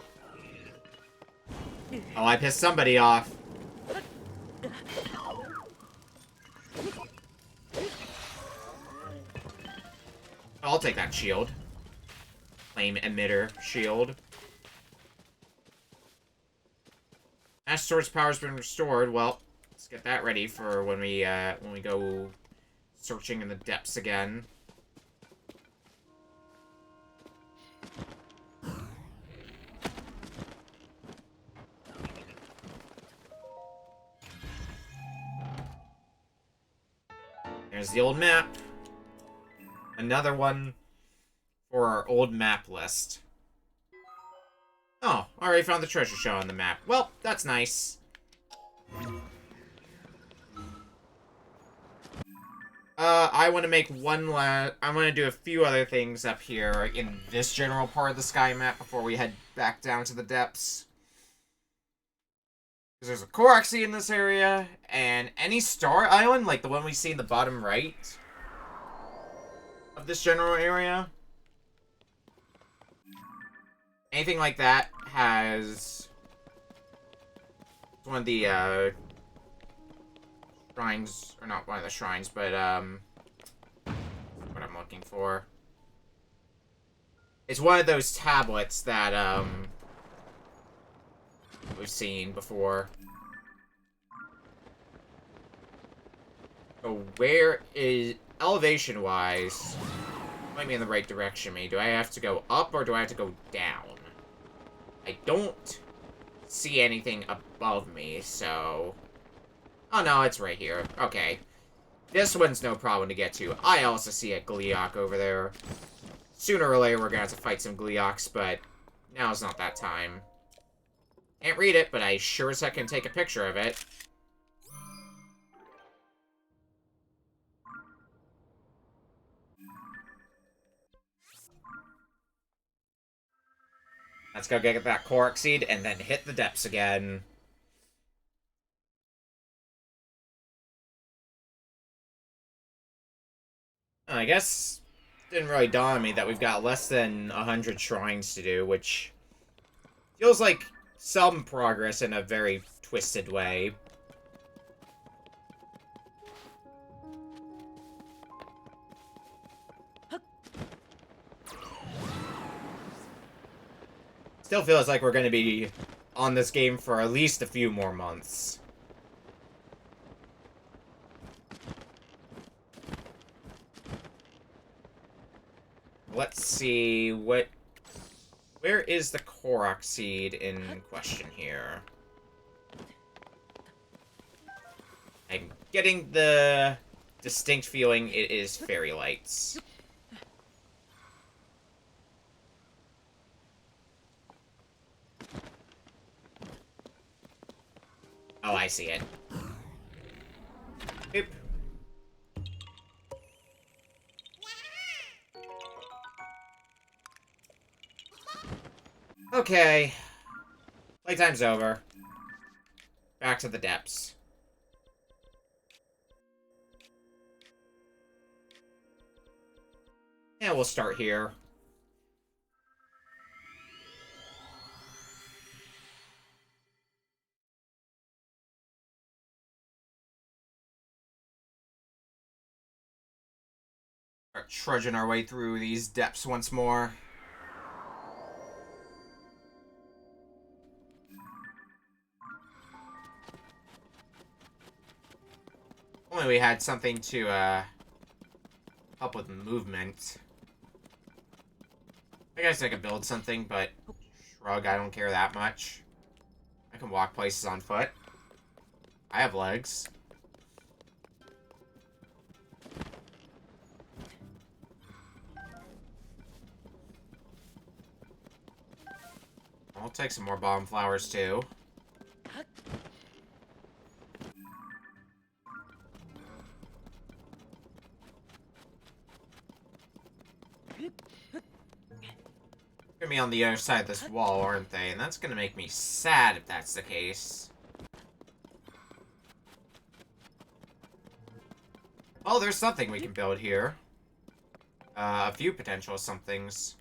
Oh, I pissed somebody off. I'll take that shield. Flame emitter shield. Master Sword's power's been restored. Well, let's get that ready for when we go searching in the depths again. There's the old map. Another one for our old map list. Oh, already found the treasure show on the map. Well, that's nice. I want to make one last... I'm going to do a few other things up here in this general part of the sky map before we head back down to the depths. Because there's a Koraxi in this area, and any star island, like the one we see in the bottom right of this general area, anything like that has one of the, shrines, or not one of the shrines, but, what I'm looking for. It's one of those tablets that, we've seen before. So where is, elevation-wise, might be in the right direction, me. Do I have to go up, or do I have to go down? I don't see anything above me, so... Oh, no, it's right here. Okay. This one's no problem to get to. I also see a Gleeok over there. Sooner or later, we're gonna have to fight some Gleeoks, but now's not that time. Can't read it, but I sure as heck can take a picture of it. Let's go get that Korok Seed and then hit the depths again. I guess it didn't really dawn on me that we've got less than 100 shrines to do, which feels like some progress in a very twisted way. Still feels like we're going to be on this game for at least a few more months. Let's see what... Where is the Korok Seed in question here? I'm getting the distinct feeling it is Fairy Lights. Oh, I see it. Boop. Okay. Playtime's over. Back to the depths. Yeah, we'll start here. Start trudging our way through these depths once more. Only we had something to, help with movement. I guess I could build something, but shrug, I don't care that much. I can walk places on foot. I have legs. I'll take some more bomb flowers, too. Gonna be on the other side of this wall, aren't they? And that's gonna make me sad if that's the case. Oh, there's something we can build here. A few potential somethings.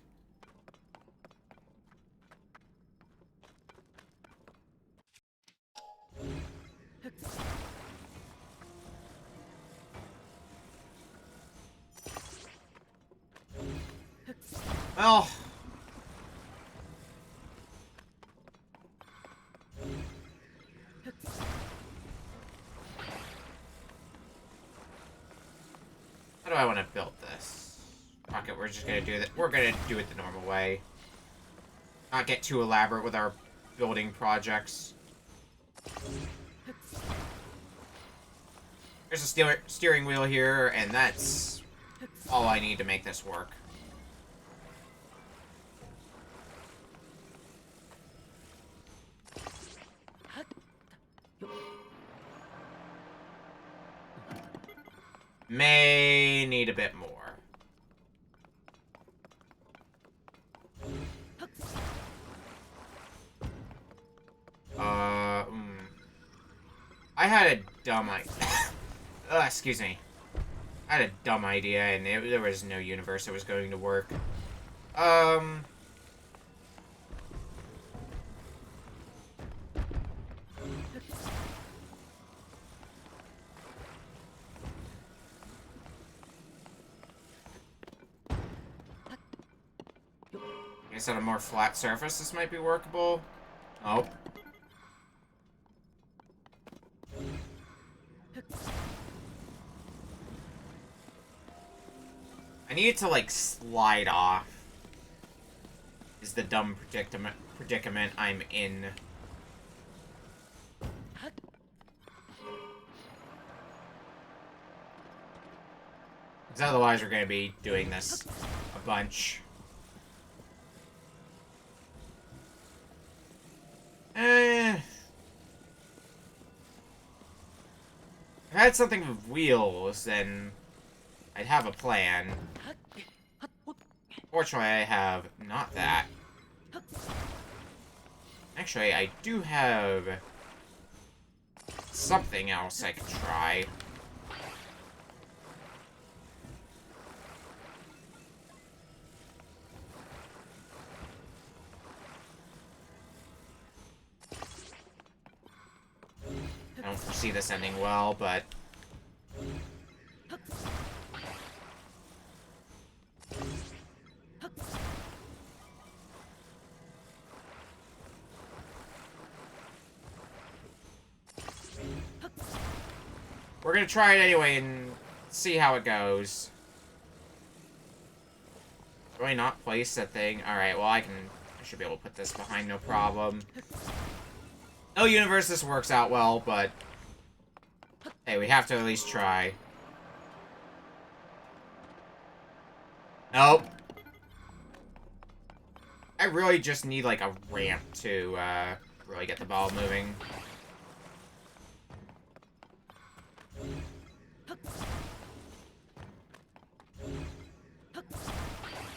Well... How do I want to build this? Fuck it, we're just gonna do that. We're gonna do it the normal way. Not get too elaborate with our building projects. There's a steering wheel here, and that's all I need to make this work. May need a bit more. I had a dumb idea. Excuse me. I had a dumb idea, and there was no universe that was going to work. I guess on a more flat surface, this might be workable. Oh. I need to, like, slide off. Is the dumb predicament I'm in. Because otherwise we're going to be doing this a bunch. If I had something with wheels, then I'd have a plan. Fortunately, I have not that. Actually, I do have something else I could try. I don't foresee this ending well, but... we're gonna try it anyway and see how it goes. Do I not place that thing? Alright, well I should be able to put this behind no problem. No universe this works out well, but... hey, we have to at least try. Nope. I really just need, like, a ramp to, really get the ball moving.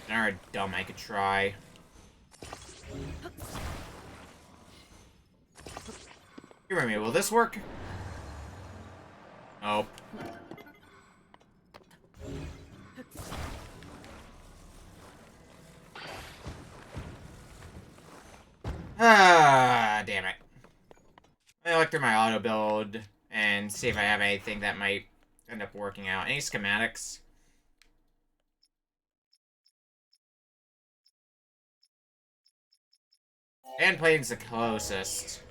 Another dumb I could try. Hear me, will this work? Nope. Ah, damn it. Let me look through my auto build and see if I have anything that might end up working out. Any schematics? And plane's the closest.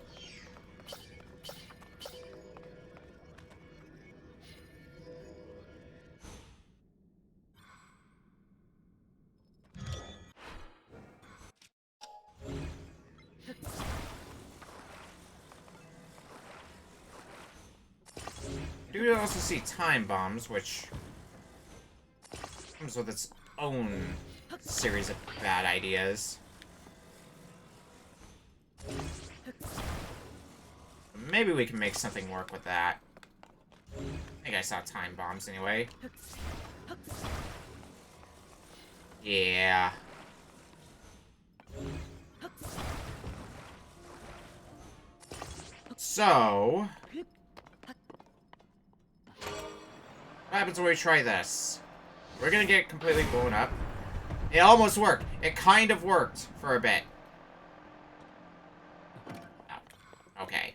I do also see time bombs, which comes with its own series of bad ideas. Maybe we can make something work with that. I think I saw time bombs anyway. Yeah. So... what happens when we try this? We're gonna get completely blown up. It almost worked. It kind of worked for a bit. Oh. Okay.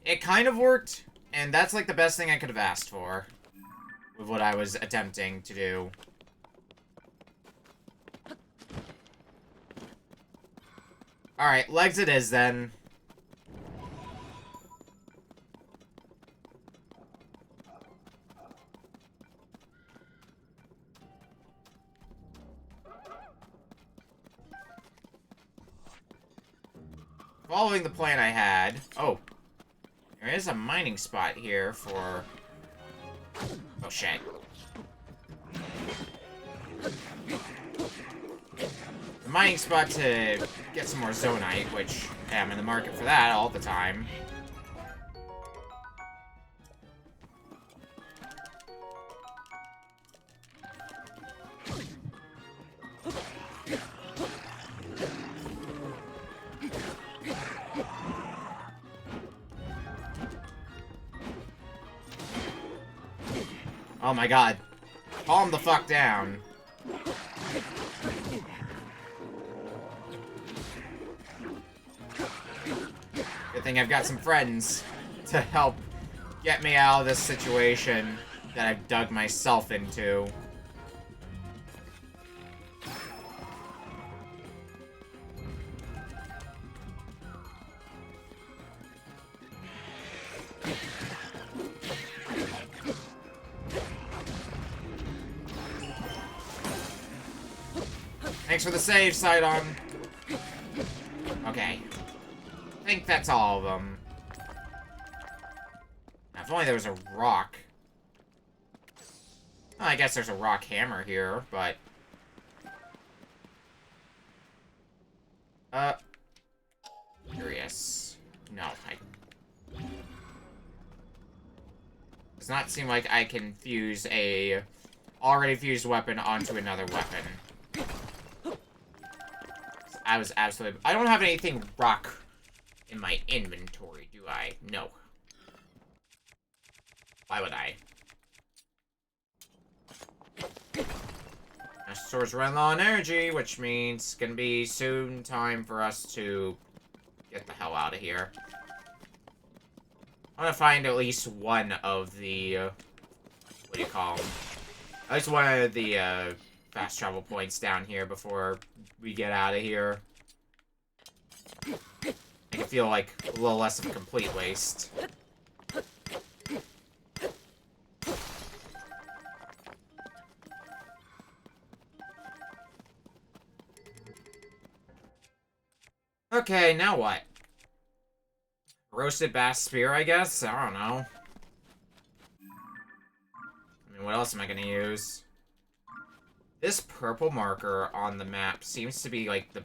It kind of worked, and that's like the best thing I could have asked for with what I was attempting to do. Alright, legs it is then. Following the plan I had... oh. There is a mining spot here for... Oh, shit. The mining spot to get some more zonite, which I'm in the market for that all the time. Oh my god. Calm the fuck down. Good thing I've got some friends to help get me out of this situation that I've dug myself into. Thanks for the save, Sidon. Okay. I think that's all of them. Now, if only there was a rock. Well, I guess there's a rock hammer here, but... Curious. No, does not seem like I can fuse a already fused weapon onto another weapon. I was absolutely... I don't have anything rock in my inventory, do I? No. Why would I? Our store's running low on energy, which means it's gonna be soon time for us to get the hell out of here. I want to find at least one of the... what do you call them? At least one of the fast travel points down here before we get out of here. Make it feel like a little less of a complete waste. Okay, now what? Roasted bass spear, I guess? I don't know. I mean, what else am I gonna use? This purple marker on the map seems to be, like, the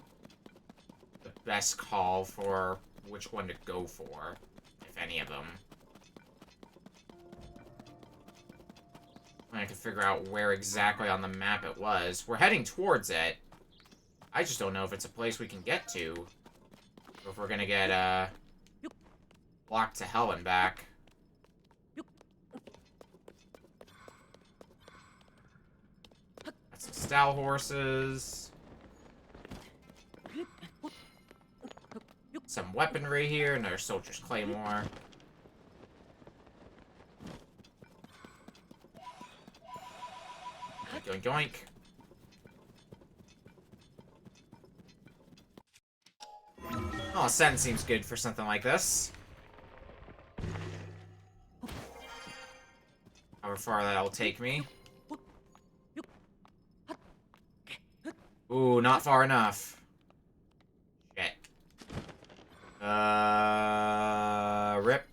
best call for which one to go for, if any of them. I can figure out where exactly on the map it was. We're heading towards it. I just don't know if it's a place we can get to. Or if we're gonna get, blocked to hell and back. Got some stout horses. Some weaponry here, another soldier's claymore. Yoink, yoink. Oh, Ascend seems good for something like this. However far that'll take me. Ooh, not far enough. Shit. Rip.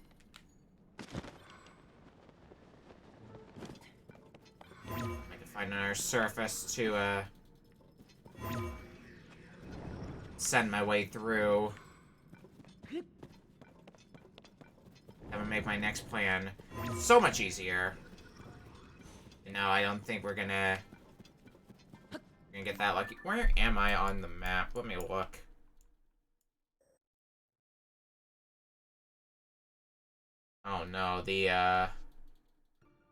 I can find another surface to, send my way through. That would make my next plan so much easier. And no, I don't think we're gonna get that lucky. Where am I on the map? Let me look. Oh no, the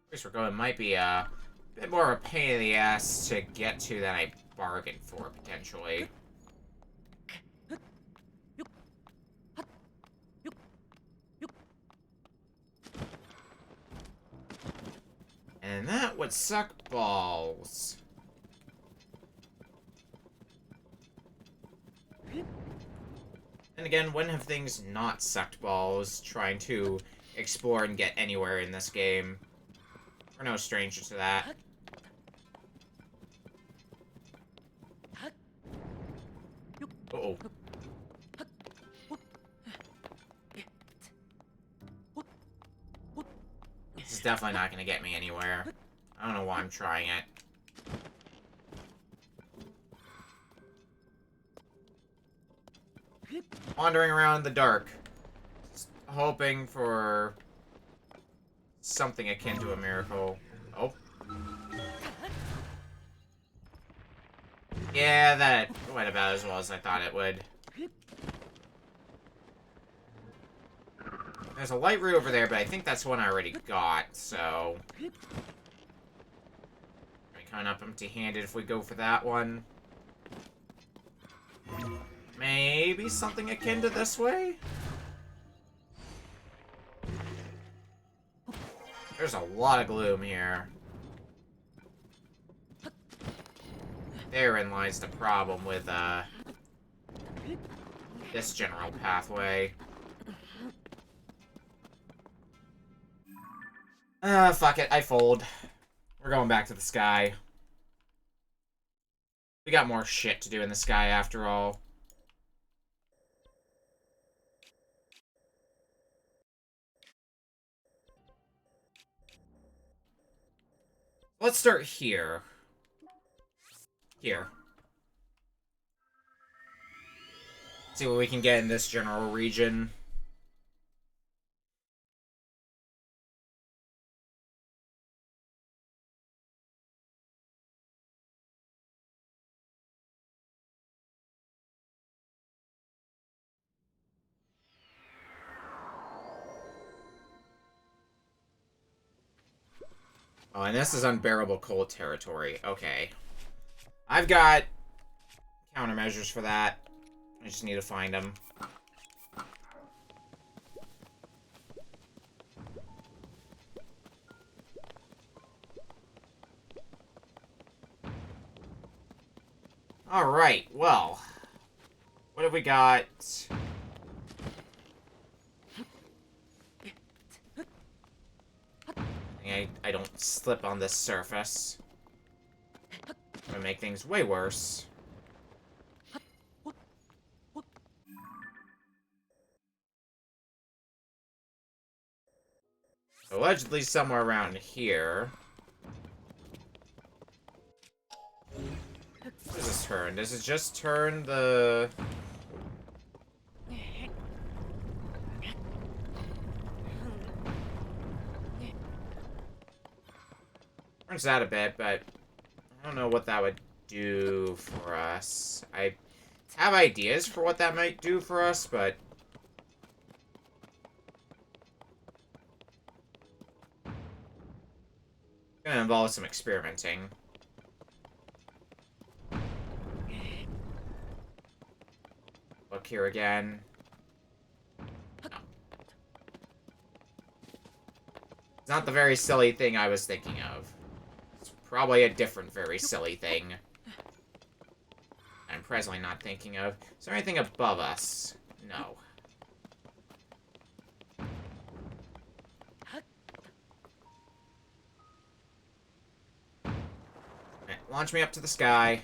place we're going might be a bit more of a pain in the ass to get to than I bargained for, potentially. And that would suck balls. And again, when have things not sucked balls trying to explore and get anywhere in this game? We're no stranger to that. Uh-oh. definitely not going to get me anywhere. I don't know why I'm trying it. Wandering around in the dark. Just hoping for something akin to a miracle. Oh. Yeah, that went about as well as I thought it would. There's a light root over there, but I think that's one I already got, so... We're coming up empty-handed if we go for that one. Maybe something akin to this way? There's a lot of gloom here. Therein lies the problem with, this general pathway. Fuck it, I fold. We're going back to the sky. We got more shit to do in the sky after all. Let's start here. Here. See what we can get in this general region. Oh, and this is unbearable cold territory. Okay. I've got countermeasures for that. I just need to find them. Alright, well. What have we got? I don't slip on this surface. Gonna make things way worse. Allegedly somewhere around here. What does this turn? Does it just turn the... Turns that a bit, but I don't know what that would do for us. I have ideas for what that might do for us, but... It's gonna involve some experimenting. Look here again. No. It's not the very silly thing I was thinking of. Probably a different very silly thing. I'm presently not thinking of. Is there anything above us? No. Right, launch me up to the sky.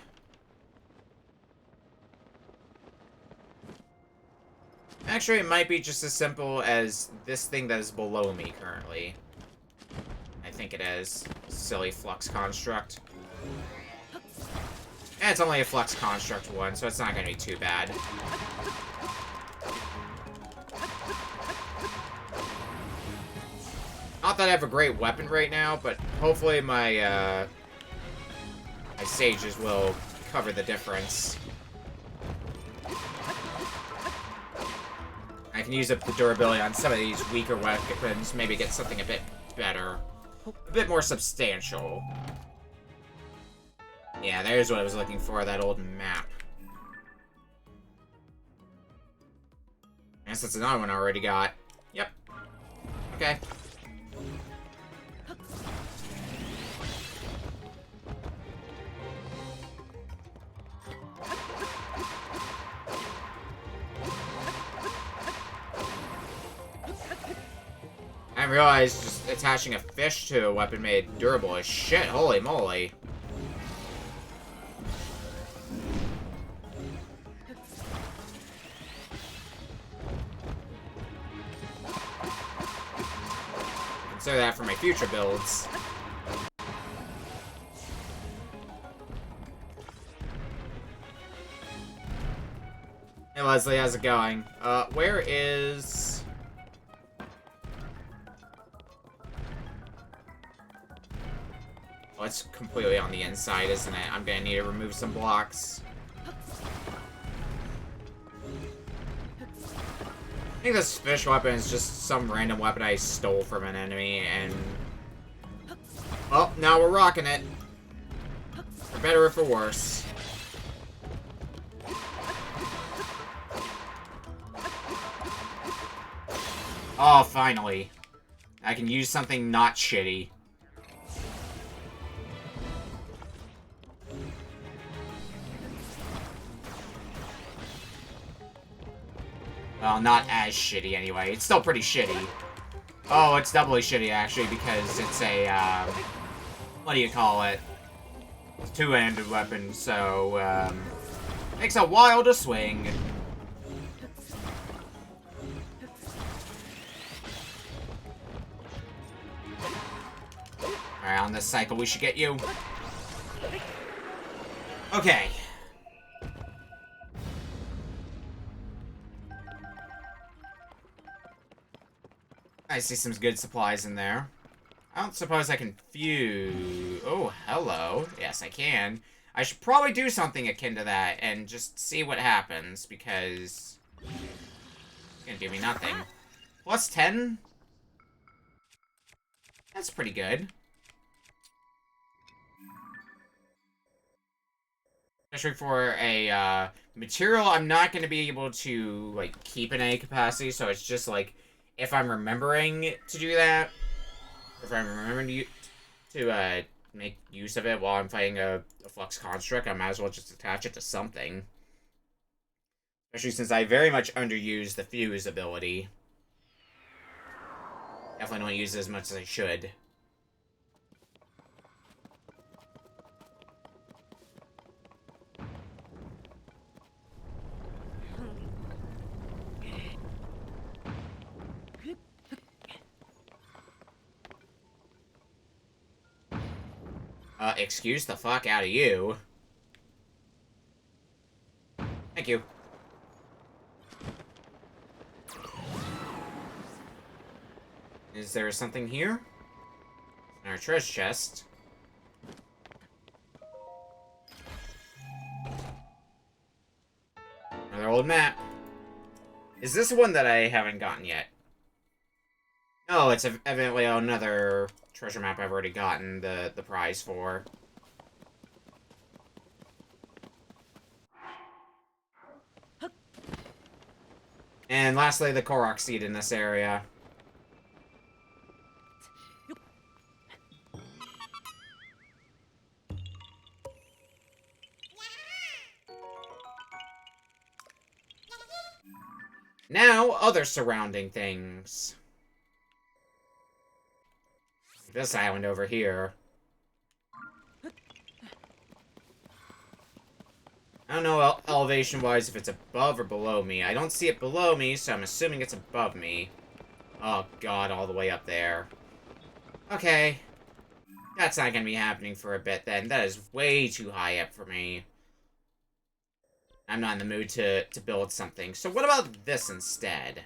Actually, it might be just as simple as this thing that is below me currently. I think it is. Silly flux construct. And it's only a flux construct one, so it's not going to be too bad. Not that I have a great weapon right now, but hopefully my, my sages will cover the difference. I can use up the durability on some of these weaker weapons, maybe get something a bit better. A bit more substantial. Yeah, there's what I was looking for, that old map. I guess that's another one I already got. Yep. Okay. I realized just attaching a fish to a weapon made it durable as shit. Holy moly. consider that for my future builds. Hey Leslie, how's it going? Where is... Oh, it's completely on the inside, isn't it? I'm gonna need to remove some blocks. I think this fish weapon is just some random weapon I stole from an enemy, and... Oh, now we're rocking it. For better or for worse. Oh, finally. I can use something not shitty. Well, not as shitty anyway. It's still pretty shitty. Oh, it's doubly shitty actually because it's a, what do you call it? It's a two-handed weapon, so, takes a while to swing. Alright, on this cycle we should get you. Okay. I see some good supplies in there. I don't suppose I can fuse... Oh, hello. Yes, I can. I should probably do something akin to that and just see what happens, because... It's gonna do me nothing. Plus 10? That's pretty good. Especially for a, material I'm not gonna be able to, like, keep in any capacity, so it's just, like, if I'm remembering to do that, if I'm remembering to make use of it while I'm fighting a flux construct, I might as well just attach it to something. Especially since I very much underuse the fuse ability. Definitely don't use it as much as I should. Excuse the fuck out of you. Thank you. Is there something here? In our treasure chest. Another old map. Is this one that I haven't gotten yet? No, it's evidently another treasure map I've already gotten the prize for. And lastly, the Korok seed in this area. Now, other surrounding things. This island over here. I don't know elevation-wise if it's above or below me. I don't see it below me, so I'm assuming it's above me. Oh god, all the way up there. Okay. That's not gonna be happening for a bit then. That is way too high up for me. I'm not in the mood to build something. So what about this instead?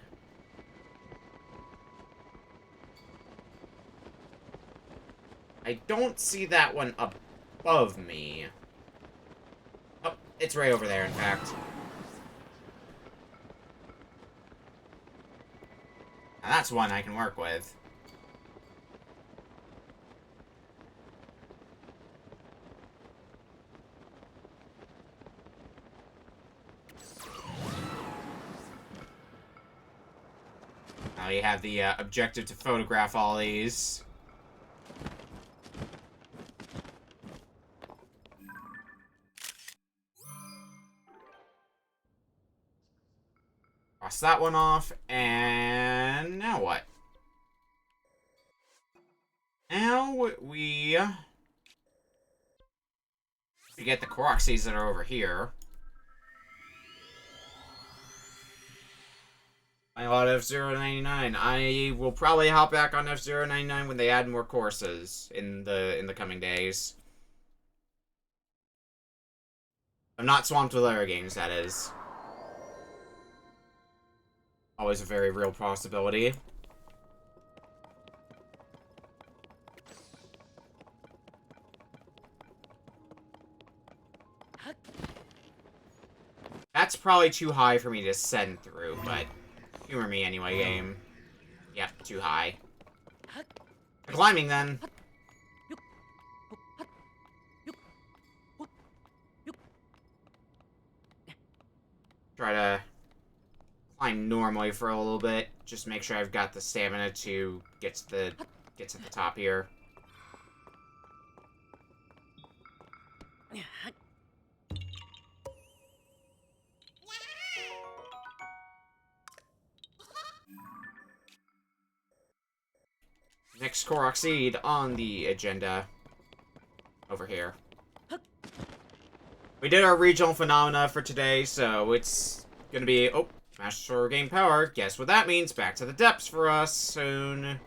I don't see that one above me. Oh, it's right over there, in fact. Now that's one I can work with. Now you have the objective to photograph all these. Cross that one off, and now what? Now we get the Korok seeds that are over here. I lot F-Zero 99. I will probably hop back on F-Zero 99 when they add more courses in the coming days. I'm not swamped with other games, that is. Always a very real possibility. That's probably too high for me to send through, but humor me anyway, game. Yep, too high. Climbing, then. Try to climb normally for a little bit. Just make sure I've got the stamina to get to the top here. Next Korok Seed on the agenda. Over here. We did our regional phenomena for today, so it's gonna be... Oh, Master Sword gain power. Guess what that means? Back to the depths for us soon.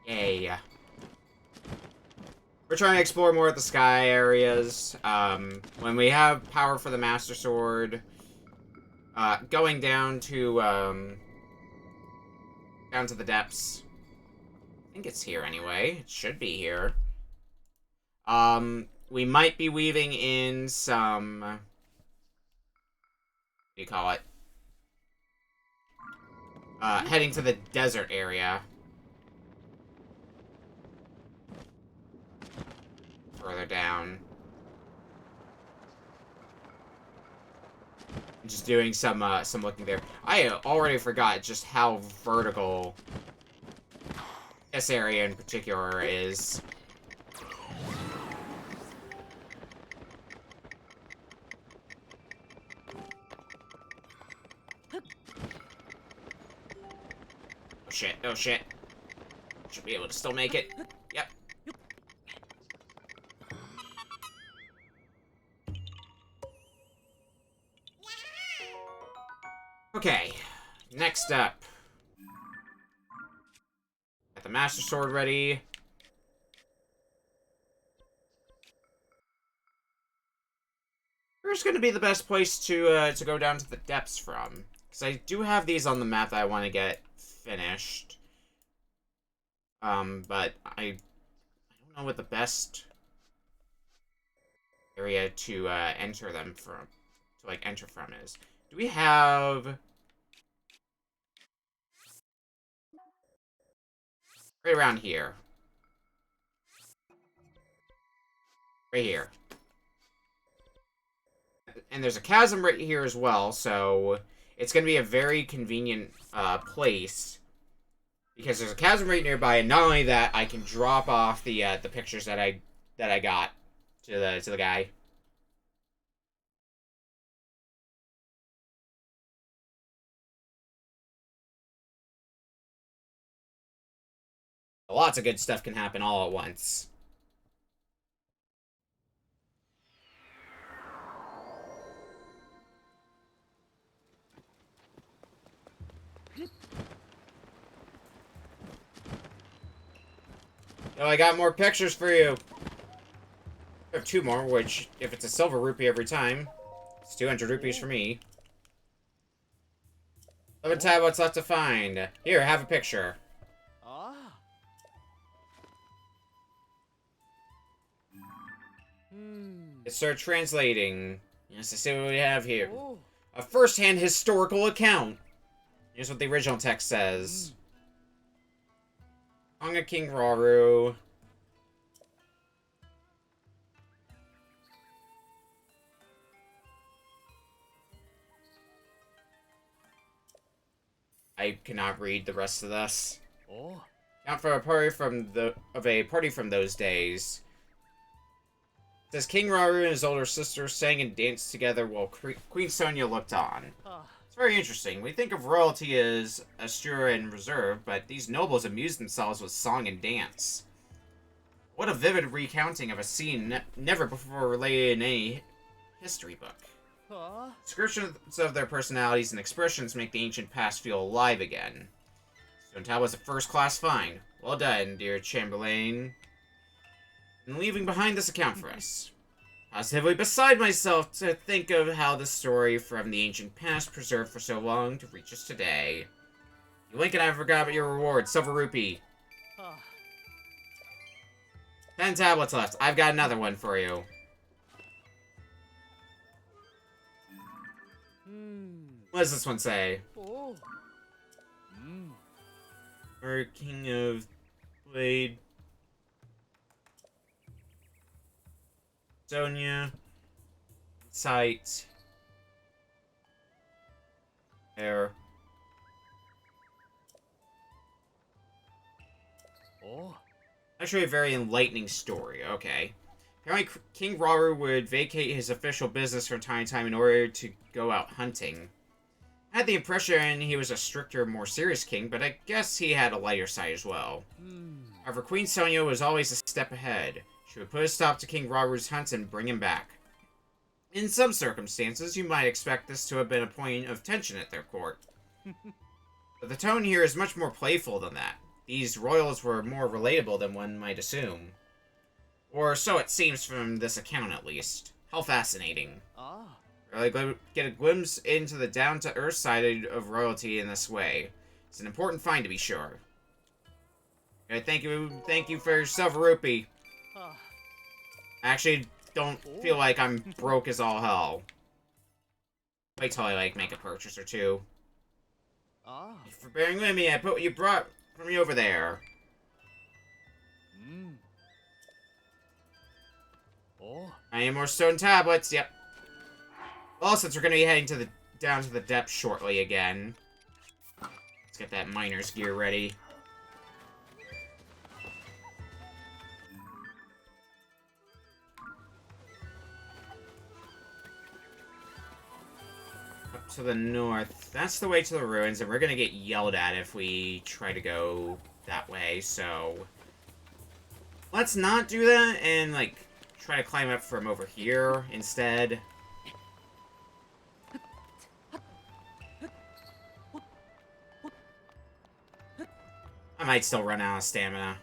Yay. We're trying to explore more of the sky areas. When we have power for the Master Sword, going down to the depths. I think it's here anyway. It should be here. We might be weaving in some... What do you call it? Heading to the desert area. Further down. Just doing some looking there. I already forgot just how vertical this area in particular is. Oh shit, oh shit. Should be able to still make it. Yep. Okay, next up. Got the Master Sword ready. Where's gonna be the best place to go down to the depths from? Because I do have these on the map that I want to get finished. But I don't know what the best area to enter them from, enter from is. Do we have... Right around here. Right here. And there's a chasm right here as well, so it's going to be a very convenient place. Because there's a chasm right nearby, and not only that, I can drop off the pictures that I got to the guy. Lots of good stuff can happen all at once. Oh, I got more pictures for you. I have 2 more, which, if it's a silver rupee every time, it's 200 rupees for me. 11 tablets left to find. Here, have a picture. Let's start translating. Yes, let's see what we have here. A first-hand historical account. Here's what the original text says. Tonga King Rauru. I cannot read the rest of this. Count for a party from those days. It says King Rauru and his older sister sang and danced together while Queen Sonia looked on. It's very interesting. We think of royalty as austere and reserved, but these nobles amused themselves with song and dance. What a vivid recounting of a scene never before related in any history book. Descriptions of their personalities and expressions make the ancient past feel alive again. Stone Tablet's a first-class find. Well done, dear Chamberlain. And leaving behind this account for us. Positively beside myself to think of how the story from the ancient past preserved for so long to reach us today. You Link and I forgot about your reward, Silver Rupee. 10 tablets left. I've got another one for you. What does this one say? Or King of Blade. Sonia. Sight. Air. Actually, a very enlightening story. Okay. Apparently, King Rauru would vacate his official business from time to time in order to go out hunting. I had the impression he was a stricter, more serious king, but I guess he had a lighter side as well. However, Queen Sonia was always a step ahead. She would put a stop to King Rauru's hunts and bring him back. In some circumstances, you might expect this to have been a point of tension at their court. But the tone here is much more playful than that. These royals were more relatable than one might assume. Or so it seems from this account, at least. How fascinating. Really get a glimpse into the down-to-earth side of royalty in this way. It's an important find, to be sure. Okay, thank you for your Silver Rupee. I actually don't feel like I'm broke as all hell. Wait till I, make a purchase or two. Thank you for bearing with me. I put what you brought from me over there. I need more stone tablets. Yep. Well, since we're gonna be heading down to the depths shortly again, let's get that miner's gear ready. Up to the north. That's the way to the ruins, and we're gonna get yelled at if we try to go that way, so let's not do that and, try to climb up from over here instead. I might still run out of stamina.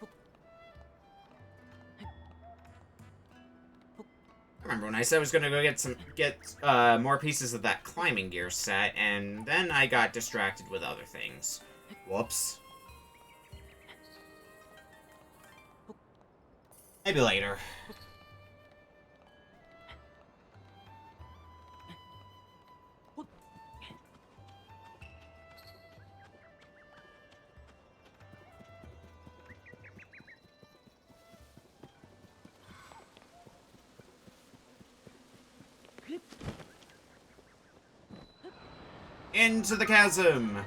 I remember when I said I was gonna go get more pieces of that climbing gear set, and then I got distracted with other things. Whoops. Maybe later. Into the chasm!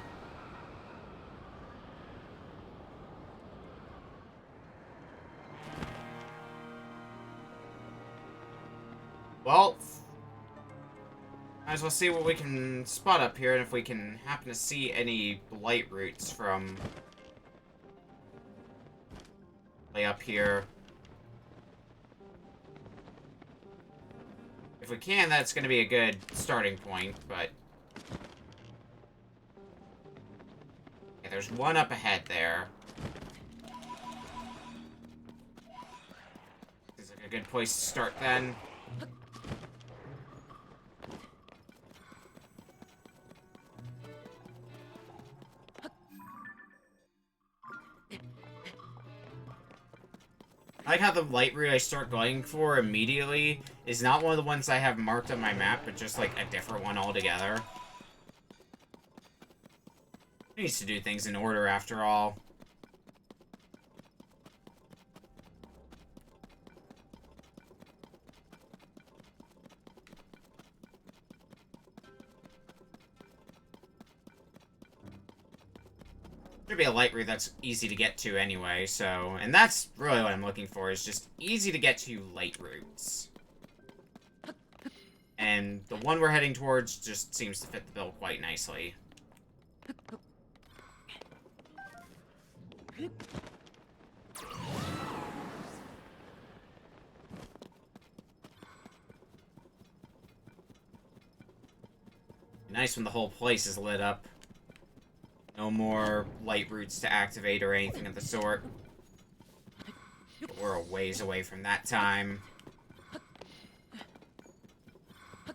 Well, might as well see what we can spot up here, and if we can happen to see any blight roots from way up here. If we can, that's going to be a good starting point, but yeah, there's one up ahead there. Seems like a good place to start then. I like how the light route I start going for immediately is not one of the ones I have marked on my map, but just a different one altogether. It needs to do things in order after all. Should be a light route that's easy to get to anyway, so... And that's really what I'm looking for, is just easy to get to light routes. And the one we're heading towards just seems to fit the bill quite nicely. Nice when the whole place is lit up. No more light routes to activate or anything of the sort. But we're a ways away from that time.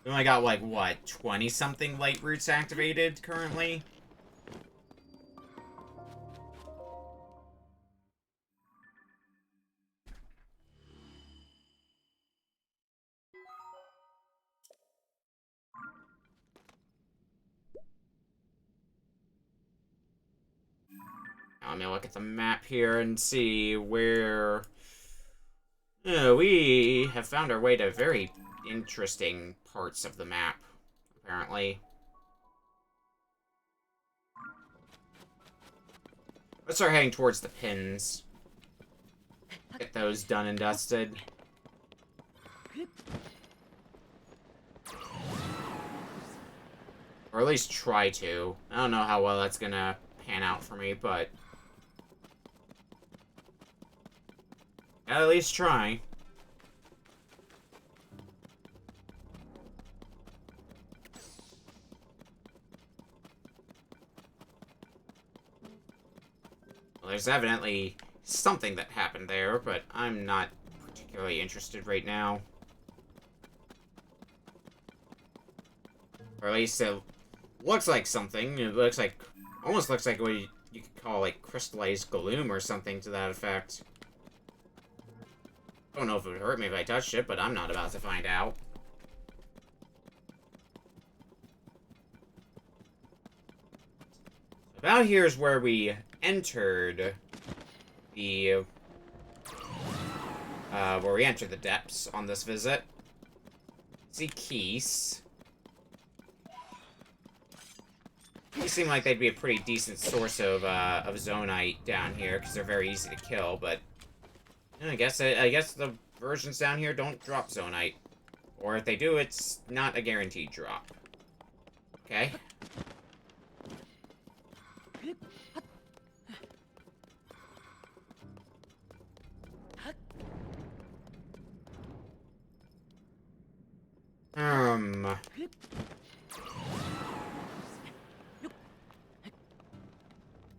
We only got, like, what, 20-something light routes activated currently? Now, let me look at the map here and see where... we have found our way to very interesting parts of the map, apparently. Let's start heading towards the pins. Get those done and dusted. Or at least try to. I don't know how well that's gonna pan out for me, but... at least try. Well, there's evidently something that happened there, but I'm not particularly interested right now. Or at least it looks like something. It looks like... almost looks like what you could call, like, crystallized gloom or something to that effect. I don't know if it would hurt me if I touched it, but I'm not about to find out. About here is where we entered the... where we entered the depths on this visit. See keys. These seem like they'd be a pretty decent source of Zonite down here, because they're very easy to kill, but... I guess the versions down here don't drop Zonite. Or if they do, it's not a guaranteed drop. Okay.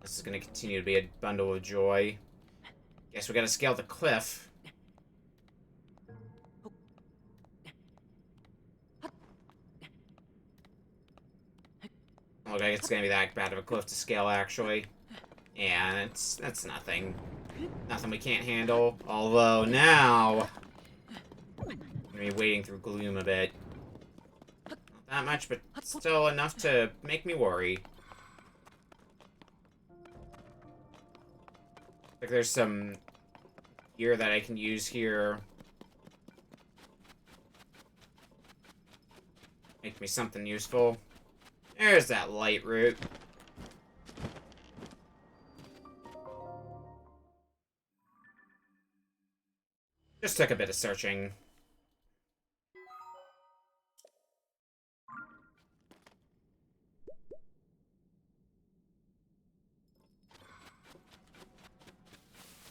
This is gonna continue to be a bundle of joy. Guess we gotta scale the cliff. Look like it's gonna be that bad of a cliff to scale, actually. Yeah, that's nothing. Nothing we can't handle. Although, now... I'm gonna be wading through gloom a bit. Not that much, but still enough to make me worry. Like there's some gear that I can use here. Make me something useful. There's that light route. Just took a bit of searching.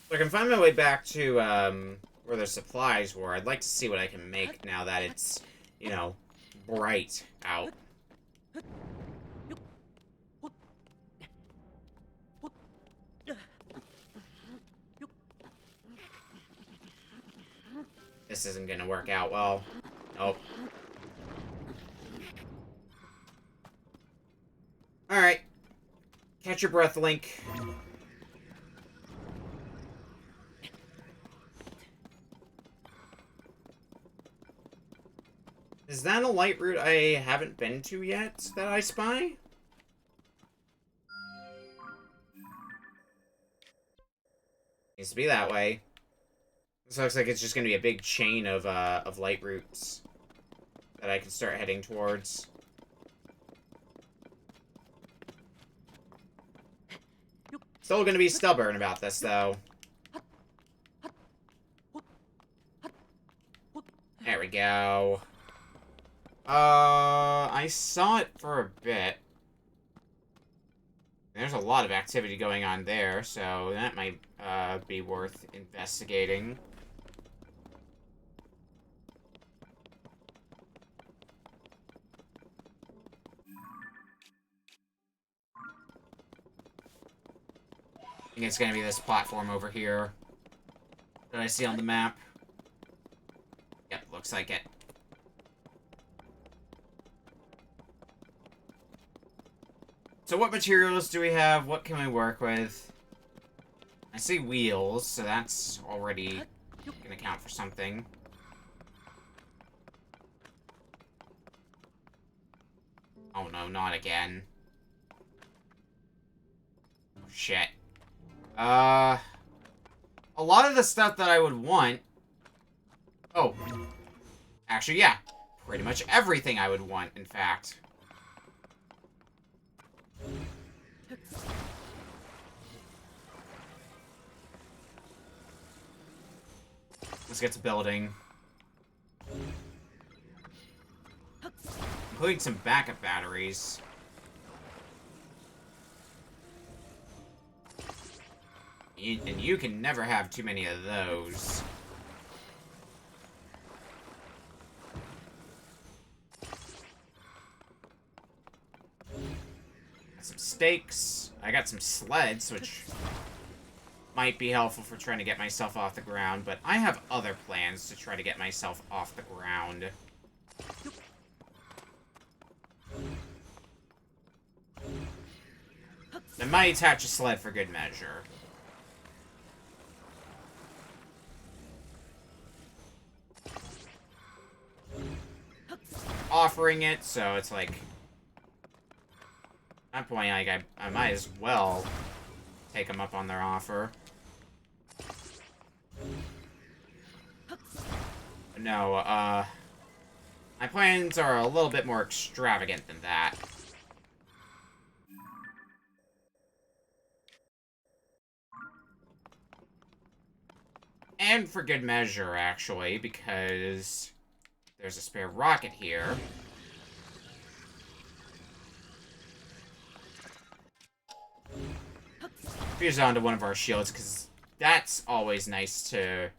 So I can find my way back to, where the supplies were. I'd like to see what I can make now that it's, you know, bright out. This isn't gonna work out well. Nope. Alright. Catch your breath, Link. Is that a light route I haven't been to yet that I spy? Needs to be that way. This looks like it's just gonna be a big chain of light routes that I can start heading towards. Still gonna be stubborn about this, though. There we go. I saw it for a bit. There's a lot of activity going on there, so that might, be worth investigating. I think it's gonna be this platform over here that I see on the map. Yep, looks like it. So what materials do we have? What can we work with? I see wheels, so that's already gonna count for something. Oh no, not again. Oh, shit. A lot of the stuff that I would want... Oh. Actually, yeah. Pretty much everything I would want, in fact. Let's get to building. Including some backup batteries. And you can never have too many of those. Got some stakes. I got some sleds, which might be helpful for trying to get myself off the ground, but I have other plans to try to get myself off the ground. I might attach a sled for good measure. Offering it, so it's like... At that point, like, I might as well take them up on their offer. No, my plans are a little bit more extravagant than that. And for good measure, actually, because there's a spare rocket here. Fuse onto one of our shields, because that's always nice to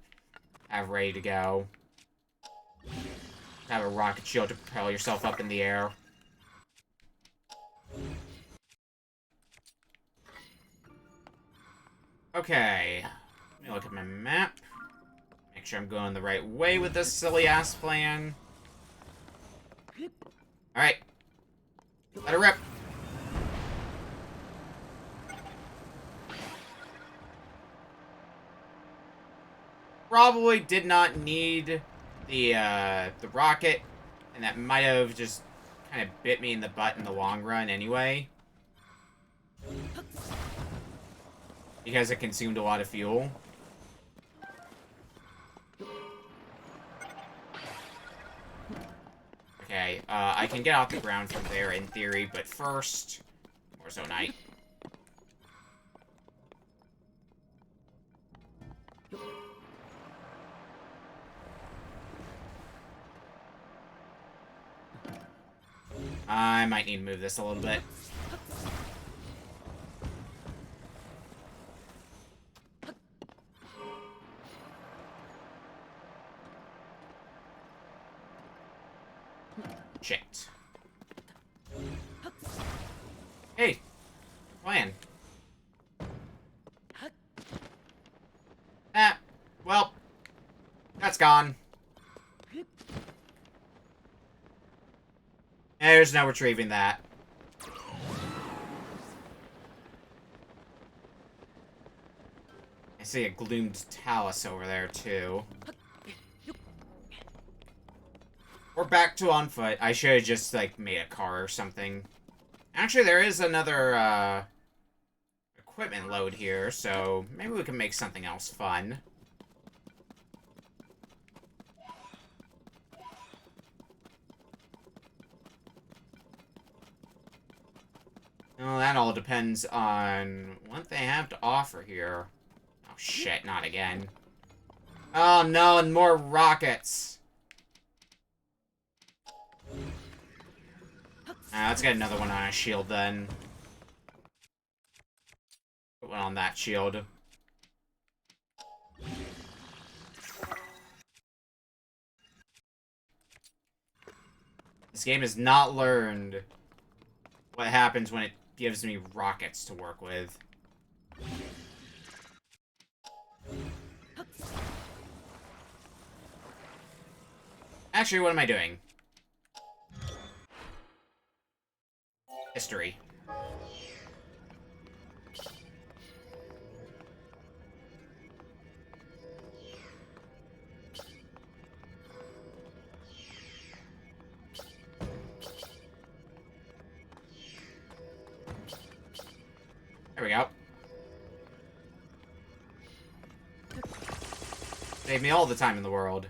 have ready to go. Have a rocket shield to propel yourself up in the air. Okay. Let me look at my map. Make sure I'm going the right way with this silly-ass plan. Alright. Let it rip. Probably did not need the rocket, and that might have just kind of bit me in the butt in the long run anyway. Because it consumed a lot of fuel. Okay, I can get off the ground from there in theory, but first, Warzone. I might need to move this a little bit. Shit. Hey! Plan. Ah, well, that's gone. There's no retrieving that. I see a gloomed talus over there, too. We're back to on foot. I should have just, like, made a car or something. Actually, there is another, equipment load here, so maybe we can make something else fun. Well, that all depends on what they have to offer here. Oh, shit, not again. Oh, no, and more rockets. Let's get another one on a shield, then. Put one on that shield. This game has not learned what happens when it gives me rockets to work with. Actually, what am I doing? History. There we go. Save me all the time in the world.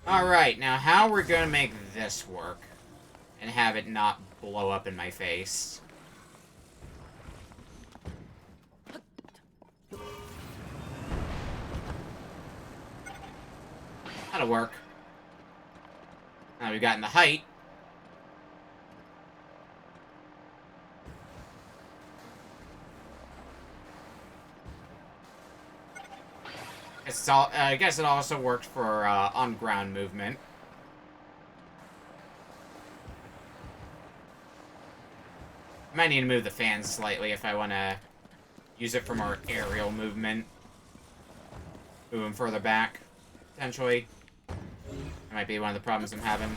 Alright, now how we're gonna make this work and have it not blow up in my face. That'll work. Now we've gotten the height. I guess it also worked for on-ground movement. I might need to move the fans slightly if I want to use it for more aerial movement. Move them further back, potentially. That might be one of the problems I'm having.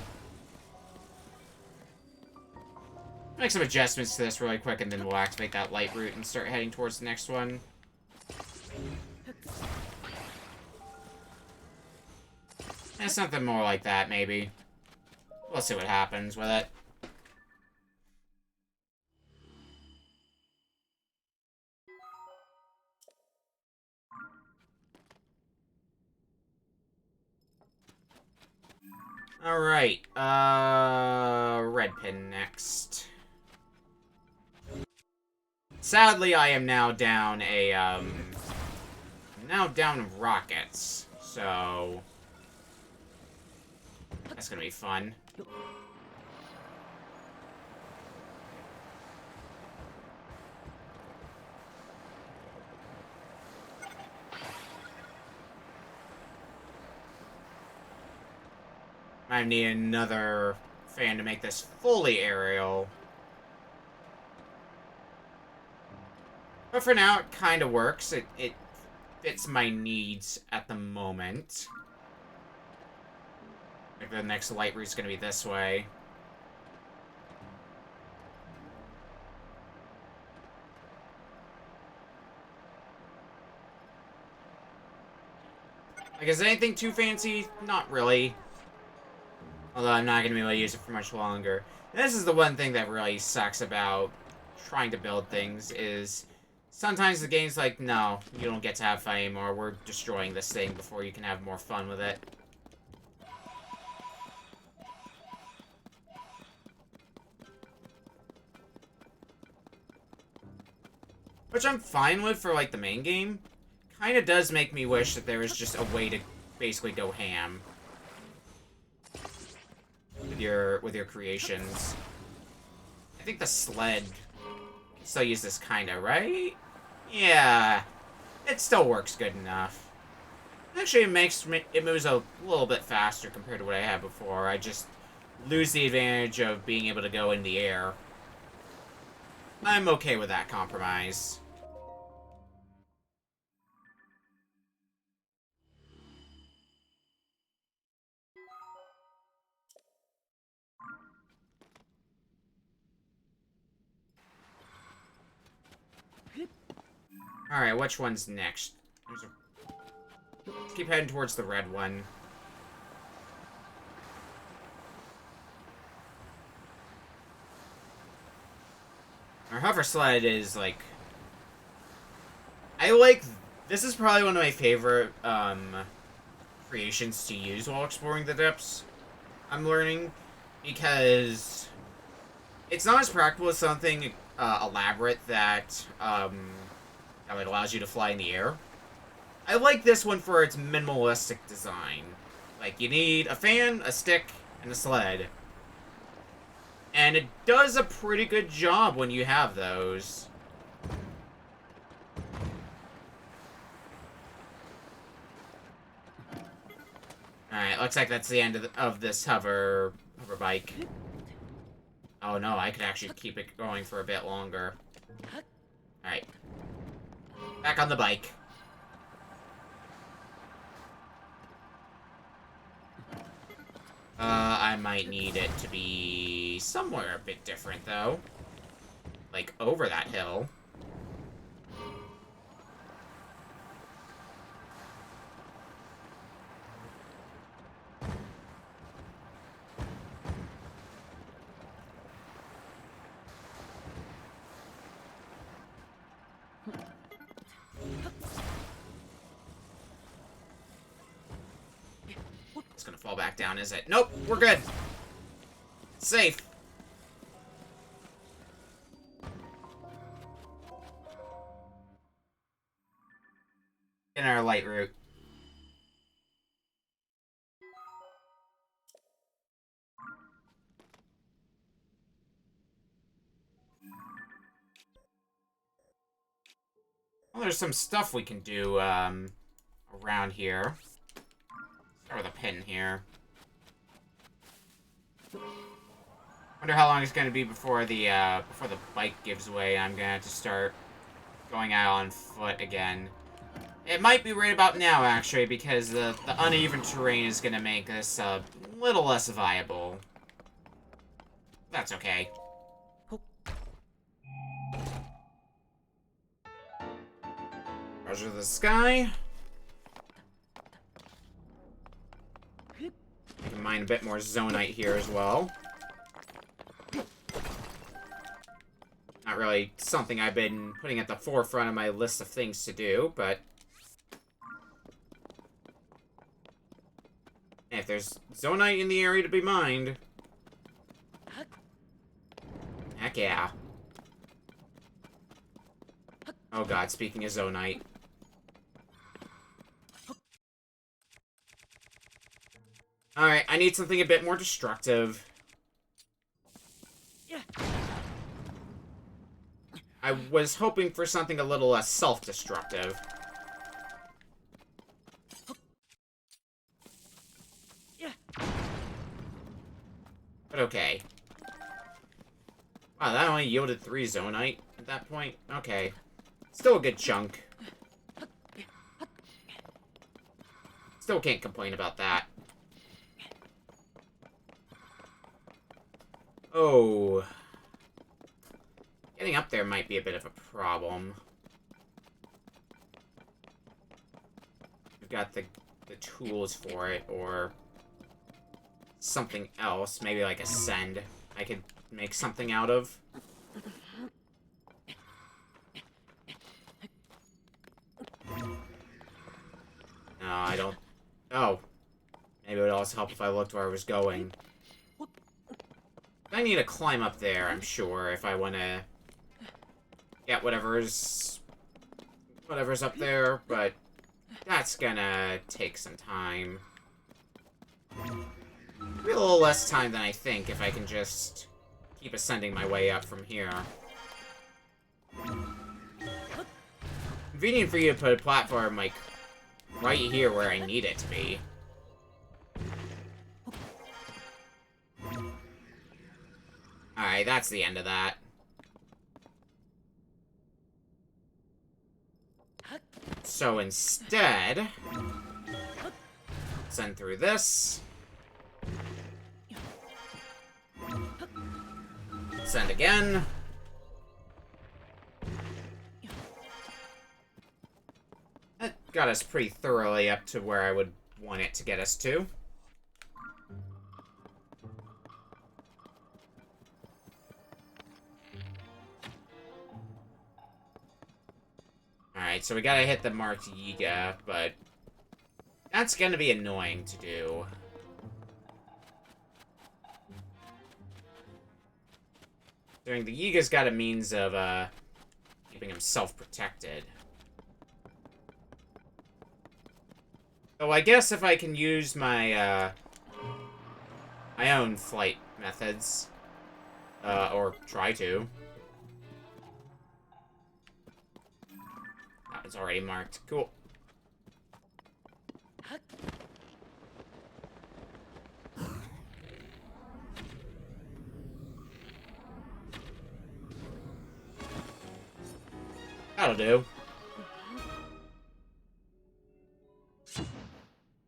Make some adjustments to this really quick, and then we'll activate that light route and start heading towards the next one. And something more like that, maybe. We'll see what happens with it. Alright, red pin next. Sadly, I am now down rockets, so that's gonna be fun. I need another fan to make this fully aerial. But for now, it kind of works. It fits my needs at the moment. Like the next light route's gonna be this way. Like, is anything too fancy? Not really. Although I'm not going to be able to use it for much longer. And this is the one thing that really sucks about trying to build things, is sometimes the game's like, no, you don't get to have fun anymore. We're destroying this thing before you can have more fun with it. Which I'm fine with for, like, the main game. Kind of does make me wish that there was just a way to basically go ham with your creations. I think the sled can still use this kinda, right? Yeah. It still works good enough. Actually, it moves a little bit faster compared to what I had before. I just lose the advantage of being able to go in the air. I'm okay with that compromise. Alright, which one's next? Let's keep heading towards the red one. Our hover sled is, like... This is probably one of my favorite, creations to use while exploring the depths. I'm learning, because... it's not as practical as something, elaborate that, that allows you to fly in the air. I like this one for its minimalistic design. Like, you need a fan, a stick, and a sled. And it does a pretty good job when you have those. Alright, looks like that's the end of this hover bike. Oh no, I could actually keep it going for a bit longer. Alright. Back on the bike. I might need it to be somewhere a bit different, though. Like, over that hill. It's gonna fall back down, is it? Nope, we're good. Safe. In our light route. Well, there's some stuff we can do, around here. Start with a pin here. Wonder how long it's gonna be before the bike gives way. I'm gonna have to start going out on foot again. It might be right about now, actually, because the uneven terrain is gonna make this a little less viable. That's okay. Treasure the sky. I can mine a bit more zonite here as well. Not really something I've been putting at the forefront of my list of things to do, but if there's zonite in the area to be mined, heck yeah. Oh god, speaking of zonite. Alright, I need something a bit more destructive. I was hoping for something a little less self-destructive. But okay. Wow, that only yielded 3 zonite at that point? Okay. Still a good chunk. Still can't complain about that. Oh. Getting up there might be a bit of a problem. We've got the tools for it, or something else. Maybe like a send I could make something out of. No, I don't... Oh. Maybe it would also help if I looked where I was going. I need to climb up there, I'm sure, if I want to get whatever's up there, but that's gonna take some time. Maybe a little less time than I think if I can just keep ascending my way up from here. Convenient for you to put a platform, like, right here where I need it to be. Alright, that's the end of that. So instead, send through this. Send again. That got us pretty thoroughly up to where I would want it to get us to. Alright, so we gotta hit the marked Yiga, but that's gonna be annoying to do. Doing the Yiga's got a means of, keeping himself protected. So I guess if I can use my, my own flight methods, or try to. That was already marked. Cool. That'll do.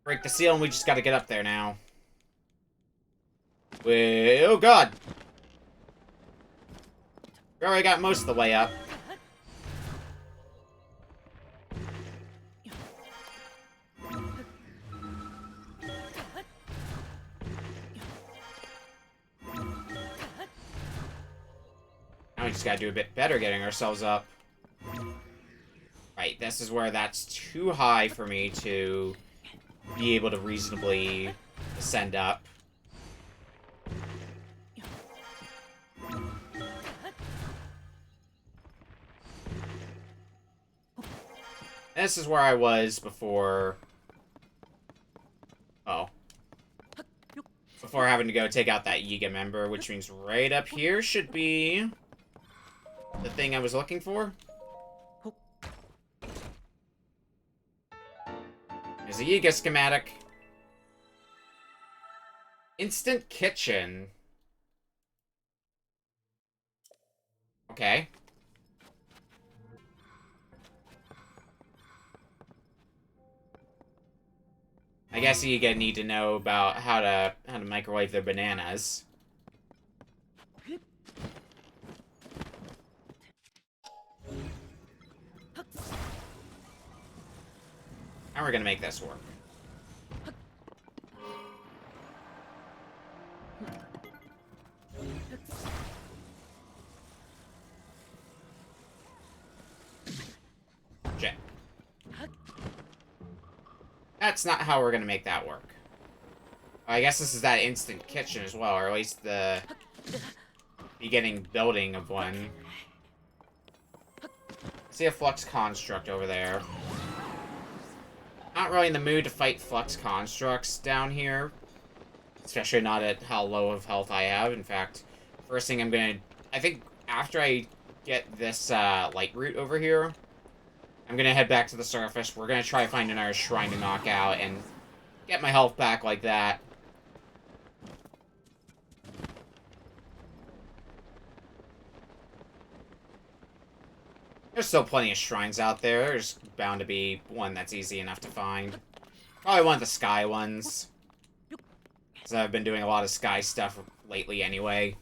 Break the seal and we just gotta get up there now. Oh god! We already got most of the way up. Now we just gotta do a bit better getting ourselves up. Right, this is where that's too high for me to be able to reasonably ascend up. This is where I was before... Oh. Before having to go take out that Yiga member, which means right up here should be... the thing I was looking for. There's a Yiga schematic. Instant kitchen. Okay. I guess you need to know about how to microwave their bananas. How are we gonna make this work? Shit. That's not how we're gonna make that work. I guess this is that instant kitchen as well, or at least the beginning building of one. I see a flux construct over there. Not really in the mood to fight flux constructs down here. Especially not at how low of health I have. In fact, first thing I'm gonna... I think after I get this light root over here, I'm gonna head back to the surface. We're gonna try to find another shrine to knock out and get my health back like that. There's still plenty of shrines out there. There's bound to be one that's easy enough to find. Probably one of the sky ones. Because I've been doing a lot of sky stuff lately anyway.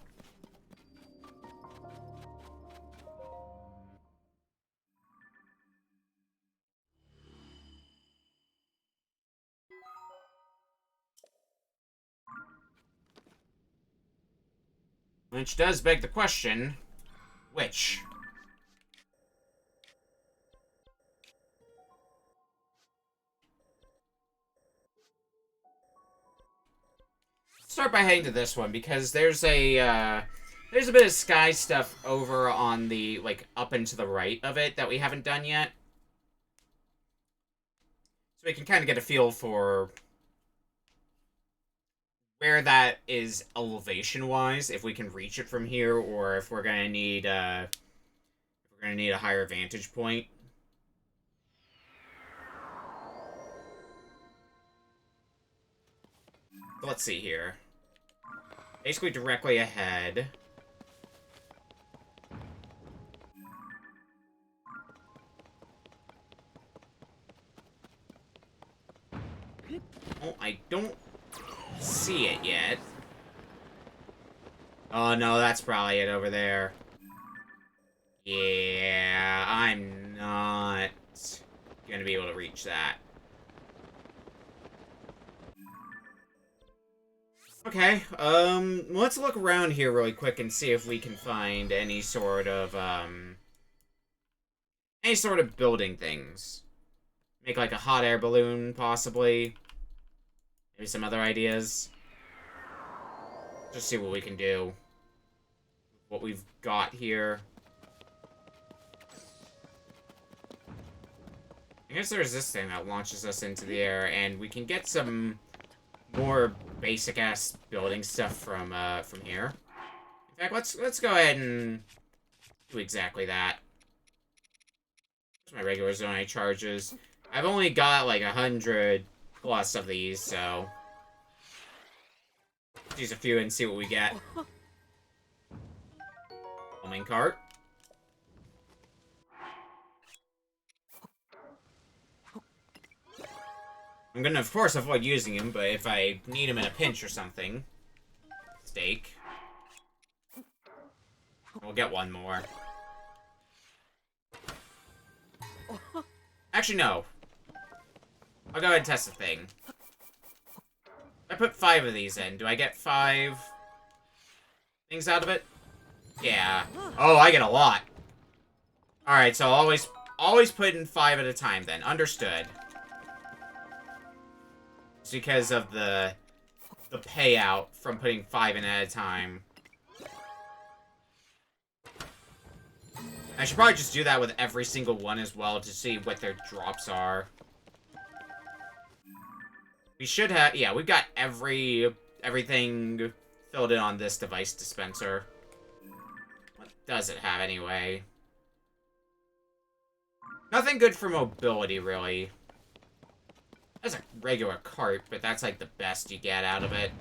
Which does beg the question, which? Start by heading to this one, because there's a bit of sky stuff over on the, like, up and to the right of it that we haven't done yet. So we can kind of get a feel for where that is elevation-wise, if we can reach it from here, or if we're gonna need a higher vantage point. So let's see here. Basically directly ahead. Oh, I don't see it yet. Oh no, that's probably it over there. Yeah, I'm not gonna be able to reach that. Okay, let's look around here really quick and see if we can find any sort of building things. Make like a hot air balloon, possibly. Maybe some other ideas. Just see what we can do. What we've got here. I guess there's this thing that launches us into the air, and we can get some more basic-ass building stuff from here. In fact, let's go ahead and do exactly that. Where's my regular Zonai charges? I've only got like 100 plus of these, so let's use a few and see what we get. Homing cart. I'm gonna, of course, avoid using him, but if I need him in a pinch or something, it's We'll get one more. Actually, no. I'll go ahead and test the thing. I put 5 of these in. Do I get 5 things out of it? Yeah. Oh, I get a lot. Alright, so always put in 5 at a time then. Understood. It's because of the payout from putting 5 in at a time. I should probably just do that with every single one as well to see what their drops are. We should have... Yeah, we've got everything filled in on this device dispenser. What does it have anyway? Nothing good for mobility, really. That's a regular cart, but that's like the best you get out of it.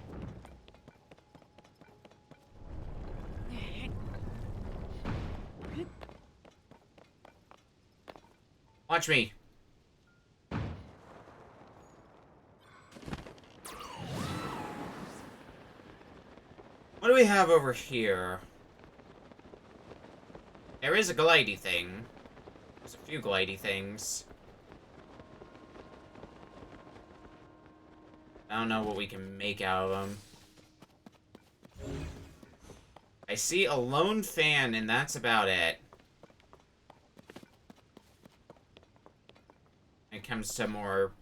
Watch me. What do we have over here? There is a glidey thing. There's a few glidey things. I don't know what we can make out of them. I see a lone fan, and that's about it. When it comes to more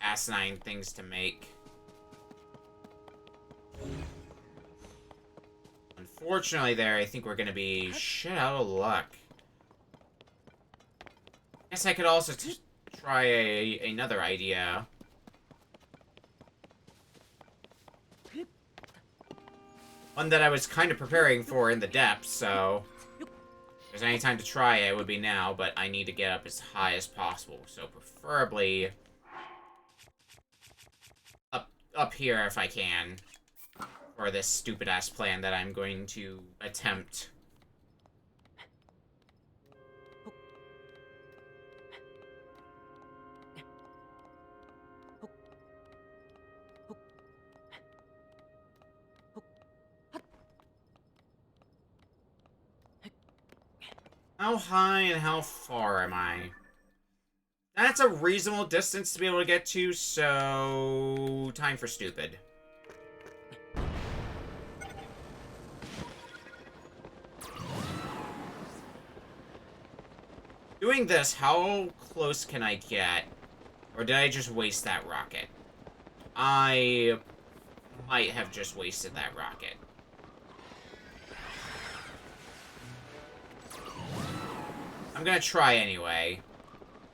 asinine things to make. Unfortunately there, I think we're gonna be shit out of luck. Guess I could also try another idea. One that I was kind of preparing for in the depths, so... if there's any time to try it, it would be now, but I need to get up as high as possible, so preferably... up here if I can. For this stupid-ass plan that I'm going to attempt. How high and how far am I? That's a reasonable distance to be able to get to, so... time for stupid. Doing this, how close can I get? Or did I just waste that rocket? I might have just wasted that rocket. I'm gonna try anyway.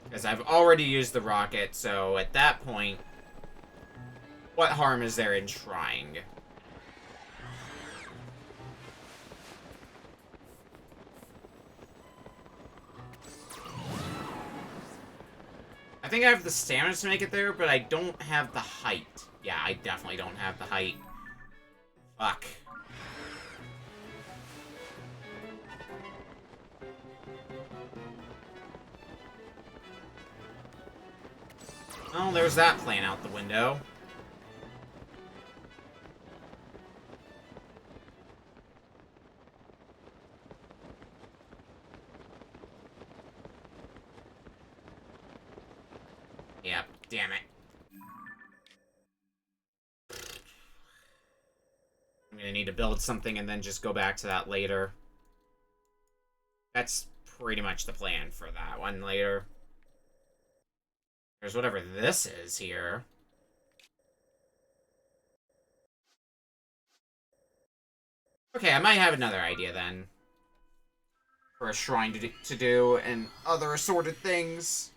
Because I've already used the rocket, so at that point, what harm is there in trying? I think I have the stamina to make it there, but I don't have the height. Yeah, I definitely don't have the height. Fuck. Oh, there's that plan out the window. Yep, damn it. I'm gonna need to build something and then just go back to that later. That's pretty much the plan for that one later. There's whatever this is here. Okay, I might have another idea then. For a shrine to do and other assorted things.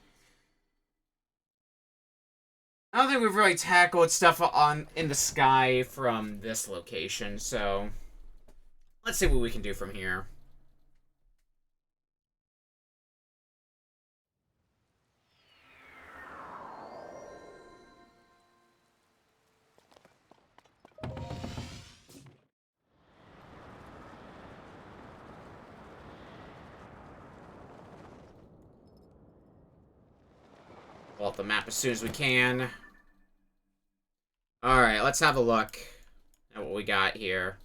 I don't think we've really tackled stuff in the sky from this location, so let's see what we can do from here. Pull up the map as soon as we can. Alright, let's have a look at what we got here.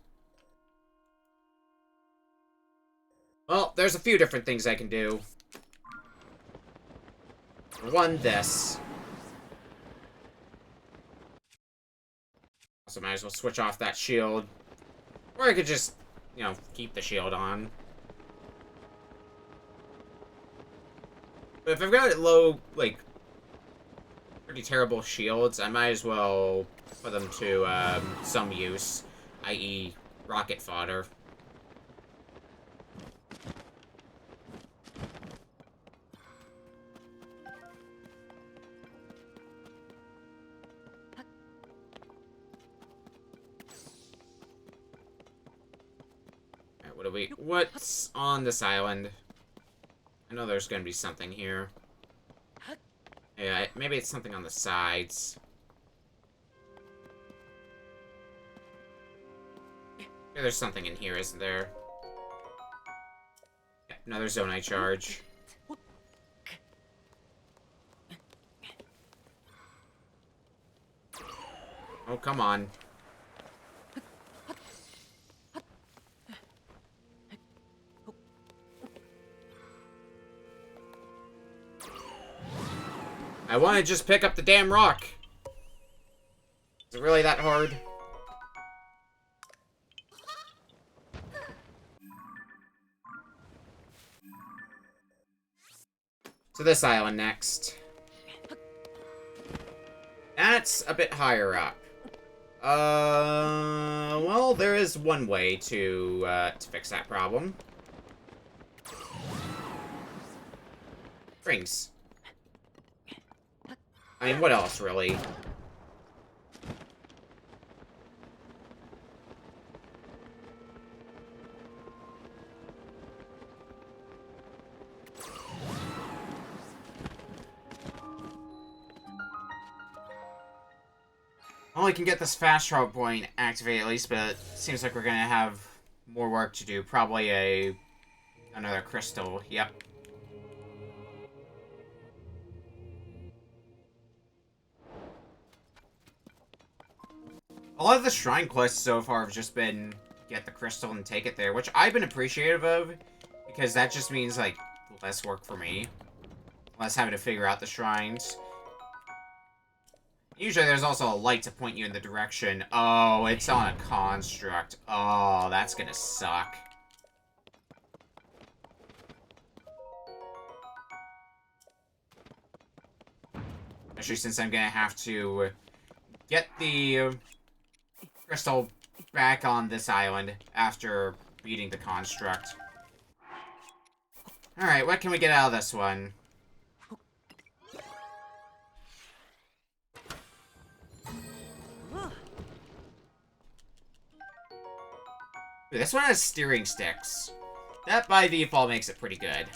Well, there's a few different things I can do. For one, this. Also, might as well switch off that shield. Or I could just, you know, keep the shield on. But if I've got low, like, pretty terrible shields, I might as well put them to some use, i.e. rocket fodder. Alright, what's on this island? I know there's gonna be something here. Yeah, maybe it's something on the sides. Yeah, there's something in here, isn't there? Yeah, another zonite charge. Oh, come on. I want to just pick up the damn rock. Is it really that hard? So this island next. That's a bit higher up. Well, there is one way to fix that problem. Rings. I mean, what else, really? Well, we can get this fast travel point activated at least, but it seems like we're gonna have more work to do. Probably another crystal. Yep. A lot of the shrine quests so far have just been get the crystal and take it there, which I've been appreciative of, because that just means, like, less work for me. Less having to figure out the shrines. Usually there's also a light to point you in the direction. Oh, it's on a construct. Oh, that's gonna suck. Especially since I'm gonna have to get the crystal back on this island after beating the construct. Alright, what can we get out of this one? Ooh, this one has steering sticks. That by default makes it pretty good.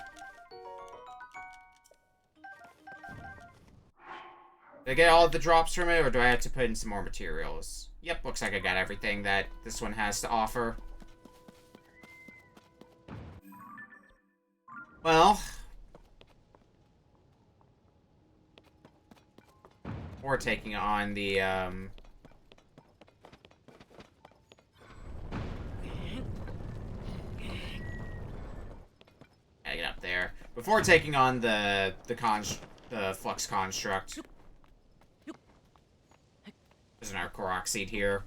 Did I get all of the drops from it, or do I have to put in some more materials? Yep, looks like I got everything that this one has to offer. Well. We're taking on the, gotta get up there. Before taking on the flux construct. There's another Korok seed here.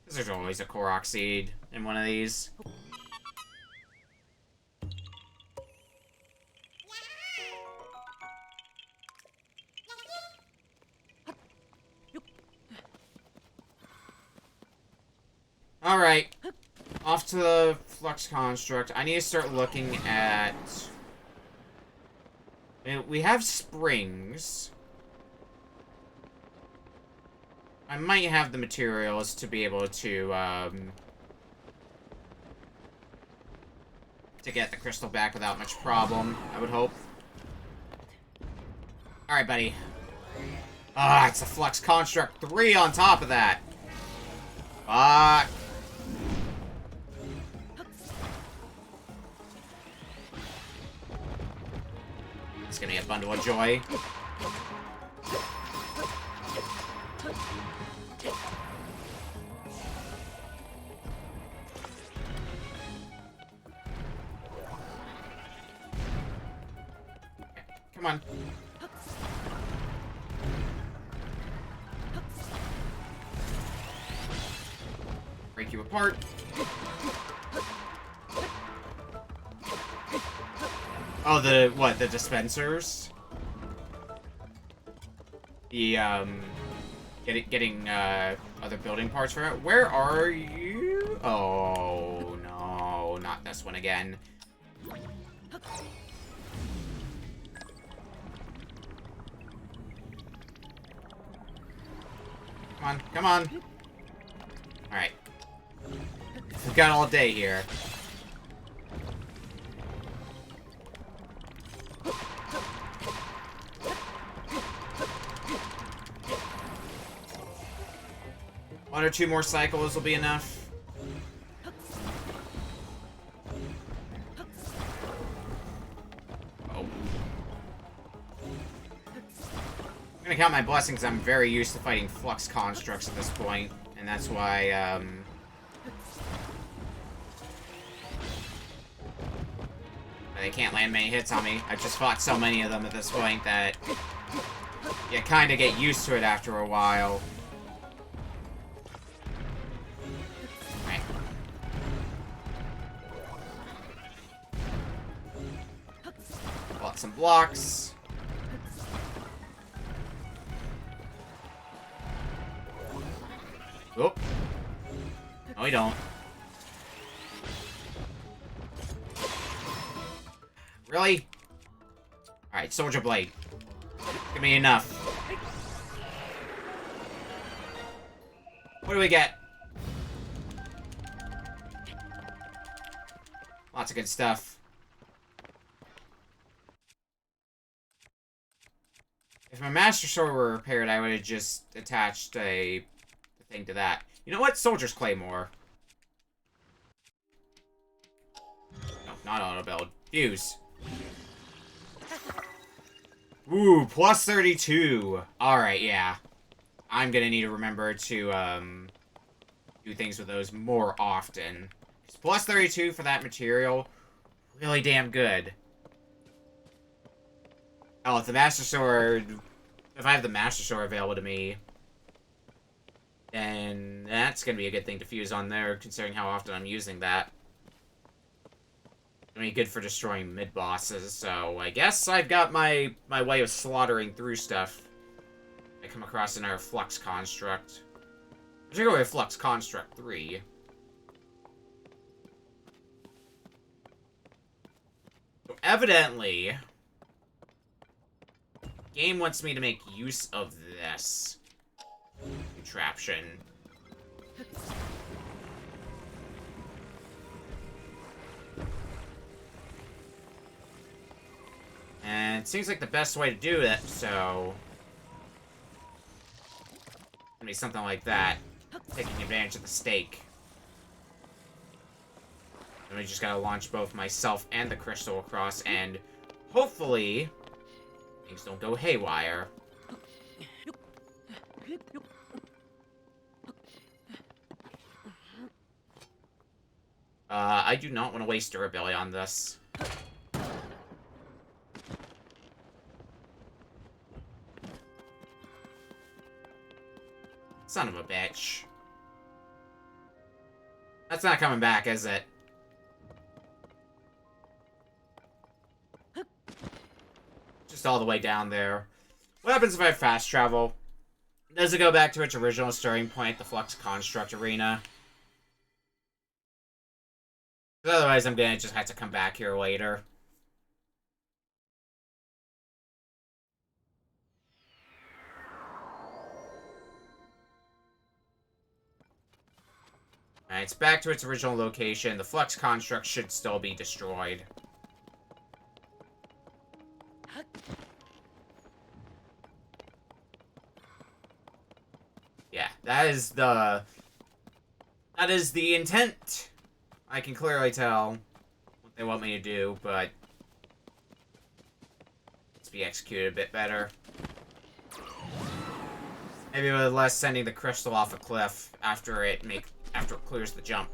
Because there's always a Korok seed in one of these. Alright. Off to the flux construct. I need to start looking at... We have springs. I might have the materials to be able to get the crystal back without much problem, I would hope. Alright, buddy. Ah, it's a Flux Construct 3 on top of that. Fuck. It's gonna be a bundle of joy. Come on. Break you apart. Oh, the dispensers? The, getting, other building parts for it. Where are you? Oh, no, not this one again. Come on, come on. Alright. We've got all day here. One or two more cycles will be enough. Oh. I'm gonna count my blessings. I'm very used to fighting flux constructs at this point, and that's why, they can't land many hits on me. I've just fought so many of them at this point that you kind of get used to it after a while. Right. Bought some blocks. Oh. No, we don't. Really? Alright, Soldier Blade. Give me enough. What do we get? Lots of good stuff. If my Master Sword were repaired, I would have just attached a thing to that. You know what? Soldier's Claymore. No, not auto build. Fuse. Ooh, plus 32. Alright, yeah. I'm gonna need to remember to, do things with those more often. It's plus 32 for that material. Really damn good. Oh, if the Master Sword... If I have the Master Sword available to me, then that's gonna be a good thing to fuse on there, considering how often I'm using that. Gonna be good for destroying mid-bosses, so I guess I've got my way of slaughtering through stuff. I come across another Flux Construct. Particularly Flux Construct 3. So evidently, the game wants me to make use of this contraption. And it seems like the best way to do it, so... Gonna be something like that. Taking advantage of the stake. And we just gotta launch both myself and the crystal across, and hopefully things don't go haywire. I do not want to waste durability on this. Son of a bitch. That's not coming back, is it? Just all the way down there. What happens if I fast travel? Does it go back to its original starting point, the Flux Construct Arena? Otherwise, I'm gonna just have to come back here later. Alright, it's back to its original location. The Flux Construct should still be destroyed. Yeah, that is the intent. I can clearly tell what they want me to do, but let's be executed a bit better. Maybe with less sending the crystal off a cliff after it clears the jump.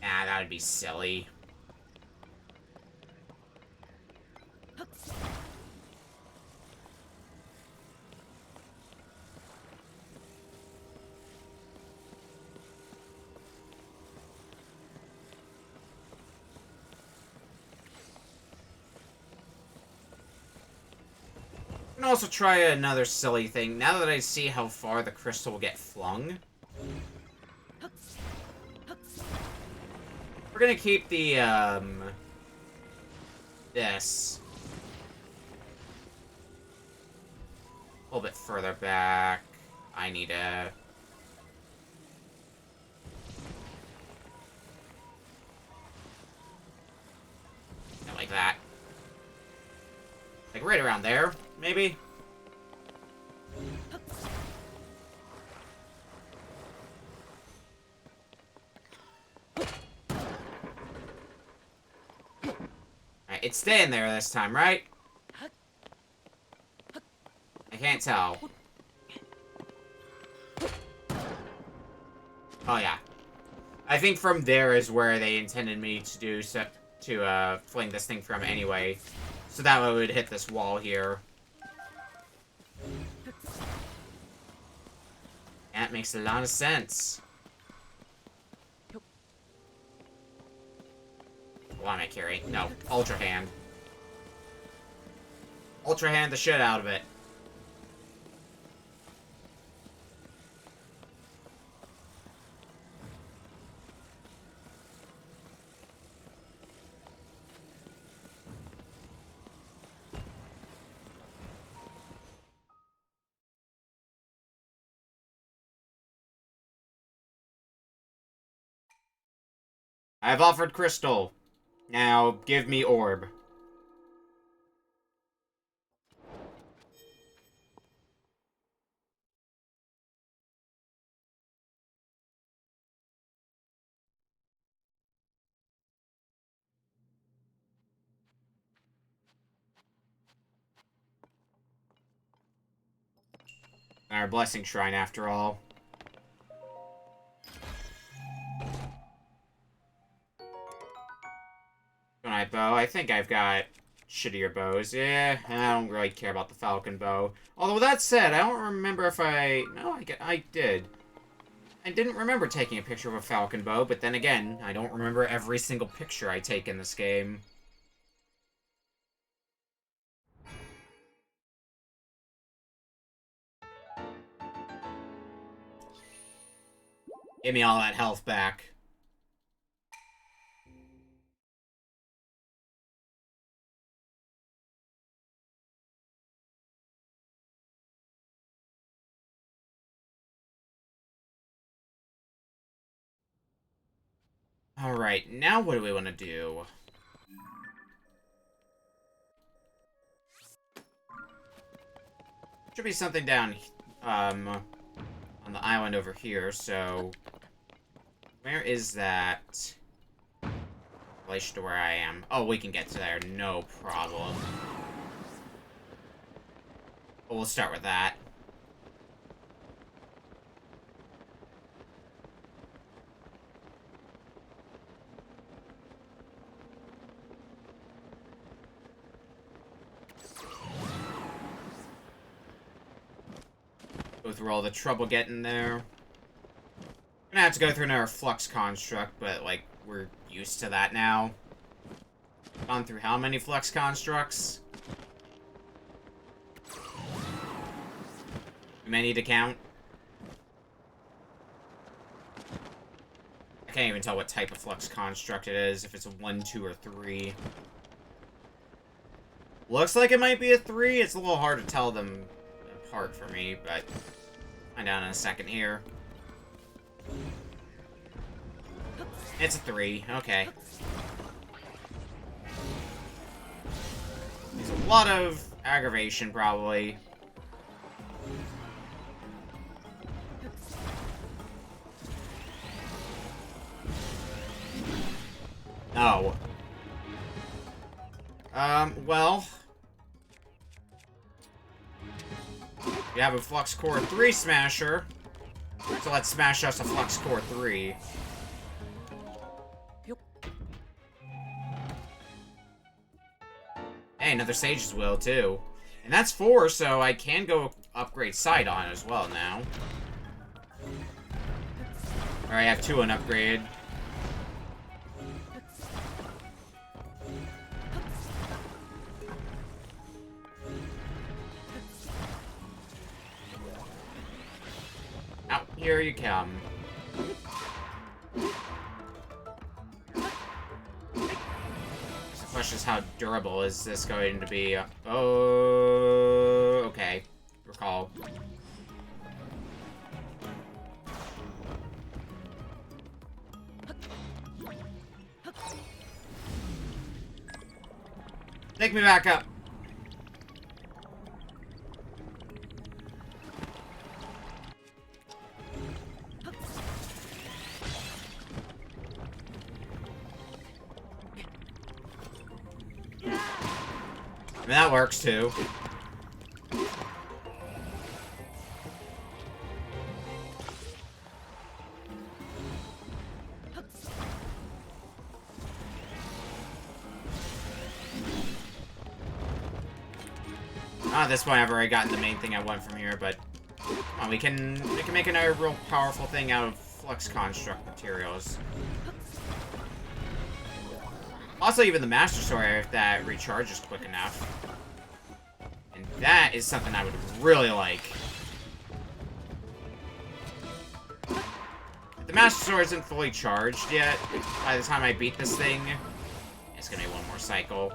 Nah, That would be silly. I can also try another silly thing. Now that I see how far the crystal will get flung, we're gonna keep the, this a little bit further back. I need a... like that. Like right around there, maybe? Alright, it's staying there this time, right? I can't tell. Oh, yeah. I think from there is where they intended me to do so, to fling this thing from anyway. So that way it would hit this wall here. That makes a lot of sense. Why am I carrying? No, Ultra Hand. Ultra Hand the shit out of it. I've offered crystal. Now, give me orb. Our blessing shrine, after all. Gunite bow. I think I've got shittier bows. Yeah, I don't really care about the falcon bow. Although that said, I don't remember if I... No, I did. I didn't remember taking a picture of a falcon bow, but then again, I don't remember every single picture I take in this game. Give me all that health back. Alright, now what do we want to do? Should be something down, on the island over here, so... Where is that? In relation to where I am. Oh, we can get to there, no problem. But we'll start with that. Go through all the trouble getting there. We're gonna have to go through another flux construct, but, like, we're used to that now. Gone through how many flux constructs? Too many to count? I can't even tell what type of flux construct it is, if it's a 1, 2, or 3. Looks like it might be a 3. It's a little hard to tell them apart for me, but find out in a second here. It's a 3. Okay. There's a lot of aggravation, probably. No. Well... We have a Flux Core 3 Smasher. So let's smash us a Flux Core 3. Hey, another Sage's Will, too. And that's 4, so I can go upgrade Sidon as well now. Or I have 2 on upgrade. Out here you come. The question is, how durable is this going to be? Oh, okay. Recall. Take me back up. I mean, that works too. At this point, I've already gotten the main thing I want from here, but we can make another real powerful thing out of flux construct materials. Also, even the Master Sword, if that recharges quick enough. And that is something I would really like. If the Master Sword isn't fully charged yet, by the time I beat this thing, it's gonna be one more cycle.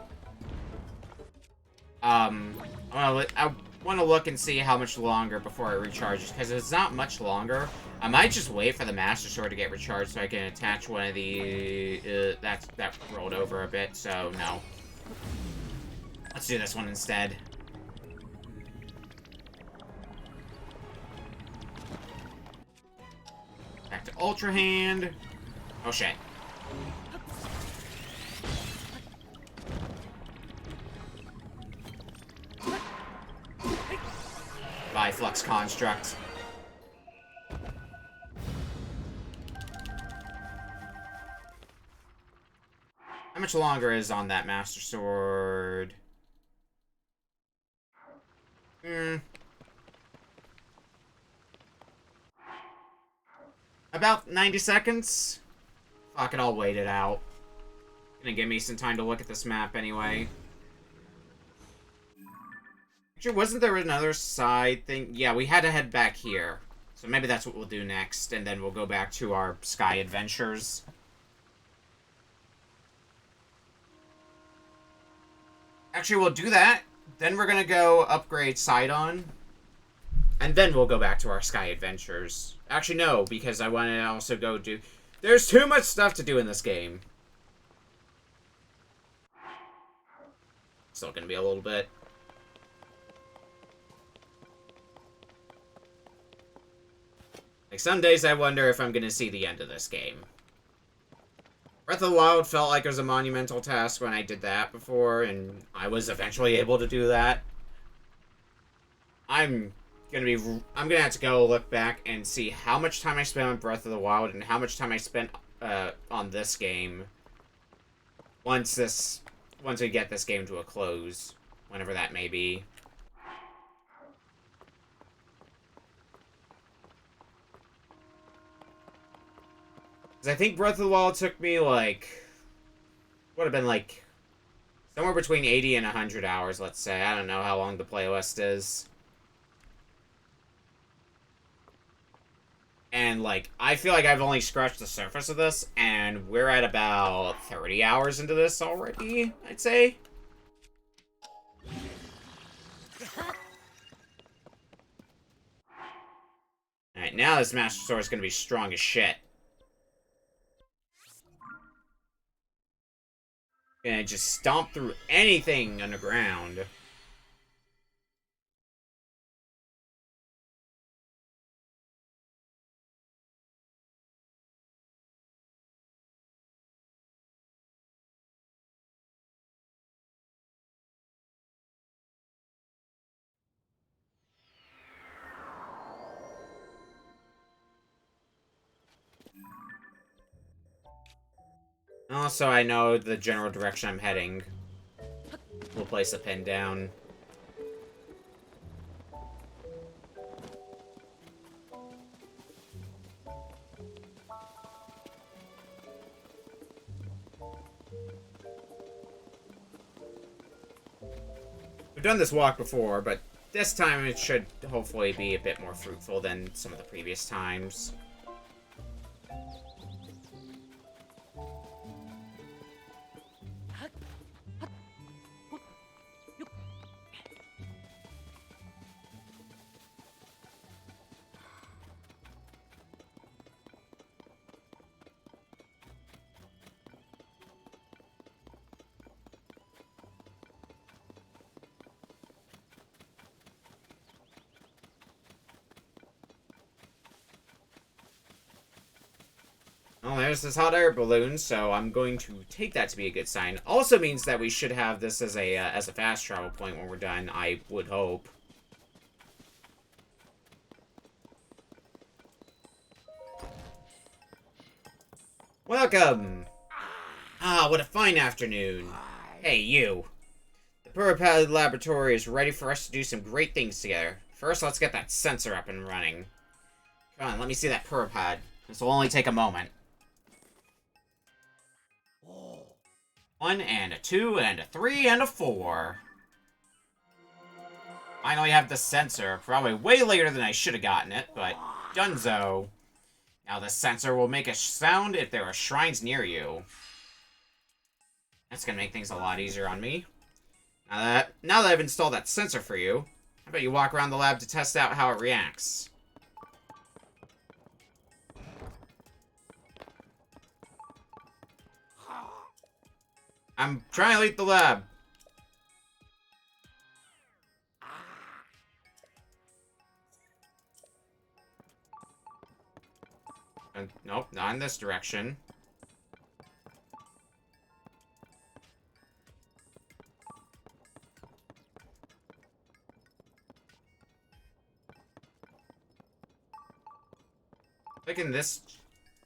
I want to look and see how much longer before it recharges, because it's not much longer. I might just wait for the Master Sword to get recharged so I can attach one of the... that rolled over a bit, so no. Let's do this one instead. Back to Ultra Hand. Oh, shit. By Flux Construct. How much longer is on that Master Sword? About 90 seconds? Fuck it, I'll wait it out. Gonna give me some time to look at this map anyway. Actually, wasn't there another side thing? Yeah, we had to head back here. So maybe that's what we'll do next, and then we'll go back to our Sky Adventures. Actually, we'll do that. Then we're gonna go upgrade Sidon. And then we'll go back to our Sky Adventures. Actually, no, because I want to also go do... There's too much stuff to do in this game. Still gonna be a little bit. Like, some days I wonder if I'm gonna see the end of this game. Breath of the Wild felt like it was a monumental task when I did that before, and I was eventually able to do that. I'm gonna have to go look back and see how much time I spent on Breath of the Wild and how much time I spent on this game once we get this game to a close, whenever that may be. Because I think Breath of the Wild took me, like, would have been, like, somewhere between 80 and 100 hours, let's say. I don't know how long the playlist is. And, like, I feel like I've only scratched the surface of this, and we're at about 30 hours into this already, I'd say. Alright, now this Master Sword is going to be strong as shit. Gonna just stomp through anything underground. Also, I know the general direction I'm heading. we'll place a pin down. We've done this walk before, but this time it should hopefully be a bit more fruitful than some of the previous times. Well, there's this hot air balloon, so I'm going to take that to be a good sign. Also means that we should have this as a fast travel point when we're done, I would hope. Welcome! Ah, what a fine afternoon. Hey, you. The Puripad Laboratory is ready for us to do some great things together. First, let's get that sensor up and running. Come on, let me see that Puripad. This will only take a moment. 1 and a 2 and a 3 and a 4. Finally have the sensor. Probably way later than I should have gotten it, but dunzo. Now the sensor will make a sound if there are shrines near you. That's gonna make things a lot easier on me. Now that I've installed that sensor for you, how about you walk around the lab to test out how it reacts? I'm trying to leave the lab. Nope, not in this direction. Like in this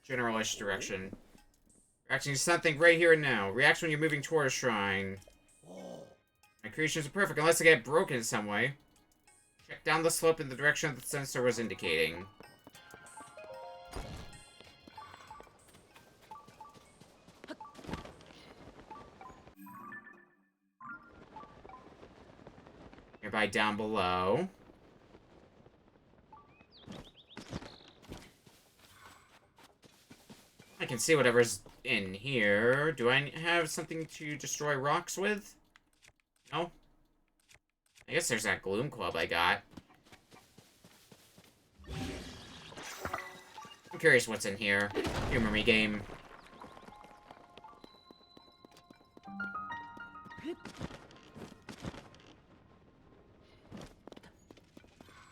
generalish direction. Reacting to something right here and now. Reacts when you're moving toward a shrine. My creations are perfect unless they get broken in some way. Check down the slope in the direction the sensor was indicating. Nearby down below. I can see whatever's in here. Do I have something to destroy rocks with? No? I guess there's that Gloom Club I got. I'm curious what's in here. Humor me, game.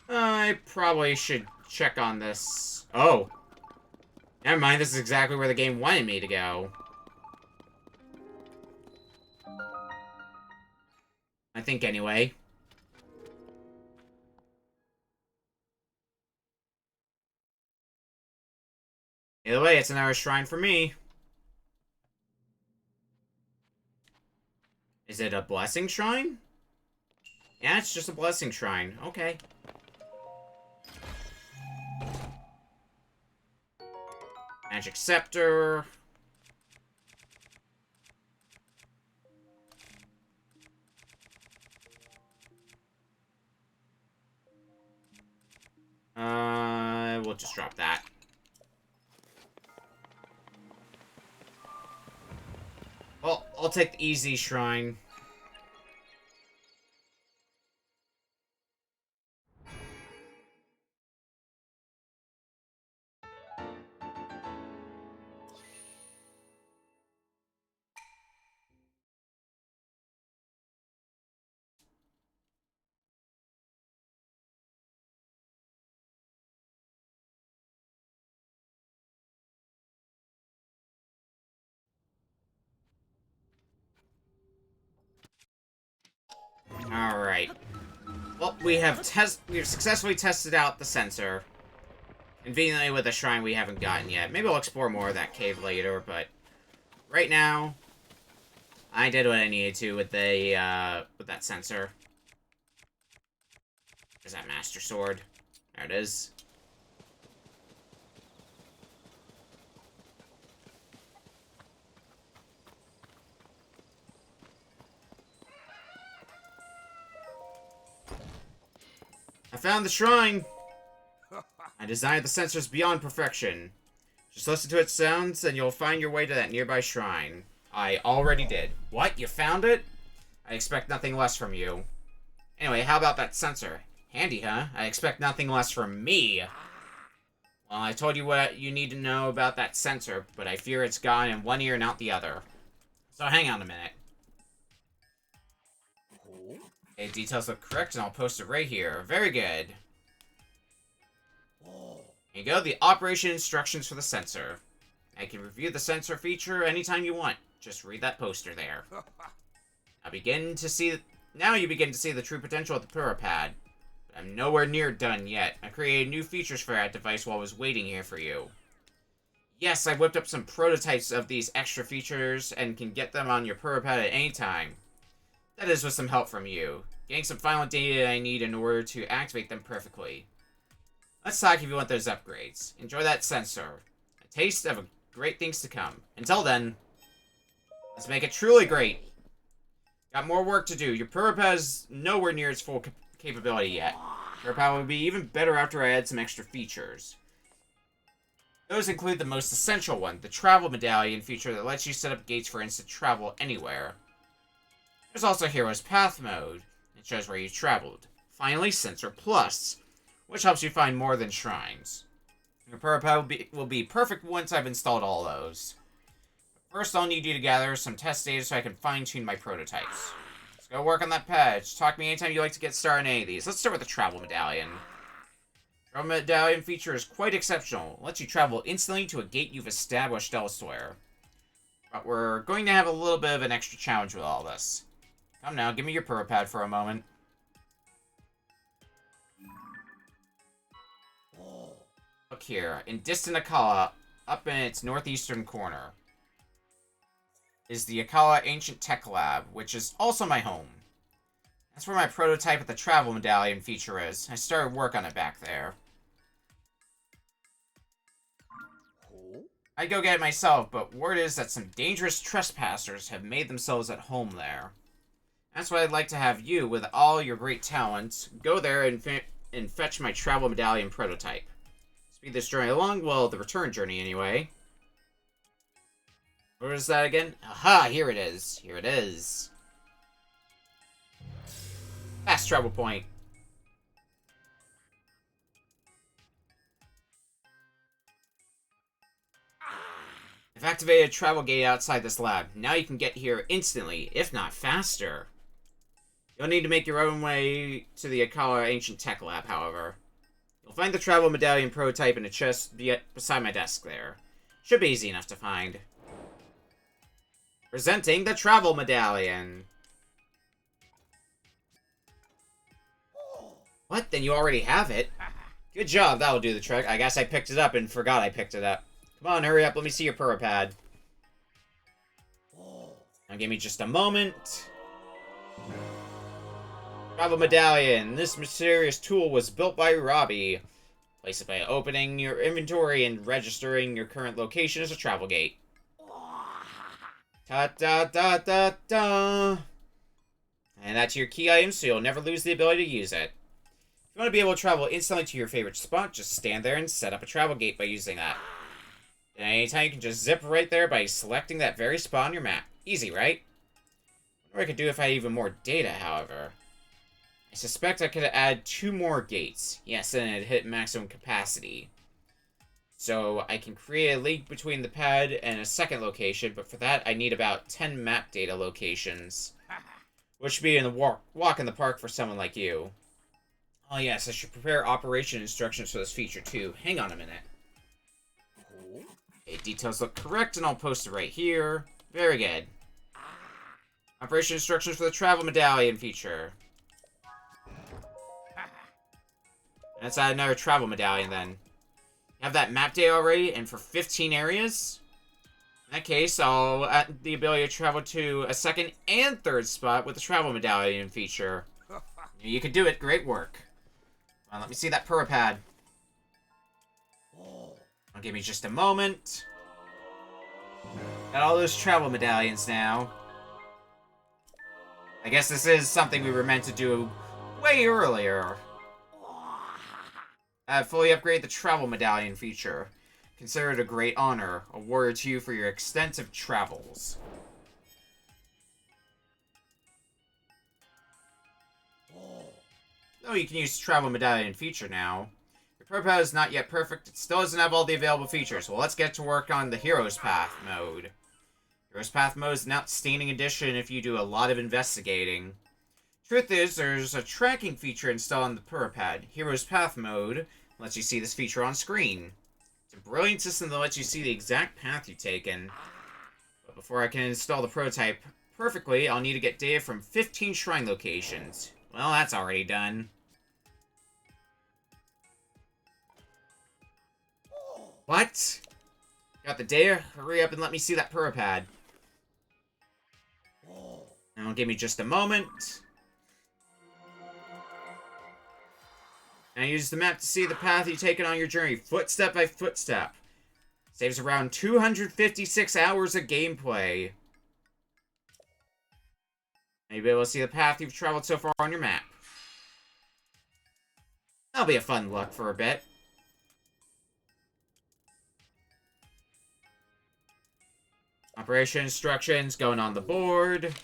I probably should check on this. Oh! Never mind, this is exactly where the game wanted me to go. I think anyway. Either way, it's another shrine for me. Is it a blessing shrine? Yeah, it's just a blessing shrine. Okay. Magic Scepter. We'll just drop that. Well, I'll take the easy shrine. Alright. Well, we've successfully tested out the sensor. Conveniently with a shrine we haven't gotten yet. Maybe I'll explore more of that cave later, but right now, I did what I needed to with that sensor. There's that Master Sword. There it is. I found the shrine! I designed the sensors beyond perfection. Just listen to its sounds, and you'll find your way to that nearby shrine. I already did. What? You found it? I expect nothing less from you. Anyway, how about that sensor? Handy, huh? I expect nothing less from me. Well, I told you what you need to know about that sensor, but I fear it's gone in one ear and out the other. So hang on a minute. Okay, details look correct, and I'll post it right here. Very good. Here you go, the operation instructions for the sensor. I can review the sensor feature anytime you want. Just read that poster there. Now you begin to see the true potential of the Purapad. But I'm nowhere near done yet. I created new features for that device while I was waiting here for you. Yes, I whipped up some prototypes of these extra features and can get them on your Purapad at any time. That is with some help from you. Getting some final data I need in order to activate them perfectly. Let's talk if you want those upgrades. Enjoy that sensor. A taste of great things to come. Until then, let's make it truly great. Got more work to do. Your Purapad is nowhere near its full capability yet. Purapad will be even better after I add some extra features. Those include the most essential one, the Travel Medallion feature that lets you set up gates for instant travel anywhere. There's also Hero's Path mode. It shows where you traveled. Finally, Sensor Plus, which helps you find more than shrines. Your Purapad will be perfect once I've installed all those. First, I'll need you to gather some test data so I can fine-tune my prototypes. Let's go work on that patch. Talk to me anytime you'd like to get started on any of these. Let's start with the Travel Medallion. Travel Medallion feature is quite exceptional. It lets you travel instantly to a gate you've established elsewhere. But we're going to have a little bit of an extra challenge with all this. Come now, give me your Purapad for a moment. Look here, in distant Akkala, up in its northeastern corner, is the Akkala Ancient Tech Lab, which is also my home. That's where my prototype of the Travel Medallion feature is. I started work on it back there. I'd go get it myself, but word is that some dangerous trespassers have made themselves at home there. That's why I'd like to have you, with all your great talents, go there and fetch my Travel Medallion prototype. Speed this journey along, well, the return journey anyway. Where is that again? Aha, here it is. Here it is. Fast travel point. I've activated a travel gate outside this lab. Now you can get here instantly, if not faster. You'll need to make your own way to the Akkala Ancient Tech Lab, however. You'll find the Travel Medallion prototype in a chest beside my desk there. Should be easy enough to find. Presenting the Travel Medallion. What? Then you already have it? Good job, that'll do the trick. I guess I picked it up and forgot I picked it up. Come on, hurry up, let me see your Purapad. Now give me just a moment. Travel Medallion. This mysterious tool was built by Robbie. Place it by opening your inventory and registering your current location as a travel gate. Ta-da-da-da-da! And that's your key item, so you'll never lose the ability to use it. If you want to be able to travel instantly to your favorite spot, just stand there and set up a travel gate by using that. And anytime you can just zip right there by selecting that very spot on your map. Easy, right? What I could do if I had even more data, however. I suspect I could add 2 more gates. Yes, and it'd hit maximum capacity. So I can create a link between the pad and a second location, but for that I need about 10 map data locations. Which would be in the walk in the park for someone like you. Oh yes, I should prepare operation instructions for this feature too. Hang on a minute. Okay, details look correct and I'll post it right here. Very good. Operation instructions for the Travel Medallion feature. Let's add another Travel Medallion then. You have that map data already, and for 15 areas? In that case, I'll add the ability to travel to a second and third spot with the travel medallion feature. You can do it. Great work. Well, let me see that pad. Give me just a moment. Got all those travel medallions now. I guess this is something we were meant to do way earlier. Fully upgrade the travel medallion feature. Consider it a great honor, awarded to you for your extensive travels. Oh, you can use the travel medallion feature now. Your pad is not yet perfect. It still doesn't have all the available features. Well, let's get to work on the Hero's Path mode. Hero's Path mode is an outstanding addition if you do a lot of investigating. Truth is, there's a tracking feature installed on the pad. Hero's Path mode lets you see this feature on screen. It's a brilliant system that lets you see the exact path you've taken. But before I can install the prototype perfectly, I'll need to get data from 15 shrine locations. Well, that's already done. What? Got the data? Hurry up and let me see that pad. Now, give me just a moment. Now use the map to see the path you've taken on your journey, footstep by footstep. Saves around 256 hours of gameplay. Now you'll be able to see the path you've traveled so far on your map. That'll be a fun look for a bit. Operation instructions going on the board.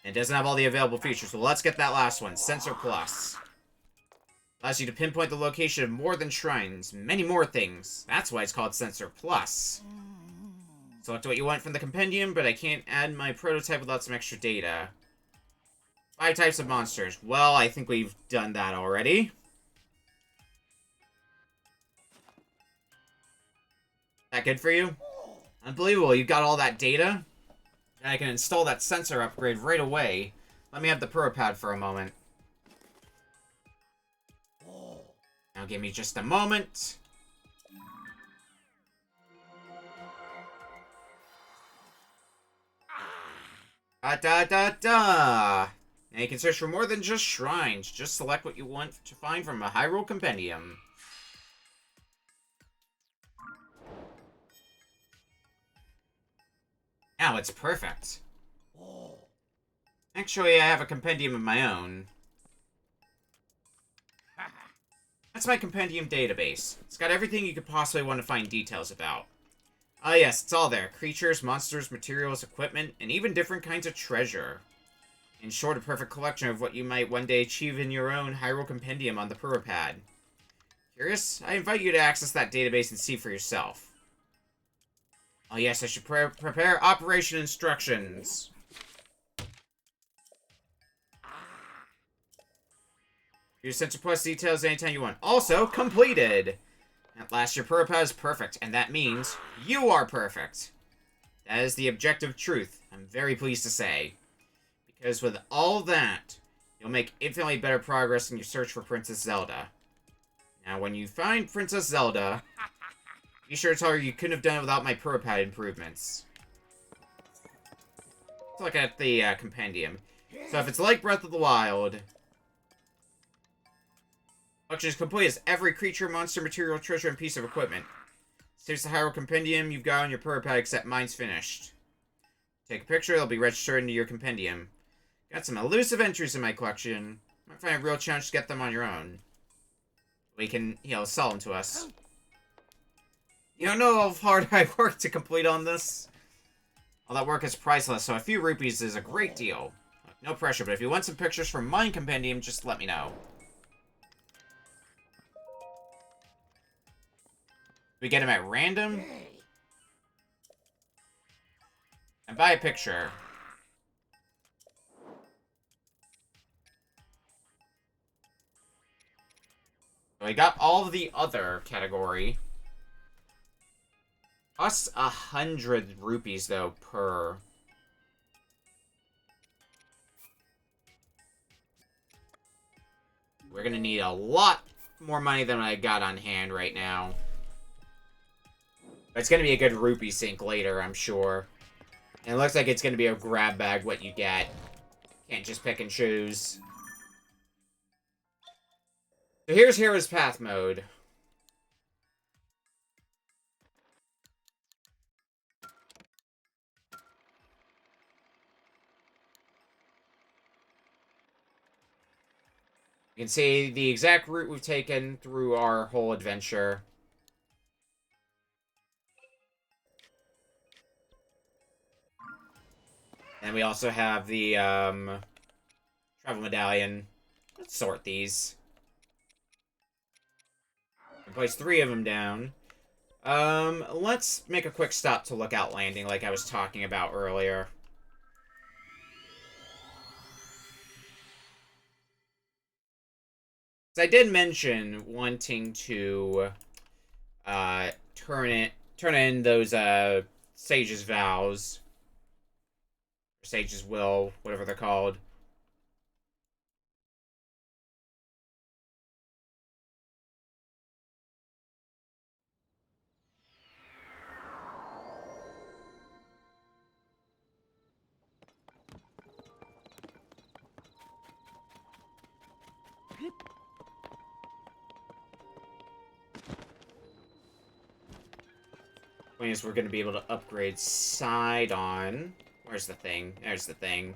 It doesn't have all the available features, so let's get that last one. Sensor Plus. Allows you to pinpoint the location of more than shrines. Many more things. That's why it's called Sensor Plus. Select what you want from the compendium, but I can't add my prototype without some extra data. 5 types of monsters. Well, I think we've done that already. That good for you? Unbelievable, you got all that data? And I can install that sensor upgrade right away. Let me have the pad for a moment. Now give me just a moment. Now you can search for more than just shrines. Just select what you want to find from a Hyrule compendium. Now it's perfect. Actually, I have a compendium of my own. That's my compendium database. It's got everything you could possibly want to find details about. Ah yes, it's all there. Creatures, monsters, materials, equipment, and even different kinds of treasure. In short, a perfect collection of what you might one day achieve in your own Hyrule compendium on the pad. Curious? I invite you to access that database and see for yourself. Oh yes, I should prepare operation instructions. Use Sensor Plus details anytime you want. Also, completed! At last, your pad is perfect, and that means you are perfect. That is the objective truth, I'm very pleased to say. Because with all that, you'll make infinitely better progress in your search for Princess Zelda. Now, when you find Princess Zelda, be sure to tell her you couldn't have done it without my pad improvements. Let's look at the compendium. So if it's like Breath of the Wild, function is complete as every creature, monster, material, treasure, and piece of equipment. Here's the Hyrule compendium you've got on your pad, except mine's finished. Take a picture, it'll be registered into your compendium. Got some elusive entries in my collection. Might find a real challenge to get them on your own. We can, sell them to us. You don't know how hard I worked to complete on this? All that work is priceless, so a few rupees is a great deal. No pressure, but if you want some pictures from my compendium, just let me know. We get them at random? And buy a picture. So we got all of the other category. Costs 100 rupees, though, per. We're gonna need a lot more money than I got on hand right now. But it's gonna be a good rupee sink later, I'm sure. And it looks like it's gonna be a grab bag what you get. Can't just pick and choose. So here's Hero's Path mode. You can see the exact route we've taken through our whole adventure. And we also have the, travel medallion. Let's sort these. And place 3 of them down. Let's make a quick stop to Lookout Landing like I was talking about earlier. So I did mention wanting to, turn in those, Sage's Vows. Or Sage's Will, whatever they're called. Point is, we're going to be able to upgrade Sidon. Where's the thing? There's the thing.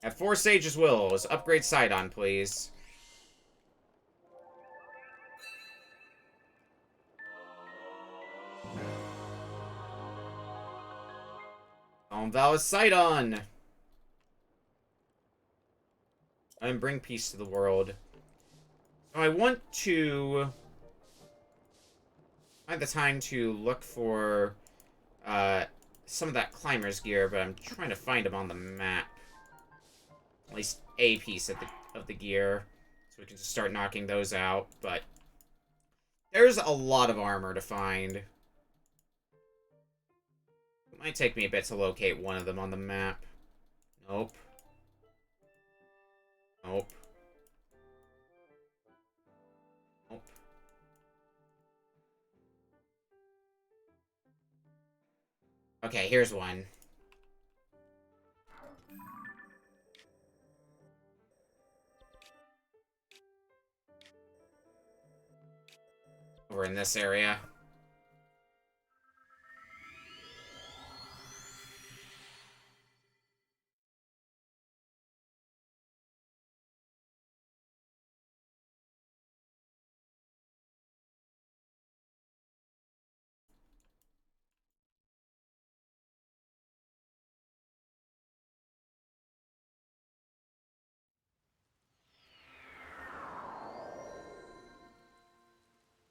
At 4 Sage's Wills, upgrade Sidon, please. Vow Sidon! And bring peace to the world. So I want to find the time to look for some of that climber's gear, but I'm trying to find them on the map. At least a piece of the gear, so we can just start knocking those out. But there's a lot of armor to find. It might take me a bit to locate one of them on the map. Nope. Nope. Nope. Okay, here's one. Over in this area.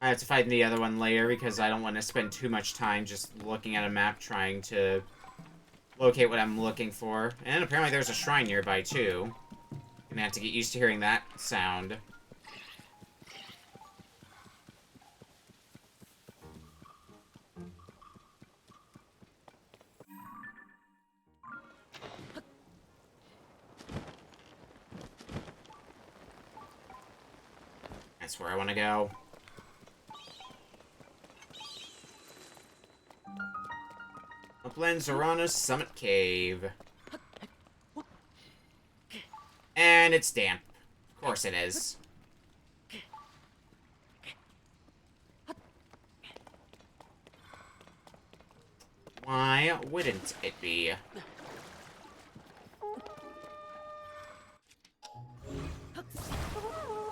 I have to find the other one later because I don't want to spend too much time just looking at a map trying to locate what I'm looking for. And apparently there's a shrine nearby too. Gonna have to get used to hearing that sound. That's where I want to go. Upland Zorana's Summit Cave. And it's damp. Of course it is. Why wouldn't it be?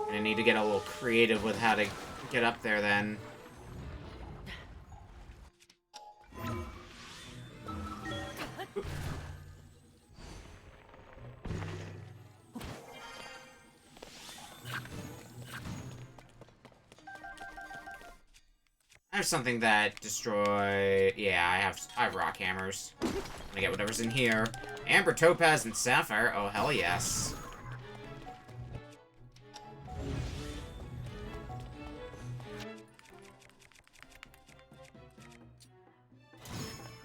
I need to get a little creative with how to get up there then. I have something that destroy... Yeah, I have rock hammers. I'm gonna get whatever's in here. Amber, topaz, and sapphire. Oh, hell yes.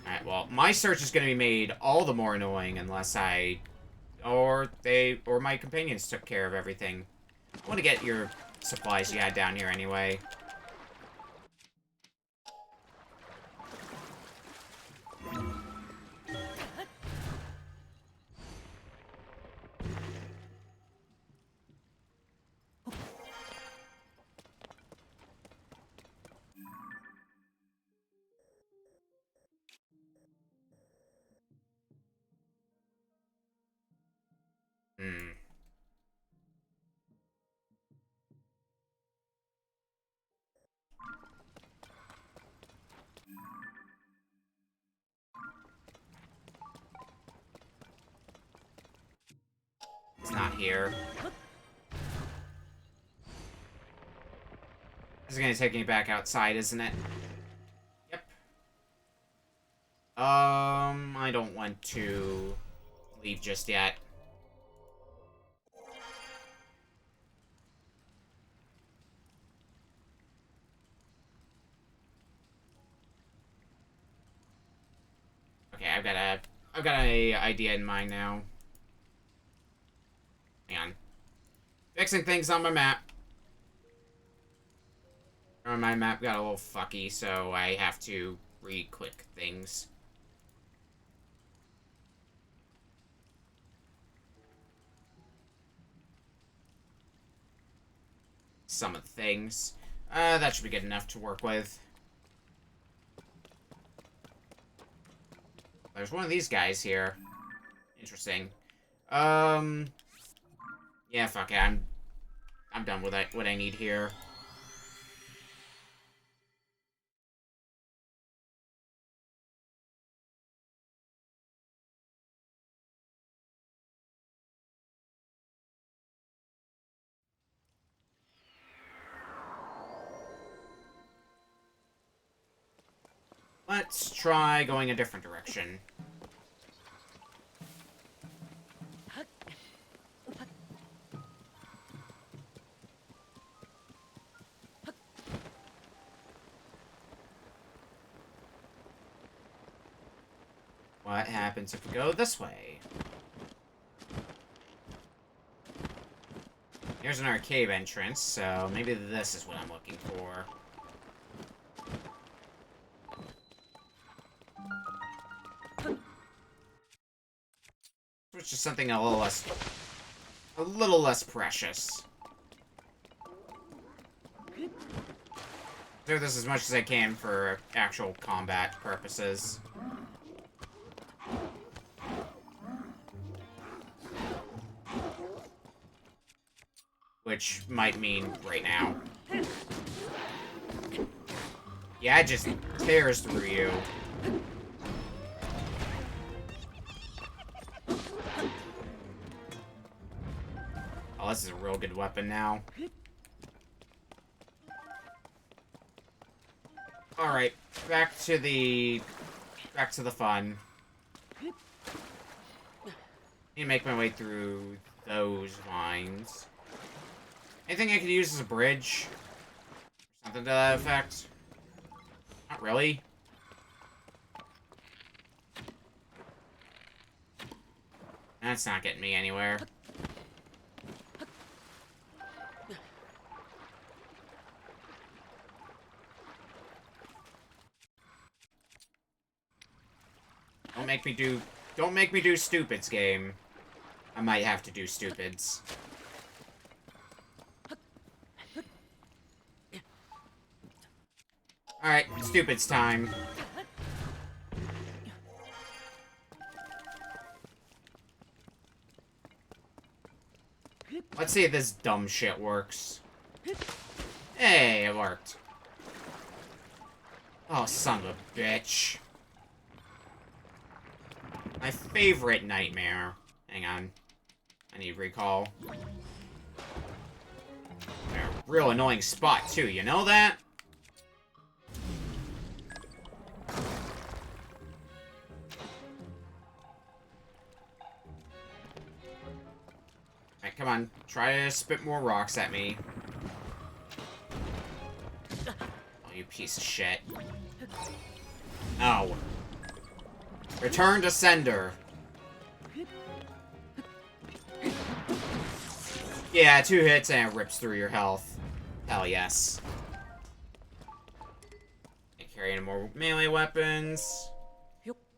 Alright, well, my search is going to be made all the more annoying unless I... Or my companions took care of everything. I want to get your supplies you had down here anyway. Hmm. It's not here. This is gonna take me back outside, isn't it? Yep. I don't want to leave just yet. Okay, I've got a idea in mind now. Hang on. Fixing things on my map. My map got a little fucky, so I have to re-click things. Some of the things. That should be good enough to work with. There's one of these guys here. Interesting. Yeah, fuck it. I'm done with what I need here. Let's try going a different direction. What happens if we go this way? Here's an arcade entrance, so maybe this is what I'm looking for. Which is something a little less precious. Do this as much as I can for actual combat purposes. Which might mean right now. Yeah, it just tears through you. Oh, this is a real good weapon now. Alright, back to the fun. Need to make my way through those vines. Anything I could use as a bridge? Something to that effect? Not really. That's not getting me anywhere. Don't make me do stupids, game. I might have to do stupids. Alright, stupids time. Let's see if this dumb shit works. Hey, it worked. Oh, son of a bitch. My favorite nightmare. Hang on. I need recall. They're a real annoying spot, too. You know that? Alright, come on. Try to spit more rocks at me. Oh, you piece of shit. Oh. Return to sender. Yeah, 2 hits and it rips through your health. Hell yes. Can't carry any more melee weapons.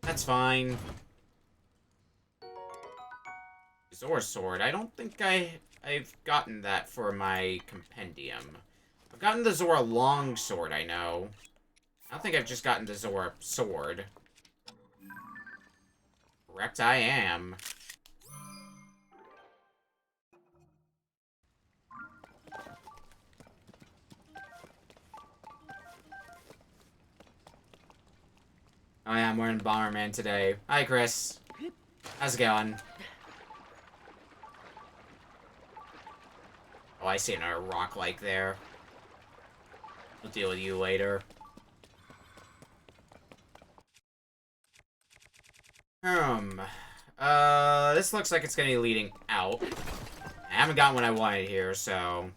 That's fine. Zora sword. I don't think I've gotten that for my compendium. I've gotten the Zora long sword, I know. I don't think I've just gotten the Zora sword. Correct I am. Oh yeah, I'm wearing Bomberman today. Hi, Chris. How's it going? Oh, I see another rock like there. We'll deal with you later. This looks like it's gonna be leading out. I haven't gotten what I wanted here, so...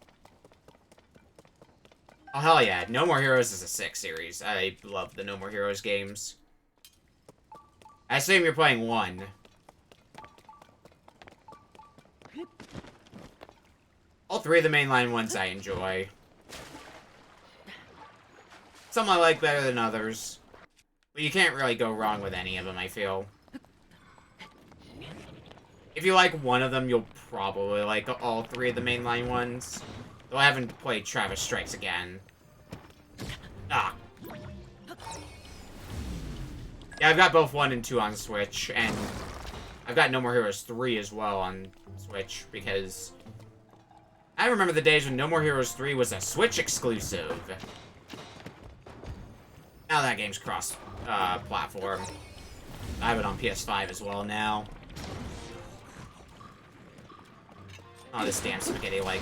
Oh, hell yeah. No More Heroes is a sick series. I love the No More Heroes games. I assume you're playing 1. All 3 of the mainline ones I enjoy. Some I like better than others. But you can't really go wrong with any of them, I feel. If you like one of them, you'll probably like all 3 of the mainline ones. Though I haven't played Travis Strikes Again. Ah. Yeah, I've got both 1 and 2 on Switch, and I've got No More Heroes 3 as well on Switch, because I remember the days when No More Heroes 3 was a Switch exclusive. Now that game's cross-platform. I have it on PS5 as well now. Oh, this damn spaghetti like.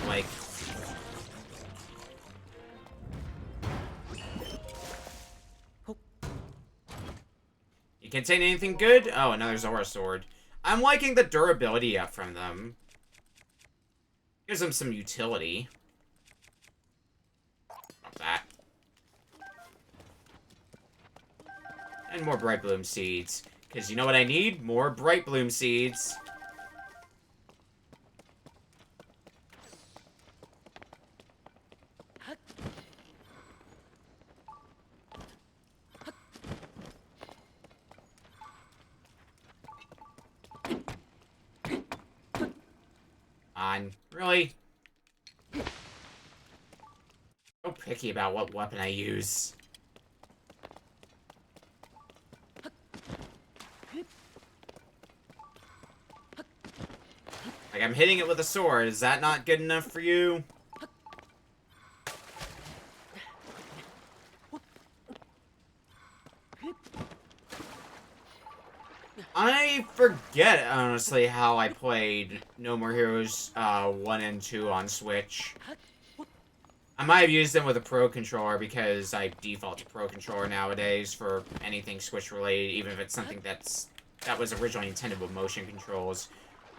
You contain anything good? Oh, another Zora sword. I'm liking the durability up from them. Gives them some utility. Drop that. And more Bright Bloom Seeds. Because you know what I need? More Bright Bloom Seeds. Really? So picky about what weapon I use. Like, I'm hitting it with a sword. Is that not good enough for you? I forget, honestly, how I played No More Heroes 1 and 2 on Switch. I might have used them with a Pro Controller because I default to Pro Controller nowadays for anything Switch related, even if it's something that was originally intended with motion controls.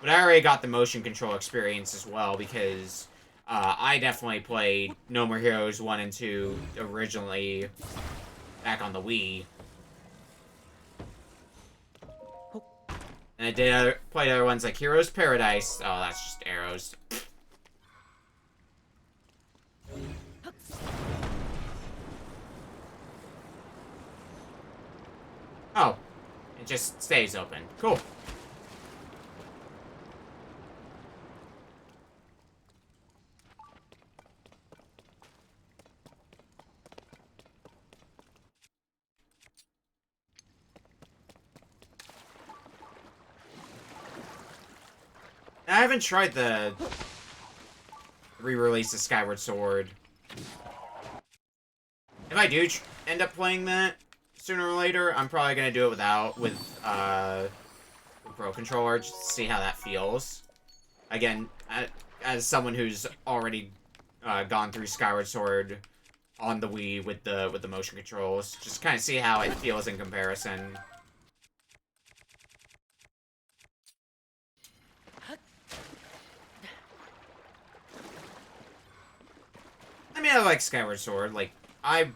But I already got the motion control experience as well because I definitely played No More Heroes 1 and 2 originally back on the Wii. And I did play other ones like Heroes Paradise. Oh, that's just arrows. Oh, it just stays open. Cool. I haven't tried the re-release of Skyward Sword. If I do end up playing that sooner or later, I'm probably gonna do it with Pro Controller just to see how that feels. Again, as someone who's already gone through Skyward Sword on the Wii with the motion controls, just kind of see how it feels in comparison. I mean, I like Skyward Sword. Like, I'm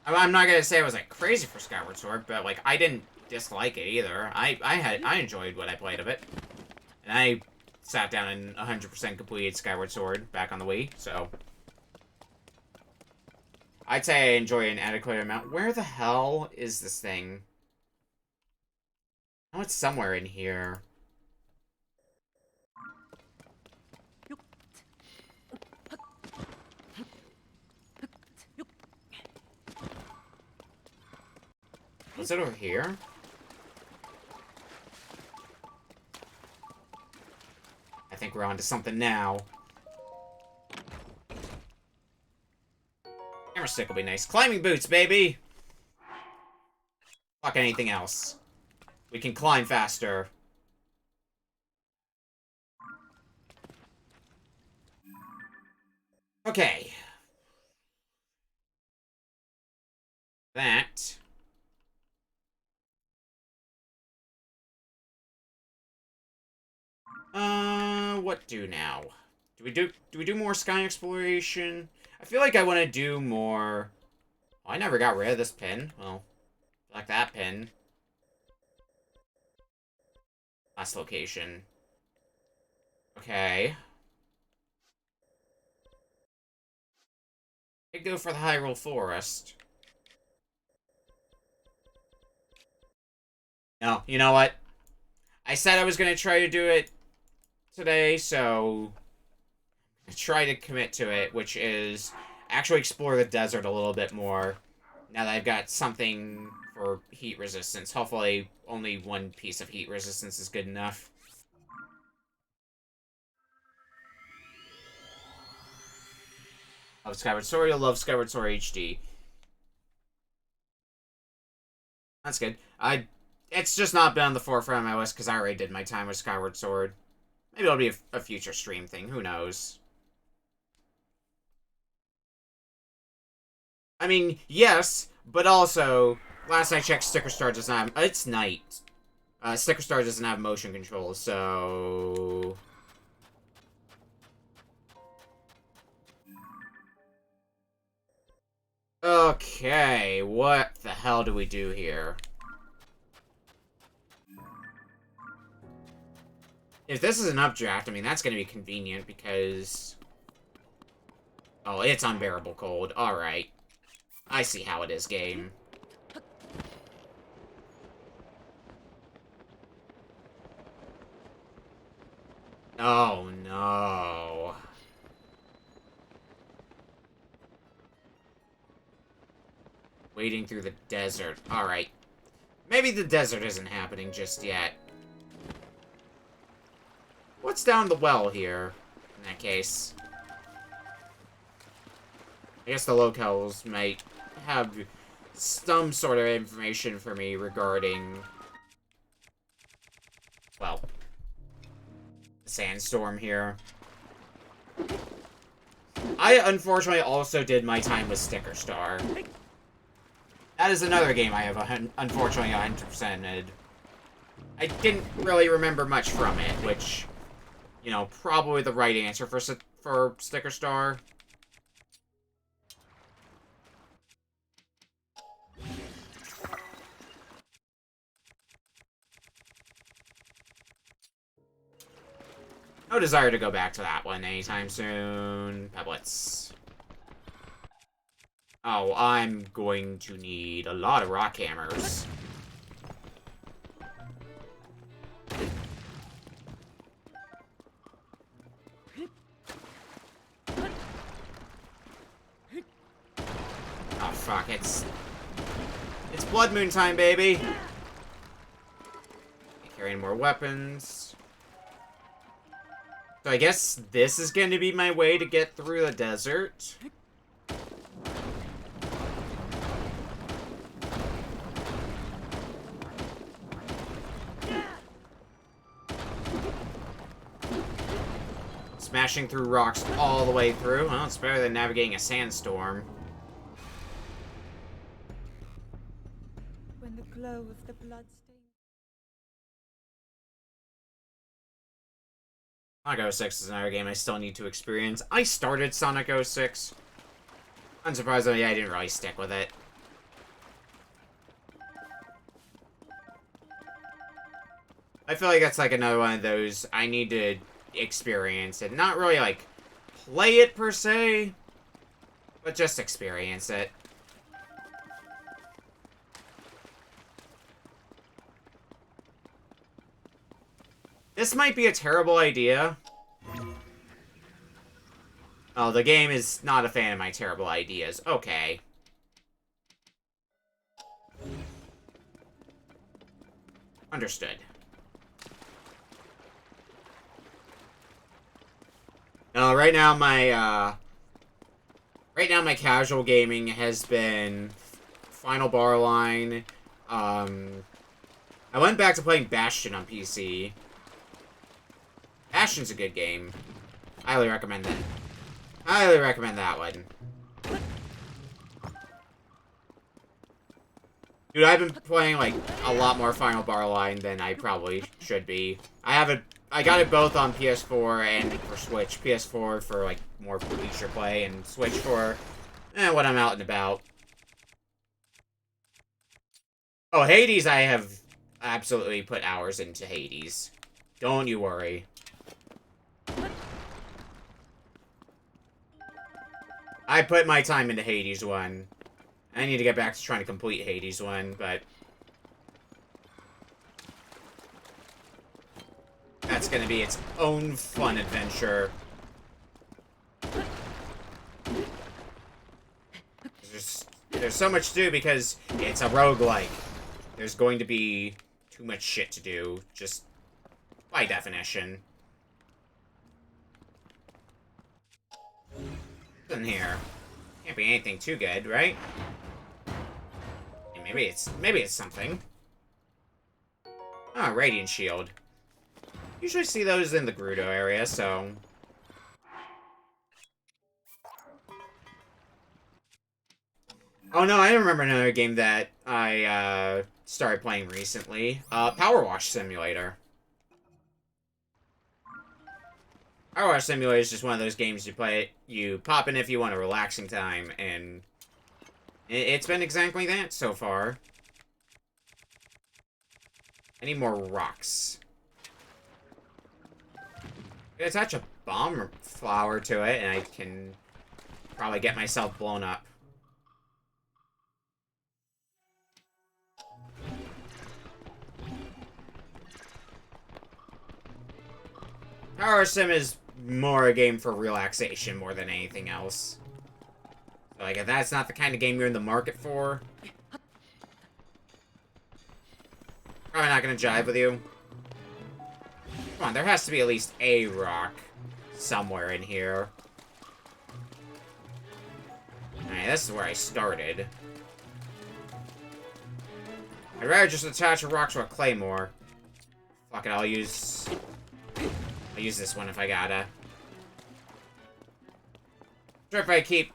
not gonna say I was like crazy for Skyward Sword, but like I didn't dislike it either. I enjoyed what I played of it. And I sat down and 100% completed Skyward Sword back on the Wii, so... I'd say I enjoy an adequate amount. Where the hell is this thing? Oh, it's somewhere in here. Was it over here? I think we're onto something now. Camera stick will be nice. Climbing boots, baby! Fuck anything else. We can climb faster. Okay. That. What do now? Do we do more sky exploration? I feel like I want to do more... Oh, I never got rid of this pin. Well, like that pin. Last location. Okay. I could go for the Hyrule Forest. No, you know what? I said I was going to try to do it today, so... I try to commit to it, which is actually explore the desert a little bit more. Now that I've got something for heat resistance. Hopefully, only one piece of heat resistance is good enough. Love Skyward Sword, I love Skyward Sword HD. That's good. It's just not been on the forefront of my list because I already did my time with Skyward Sword. Maybe it'll be a future stream thing, who knows. I mean, yes, but also, last I checked, Sticker Star does not have... It's night. Sticker Star doesn't have motion controls, so... Okay, what the hell do we do here? If this is an updraft, I mean, that's going to be convenient because... Oh, it's unbearable cold. Alright. I see how it is, game. Oh, no. Wading through the desert. Alright. Maybe the desert isn't happening just yet. What's down the well here, in that case? I guess the locals might have some sort of information for me regarding... Well... the sandstorm here. I, unfortunately, also did my time with Sticker Star. That is another game I have, unfortunately, 100%ed. I didn't really remember much from it, which... You know, probably the right answer for Sticker Star. No desire to go back to that one anytime soon. Pebblets. Oh, I'm going to need a lot of rock hammers. Oh, fuck, it's Blood Moon time, baby! Carrying more weapons. So I guess this is going to be my way to get through the desert. Smashing through rocks all the way through. Well, it's better than navigating a sandstorm. When the glow of the blood stain... Sonic 06 is another game I still need to experience. I started Sonic 06. Unsurprisingly, I didn't really stick with it. I feel like that's like another one of those I need to experience it. Not really like play it per se, but just experience it. This might be a terrible idea. Oh, the game is not a fan of my terrible ideas. Okay. Understood. No, right now my casual gaming has been Final Bar Line. I went back to playing Bastion on PC. Bastion's a good game. Highly recommend that. Highly recommend that one. Dude, I've been playing, like, a lot more Final Bar Line than I probably should be. I got it both on PS4 and for Switch. PS4 for, like, more leisure play, and Switch for, when I'm out and about. Oh, Hades, I have absolutely put hours into Hades. Don't you worry. I put my time into Hades 1. I need to get back to trying to complete Hades 1, but that's gonna be its own fun adventure. There's so much to do because it's a roguelike. There's going to be too much shit to do, just by definition. What's in here? Can't be anything too good, right? Maybe it's something. Ah, Radiant Shield. Usually see those in the Gerudo area, so... Oh no, I remember another game that I, started playing recently. Power Wash Simulator. Power Wash Simulator is just one of those games you pop in if you want a relaxing time, and... It's been exactly that so far. I need more rocks. I'm gonna attach a bomb flower to it, and I can probably get myself blown up. Power Sim is more a game for relaxation more than anything else. So, like, if that's not the kind of game you're in the market for, probably not gonna jive with you. Come on, there has to be at least a rock somewhere in here. Alright, this is where I started. I'd rather just attach a rock to a claymore. Fuck it, I'll use this one if I gotta. Sure, if I keep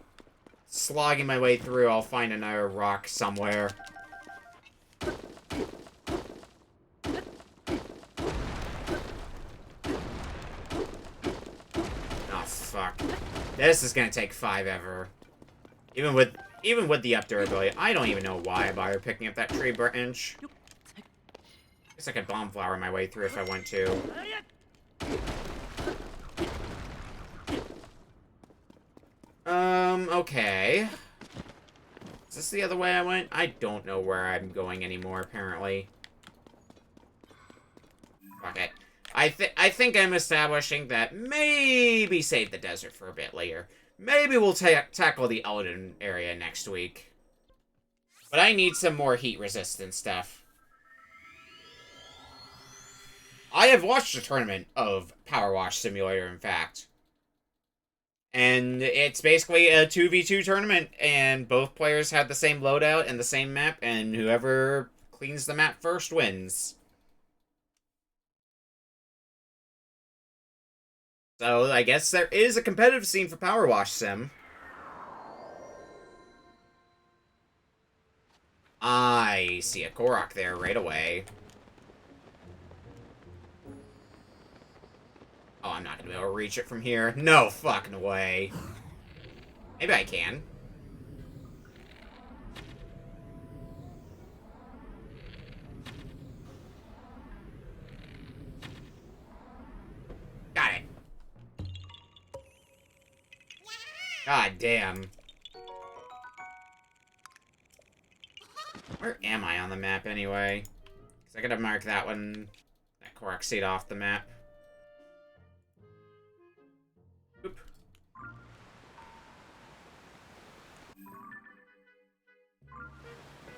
slogging my way through, I'll find another rock somewhere. Oh, fuck. This is gonna take 5 ever. Even with the up durability, I don't even know why I bothered picking up that tree branch. Guess I could bomb flower my way through if I want to. Okay. Is this the other way I went? I don't know where I'm going anymore, apparently. Fuck it. I think I'm establishing that maybe save the desert for a bit later. Maybe we'll tackle the Elden area next week. But I need some more heat-resistant stuff. I have watched a tournament of Power Wash Simulator, in fact. And it's basically a 2v2 tournament, and both players have the same loadout and the same map, and whoever cleans the map first wins. So, I guess there is a competitive scene for Power Wash Sim. I see a Korok there right away. Oh, I'm not gonna be able to reach it from here. No fucking way. Maybe I can. God damn. Where am I on the map anyway? Because I gotta mark that one, that Korok seed off the map. Oop.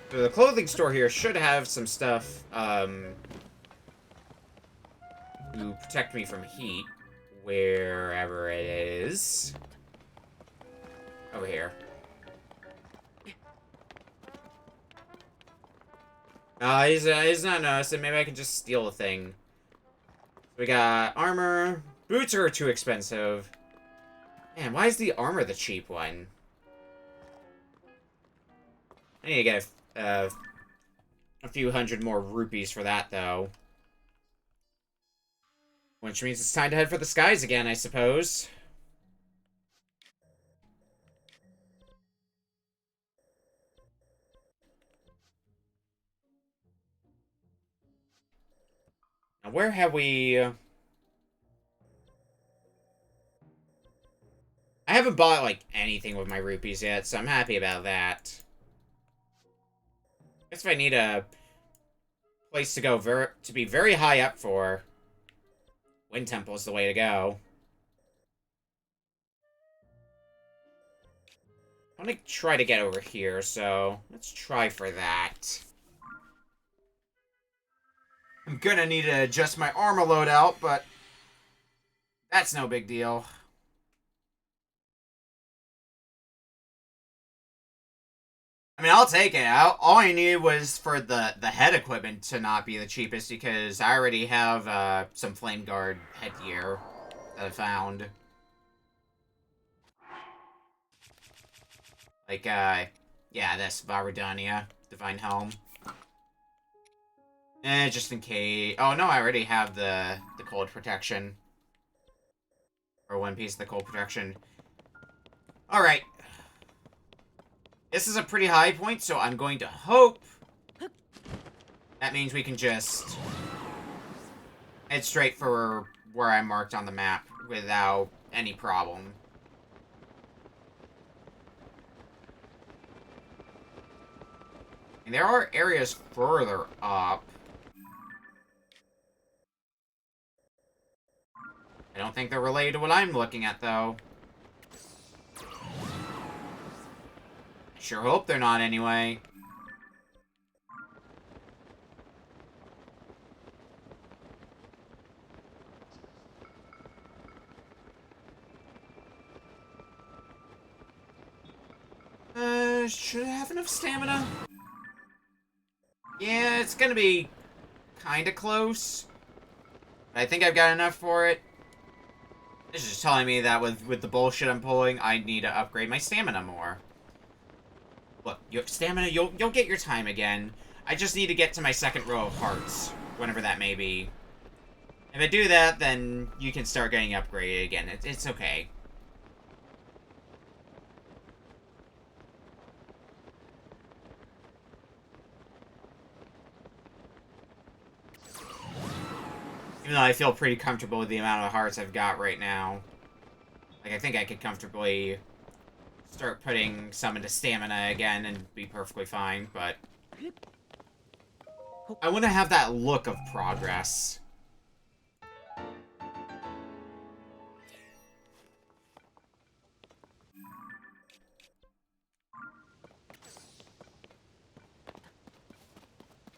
So the clothing store here should have some stuff, to protect me from heat, wherever it is. Over here. He's not noticing. Maybe I can just steal a thing. We got armor. Boots are too expensive. Man, why is the armor the cheap one? I need to get a few hundred more rupees for that, though. Which means it's time to head for the skies again, I suppose. Now, where have we... I haven't bought, like, anything with my rupees yet, so I'm happy about that. Guess if I need a place to go to be very high up for, Wind Temple is the way to go. I want to try to get over here, so let's try for that. I'm gonna need to adjust my armor loadout, but that's no big deal. I mean, I'll take it. All I needed was for the head equipment to not be the cheapest, because I already have some Flame Guard headgear that I found. Like, yeah, this Varadania Divine Helm. Just in case. Oh no, I already have the cold protection. Or one piece of the cold protection. Alright. This is a pretty high point, so I'm going to hope that means we can just head straight for where I marked on the map without any problem. And there are areas further up. I don't think they're related to what I'm looking at, though. I sure hope they're not, anyway. Should I have enough stamina? Yeah, it's gonna be kinda close. But I think I've got enough for it. This is just telling me that with the bullshit I'm pulling, I need to upgrade my stamina more. Look, your stamina, you'll get your time again. I just need to get to my second row of hearts, whenever that may be. If I do that, then you can start getting upgraded again. It's okay. Even though I feel pretty comfortable with the amount of hearts I've got right now. Like, I think I could comfortably start putting some into stamina again and be perfectly fine, but I want to have that look of progress.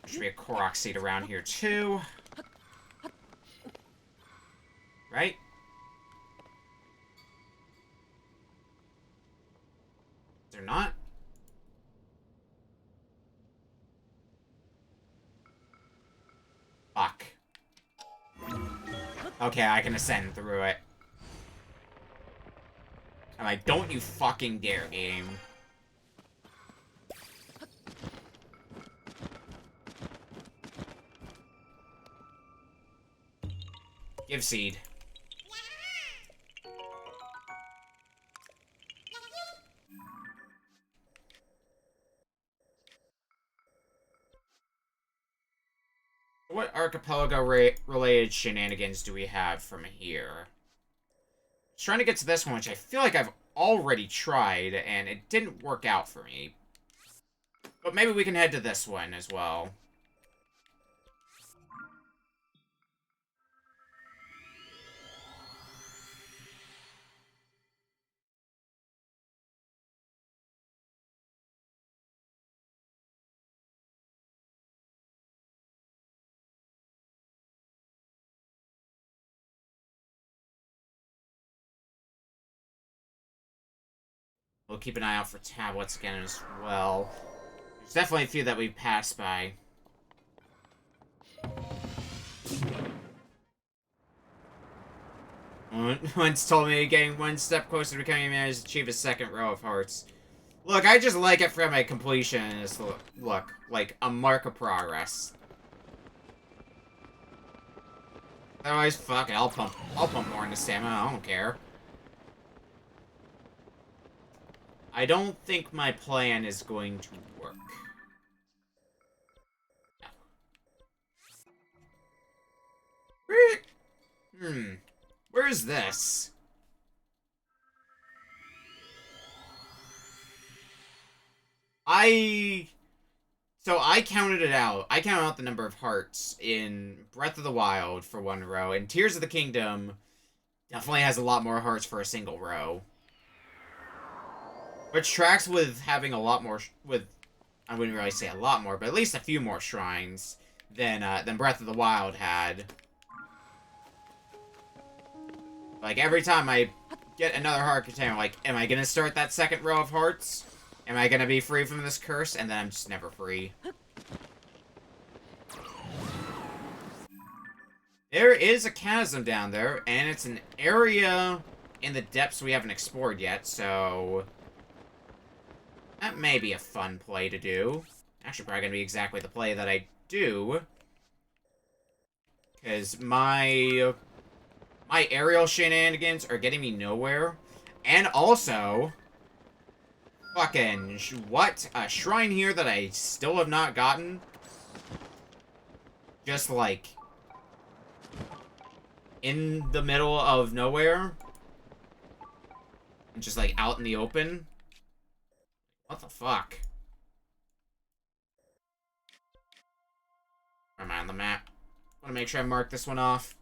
There should be a Korok seed around here, too. Right? Is there not? Fuck. Okay, I can ascend through it. I'm like, don't you fucking dare, game. Give seed. What archipelago-related shenanigans do we have from here? I was trying to get to this one, which I feel like I've already tried, and it didn't work out for me. But maybe we can head to this one as well. We'll keep an eye out for tablets again as well. There's definitely a few that we've passed by. Once told me getting one step closer to becoming a man is to achieve a second row of hearts. Look, I just like it from a completionist look, like a mark of progress. Otherwise, fuck it, I'll pump more into stamina, I don't care. I don't think my plan is going to work. No. Where's this? So I counted it out. I counted out the number of hearts in Breath of the Wild for one row, and Tears of the Kingdom definitely has a lot more hearts for a single row. Which tracks with having a lot more, I wouldn't really say a lot more, but at least a few more shrines than Breath of the Wild had. Like, every time I get another heart container, I'm like, am I gonna start that second row of hearts? Am I gonna be free from this curse? And then I'm just never free. There is a chasm down there, and it's an area in the depths we haven't explored yet, so that may be a fun play to do. Actually, probably gonna be exactly the play that I do. Because my aerial shenanigans are getting me nowhere. And also, fucking, what? A shrine here that I still have not gotten? Just, like, in the middle of nowhere? And just, like, out in the open? What the fuck? Am I on the map? I want to make sure I mark this one off.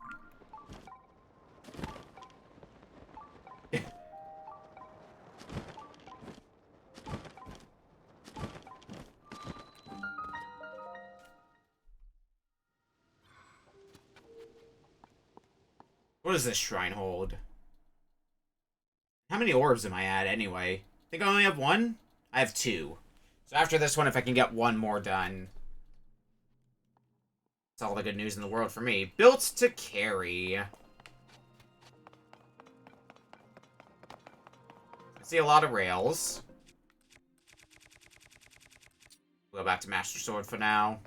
What does this shrine hold? How many orbs am I at, anyway? I think I only have one? I have two. So after this one, if I can get one more done, that's all the good news in the world for me. Built to carry. I see a lot of rails. We'll go back to Master Sword for now.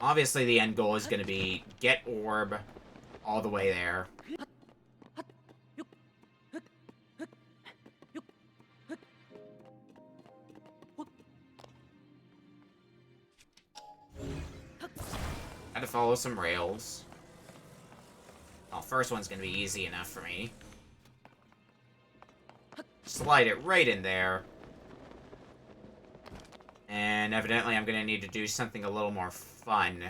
Obviously, the end goal is going to be get orb all the way there. Had to follow some rails. Well, first one's going to be easy enough for me. Slide it right in there. And evidently I'm going to need to do something a little more fun.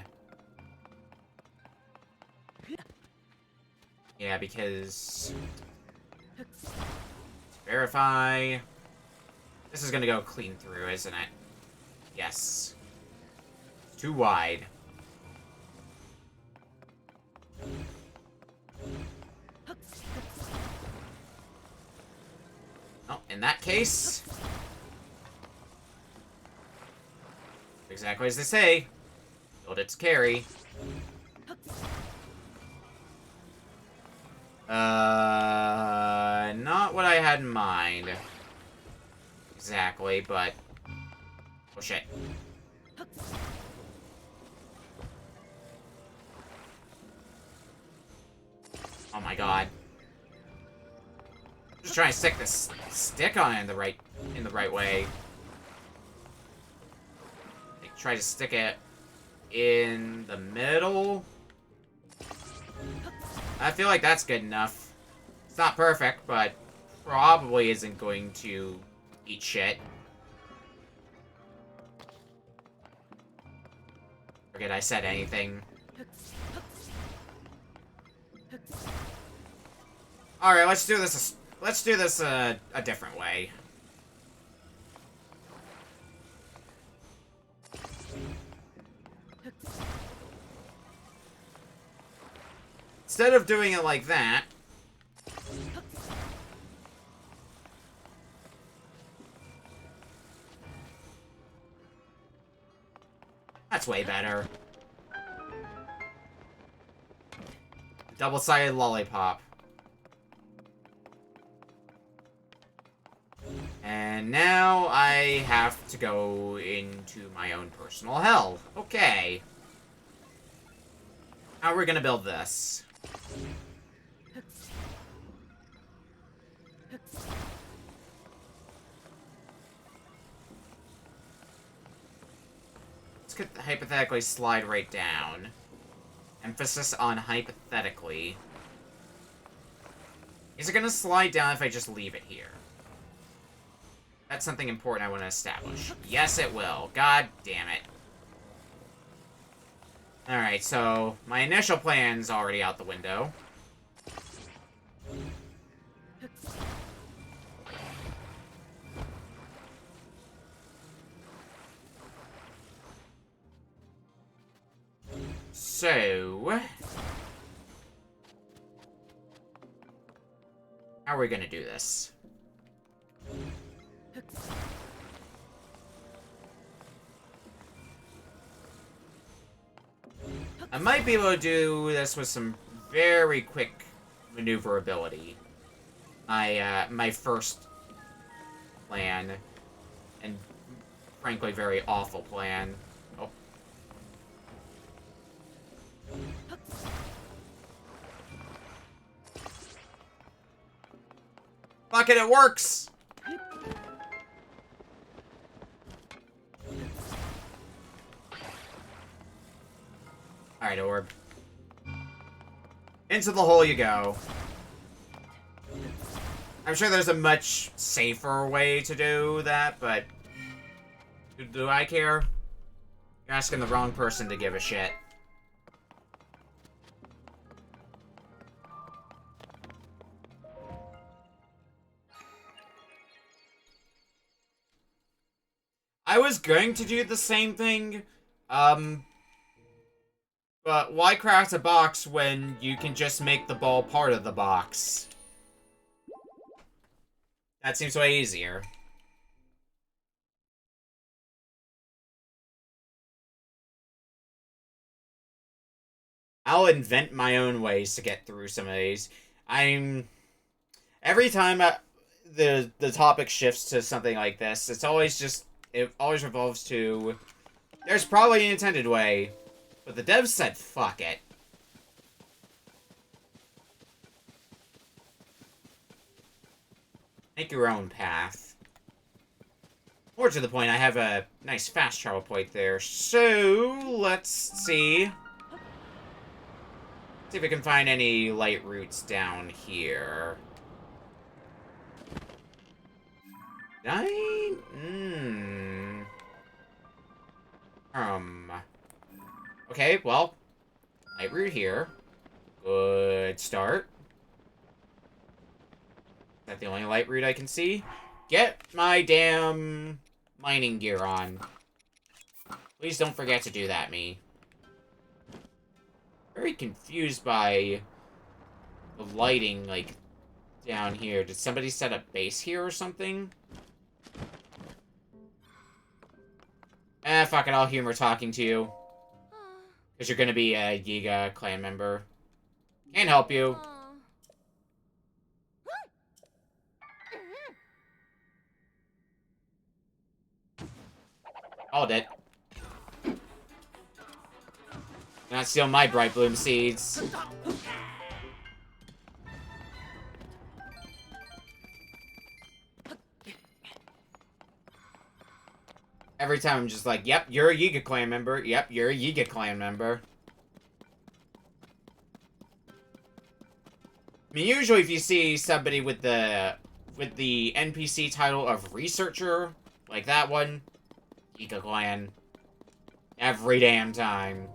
Yeah, because... verify... This is going to go clean through, isn't it? Yes. It's too wide. Oh, in that case... exactly as they say. Build it to carry. Not what I had in mind. Exactly, but... oh, shit. Oh my god. Just trying to stick this stick on it in the right way. Try to stick it in the middle. I feel like that's good enough. It's not perfect, but probably isn't going to eat shit. Forget I said anything. Alright, let's do this. Let's do this a different way. Instead of doing it like that, that's way better. Double-sided lollipop. And now I have to go into my own personal hell. Okay. How are we gonna build this? Let's hypothetically slide right down. Emphasis on hypothetically. Is it gonna slide down if I just leave it here? That's something important I want to establish. Yes, it will. God damn it. Alright, so my initial plan's already out the window. So, how are we gonna do this? I might be able to do this with some very quick maneuverability. My first plan, and frankly very awful plan. Oh. Fuck it, it works! Alright, orb. Into the hole you go. I'm sure there's a much safer way to do that, but... Do I care? You're asking the wrong person to give a shit. I was going to do the same thing, but why craft a box when you can just make the ball part of the box? That seems way easier. I'll invent my own ways to get through some of these. Every time the topic shifts to something like this, it always revolves to, there's probably an intended way. But the devs said, fuck it. Make your own path. More to the point, I have a nice fast travel point there. So, let's see. See if we can find any light routes down here. Okay, well, light route here. Good start. Is that the only light route I can see? Get my damn mining gear on. Please don't forget to do that, me. Very confused by the lighting, like, down here. Did somebody set up base here or something? Fuck it, I'll humor talking to you. Because you're gonna be a Yiga clan member. Can't help you. Called it. Not steal my bright bloom seeds. Every time I'm just like, yep, you're a Yiga clan member. Yep, you're a Yiga clan member. mean, usually if you see somebody with the NPC title of researcher, like that one, Giga Clan, every damn time.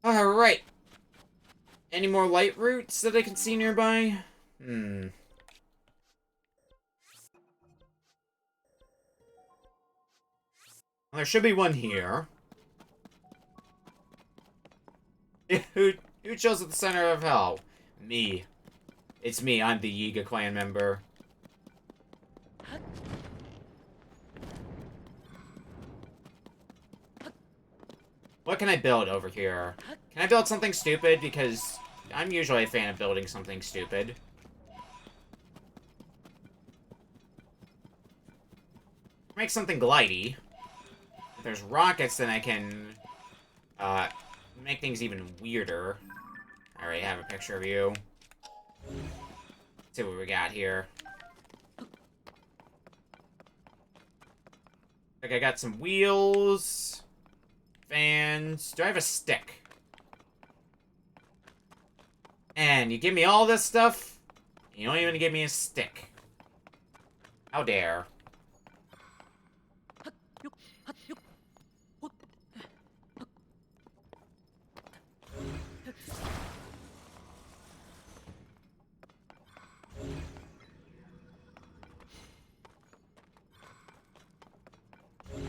Alright. Any more light routes that I can see nearby? Well, there should be one here. Who chills at the center of hell? Me. It's me, I'm the Yiga clan member. What can I build over here? Can I build something stupid? Because I'm usually a fan of building something stupid. Make something glidey. If there's rockets, then I can make things even weirder. I already have a picture of you. Let's see what we got here. Like I got some wheels, fans. Do I have a stick? And you give me all this stuff, you don't even give me a stick. How dare.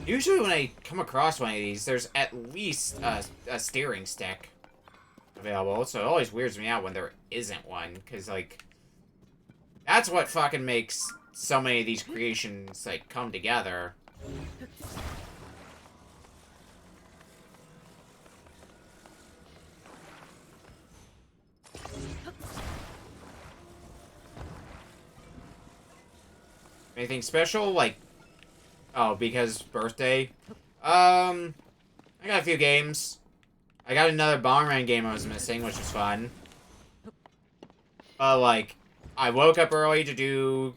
Usually when I come across one of these, there's at least a steering stick available, so it always weirds me out when there isn't one, because, like, that's what fucking makes so many of these creations, like, come together. Anything special? Like, oh, because birthday? I got a few games. I got another Bomberman game I was missing, which was fun. Like, I woke up early to do,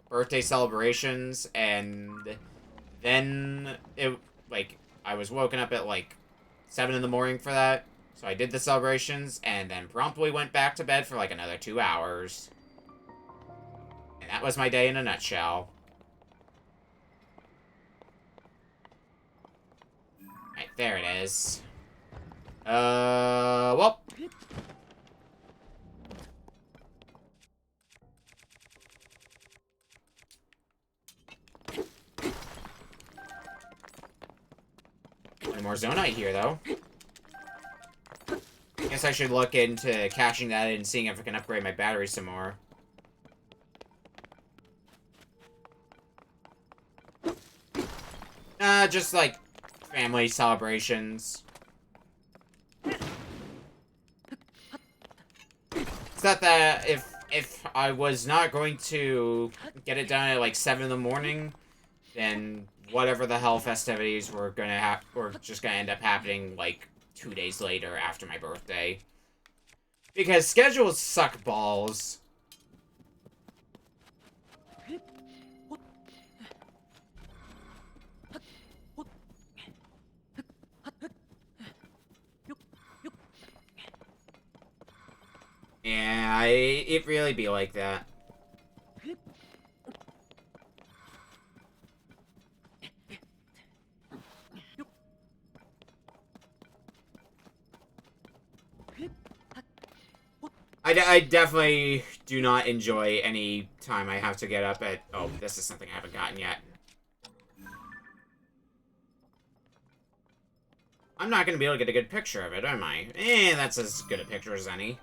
birthday celebrations, and then, I was woken up at, like, 7 in the morning for that. So I did the celebrations, and then promptly went back to bed for, like, another 2 hours. And that was my day in a nutshell. Right, there it is. Well. One more Zonite here, though. Guess I should look into caching that and seeing if I can upgrade my battery some more. Just like family celebrations. It's not that if I was not going to get it done at like 7 in the morning, then whatever the hell festivities were just gonna end up happening like 2 days later after my birthday. Because schedules suck balls. Yeah, it really be like that. I definitely do not enjoy any time I have to get up at... Oh, this is something I haven't gotten yet. I'm not going to be able to get a good picture of it, am I? That's as good a picture as any.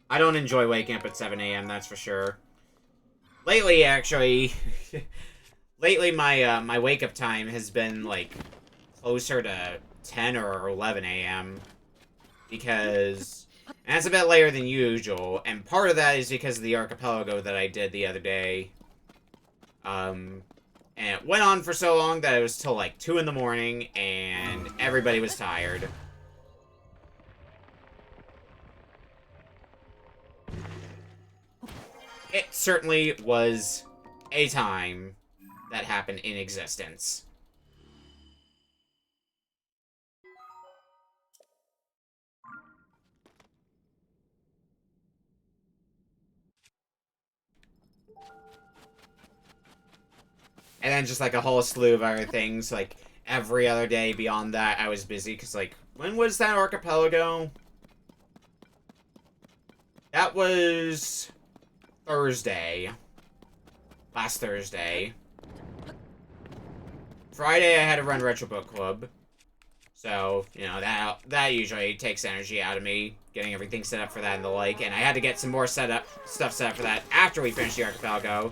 I don't enjoy waking up at 7 a.m., that's for sure. Lately, actually... lately, my wake-up time has been, like, closer to 10 or 11 a.m. Because... And that's a bit later than usual, and part of that is because of the archipelago that I did the other day. And it went on for so long that it was till like 2 in the morning, and everybody was tired. it certainly was a time that happened in existence. And then just, like, a whole slew of other things, like, every other day beyond that, I was busy, because, like, when was that archipelago? That was Thursday. Last Thursday. Friday, I had to run Retro Book Club. So, you know, that usually takes energy out of me, getting everything set up for that and the like, and I had to get some more stuff set up for that after we finished the archipelago,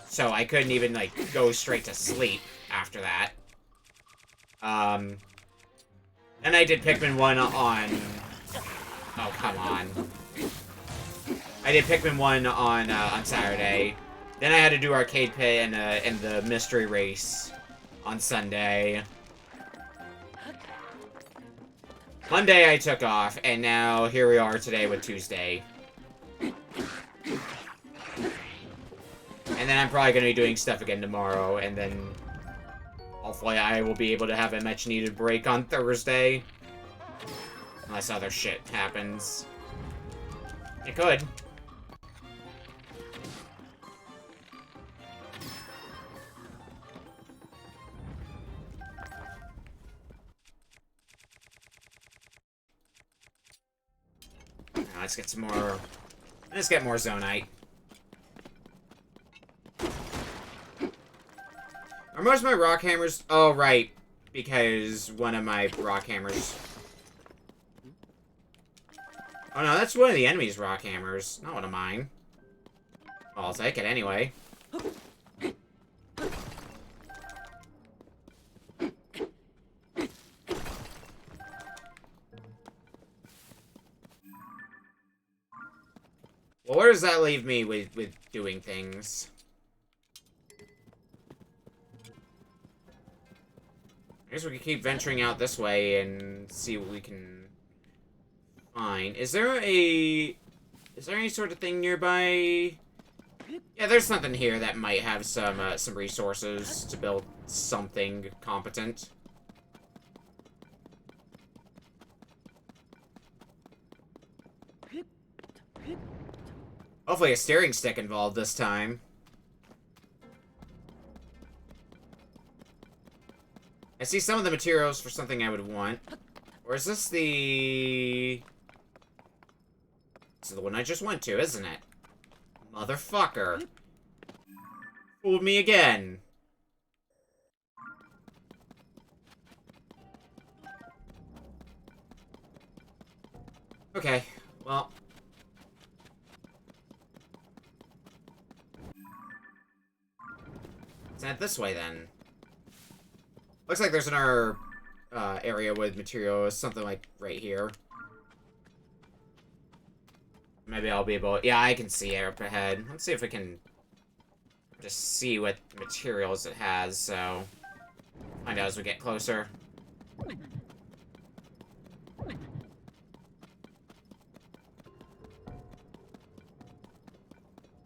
so I couldn't even, like, go straight to sleep after that. And I did Pikmin 1 on... Oh, come on. I did Pikmin 1 on Saturday. Then I had to do Arcade Pit and the Mystery Race on Sunday. Monday I took off, and now here we are today with Tuesday. And then I'm probably going to be doing stuff again tomorrow, and then hopefully I will be able to have a much-needed break on Thursday. Unless other shit happens. It could. Let's get some more... Let's get more Zonite. Are most of my rock hammers... Oh, right. Because one of my rock hammers... Oh, no, that's one of the enemy's rock hammers. Not one of mine. Well, I'll take it anyway. Well, where does that leave me with doing things? I guess we could keep venturing out this way and see what we can find. Is there any sort of thing nearby? Yeah, there's something here that might have some resources to build something competent. Hopefully a steering stick involved this time. I see some of the materials for something I would want. Or is this the... This is the one I just went to, isn't it? Motherfucker. Fooled me again. Okay, well... Let's head this way, then. Looks like there's another area with materials, something like right here. Maybe I'll be able... Yeah, I can see it up ahead. Let's see if we can just see what materials it has, so... Find out as we get closer.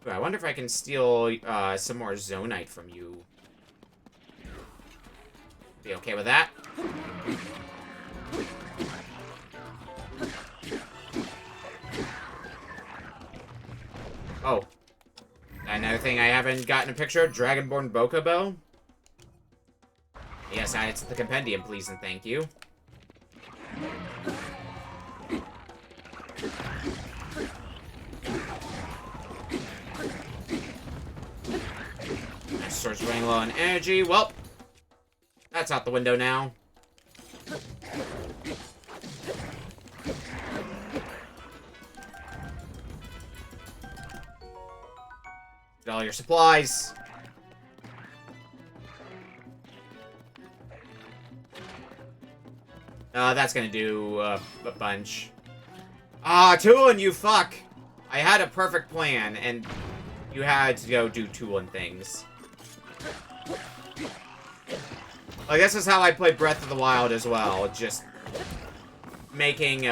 Ooh, I wonder if I can steal some more Zonite from you. Be okay with that? Oh. Another thing I haven't gotten a picture of, Dragonborn Bokobo. Yes, add it to the compendium, please and thank you. My sword's running low on energy. Well, that's out the window now. Get all your supplies. That's gonna do a bunch. Ah, Toolin, you fuck! I had a perfect plan, and you had to go do Toolin things. Like, this is how I play Breath of the Wild as well. Just making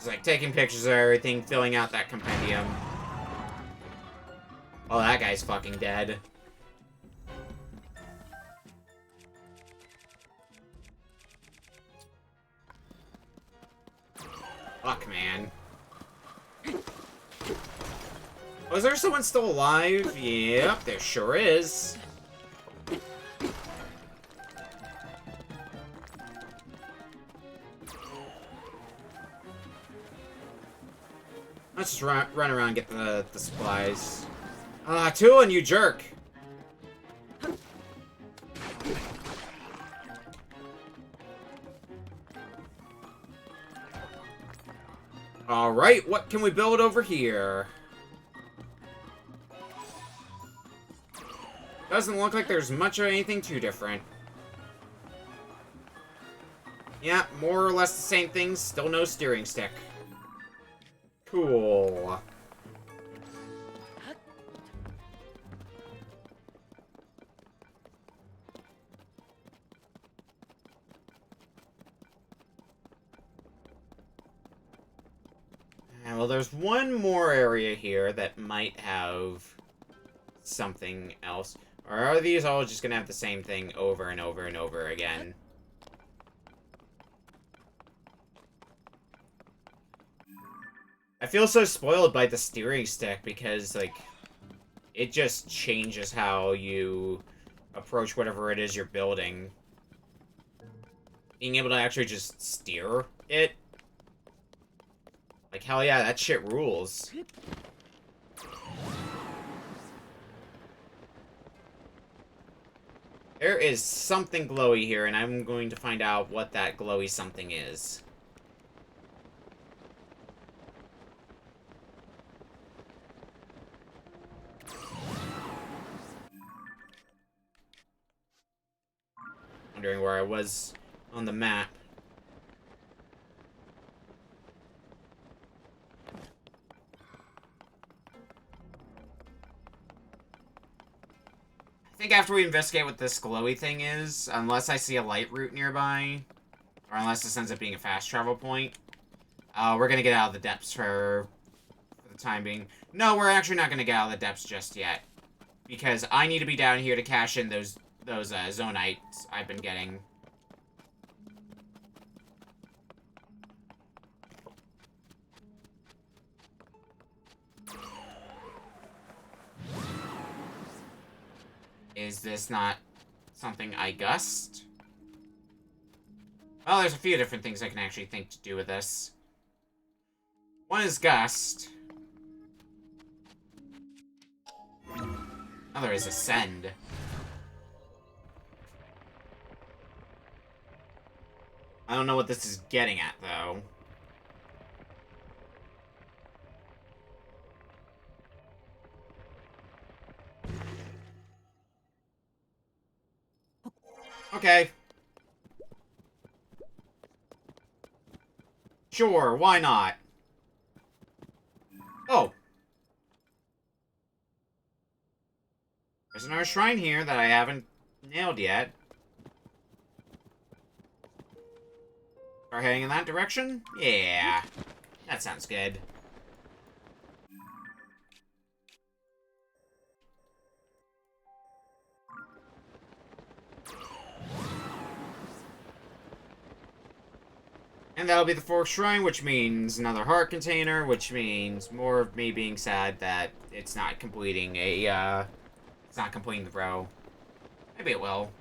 Just like taking pictures of everything, filling out that compendium. Oh, that guy's fucking dead. Fuck, man. Oh, is there someone still alive? Yep, there sure is. Let's just run around and get the supplies. Ah, Tulin, you jerk! Alright, what can we build over here? Doesn't look like there's much of anything too different. Yeah, more or less the same things, still no steering stick. Cool. Well, there's one more area here that might have something else. Or are these all just gonna have the same thing over and over and over again? I feel so spoiled by the steering stick because, like, it just changes how you approach whatever it is you're building. Being able to actually just steer it. Like, hell yeah, that shit rules. There is something glowy here, and I'm going to find out what that glowy something is. Wondering where I was on the map. I think after we investigate what this glowy thing is, unless I see a light route nearby, or unless this ends up being a fast travel point, we're gonna get out of the depths for the time being. No, we're actually not gonna get out of the depths just yet, because I need to be down here to cash in those zonites I've been getting. Is this not something I gust? Well, there's a few different things I can actually think to do with this. One is gust. Other is ascend. I don't know what this is getting at, though. Okay. Sure, why not? Oh. There's another shrine here that I haven't nailed yet. Start heading in that direction? Yeah. That sounds good. And that'll be the fourth shrine, which means another heart container, which means more of me being sad that it's not completing it's not completing the row. Maybe it will.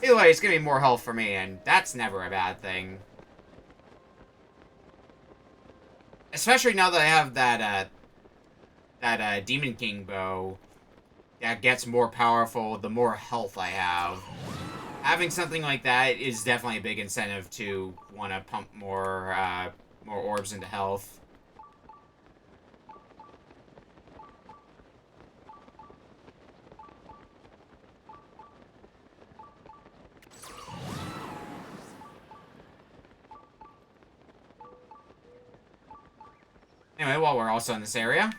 Either way, it's gonna be more health for me, and that's never a bad thing. Especially now that I have that Demon King bow that gets more powerful the more health I have. Having something like that is definitely a big incentive to want to pump more orbs into health. Anyway, while we're also in this area,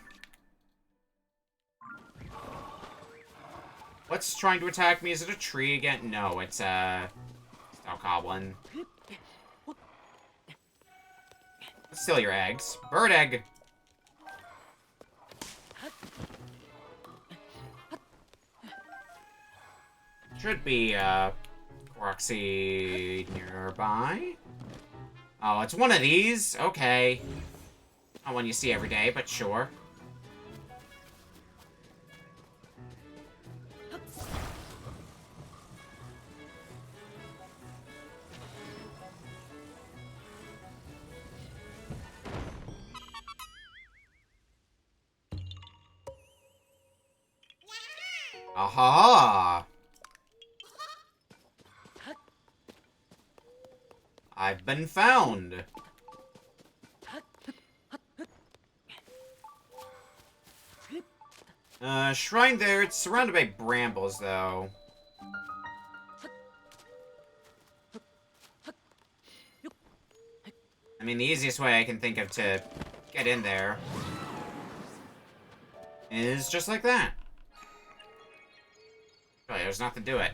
what's trying to attack me? Is it a tree again? No, it's a Goblin. Let's steal your eggs. Bird egg! Should be, Roxy nearby. Oh, it's one of these? Okay. Not one you see every day, but sure. Aha! I've been found. Shrine there. It's surrounded by brambles, though. I mean, the easiest way I can think of to get in there is just like that. Really, there's nothing to it.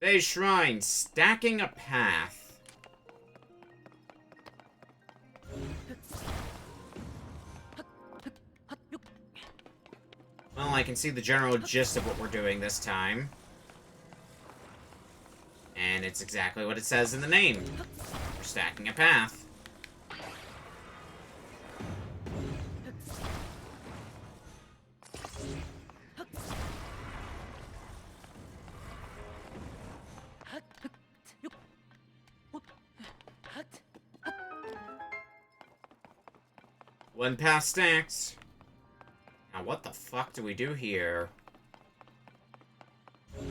Today's shrine, stacking a path. Well, I can see the general gist of what we're doing this time. And it's exactly what it says in the name. We're stacking a path. One path stacks. Now what the fuck do we do here? You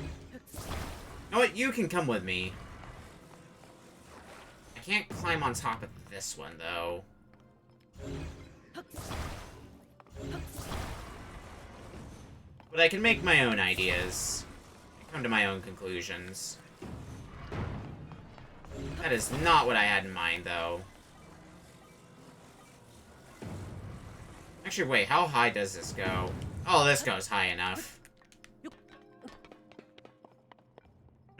know what? You can come with me. I can't climb on top of this one, though. But I can make my own ideas. I come to my own conclusions. That is not what I had in mind, though. Actually, wait, how high does this go? Oh, this goes high enough.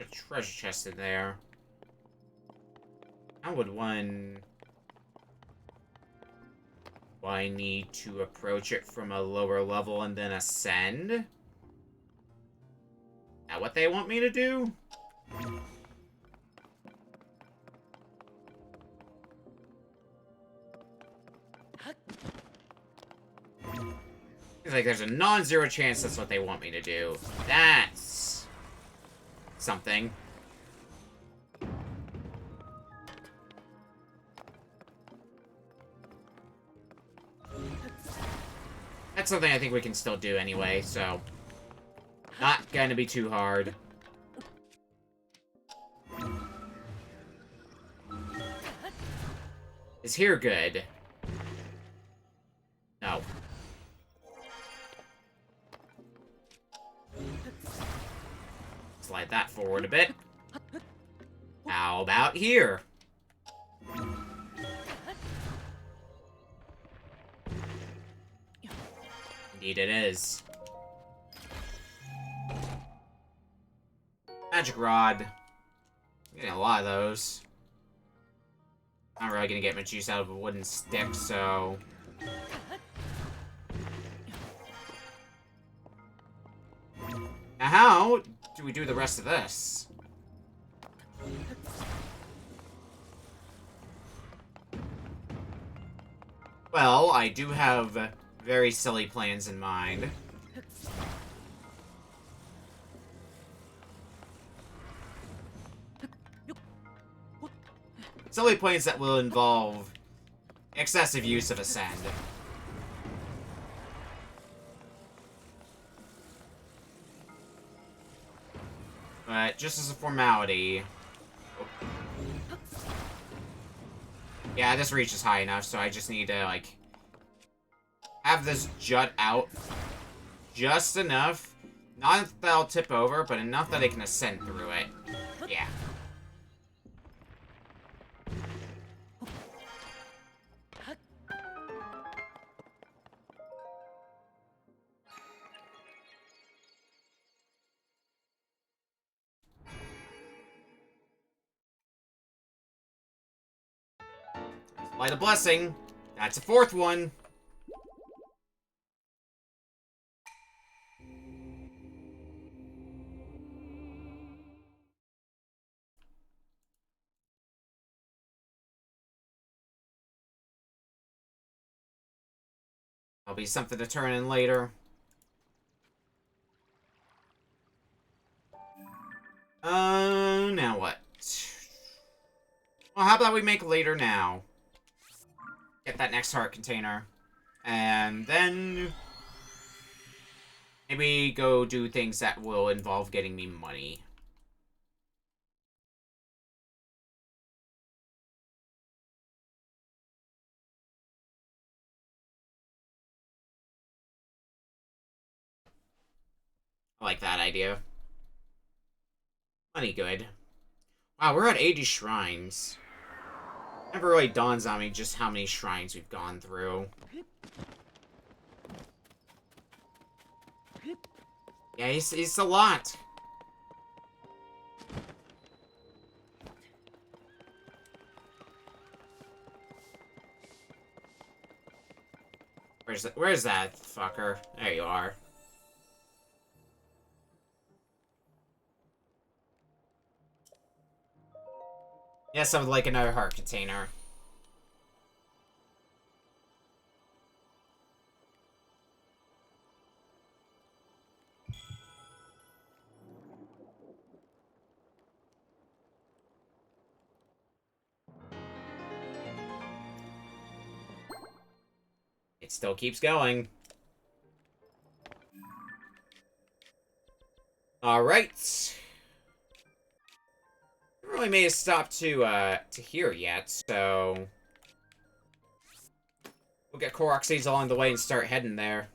A treasure chest in there. How would one... Do I need to approach it from a lower level and then ascend? Is that what they want me to do? It's like there's a non-zero chance that's what they want me to do. That's... something. That's something I think we can still do anyway, so... Not gonna be too hard. Is here good? No. Slide that forward a bit. How about here? Indeed it is. Magic rod. I'm getting a lot of those. Not really gonna get much use out of a wooden stick, so... Now how do we do the rest of this? Well, I do have very silly plans in mind. Silly plans that will involve excessive use of ascend. But just as a formality... Yeah, this reaches high enough, so I just need to, like... have this jut out just enough. Not that I'll tip over, but enough that I can ascend through it. Yeah. Light a blessing. That's a fourth one. That'll be something to turn in later. Now what? Well, how about we make later now? Get that next heart container. And then... maybe go do things that will involve getting me money. I like that idea. Money good. Wow, we're at 80 shrines. Never really dawns on me just how many shrines we've gone through. Yeah, it's a lot. Where's that fucker? There you are. Yes, I would like another heart container. It still keeps going. Alright. Haven't really made a stop to here yet, so... we'll get Korok seeds along the way and start heading there.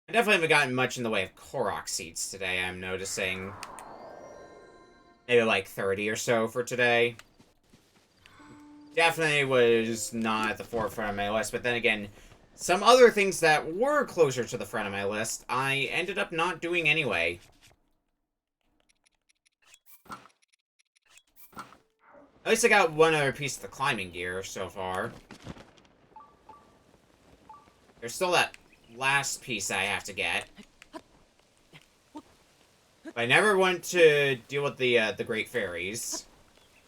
I definitely haven't gotten much in the way of Korok seeds today, I'm noticing. Maybe like 30 or so for today. Definitely was not at the forefront of my list, but then again, some other things that were closer to the front of my list, I ended up not doing anyway. At least I got one other piece of the climbing gear so far. There's still that last piece I have to get. But I never went to deal with the Great Fairies.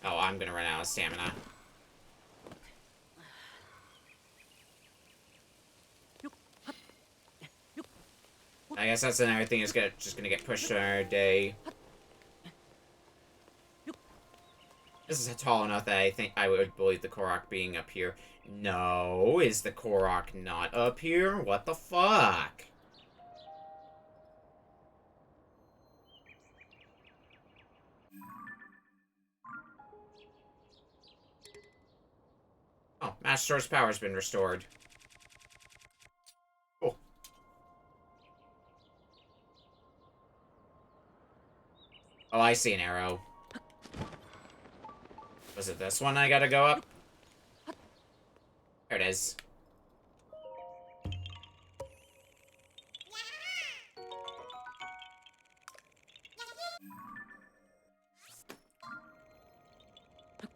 Oh, I'm gonna run out of stamina. I guess that's another thing that's just gonna get pushed to another day. This is tall enough that I think I would believe the Korok being up here. No, is the Korok not up here? What the fuck? Oh, Master Sword's power's been restored. Cool. Oh, I see an arrow. Was it this one I gotta go up? There it is.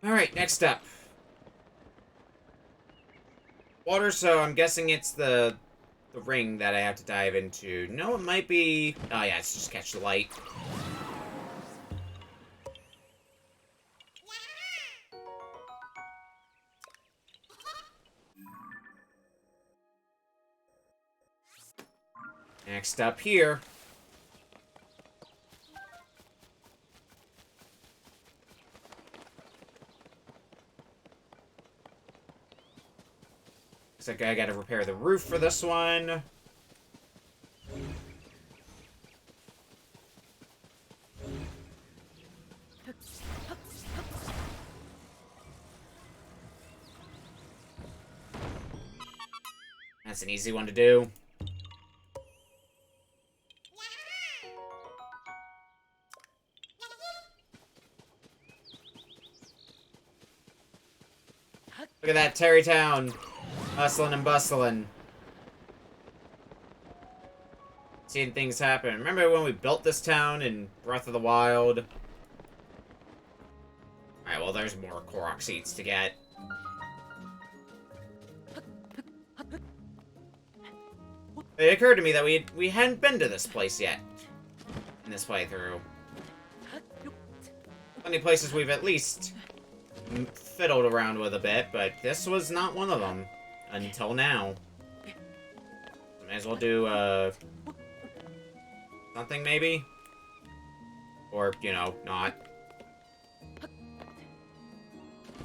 Alright, next up. Water, so I'm guessing it's the ring that I have to dive into. No, it might be... oh yeah, it's just catch the light. Next up here. Looks like I gotta repair the roof for this one. That's an easy one to do. Look at that Terrytown. Hustling and bustling. Seeing things happen. Remember when we built this town in Breath of the Wild? Alright, well, there's more Korok seeds to get. It occurred to me that we hadn't been to this place yet in this playthrough. Plenty of places we've at least fiddled around with a bit, but this was not one of them until now. May as well do something maybe, or you know, not.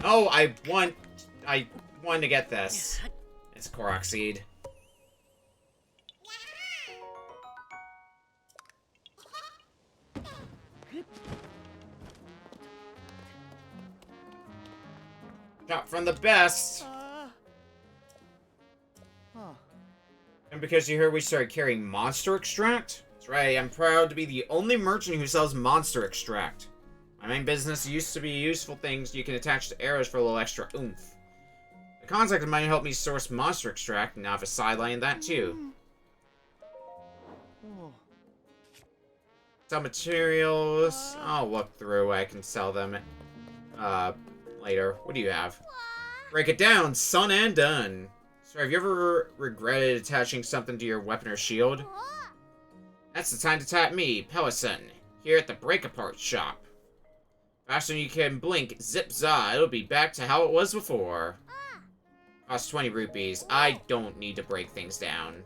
Oh, I want to get this. It's a Korok seed. Shot from the best. And because you heard we started carrying monster extract? That's right, I'm proud to be the only merchant who sells monster extract. My main business used to be useful things you can attach to arrows for a little extra oomph. The contact of mine helped me source monster extract, and now I have a sideline in that too. Sell materials. I'll look through. I can sell them later. What do you have? Break it down, son, and done. So have you ever regretted attaching something to your weapon or shield? That's the time to tap me, Pellison, here at the Break-Apart shop. Faster than you can blink, zip-za, it'll be back to how it was before. Costs 20 rupees. I don't need to break things down.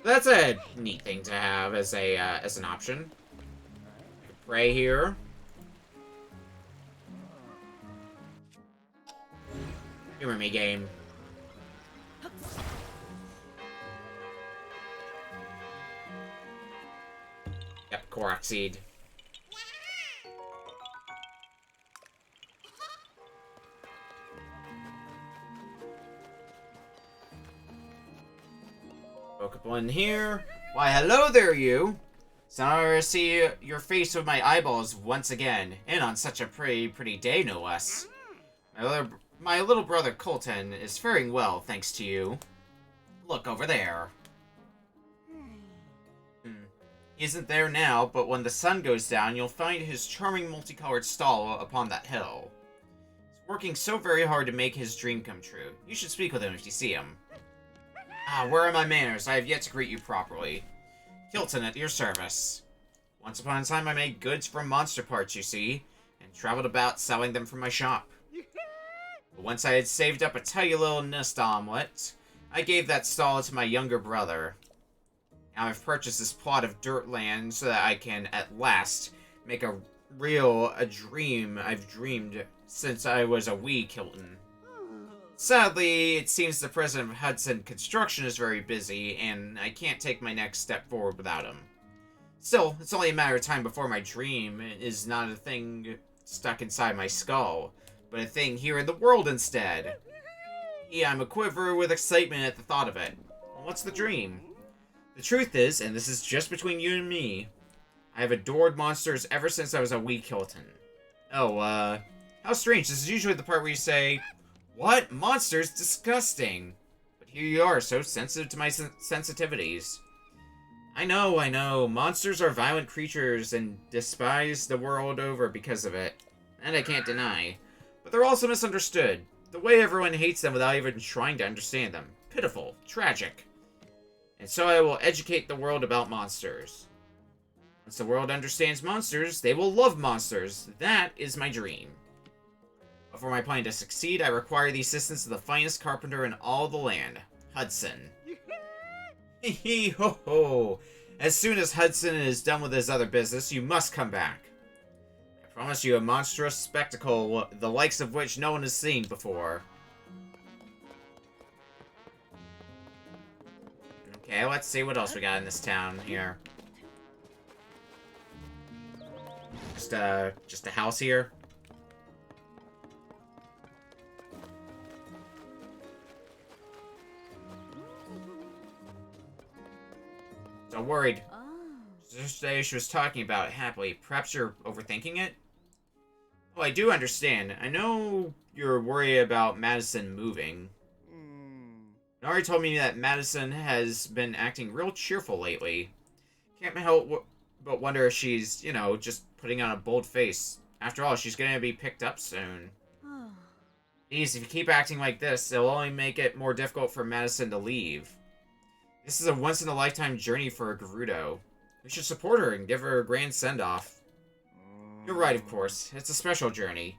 That's a neat thing to have as a as an option. Pray here. Humor me, game. Yep, Korok seed. Woke up one here. Why, hello there, you. So now I see your face with my eyeballs once again, and on such a pretty day, no less. My little brother Colton is faring well, thanks to you. Look over there. He isn't there now, but when the sun goes down, you'll find his charming multicolored stall upon that hill. He's working so very hard to make his dream come true. You should speak with him if you see him. Ah, where are my manners? I have yet to greet you properly. Hilton at your service. Once upon a time, I made goods from monster parts, you see, and traveled about selling them from my shop. But once I had saved up a tidy little nest omelet, I gave that stall to my younger brother. Now I've purchased this plot of dirt land so that I can, at last, make a dream I've dreamed since I was a wee Kilton. Sadly, it seems the president of Hudson Construction is very busy, and I can't take my next step forward without him. Still, it's only a matter of time before my dream is not a thing stuck inside my skull, but a thing here in the world instead. Yeah, I'm a quiver with excitement at the thought of it. Well, what's the dream? The truth is, and this is just between you and me, I have adored monsters ever since I was a wee Kilton. Oh, how strange. This is usually the part where you say, what? Monsters? Disgusting. But here you are, so sensitive to my sensitivities. I know. Monsters are violent creatures and despise the world over because of it. And I can't deny. But they're also misunderstood. The way everyone hates them without even trying to understand them. Pitiful. Tragic. And so I will educate the world about monsters. Once the world understands monsters, they will love monsters. That is my dream. But for my plan to succeed, I require the assistance of the finest carpenter in all the land, Hudson. Hee ho ho! As soon as Hudson is done with his other business, you must come back. I promise you a monstrous spectacle, the likes of which no one has seen before. Okay, let's see what else we got in this town here. Just a house here. So worried. Yesterday she was talking about it happily. Perhaps you're overthinking it? Oh, I do understand. I know you're worried about Madison moving. Nari told me that Madison has been acting real cheerful lately. Can't help but wonder if she's, you know, just putting on a bold face. After all, she's gonna be picked up soon. Geez, if you keep acting like this, it'll only make it more difficult for Madison to leave. This is a once-in-a-lifetime journey for a Gerudo. We should support her and give her a grand send-off. You're right, of course. It's a special journey.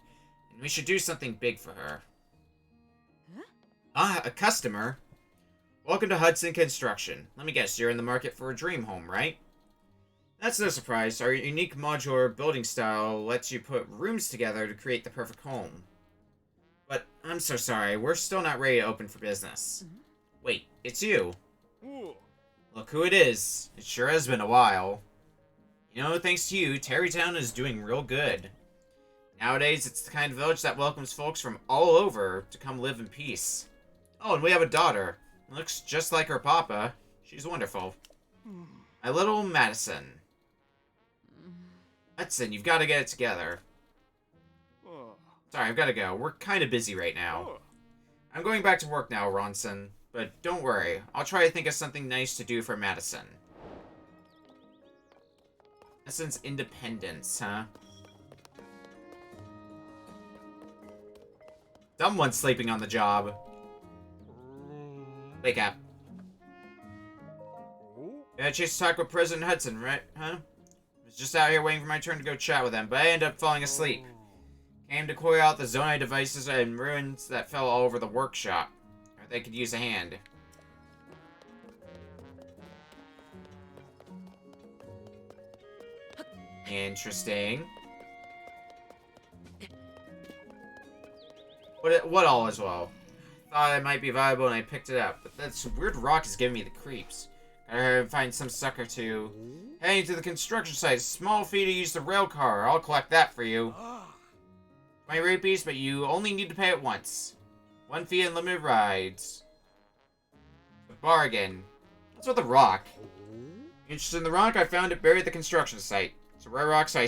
And we should do something big for her. Huh? Ah, a customer? Welcome to Hudson Construction. Let me guess, you're in the market for a dream home, right? That's no surprise. Our unique modular building style lets you put rooms together to create the perfect home. But I'm so sorry, we're still not ready to open for business. Wait, it's you. Look who it is. It sure has been a while. You know, thanks to you, Terrytown is doing real good. Nowadays, it's the kind of village that welcomes folks from all over to come live in peace. Oh, and we have a daughter. Looks just like her papa. She's wonderful. My little Madison. Hudson, you've got to get it together. Sorry, I've got to go. We're kind of busy right now. I'm going back to work now, Ronson. But don't worry. I'll try to think of something nice to do for Madison. Madison's independence, huh? Someone's sleeping on the job. Wake up. Yeah, I chased to talk with President Hudson, right? Huh? I was just out here waiting for my turn to go chat with him, but I ended up falling asleep. Came to clear out the Zonai devices and ruins that fell all over the workshop. They could use a hand. Interesting. What all as well? Thought it might be valuable and I picked it up, but that weird rock is giving me the creeps. Gotta find some sucker to... Heading to the construction site. Small fee to use the rail car. I'll collect that for you. 20 rupees, but you only need to pay it once. 1 fee and limited rides. A bargain. What's with the rock? Interested in the rock? I found it buried at the construction site. It's a rare rock, so I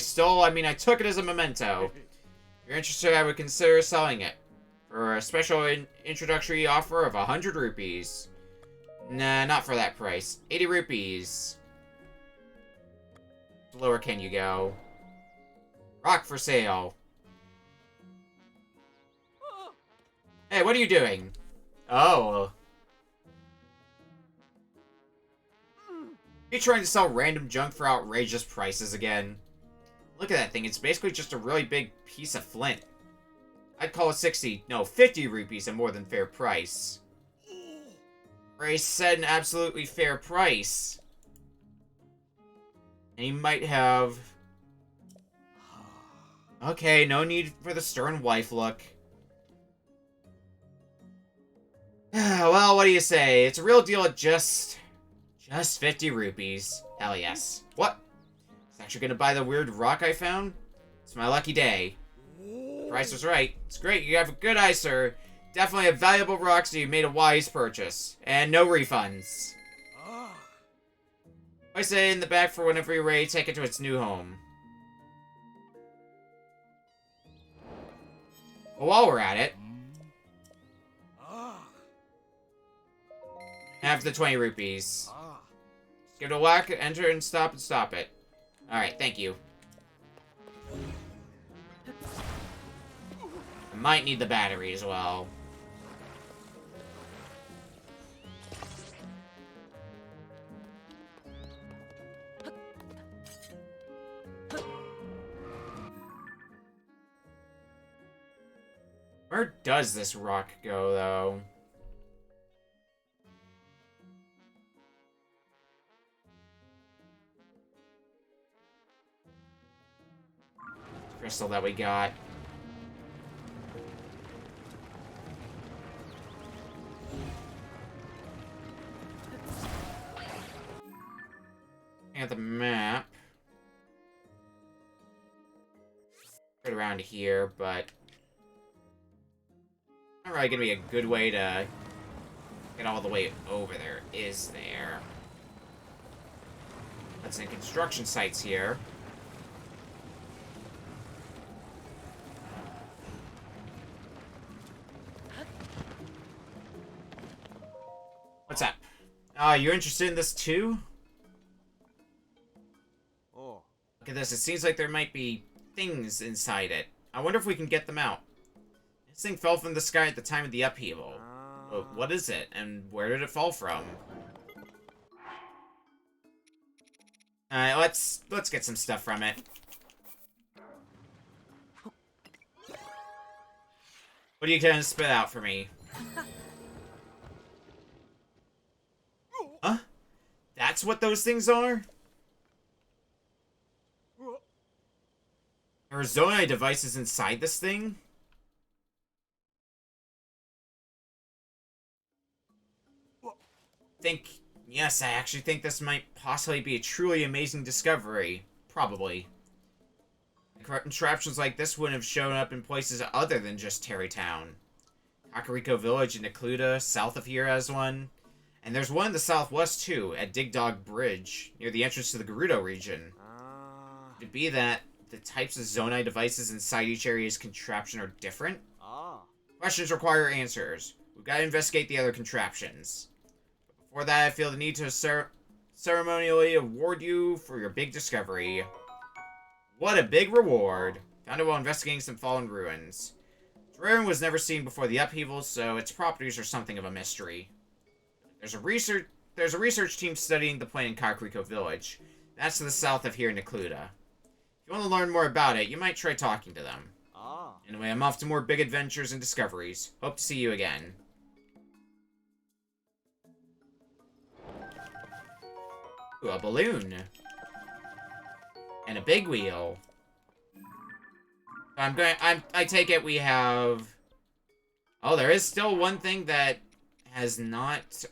took it as a memento. If you're interested, I would consider selling it. For a special introductory offer of 100 rupees. Nah, not for that price. 80 rupees. Lower can you go? Rock for sale. Hey, what are you doing? Oh. You're trying to sell random junk for outrageous prices again. Look at that thing. It's basically just a really big piece of flint. I'd call it 50 rupees a more than fair price. Ray said an absolutely fair price. And he might have... Okay, no need for the stern wife look. Well, what do you say? It's a real deal at just 50 rupees. Hell yes. What? Is actually gonna buy the weird rock I found? It's my lucky day. The price was right. It's great. You have a good eye, sir. Definitely a valuable rock, so you made a wise purchase. And no refunds. I say in the back for whenever you're ready, take it to its new home. Well, while we're at it, have the 20 rupees. Just give it a whack, enter, and stop it. Alright, thank you. I might need the battery as well. Where does this rock go, though? Crystal that we got. At the map. Right around here, but not really gonna be a good way to get all the way over there, is there? That's in construction sites here. Ah, you're interested in this too? Oh. Look at this. It seems like there might be things inside it. I wonder if we can get them out. This thing fell from the sky at the time of the upheaval. What is it, and where did it fall from? Alright, let's get some stuff from it. What are you gonna spit out for me? Huh? That's what those things are? There are Zonai devices inside this thing? Yes, I actually think this might possibly be a truly amazing discovery. Probably. Contraptions like this wouldn't have shown up in places other than just Terrytown. Kakariko Village in Necluda, south of here, has one. And there's one in the southwest, too, at Dig Dog Bridge, near the entrance to the Gerudo region. Could it be that the types of Zonai devices inside each area's contraption are different? Questions require answers. We've got to investigate the other contraptions. But before that, I feel the need to ceremonially award you for your big discovery. What a big reward! Found it while investigating some fallen ruins. The ruin was never seen before the upheaval, so its properties are something of a mystery. There's a research team studying the plant in Kakariko Village. That's to the south of here in Necluda. If you want to learn more about it, you might try talking to them. Anyway, I'm off to more big adventures and discoveries. Hope to see you again. Ooh, a balloon. And a big wheel. I take it we have... Oh, there is still one thing that has not,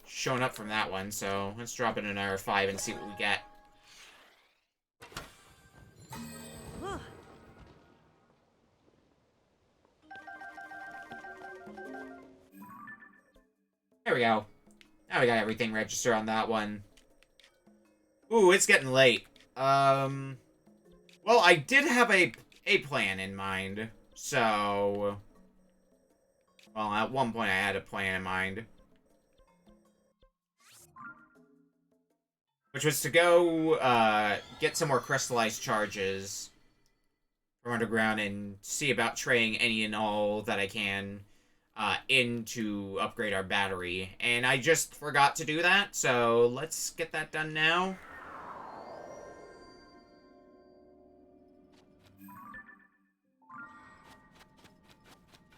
shown up from that one, so let's drop in another 5 and see what we get. There we go. Now we got everything registered on that one. Ooh, it's getting late. Well, I did have a plan in mind, so... Well, at one point I had a plan in mind. Which was to go, get some more crystallized charges from underground and see about trading any and all that I can, in to upgrade our battery. And I just forgot to do that, so let's get that done now.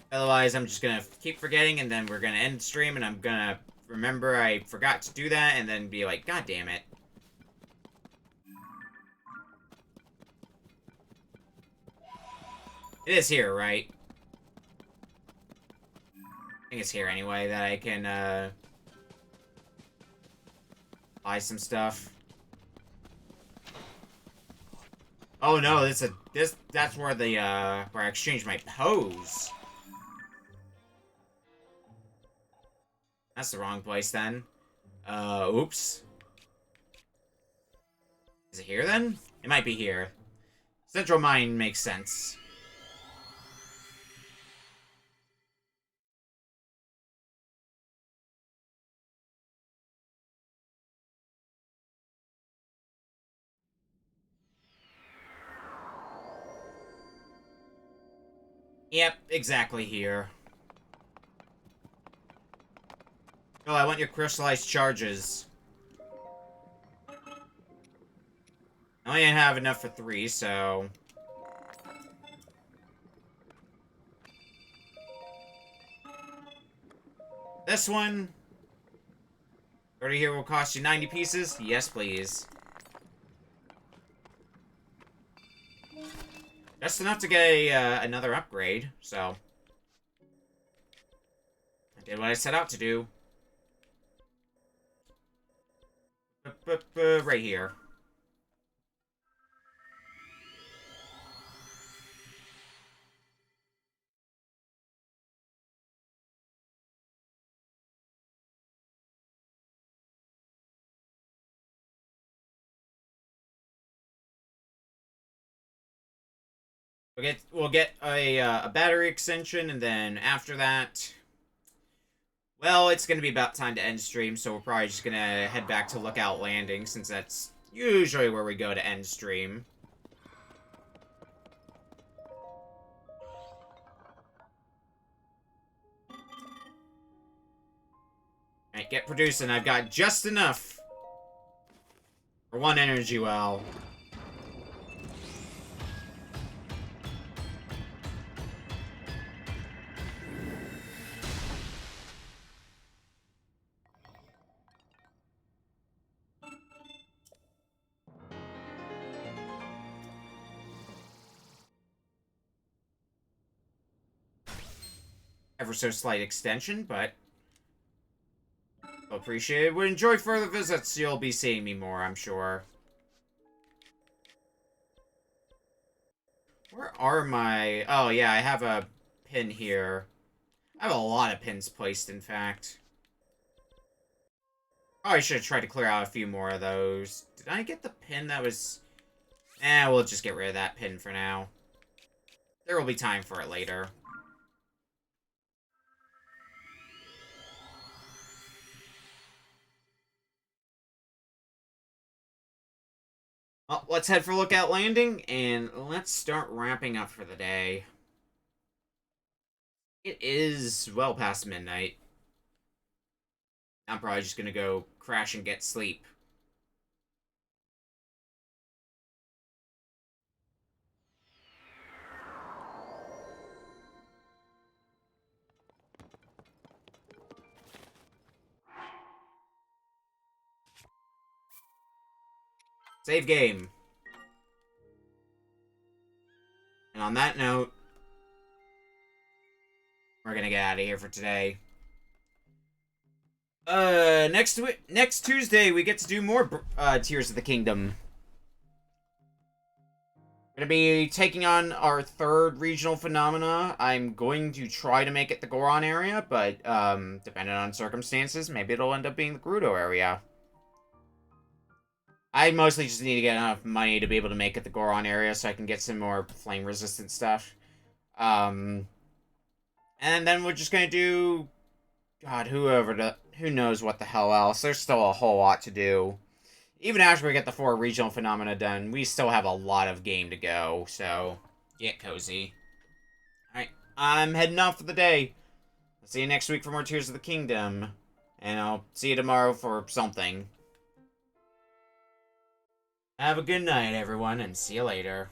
Otherwise, I'm just gonna keep forgetting, and then we're gonna end the stream, and I'm gonna remember I forgot to do that, and then be like, God damn it. It is here, right? I think it's here anyway, that I can, buy some stuff. Oh no, that's where the, where I exchanged my pose. That's the wrong place, then. Oops. Is it here, then? It might be here. Central Mine makes sense. Yep, exactly here. Oh, I want your crystallized charges. I only have enough for 3, so... This one... Already here will cost you 90 pieces? Yes, please. Just enough to get a, another upgrade, so... I did what I set out to do. Right here. We'll get a battery extension, and then after that... Well, it's gonna be about time to end stream, so we're probably just gonna head back to Lookout Landing, since that's usually where we go to end stream. Alright, get producing. I've got just enough for one energy well. Ever so slight extension, but appreciate it. Would enjoy further visits. You'll be seeing me more, I'm sure. Where are my... Oh, yeah, I have a pin here. I have a lot of pins placed, in fact. Probably should have tried to clear out a few more of those. Did I get the pin that was... we'll just get rid of that pin for now. There will be time for it later. Well, let's head for Lookout Landing, and let's start wrapping up for the day. It is well past midnight. I'm probably just gonna go crash and get sleep. Save game. And on that note, we're gonna get out of here for today. Next Tuesday, we get to do more Tears of the Kingdom. Gonna be taking on our third regional phenomena. I'm going to try to make it the Goron area, but, depending on circumstances, maybe it'll end up being the Gerudo area. I mostly just need to get enough money to be able to make it the Goron area so I can get some more flame-resistant stuff. And then we're just gonna do... God, who knows what the hell else. There's still a whole lot to do. Even after we get the 4 regional phenomena done, we still have a lot of game to go, so get cozy. Alright, I'm heading off for the day. I'll see you next week for more Tears of the Kingdom, and I'll see you tomorrow for something. Have a good night, everyone, and see you later.